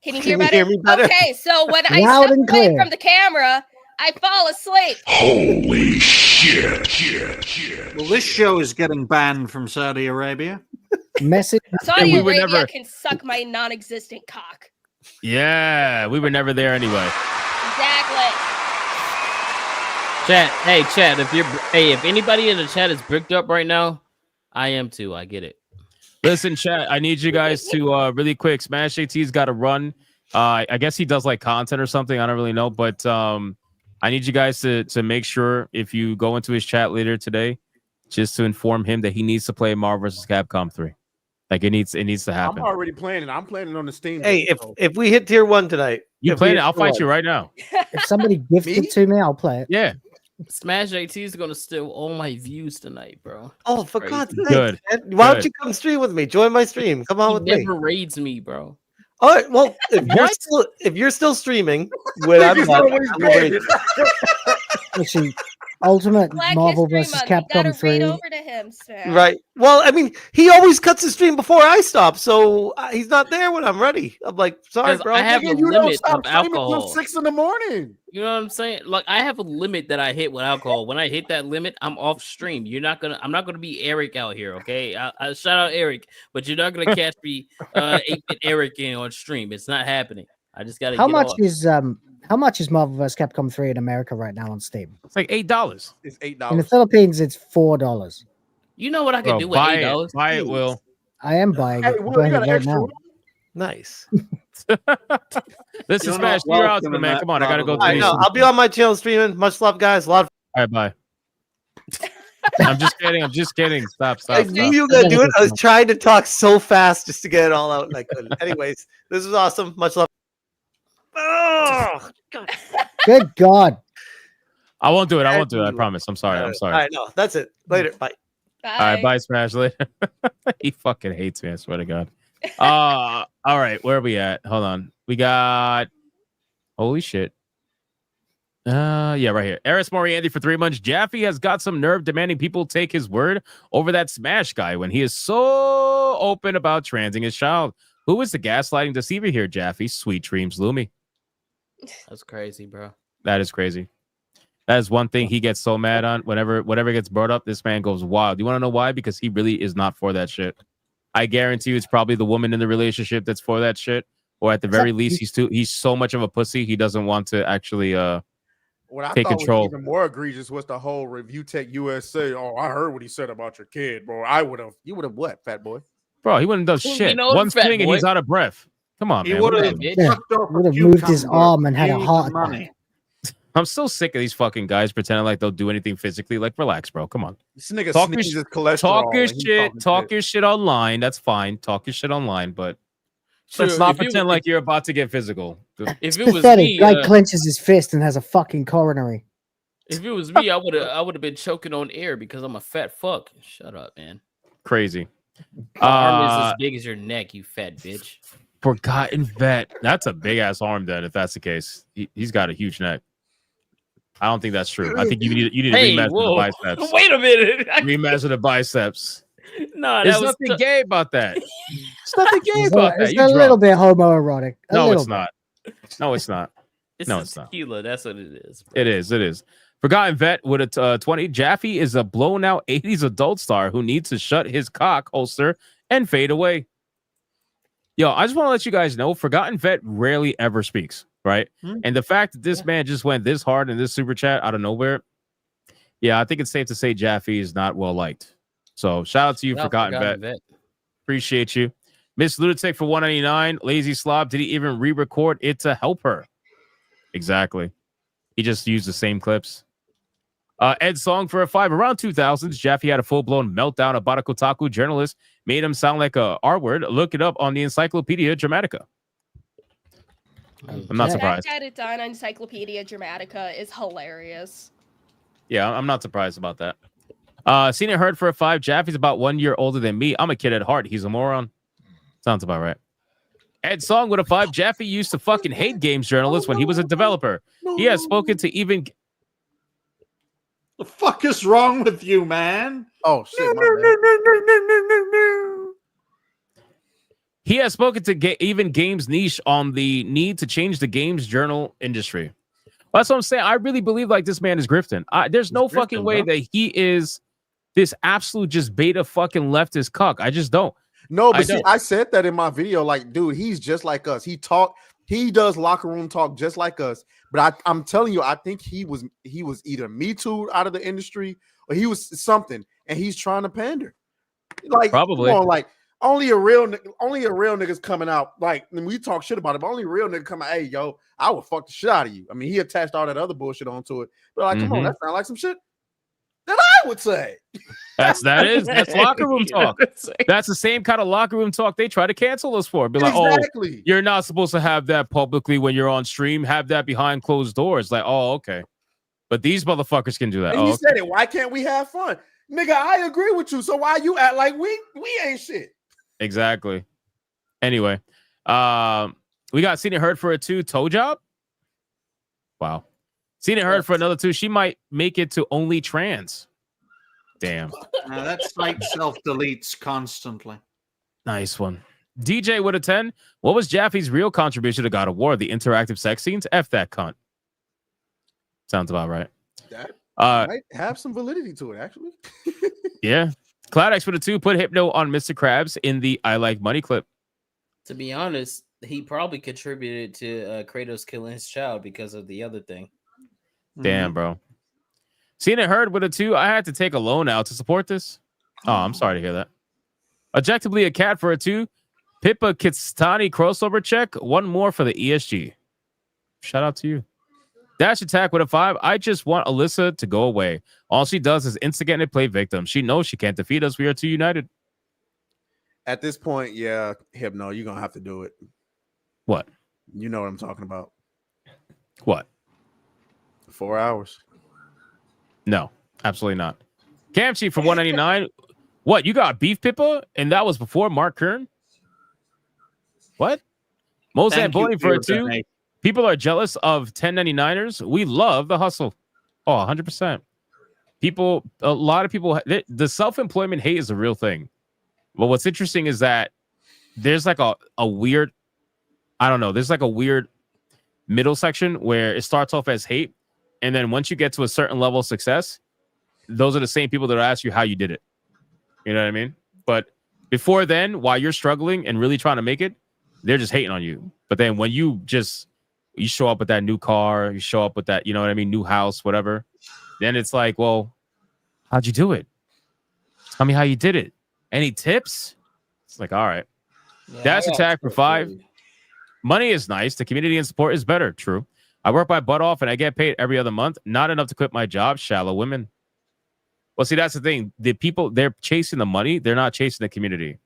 Can you Can hear you better? hear me better? Okay, so when I Loud step and away clear. from the camera, I fall asleep. Holy shit. Well, this show is getting banned from Saudi Arabia. Message. Saudi we were Arabia never- can suck my non-existent cock. Yeah, we were never there anyway. Exactly. Chat. If anybody in the chat is bricked up right now, I am too. I get it. Listen, chat, I need you guys to really quick. Smash JT's got to run. I guess he does like content or something. I don't really know, but I need you guys to make sure if you go into his chat later today, just to inform him that he needs to play Marvel vs. Capcom 3. Like it needs to happen. I'm already playing it. I'm playing it on the Steam. Hey, Deck, so- if we hit tier 1 tonight, You playing it? I'll fight you right now. If somebody gifted to me, I'll play it. Yeah. Smash JT is gonna steal all my views tonight, bro. Oh, for Crazy. God's sake! Good. Man. Why don't Good. you come stream with me? Join my stream. Come on He with me. never raids me, bro. All right. Well, if you're still streaming, when I'm Niggas done, always I'm gonna raid dead. you. Actually, Ultimate Black Marvel History vs. Month. You gotta Capcom read 3. over to him, Smash. Right. Well, I mean, he always cuts the stream before I stop, so he's not there when I'm ready. I'm like, sorry, 'Cause bro. I have Nigga, a you don't limit stop of streaming alcohol. till 6 in the morning. You know what I'm saying? Like I have a limit that I hit with alcohol. When I hit that limit, I'm off stream. I'm not gonna be Eric out here, okay? I shout out Eric, but you're not gonna catch me 8-bit Eric in on stream. It's not happening. I just gotta How get much off. is Marvel vs. Capcom 3 in America right now on Steam? It's like $8. It's In the $8. Philippines, it's $4. You know what I can Bro, do with buy $8? it. Buy it, Will. I am buying Hey, it. I'm Will, buying you it got an right extra now. room? Nice. Listen, You're Smash, not do your welcome outro, in man. that Come on, I gotta go. Marvel I know. I'll be on my channel streaming. Much love, guys. A lot of All right, bye. I'm just kidding. Stop. I knew you were gonna do it. I was trying to talk so fast just to get it all out, and I couldn't. Anyways, this was awesome. Much love. Oh, God. Good God. I won't do it. I promise. I'm sorry. I'm All sorry. right, no, that's it. Later. Bye. Bye. All right, bye, Smash. Later. He fucking hates me. I swear to God. All right, where are we at? Hold on. We got. Holy shit. Yeah, right here. Eris Moriarty for 3 months. Jaffe has got some nerve demanding people take his word over that Smash guy when he is so open about transing his child. Who is the gaslighting deceiver here, Jaffe? Sweet dreams, Lumi. That's crazy, bro. That is crazy. That is one thing he gets so mad on. Whatever gets brought up, this man goes wild. You want to know why? Because he really is not for that shit. I guarantee you it's probably the woman in the relationship that's for that shit. Or at the very least, he's so much of a pussy he doesn't want to actually What I take thought control. was even more egregious was the whole Review Tech USA. Oh, I heard what he said about your kid, bro. You would have what, fat boy? Bro, he wouldn't have done shit. One swing and he's out of breath. Come on, man. would What are have you doing? Would have moved his arm and had a heart attack. I'm so sick of these fucking guys pretending like they'll do anything physically. Like, relax, bro. Come on. This nigga Talk your, sneezes cholesterol. talk your and he shit. talking Talk shit. your shit online. That's fine. Talk your shit online, but Sure, let's not if you- pretend like you're about to get physical. If it was Pathetic. me, Guy clenches his fist and has a fucking coronary. if it was me, I would have been choking on air because I'm a fat fuck. Shut up, man. Crazy. My arm is as big as your neck, you fat bitch. Forgotten vet. That's a big ass arm. Then, if that's the case, he's got a huge neck. I don't think that's true. I think you need to Hey, remeasure whoa. the biceps. Wait a minute. Remeasure the biceps. No, There's that was nothing gay about that. There's nothing gay It's about that. it's You a little drunk. bit homoerotic. A No, little it's bit. not. No, it's not. It's No, a it's not. tequila. That's what it is. It is. It is. Forgotten vet with a 20. Jaffe is a blown out 80s adult star who needs to shut his cock holster and fade away. Yo, I just want to let you guys know, Forgotten vet rarely ever speaks, right? And the fact that this man just went this hard in this super chat out of nowhere, yeah, I think it's safe to say Jaffe is not well liked. So shout out to you, Shout out Forgotten vet. Appreciate you. Miss Lunatic for 199. Lazy Slob, did he even re-record it to help her? Exactly. He just used the same clips. Ed Song for a 5. Around 2000s, Jaffe had a full-blown meltdown about a Kotaku journalist made him sound like a R-word. Look it up on the Encyclopedia Dramatica. I'm not surprised. The fact that it's on Encyclopedia Dramatica is hilarious. Yeah, I'm not surprised about that. Seen it heard for a 5. Jaffe's about 1 year older than me. I'm a kid at heart. He's a moron. Sounds about right. Ed Song with a 5. Jaffe used to fucking hate games journalists when he was a developer. He has spoken to even... The fuck is wrong with you, man? Oh shit! He has spoken to even Games Niche on the need to change the games journal industry. That's what I'm saying. I really believe like this man is grifting. There's no fucking way that he is this absolute just beta fucking leftist cuck. I just don't. No, but see, I said that in my video. Like, dude, he's just like us. He does locker room talk just like us. But I'm telling you, I think he was either Me Too out of the industry or he was something, and he's trying to pander. Like, probably, come on, like only a real nigga's coming out. Like, when we talk shit about it, but only real nigga come out. Hey, yo, I would fuck the shit out of you. I mean, he attached all that other bullshit onto it. But like, come on, that sounds like some shit that I would say. That's locker room talk. That's the same kind of locker room talk they try to cancel us for. Be like, exactly. Oh, you're not supposed to have that publicly when you're on stream. Have that behind closed doors. Like, oh, okay. But these motherfuckers can do that. And he said it. Why can't we have fun? Nigga, I agree with you. So why you act like we ain't shit? Exactly. Anyway, we got Seen It Heard for a 2 toe job. Wow. Seen It Heard for another 2. She might make it to only trans. Damn. That site self-deletes constantly. Nice one. DJ with a 10. What was Jaffe's real contribution to God of War? The interactive sex scenes? F that cunt. Sounds about right. That might have some validity to it, actually. Yeah. CloudX with a 2. Put Hypno on Mr. Krabs in the I Like Money clip. To be honest, he probably contributed to Kratos killing his child because of the other thing. Damn, bro. Seen It Heard with a 2. I had to take a loan out to support this. Oh, I'm sorry to hear that. Objectively a cat for a 2. Pippa Kistani crossover check. One more for the ESG. Shout out to you. Dash Attack with a 5. I just want Alyssa to go away. All she does is instigate and play victim. She knows she can't defeat us. We are too united. At this point, yeah, Hypno, you're going to have to do it. What? You know what I'm talking about. What? 4 hours. No, absolutely not. Camchi for 199. What? You got beef Pippa? And that was before Mark Kern? What? Mozart Boney for a 2. People are jealous of 1099ers. We love the hustle. Oh, 100%. A lot of people, the self-employment hate is a real thing. But what's interesting is that there's like a weird, I don't know, there's like a weird middle section where it starts off as hate. And then once you get to a certain level of success, those are the same people that will ask you how you did it. You know what I mean? But before then, while you're struggling and really trying to make it, they're just hating on you. But then when you show up with that new car, you show up with that, you know what I mean, new house, whatever, then it's like, well, how'd you do it? Tell me how you did it. Any tips? It's like, all right. Yeah, Dash Attack for 5. Money is nice. The community and support is better. True. I work my butt off and I get paid every other month. Not enough to quit my job. Shallow women. Well, see, that's the thing. The people, they're chasing the money. They're not chasing the community.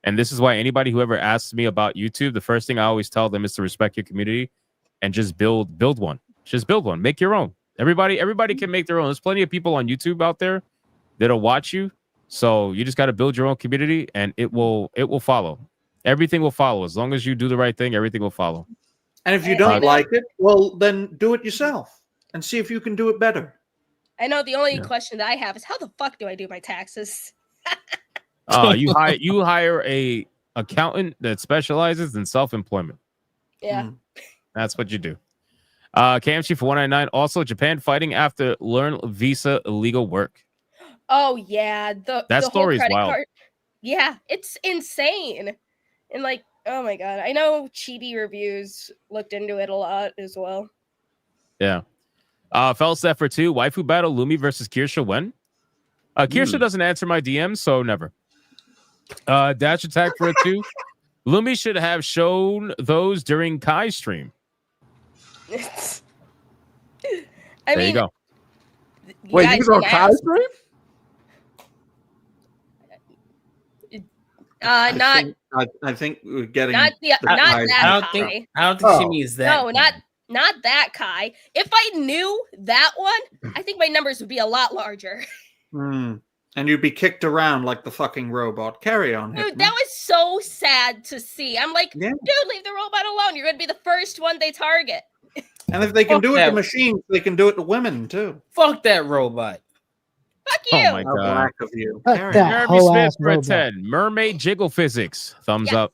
And this is why anybody who ever asks me about YouTube, the first thing I always tell them is to respect your community and just build one. Just build one. Make your own. Everybody can make their own. There's plenty of people on YouTube out there that'll watch you. So you just got to build your own community and it will follow. Everything will follow. As long as you do the right thing, everything will follow. And if you don't like it, well, then do it yourself and see if you can do it better. I know the only question that I have is how the fuck do I do my taxes? You hire a accountant that specializes in self-employment. Yeah. That's what you do. Kamchi for 199. Also, Japan fighting after learn visa illegal work. Oh yeah, That story is wild. Yeah, it's insane. And like, oh my god, I know Chibi Reviews looked into it a lot as well. Yeah. Felstep for 2. Waifu battle Lumi versus Kirsha when? Kirsha doesn't answer my DMs, so never. Dash Attack for a 2. Lumi should have shown those during Kai's stream. There you go. Wait, you was on Kai's stream? I think we're getting not that Kai. I don't think she means that. No, not that Kai. If I knew that one, I think my numbers would be a lot larger. And you'd be kicked around like the fucking robot. Carry on. Dude, Hypno. that was so sad to see. I'm like, dude, leave the robot alone. You're gonna be the first one they target. And if they can do it to machines, they can do it to women too. Fuck that robot. Fuck you. Oh my How god. black of you. Jeremy Smith for a 10. Mermaid jiggle physics. Thumbs up.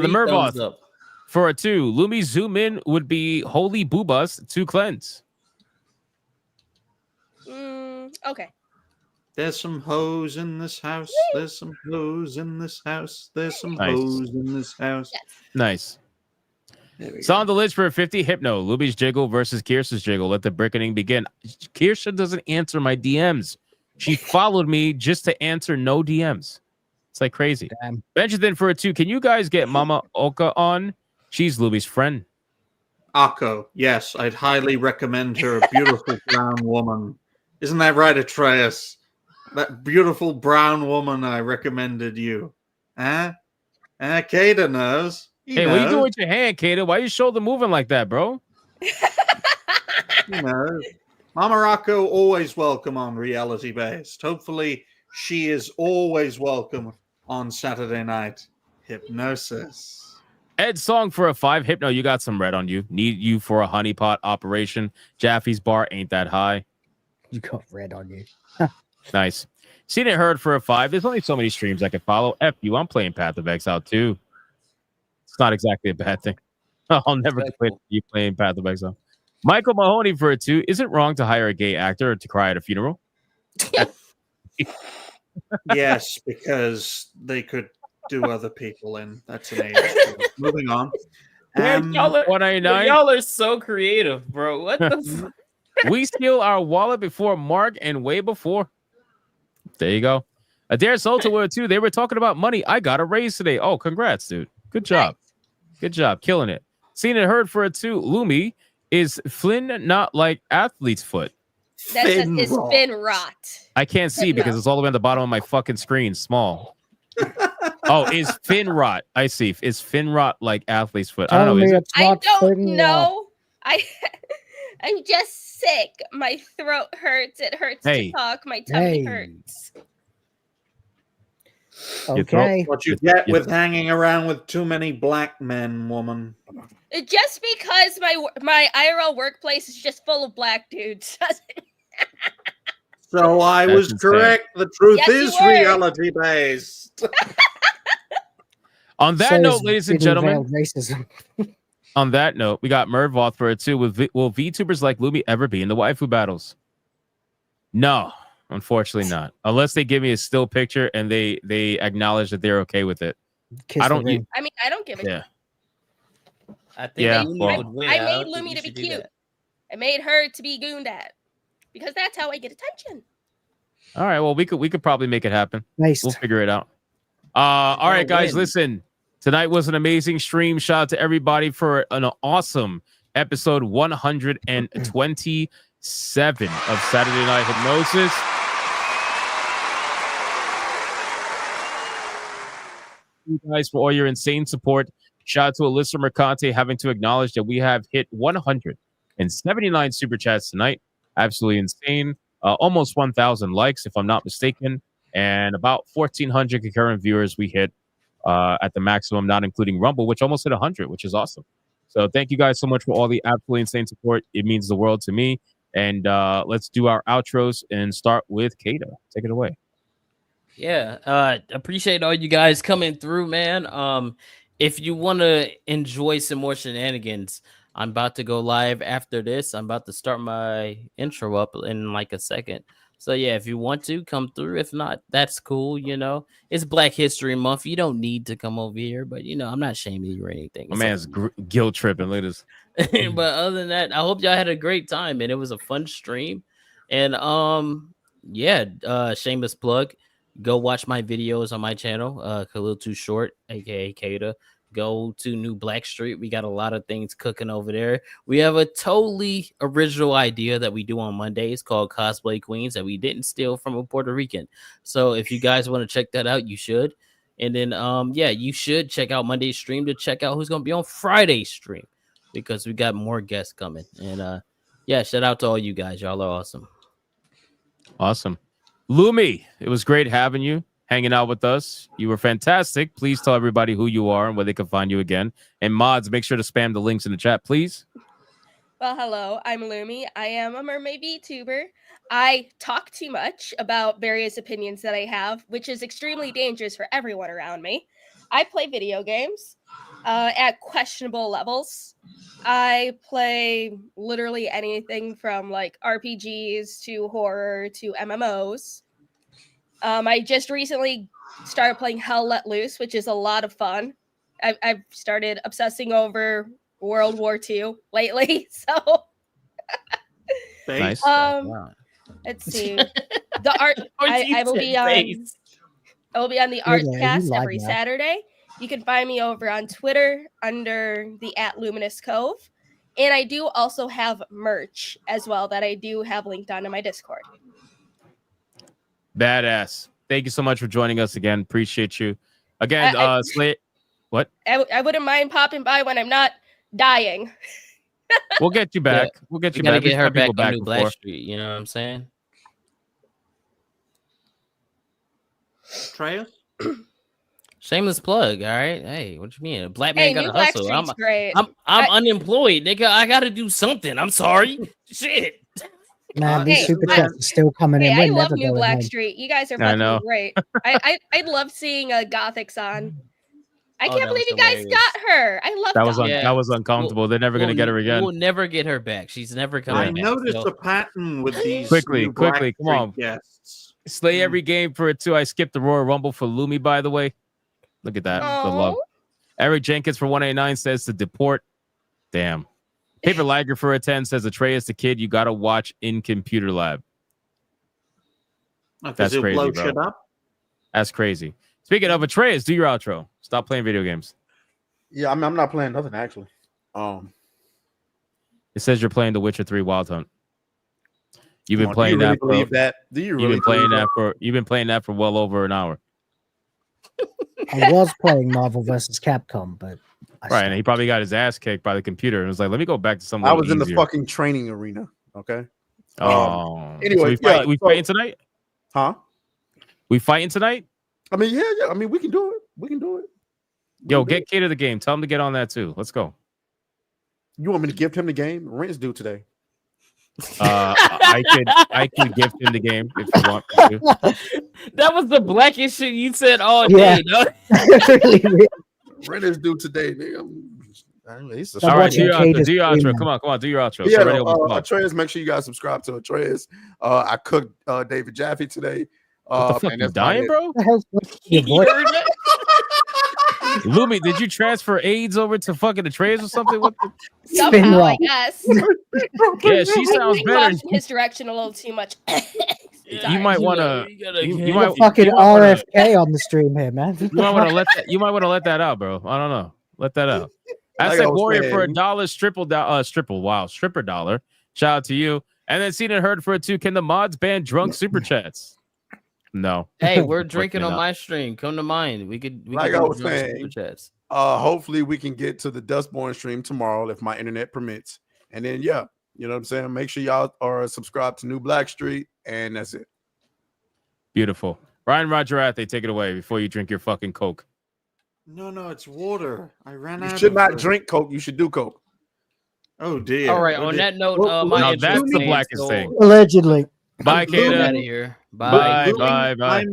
The 3 thumbs Mervoth up. for a 2. Lumi zoom in would be holy boobas to cleanse. Okay. There's some hoes in this house. There's some hoes in this house. There's some Nice. hoes in this house. Nice. There we Song on the list for a 50. Hypno. Luby's jiggle versus Kirsten's jiggle. Let the bricketing begin. Kirsten doesn't answer my DMs. She followed me just to answer no DMs. It's like crazy. Benjamin for a 2. Can you guys get Mama Oka on? She's Luby's friend. Akko, yes, I'd highly recommend her. A beautiful brown woman. Isn't that right, Atreus? That beautiful brown woman I recommended you. Huh? Kada knows. He Hey, what you knows. doing with your hand, Kada? Why your shoulder moving like that, bro? You know, Mama Akko always welcome on Reality Based. Hopefully, she is always welcome on Saturday Night Hypnosis. Ed Song for a 5. Hypno, you got some red on you. Need you for a honeypot operation. Jaffe's bar ain't that high. You got red on you. Nice. Seen it heard for a 5. There's only so many streams I can follow. F you. I'm playing Path of Exile too. It's not exactly a bad thing. I'll never quit you playing Path of Exile. Michael Mahoney for a 2. Is it wrong to hire a gay actor to cry at a funeral? Yes, because they could do other people in. That's an age. Moving on. Y'all are so creative, bro. What the We steal our wallet before Mark and way before. There you go. Adair Solta were too. They were talking about money. I got a raise today. Oh, congrats, dude. Good job. Good job. Killing it. Seen it heard for a 2. Lumi, is Flynn not like athlete's foot? That is fin rot. I can't see because it's all the way on the bottom of my fucking screen. Small. Oh, is fin rot? I see. Is fin rot like athlete's foot? I don't know. Is it? I don't know. I'm just sick. My throat hurts. It hurts Hey. to talk. My tummy hurts. Okay. What you get with hanging around with too many black men, woman. Just because my IRL workplace is just full of black dudes. So I That's was insane. correct. The truth Yes, you is were. reality based. On that Says note, ladies and hidden gentlemen, veiled racism. on that note, we got Mervoth for it too. Will VTubers like Lumi ever be in the waifu battles? No, unfortunately not. Unless they give me a still picture and they acknowledge that they're okay with it. Kiss I the don't. ring. I mean, I don't give a Yeah. I think Yeah, Lumi well- would win. I don't made think Lumi you to be should do cute. that. I made her to be gooned at. Because that's how I get attention. All right. Well, we could probably make it happen. Nice. We'll figure it out. All right, guys. win. Listen. Tonight was an amazing stream. Shout out to everybody for an awesome episode 127 of Saturday Night Hypnosis. You guys for all your insane support. Shout out to Alyssa Mercante having to acknowledge that we have hit 179 super chats tonight. Absolutely insane. Almost 1,000 likes, if I'm not mistaken, and about 1,400 concurrent viewers we hit at the maximum, not including Rumble, which almost hit 100, which is awesome. So thank you guys so much for all the absolutely insane support. It means the world to me. And let's do our outros and start with Kada. Take it away. Yeah, appreciate all you guys coming through, man. If you want to enjoy some more shenanigans, I'm about to go live after this. I'm about to start my intro up in like a second. So yeah, if you want to come through, if not, that's cool. You know, it's Black History Month. You don't need to come over here, but you know, I'm not shaming you or anything. My It's man's guilt tripping. Look at this. but other than that, I hope y'all had a great time and it was a fun stream. And shameless plug. Go watch my videos on my channel, Khalil Too Short, aka Kada. Go to New Black Street. We got a lot of things cooking over there. We have a totally original idea that we do on Mondays called Cosplay Queens that we didn't steal from a Puerto Rican. So if you guys want to check that out, you should. And then you should check out Monday's stream to check out who's gonna be on Friday's stream because we got more guests coming. And shout out to all you guys. Y'all are awesome. Awesome. Lumi, it was great having you, hanging out with us. You were fantastic. Please tell everybody who you are and where they can find you again. And mods, make sure to spam the links in the chat, please. Well, hello, I'm Lumi. I am a mermaid VTuber. I talk too much about various opinions that I have, which is extremely dangerous for everyone around me. I play video games at questionable levels. I play literally anything from like RPGs to horror to MMOs. I just recently started playing Hell Let Loose, which is a lot of fun. I've started obsessing over World War II lately, so Nice. let's see. The art I will be on. I will be on the Yeah, you Artcast live every now. Saturday. You can find me over on Twitter under the @LuminousCove. And I do also have merch as well that I do have linked onto my Discord. Badass. Thank you so much for joining us again. Appreciate you. Again, Slate. What? I wouldn't mind popping by when I'm not dying. We'll get you back. Yeah, We'll get we you gotta back. We've get her had people back on back New before. Blackstreet. You know what I'm saying? Treya? Shameless plug. All right. Hey, what you mean? A black man Hey, gotta New hustle. Blackstreet's great. I'm unemployed, nigga. I gotta do something. I'm sorry. Shit. Man, these Hey, super chats are still coming in. Hey, We're I love never New going home. Blackstreet. You guys are I fucking know. great. I love seeing Gothics on. I Oh, can't that believe was you guys hilarious. got her. I love That was Gothic. that was uncomfortable. They're never gonna get her again. We'll never get her back. She's never coming I back. noticed so- a pattern with these Quickly, new quickly, come Blackstreet on. guests. Slay every game for it too. I skipped the Royal Rumble for Lumi, by the way. Look at that. The love. Eric Jenkins for 189 says to deport. Damn. Paper Liger for a 10 says Atreus the kid you gotta watch in Computer Lab. That's he'll crazy, blow bro. shit up. That's crazy. Speaking of Atreus, do your outro. Stop playing video games. Yeah, I'm not playing nothing actually. It says you're playing The Witcher 3 Wild Hunt. You've Come been on, playing do you really that for believe that? Do you you've really been playing believe that for you've been playing that for well over an hour. I was playing Marvel vs. Capcom, but Right, and he probably got his ass kicked by the computer and was like, let me go back to something. I was in the easier. fucking training arena. Okay. Oh, Anyway, so we fighting tonight? Huh? We fighting tonight? I mean, yeah. I mean, we can do it. We can do it. Yo, get K to the game. Tell him to get on that too. Let's go. You want me to gift him the game? Rent's due today. I could gift him the game if you want me to. That was the blackest shit you said all Yeah. day, dog. Rent is due today, nigga. All right, do your outro. Come on, do your outro. Yeah, So ready on the spot. Atreus, make sure you guys subscribe to Atreus. I cooked David Jaffe today. What the fuck, and you that's about dying, it. bro? Your voice. Lumi, did you transfer AIDS over to fucking Atreus or something? What the? Somehow, I guess. Yeah, she sounds I think better. off in his direction a little too much. You might want to. You might fucking you might wanna- RFK on the stream here, man. You might want to let that. You might want to let that out, bro. I don't know. Let that out. Like Aztec I was Warrior for saying. $1 stripper dollar. Shout out to you. And then seen and heard for a 2. Can the mods ban drunk super chats? No. Hey, we're drinking on not. my stream. Come to mine. We could Like could I do was drunk saying, super chats. hopefully we can get to the Dustborn stream tomorrow if my internet permits. And then you know what I'm saying? Make sure y'all are subscribed to New Blackstreet, and that's it. Beautiful. Ryan Rogerathe, take it away before you drink your fucking Coke. No, it's water. I ran out. You should of not the- drink Coke. You should do Coke. Oh dear. All right. Oh, On dear. that note, Well, my Now intro that's the came, blackest so thing. Allegedly. Bye, I'm getting Kata. out of here. Bye. Bye.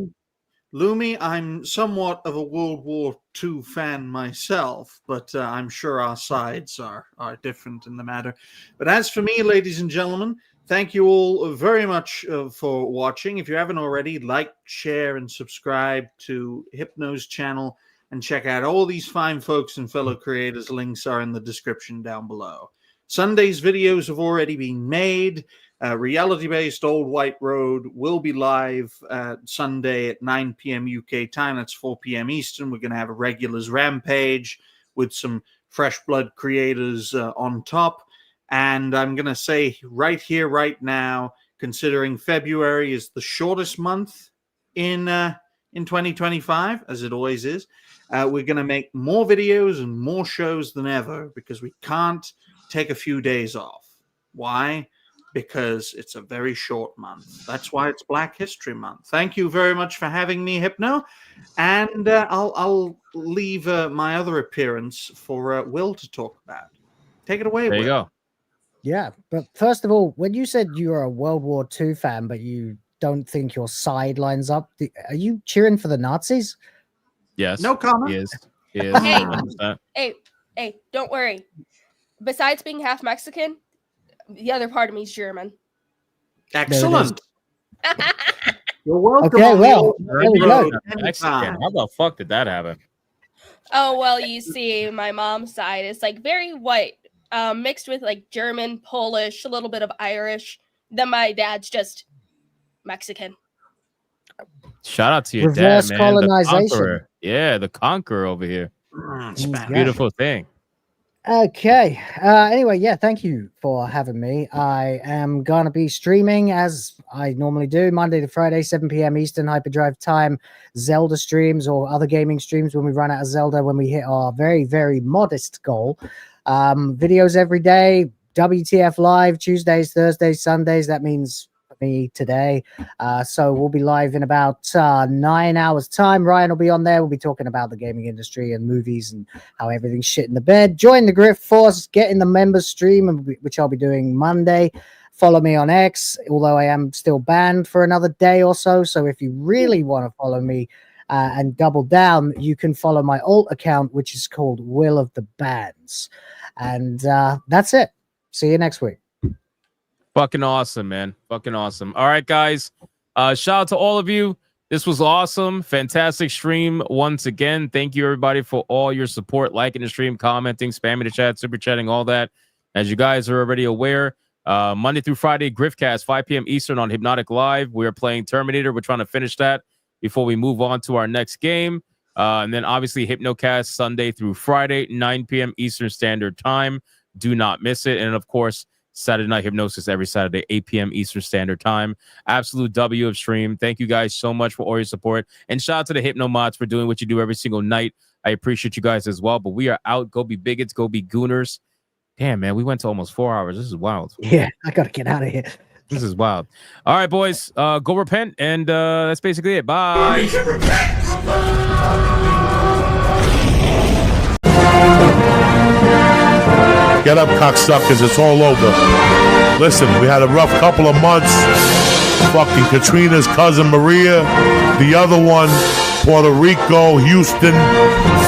Lumi, I'm somewhat of a World War II fan myself, but I'm sure our sides are different in the matter. But as for me, ladies and gentlemen, thank you all very much for watching. If you haven't already, like, share, and subscribe to Hypno's channel, and check out all these fine folks and fellow creators. Links are in the description down below. Sunday's videos have already been made. Reality-based Old White Road will be live Sunday at 9 p.m. UK time. That's 4 p.m. Eastern. We're going to have a regulars rampage with some fresh blood creators on top. And I'm going to say right here, right now, considering February is the shortest month in 2025, as it always is, we're going to make more videos and more shows than ever because we can't take a few days off. Why? Because it's a very short month. That's why it's Black History Month. Thank you very much for having me, Hypno. And I'll leave my other appearance for Will to talk about. Take it away, There you Will. go. Yeah, but first of all, when you said you're a World War II fan, but you don't think your side lines up, are you cheering for the Nazis? Yes. No comment. He is. He is. Hey. 100%. Hey, don't worry. Besides being half Mexican, the other part of me is German. Excellent. You're welcome. Okay, on the well, old there we road go. Mexican. anytime. How the fuck did that happen? Oh, well, you see, my mom's side is like very white, mixed with like German, Polish, a little bit of Irish. Then my dad's just Mexican. Shout out to your Reverse dad, man. The colonization. conqueror. Yeah, the conqueror over here. Spanish. Beautiful thing. Okay. Anyway, yeah, thank you for having me. I am going to be streaming as I normally do, Monday to Friday, 7 p.m. Eastern Hyperdrive time, Zelda streams or other gaming streams when we run out of Zelda, when we hit our very, very modest goal. Videos every day, WTF Live, Tuesdays, Thursdays, Sundays. That means me today. So we'll be live in about 9 hours time. Ryan will be on there. We'll be talking about the gaming industry and movies and how everything's shit in the bed. Join the Grift Force, get in the members stream, which I'll be doing Monday. Follow me on X, although I am still banned for another day or so. So if you really want to follow me and double down, you can follow my alt account, which is called Will of the Bands. And that's it. See you next week. Fucking awesome, man. Fucking awesome. All right, guys. Shout out to all of you. This was awesome. Fantastic stream once again. Thank you, everybody, for all your support, liking the stream, commenting, spamming the chat, super chatting, all that. As you guys are already aware, Monday through Friday, Griftcast, 5 p.m. Eastern on Hypnotic Live. We are playing Terminator. We're trying to finish that before we move on to our next game. And then, obviously, Hypnocast, Sunday through Friday, 9 p.m. Eastern Standard Time. Do not miss it. And, of course, Saturday Night Hypnosis every Saturday, 8 p.m. Eastern Standard Time. Absolute W of stream. Thank you guys so much for all your support. And shout out to the Hypno Mods for doing what you do every single night. I appreciate you guys as well. But we are out. Go be bigots. Go be gooners. Damn, man. We went to almost 4 hours. This is wild. Yeah, I got to get out of here. This is wild. All right, boys. Go repent. And that's basically it. Bye. Get up, cocksuckers. It's all over. Listen, we had a rough couple of months. Fucking Katrina's cousin Maria. The other one, Puerto Rico, Houston,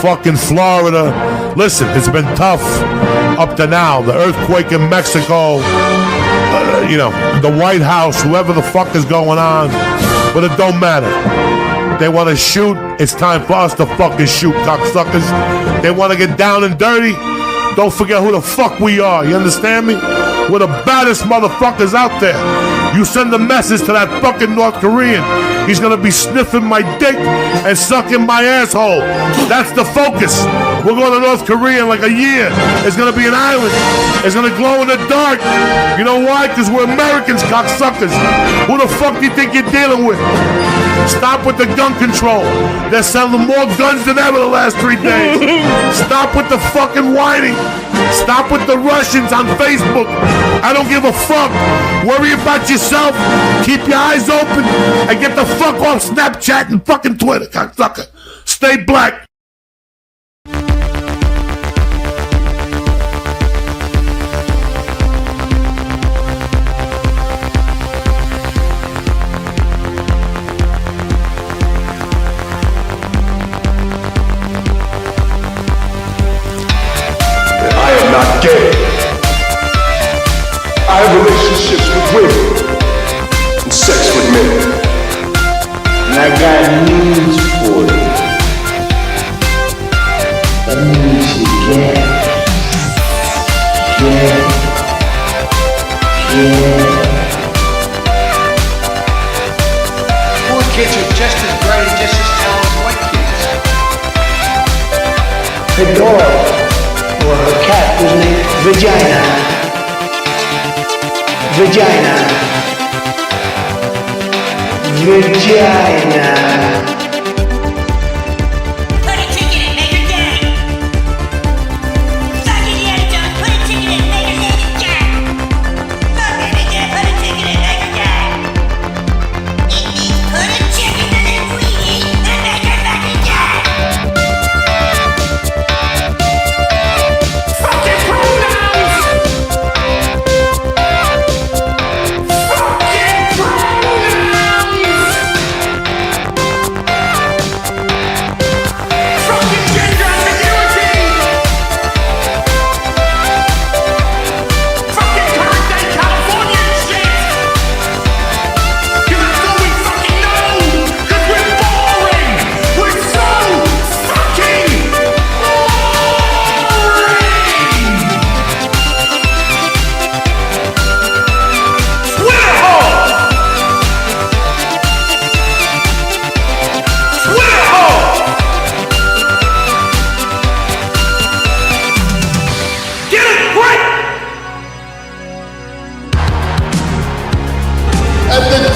fucking Florida. Listen, it's been tough up to now. The earthquake in Mexico. The White House, whoever the fuck is going on. But it don't matter. They want to shoot. It's time for us to fucking shoot, cocksuckers. They want to get down and dirty. Don't forget who the fuck we are. You understand me? We're the baddest motherfuckers out there. You send a message to that fucking North Korean. He's gonna be sniffing my dick and sucking my asshole. That's the focus. We're going to North Korea in like a year. It's gonna be an island. It's gonna glow in the dark. You know why? Because we're Americans, cocksuckers. Who the fuck do you think you're dealing with? Stop with the gun control. They're selling more guns than ever the last 3 days. Stop with the fucking whining. Stop with the Russians on Facebook. I don't give a fuck. Worry about yourself. Keep your eyes open and get the fuck off Snapchat and fucking Twitter, cocksucker. Stay black. Not gay. I have relationships with women and sex with men. And I got news for you. That means you get. Poor kids are just as bright and just as talented as white kids. The dog. Or her cat was named Vagina. Put a ticket in Maker Gang. Fuck Indiana Jones, put a ticket in Maker Gang. Fuck Indiana, put a ticket in Maker Gang. It means put a chicken in a queenie and make her fucking gang. Fucking pronouns. Fucking pronouns.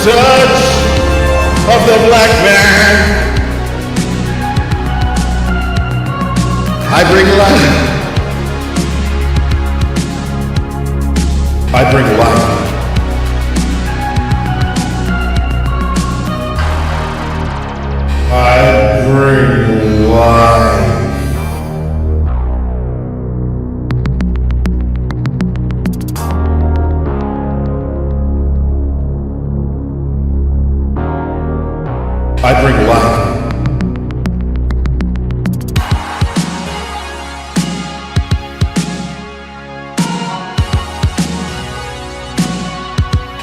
touch of the black man. I bring life. I bring life. I bring life. I bring life.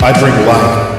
I bring life.